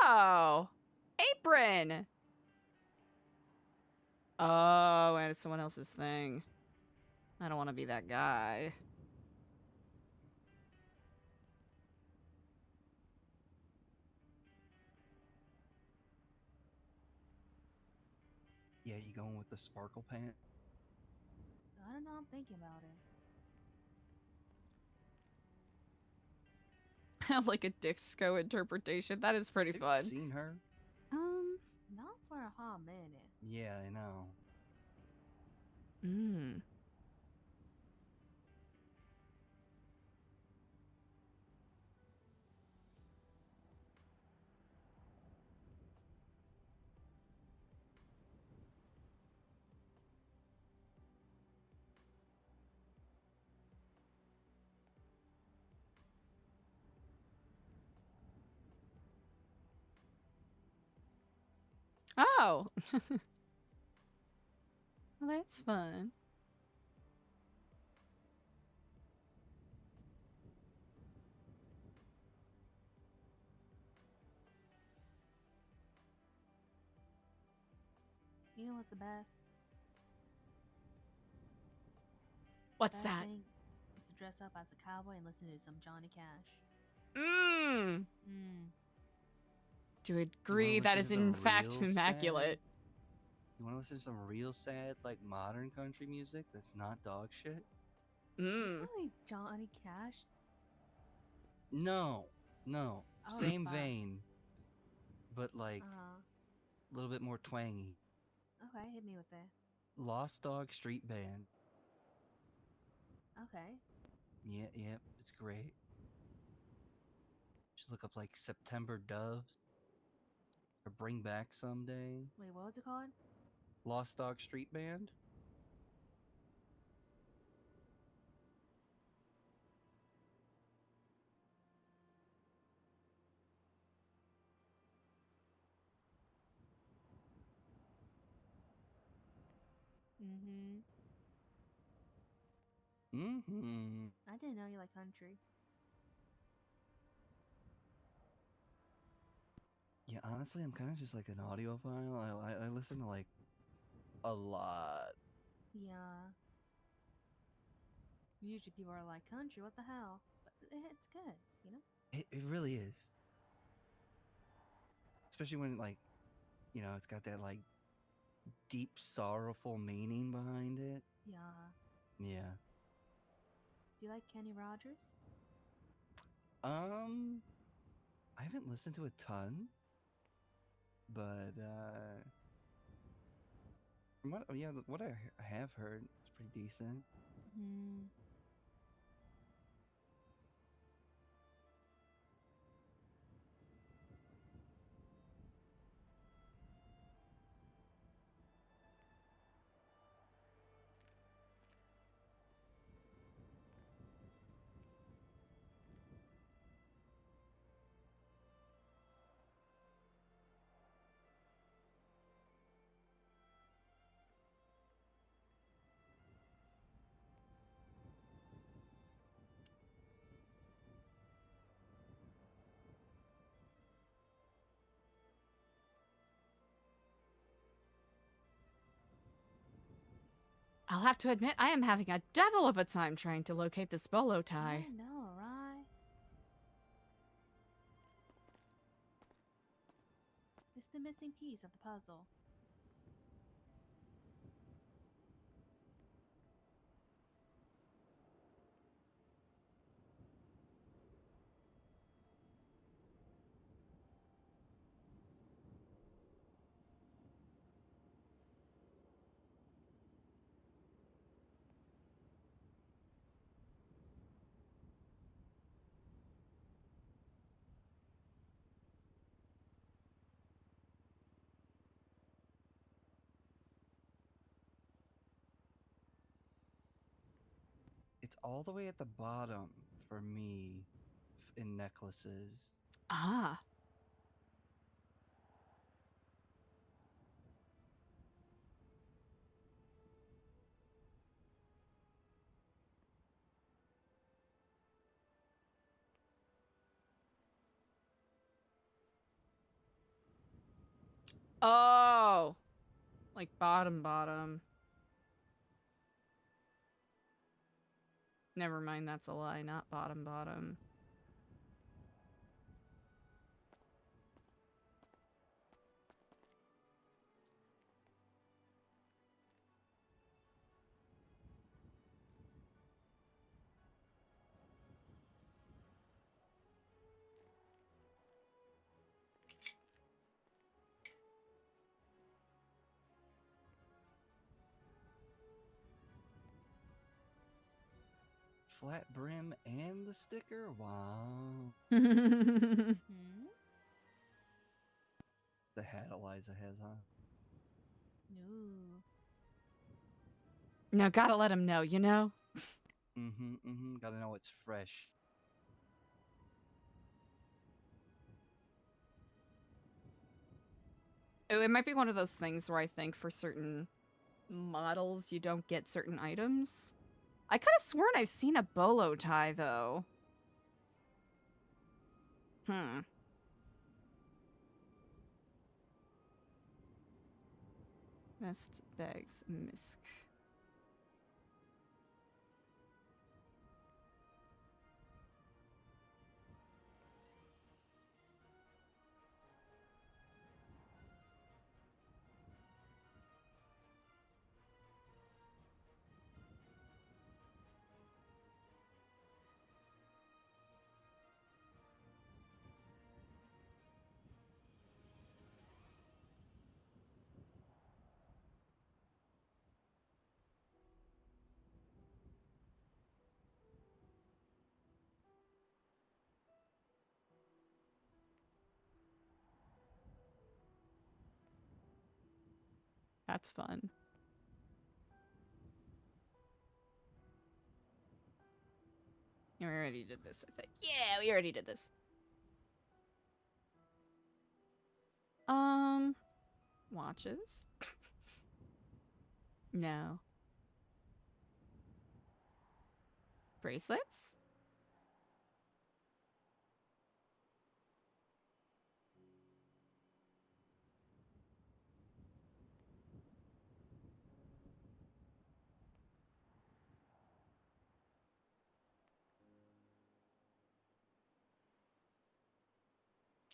Oh, apron. Oh, and it's someone else's thing. I don't want to be that guy. Yeah, you going with the sparkle pant? I don't know. I'm thinking about it. Like a disco interpretation. That is pretty Have fun. you seen her? Not for a hot minute. Yeah, I know. Mm. Oh. Well, that's fun. You know what's the best? What's Best that? thing dress up as a cowboy and listen to some Johnny Cash. Mmm. Mm. To agree, that is in fact immaculate. You want to listen to some real sad, like modern country music that's not dog shit? Mm. Really, Johnny Cash? No. Oh, Same fuck. vein, but like Uh-huh. a little bit more twangy. Okay, hit me with that. Lost Dog Street Band. Okay. Yeah, it's great. Just look up like September Doves or Bring Back Someday. Wait, what was it called? Lost Dog Street Band. Mm-hmm. Mm-hmm. I didn't know you like country. Yeah, honestly, I'm kind of just like an audiophile. I listen to like a lot. Yeah. Usually people are like, country, what the hell? But it's good, you know? It really is. Especially when like, it's got that like deep sorrowful meaning behind it. Yeah. Yeah. Do you like Kenny Rogers? I haven't listened to a ton, but from what I have heard, it's pretty decent. Hmm. I'll have to admit, I am having a devil of a time trying to locate this bolo tie. I know, right? It's the missing piece of the puzzle. It's all the way at the bottom for me in necklaces. Ah. Oh. Like bottom. Never mind, that's a lie, not bottom. Flat brim and the sticker? Wow. Hmm? The hat Eliza has on. No. No, gotta let him know, you know? Gotta know it's fresh. Oh, it might be one of those things where I think for certain models you don't get certain items. I could have sworn I've seen a bolo tie, though. Vest, bags, misc. That's fun. We already did this, I think. Yeah, we already did this. Watches? No. Bracelets?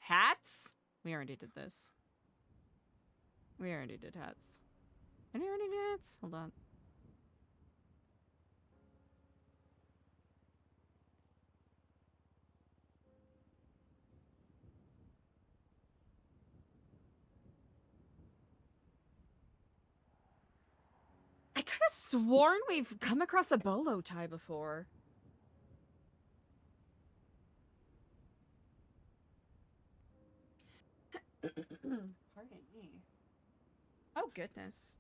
Hats? We already did this. We already did hats. Did we already do hats? Hold on. I could have sworn we've come across a bolo tie before. Pardon me. Oh, goodness.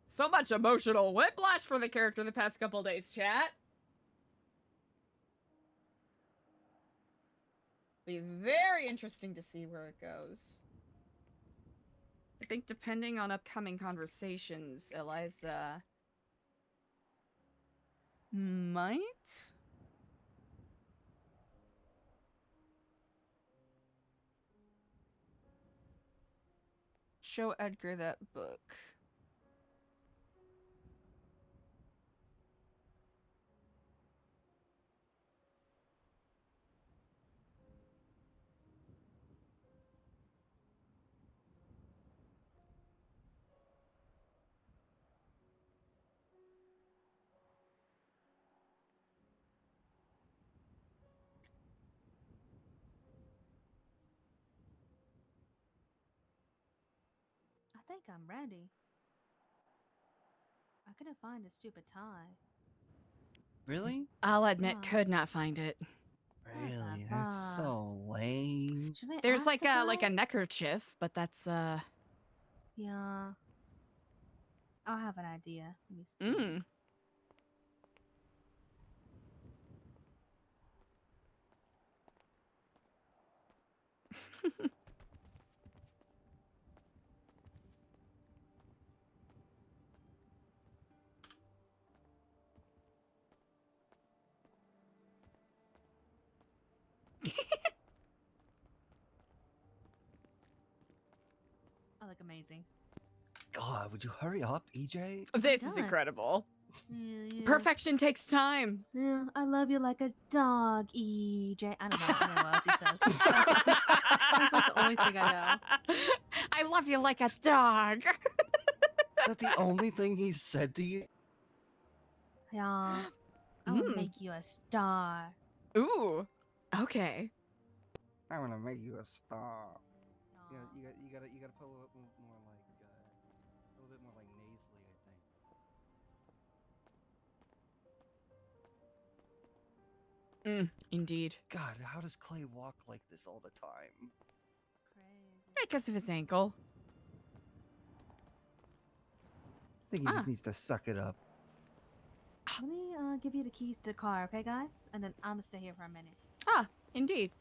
So much emotional whiplash for the character the past couple days, chat. Be very interesting to see where it goes. I think depending on upcoming conversations, Eliza might show Edgar that book. I think I'm ready. I couldn't find the stupid tie. Really? I'll admit, could not find it. Really? That's so lame. Should I There's ask like the a guy? neckerchief, but that's Yeah. I'll have an idea. Let me see. Mm. I look amazing. God, would you hurry up, EJ? This I'm is done. incredible. Yeah. Perfection takes time. Yeah, I love you like a dog, EJ. I don't know what else he says. That's like the only thing I know. I love you like a dog. Is that the only thing he said to you? Yeah. I will make you a star. Ooh. Okay. I want to make you a star. You gotta put a little bit more like, a little bit more like nasally, I think. Indeed. God, how does Clay walk like this all the time? Because of his ankle. I think he just needs to suck it up. Let me give you the keys to the car, okay, guys? And then I'm gonna stay here for a minute. Ah, indeed.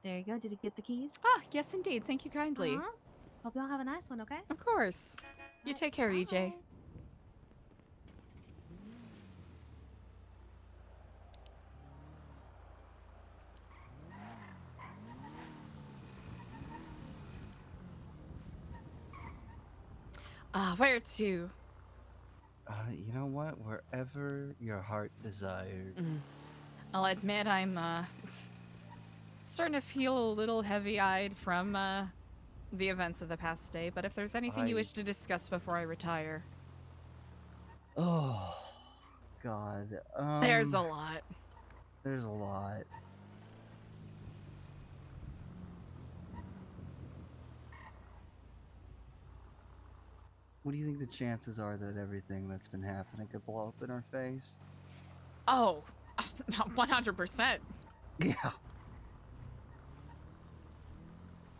There you go. Did you get the keys? Ah, yes, indeed. Thank you kindly. Hope y'all have a nice one, okay? Of course. You take care, EJ. Where to? You know what? Wherever your heart desired. I'll admit I'm starting to feel a little heavy-eyed from the events of the past day, but if there's anything you wish to discuss before I retire. Oh, God. There's a lot. There's a lot. What do you think the chances are that everything that's been happening could blow up in our face? Oh, 100%. Yeah.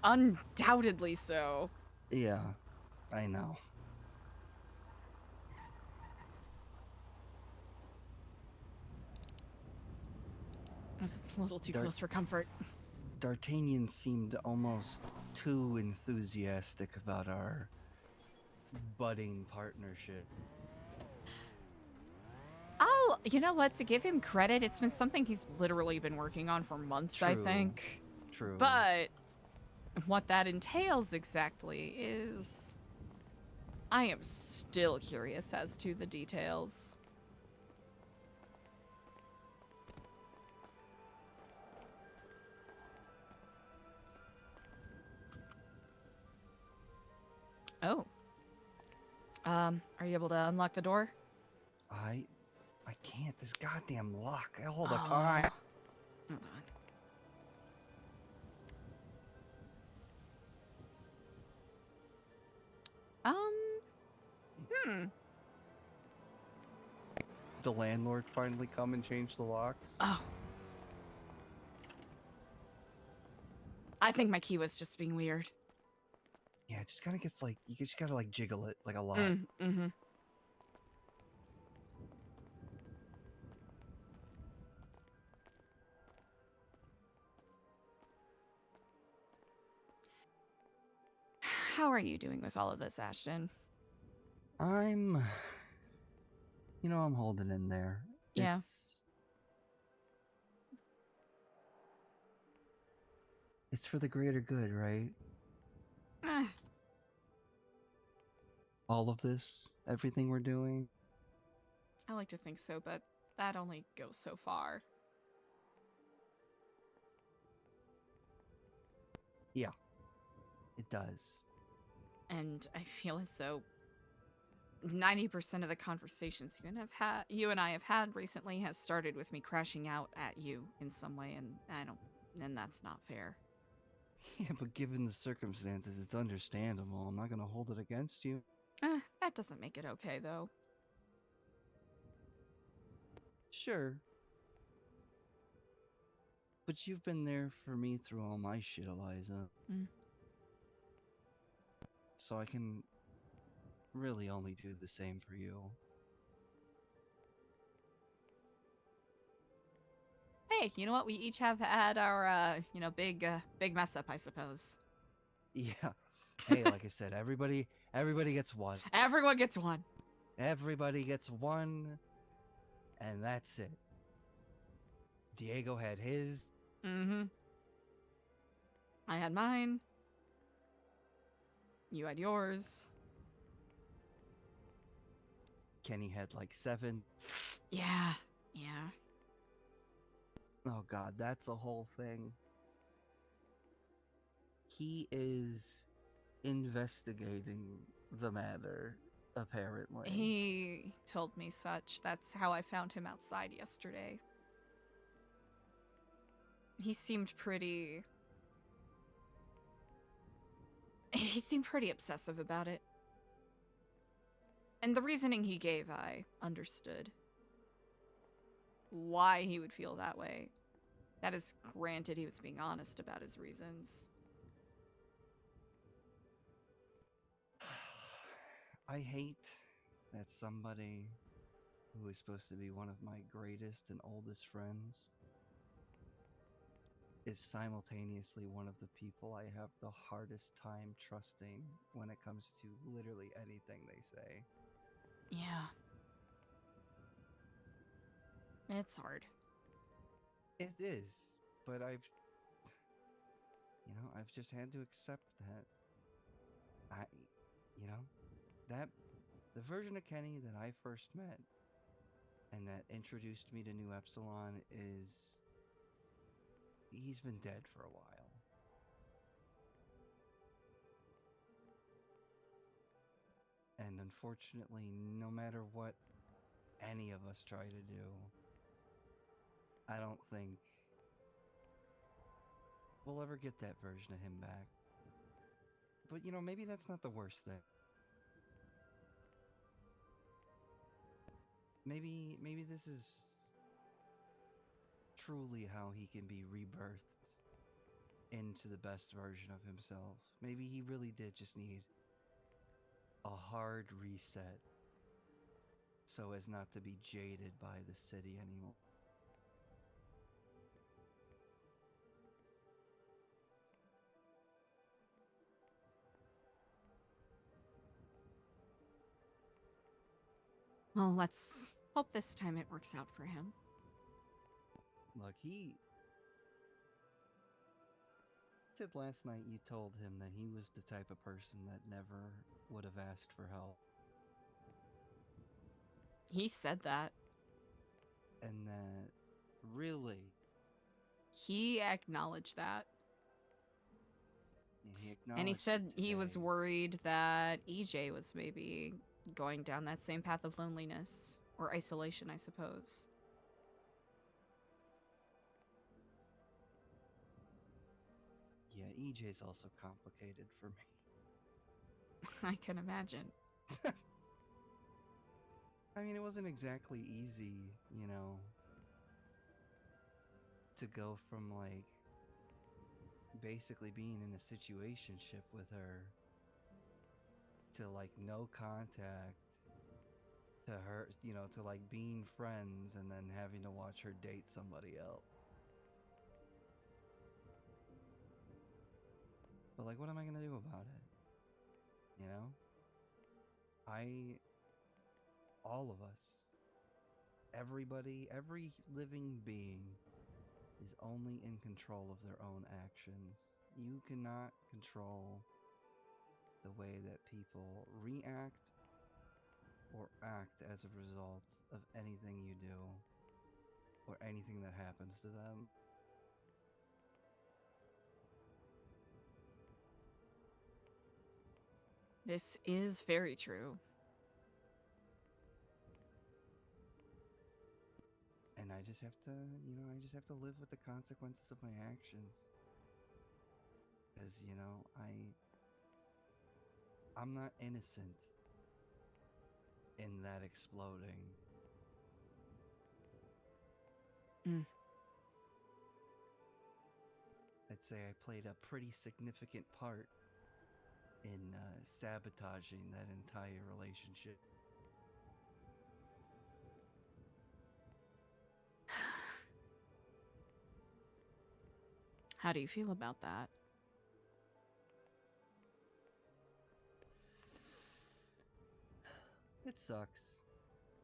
Undoubtedly so. Yeah, I know. This is a little too close for comfort. D'Artagnan seemed almost too enthusiastic about our budding partnership. Oh, you know what? To give him credit, it's been something he's literally been working on for months, I True. think. True. But what that entails exactly is... I am still curious as to the details. Oh. Are you able to unlock the door? I can't. This goddamn lock all the time. Hold on. The landlord finally come and change the locks. Oh. I think my key was just being weird. Yeah, it just kind of gets like, you just gotta like jiggle it like a lot. Mm-hmm. How are you doing with all of this, Ashton? I'm holding in there. Yeah. It's for the greater good, right? All of this, everything we're doing. I like to think so, but that only goes so far. Yeah, it does. And I feel as though 90% of the conversations you and I have had recently has started with me crashing out at you in some way, and that's not fair. Yeah, but given the circumstances, it's understandable. I'm not gonna hold it against you. That doesn't make it okay, though. Sure. But you've been there for me through all my shit, Eliza. So I can really only do the same for you. Hey, you know what? We each have had our, big mess up, I suppose. Yeah. Hey, like I said, everybody gets one. Everyone gets one. Everybody gets one, and that's it. Diego had his. Mm-hmm. I had mine. You had yours. Kenny had like 7. Yeah. Oh god, that's a whole thing. He is investigating the matter, apparently. He told me such. That's how I found him outside yesterday. He seemed pretty obsessive about it. And the reasoning he gave, I understood. Why he would feel that way. That is granted he was being honest about his reasons. I hate that somebody who is supposed to be one of my greatest and oldest friends is simultaneously one of the people I have the hardest time trusting when it comes to literally anything they say. Yeah. It's hard. It is, but I've just had to accept that. That the version of Kenny that I first met and that introduced me to New Epsilon he's been dead for a while. And unfortunately, no matter what any of us try to do, I don't think we'll ever get that version of him back. But maybe that's not the worst thing. maybe this is truly how he can be rebirthed into the best version of himself. Maybe he really did just need a hard reset so as not to be jaded by the city anymore. Well, let's hope this time it works out for him. Look, he said last night you told him that he was the type of person that never would have asked for help. He said that. And that really He acknowledged that. he acknowledged And he said it he was today. worried that EJ was maybe going down that same path of loneliness or isolation, I suppose. Yeah, EJ's also complicated for me. I can imagine. I mean, it wasn't exactly easy, you know, to go from like basically being in a situationship with her to like no contact to her, you know, to like being friends and then having to watch her date somebody else. But like, what am I gonna do about it? You know? All of us, everybody, every living being is only in control of their own actions. You cannot control the way that people react or act as a result of anything you do or anything that happens to them. This is very true. And I just have to, you know, I just have to live with the consequences of my actions. Because, you know, I'm not innocent in that exploding. I'd say I played a pretty significant part in sabotaging that entire relationship. How do you feel about that? It sucks.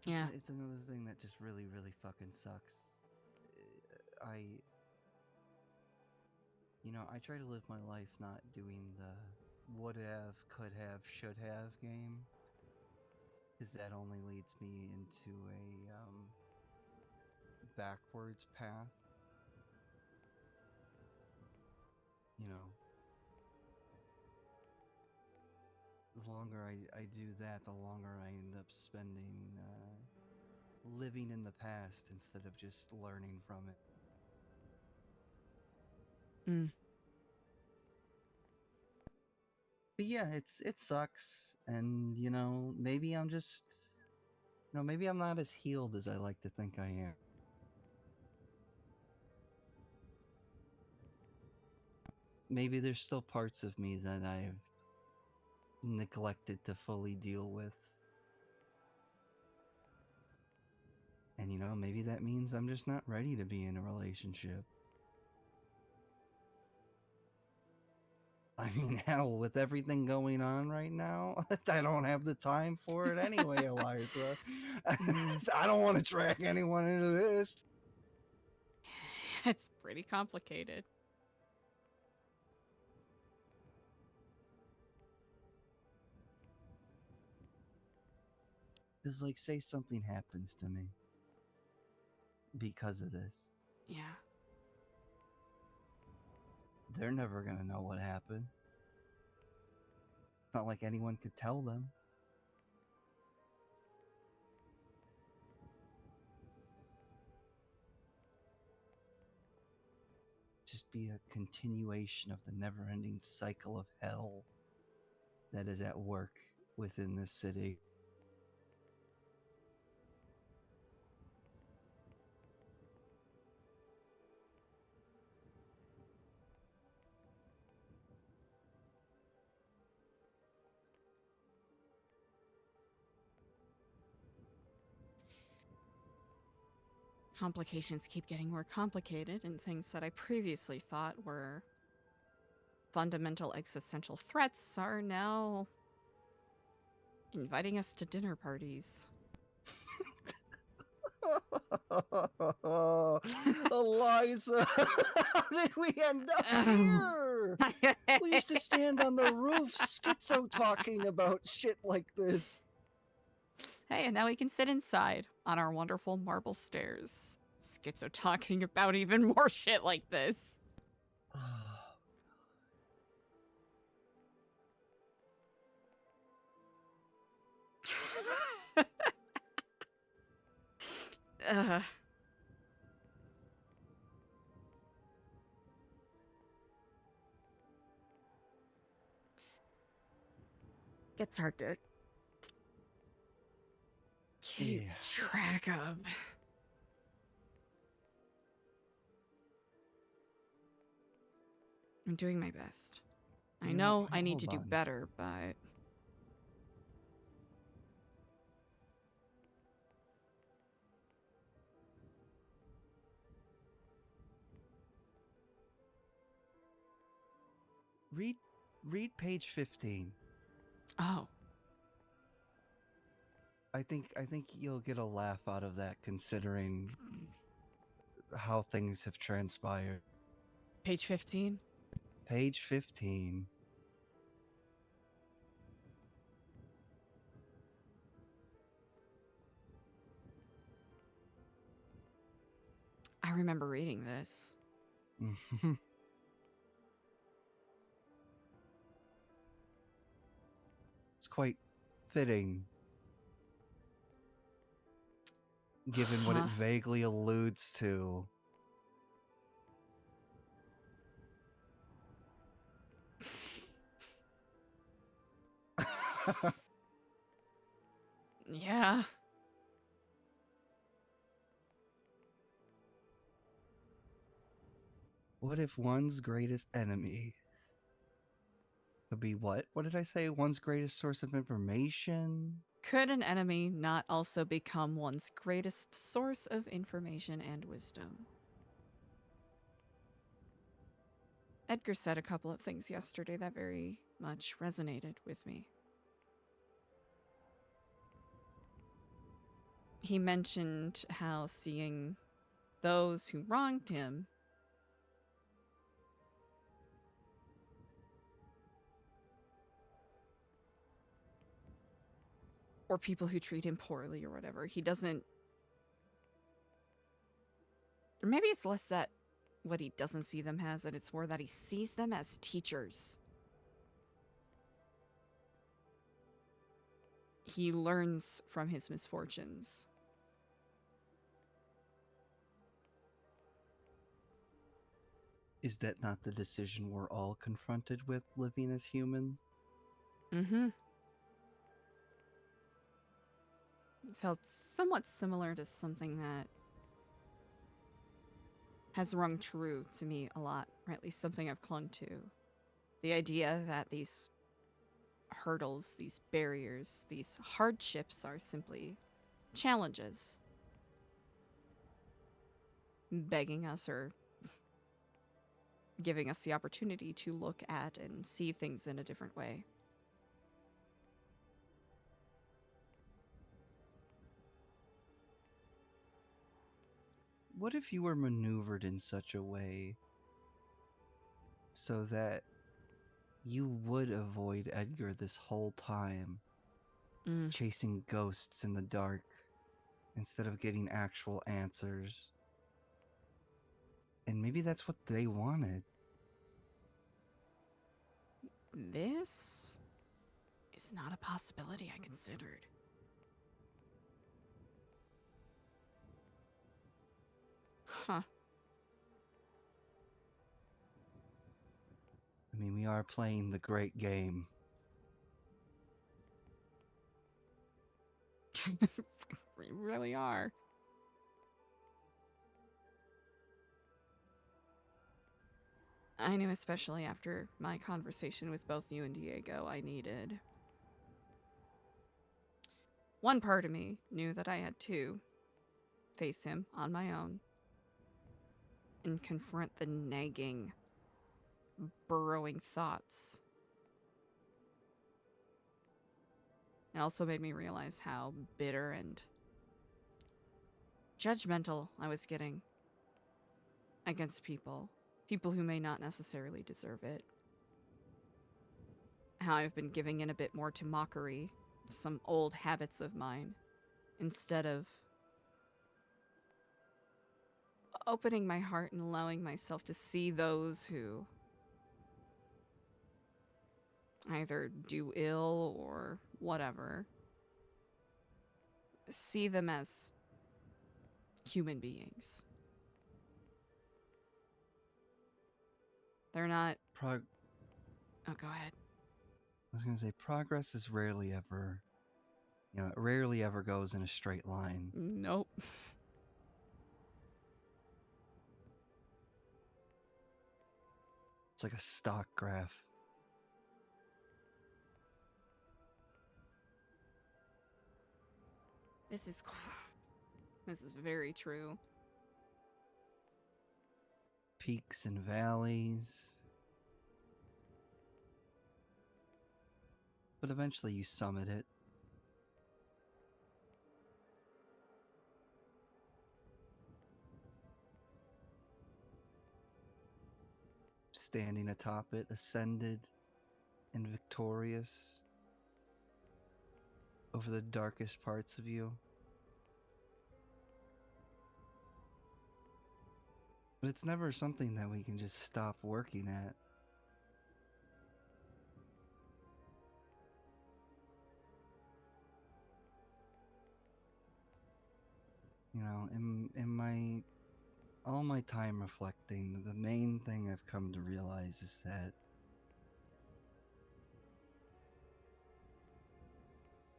Yeah. It's another thing that just really, really fucking sucks. You know, I try to live my life not doing the would have, could have, should have game. Because that only leads me into a backwards path. You know, the longer I do that, the longer I end up spending living in the past instead of just learning from it. But yeah, it sucks, and you know, maybe I'm just, you know, maybe I'm not as healed as I like to think I am. Maybe there's still parts of me that I've neglected to fully deal with. And you know, maybe that means I'm just not ready to be in a relationship. I mean, hell, with everything going on right now, I don't have the time for it anyway, Eliza. I don't want to drag anyone into this. It's pretty complicated. It's like, say something happens to me because of this. Yeah. They're never gonna know what happened. It's not like anyone could tell them. Just be a continuation of the never-ending cycle of hell that is at work within this city. complications keep getting more complicated, and things that I previously thought were fundamental existential threats are now inviting us to dinner parties. Eliza, how did we end up here? We used to stand on the roof schizo talking about shit like this. Hey, and now we can sit inside on our wonderful marble stairs, schizo talking about even more shit like this. Gets hard to keep track of. I'm doing my best. I know I need to do better, but... Read page 15. Oh. I think you'll get a laugh out of that, considering how things have transpired. Page 15? Page 15. I remember reading this. It's quite fitting, given what it vaguely alludes to. Yeah. What if one's greatest enemy could be what? What did I say? One's greatest source of information? Could an enemy not also become one's greatest source of information and wisdom? Edgar said a couple of things yesterday that very much resonated with me. He mentioned how seeing those who wronged him or people who treat him poorly or whatever, he doesn't... Or maybe it's less that what he doesn't see them as, and it's more that he sees them as teachers. He learns from his misfortunes. Is that not the decision we're all confronted with living as humans? Mm-hmm. It felt somewhat similar to something that has rung true to me a lot, or at least something I've clung to. The idea that these hurdles, these barriers, these hardships are simply challenges. Begging us or giving us the opportunity to look at and see things in a different way. What if you were maneuvered in such a way so that you would avoid Edgar this whole time, chasing ghosts in the dark instead of getting actual answers? And maybe that's what they wanted. This is not a possibility I considered. Huh. I mean, we are playing the great game. We really are. I knew, especially after my conversation with both you and Diego, I needed... One part of me knew that I had to face him on my own and confront the nagging, burrowing thoughts. It also made me realize how bitter and judgmental I was getting against people who may not necessarily deserve it. How I've been giving in a bit more to mockery, some old habits of mine, instead of opening my heart and allowing myself to see those who either do ill or whatever. See them as human beings. They're not... Oh, go ahead. I was going to say, progress is rarely ever, it rarely ever goes in a straight line. Nope. It's like a stock graph. This is very true. Peaks and valleys. But eventually you summit it. Standing atop it, ascended and victorious over the darkest parts of you. But it's never something that we can just stop working at. In all my time reflecting, the main thing I've come to realize is that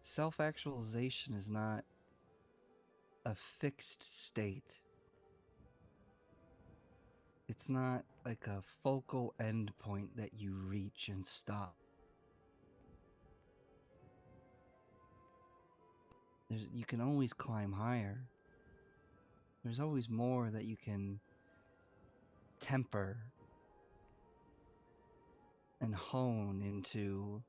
self-actualization is not a fixed state. It's not like a focal endpoint that you reach and stop. You can always climb higher. There's always more that you can temper and hone into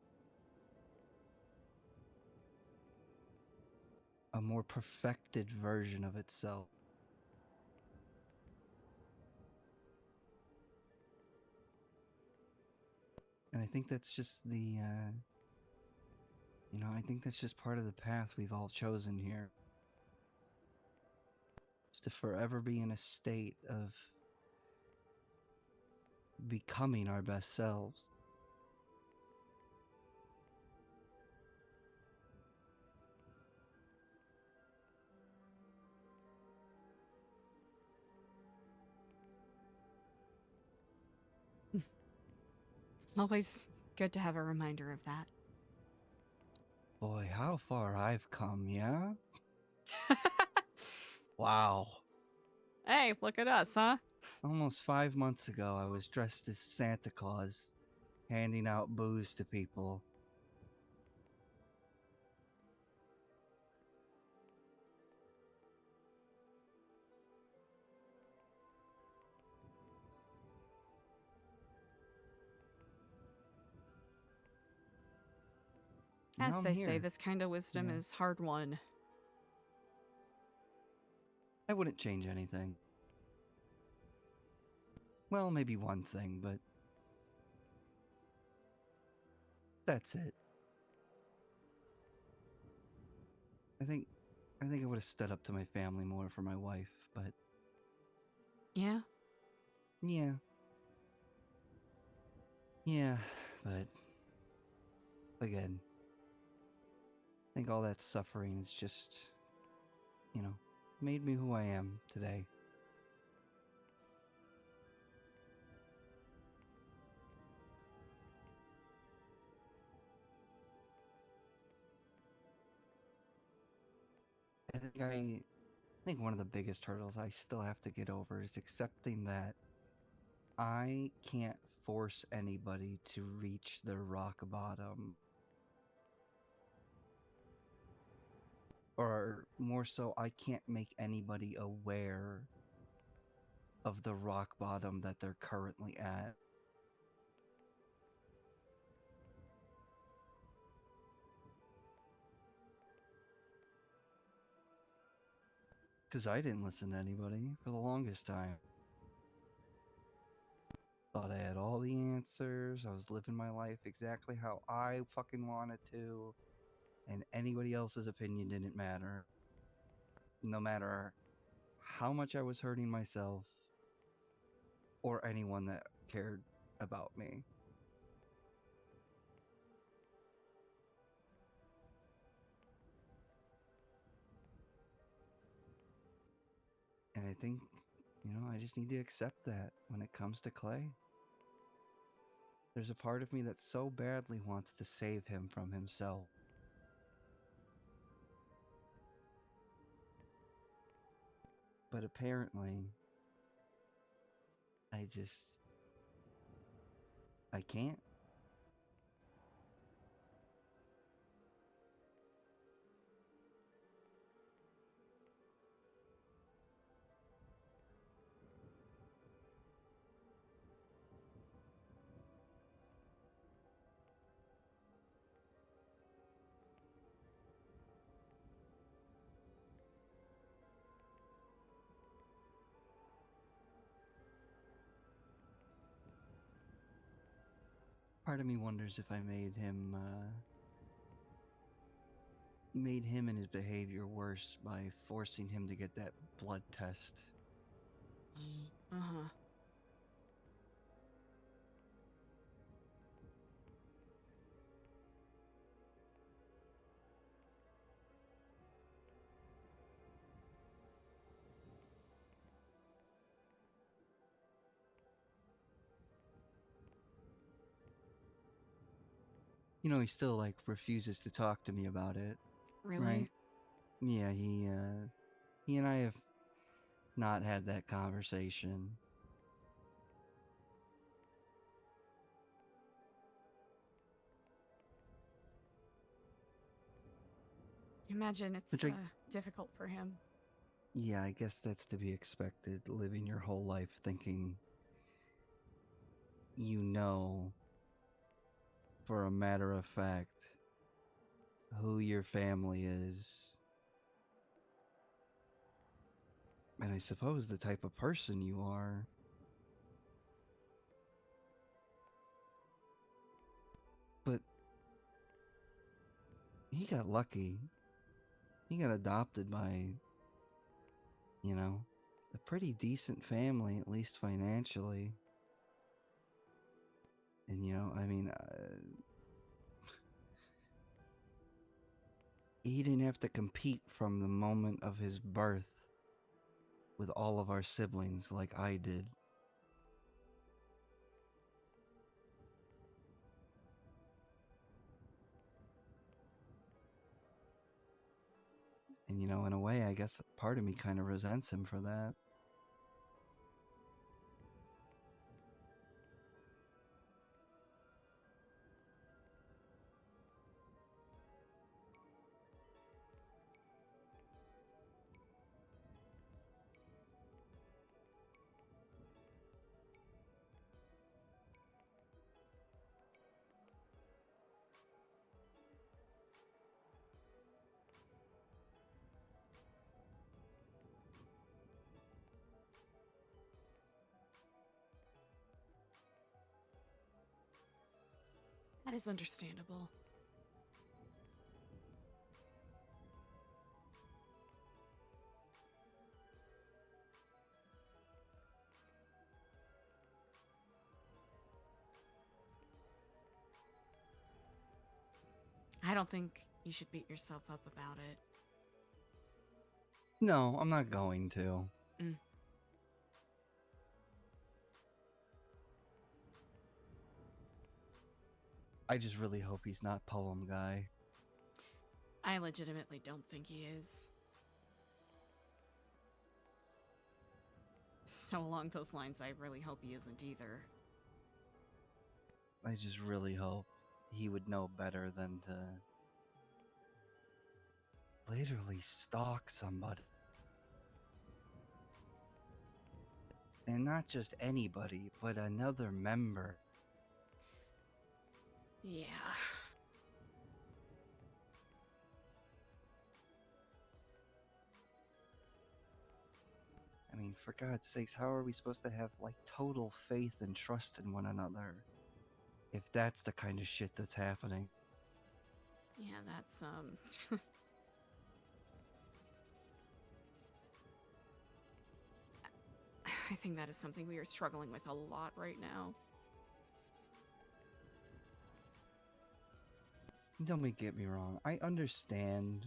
a more perfected version of itself. And I think that's just I think that's just part of the path we've all chosen here. Is to forever be in a state of becoming our best selves. Always good to have a reminder of that. Boy, how far I've come, yeah? Wow. Hey, look at us, huh? Almost 5 months ago, I was dressed as Santa Claus, handing out booze to people. As Now I'm they say, here. this kind of wisdom is hard won. I wouldn't change anything. Well, maybe one thing, but that's it. I think I would have stood up to my family more for my wife, but Yeah? yeah. Yeah, but again, I think all that suffering is just, made me who I am today. I think one of the biggest hurdles I still have to get over is accepting that I can't force anybody to reach their rock bottom. Or more so, I can't make anybody aware of the rock bottom that they're currently at. Because I didn't listen to anybody for the longest time. Thought I had all the answers. I was living my life exactly how I fucking wanted to. And anybody else's opinion didn't matter. No matter how much I was hurting myself or anyone that cared about me. And I think, I just need to accept that when it comes to Clay. There's a part of me that so badly wants to save him from himself. But apparently, I can't. Part of me wonders if I made him and his behavior worse by forcing him to get that blood test. Uh-huh. He still refuses to talk to me about it. Really? Right? Yeah, he and I have not had that conversation. Imagine it's Which I- difficult for him. Yeah, I guess that's to be expected, living your whole life thinking for a matter of fact who your family is. And I suppose the type of person you are. But he got lucky. He got adopted by, a pretty decent family, at least financially. And, he didn't have to compete from the moment of his birth with all of our siblings like I did. And, in a way, I guess part of me kind of resents him for that. That is understandable. I don't think you should beat yourself up about it. No, I'm not going to. I just really hope he's not Poem Guy. I legitimately don't think he is. So along those lines, I really hope he isn't either. I just really hope he would know better than to literally stalk somebody. And not just anybody, but another member. Yeah. I mean, for God's sakes, how are we supposed to have, like, total faith and trust in one another if that's the kind of shit that's happening? Yeah, that's, I think that is something we are struggling with a lot right now. Don't get me wrong. I understand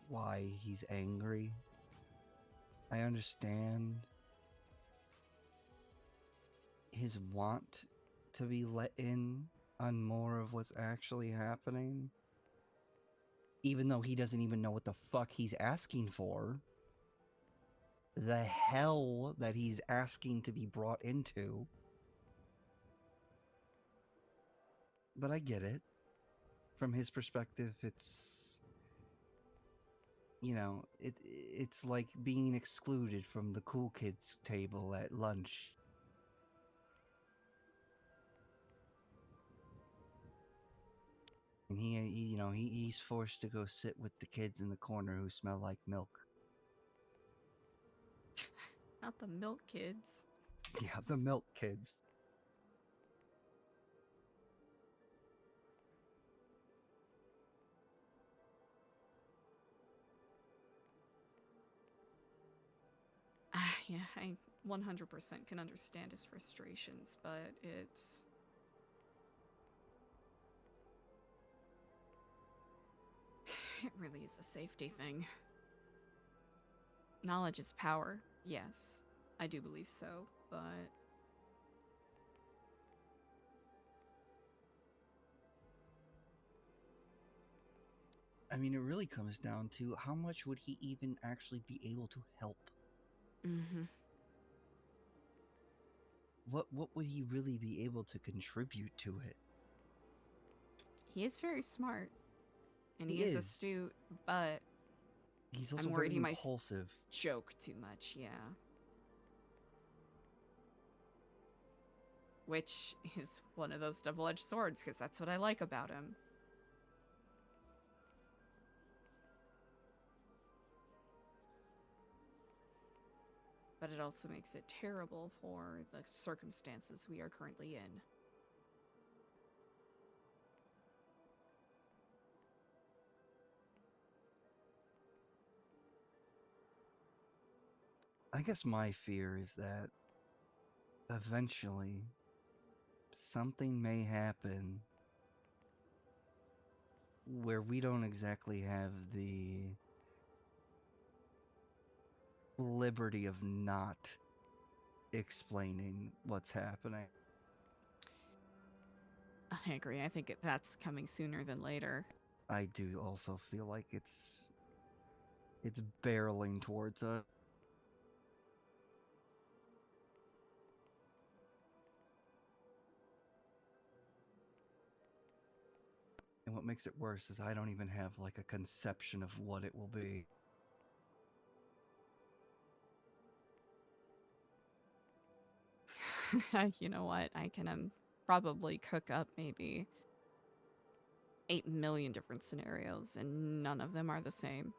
why he's angry. I understand his want to be let in on more of what's actually happening. Even though he doesn't even know what the fuck he's asking for. The hell that he's asking to be brought into. But I get it. From his perspective, it's, you know, it's like being excluded from the cool kids table at lunch. And he's forced to go sit with the kids in the corner who smell like milk. Not the milk kids. Yeah, the milk kids. Yeah, I 100% can understand his frustrations, but it's... It really is a safety thing. Knowledge is power, yes. I do believe so, but... I mean, it really comes down to how much would he even actually be able to help? Mm-hmm. What would he really be able to contribute to it? He is very smart. And he He is is. astute, but... He's also I'm worried very he might impulsive. joke too much, yeah. Which is one of those double-edged swords, because that's what I like about him. But it also makes it terrible for the circumstances we are currently in. I guess my fear is that eventually something may happen where we don't exactly have the liberty of not explaining what's happening. I agree. I think that's coming sooner than later. I do also feel like it's barreling towards us. And what makes it worse is I don't even have like a conception of what it will be. You know what? I can probably cook up maybe 8 million different scenarios, and none of them are the same.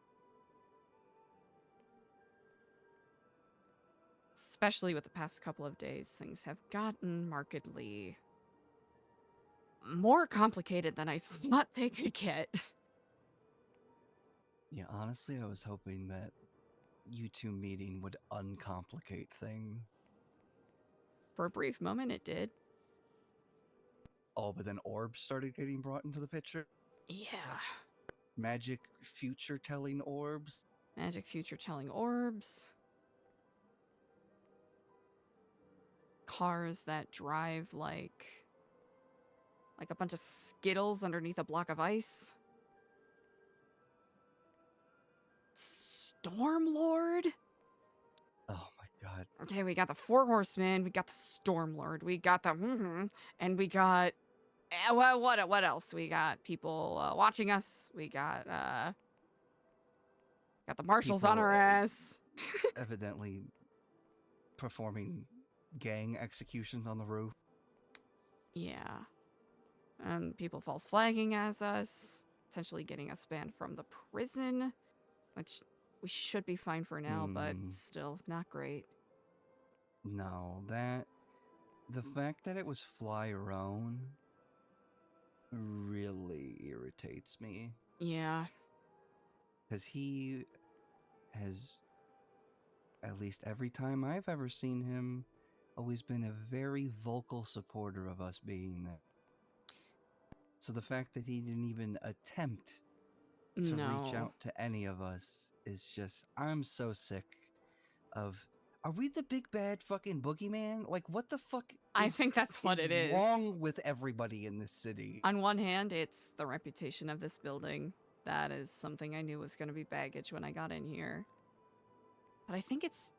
Especially with the past couple of days, things have gotten markedly more complicated than I thought they could get. Yeah, honestly, I was hoping that you two meeting would uncomplicate things. For a brief moment, it did. Oh, but then orbs started getting brought into the picture? Yeah. Magic future-telling orbs? Magic future-telling orbs. Cars that drive like a bunch of Skittles underneath a block of ice. Stormlord? Oh my god. Okay, we got the Four Horsemen, we got the Stormlord, we got the and we got well, what else? We got people watching us. We got Got the marshals on people, our ass. evidently performing gang executions on the roof. Yeah. And people false flagging as us, potentially getting us banned from the prison, which we should be fine for now, but still not great. No, the fact that it was Fly-Rone really irritates me. Yeah. Because he has, at least every time I've ever seen him, always been a very vocal supporter of us being there. So the fact that he didn't even attempt to reach out to any of us is just, I'm so sick of, are we the big bad fucking boogeyman? Like, what the fuck I think that's what it is. Wrong with everybody in this city? On one hand, it's the reputation of this building. That is something I knew was going to be baggage when I got in here. But I think it's...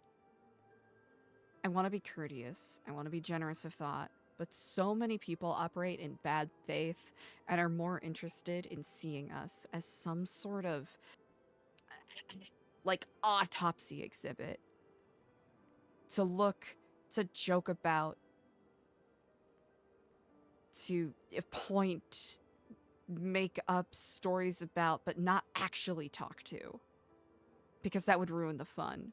I want to be courteous. I want to be generous of thought. But so many people operate in bad faith and are more interested in seeing us as some sort of, like, autopsy exhibit. To look, to joke about, to point, make up stories about, but not actually talk to. Because that would ruin the fun.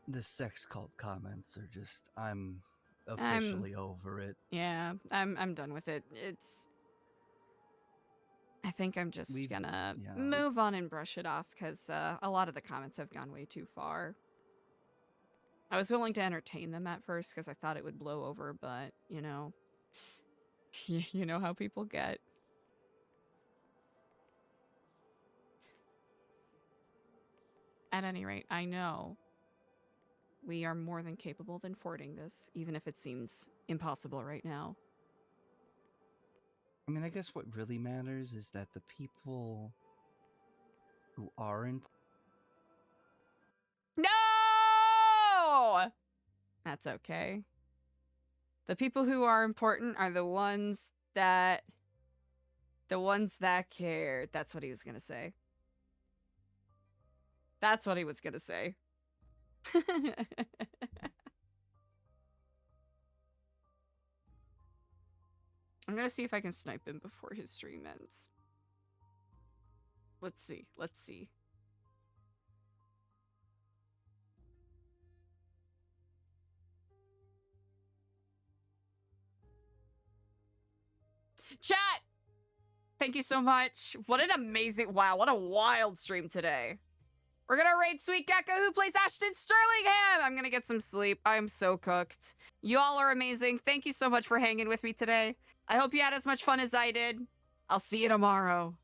The sex cult comments are just, I'm officially over it. Yeah, I'm done with it. I think I'm just gonna move on and brush it off, because a lot of the comments have gone way too far. I was willing to entertain them at first, because I thought it would blow over, but, you know, you know how people get. At any rate, I know we are more than capable of enforcing this, even if it seems impossible right now. I mean, I guess what really matters is that the people who are in... No! That's okay. The people who are important are the ones that care. That's what he was gonna say. That's what he was gonna say. I'm gonna see if I can snipe him before his stream ends. Let's see. Let's see. Chat! Thank you so much. What an amazing... Wow, what a wild stream today. We're gonna raid Sweet Gecko, who plays Ashton Sterlingham. I'm gonna get some sleep. I'm so cooked. You all are amazing. Thank you so much for hanging with me today. I hope you had as much fun as I did. I'll see you tomorrow.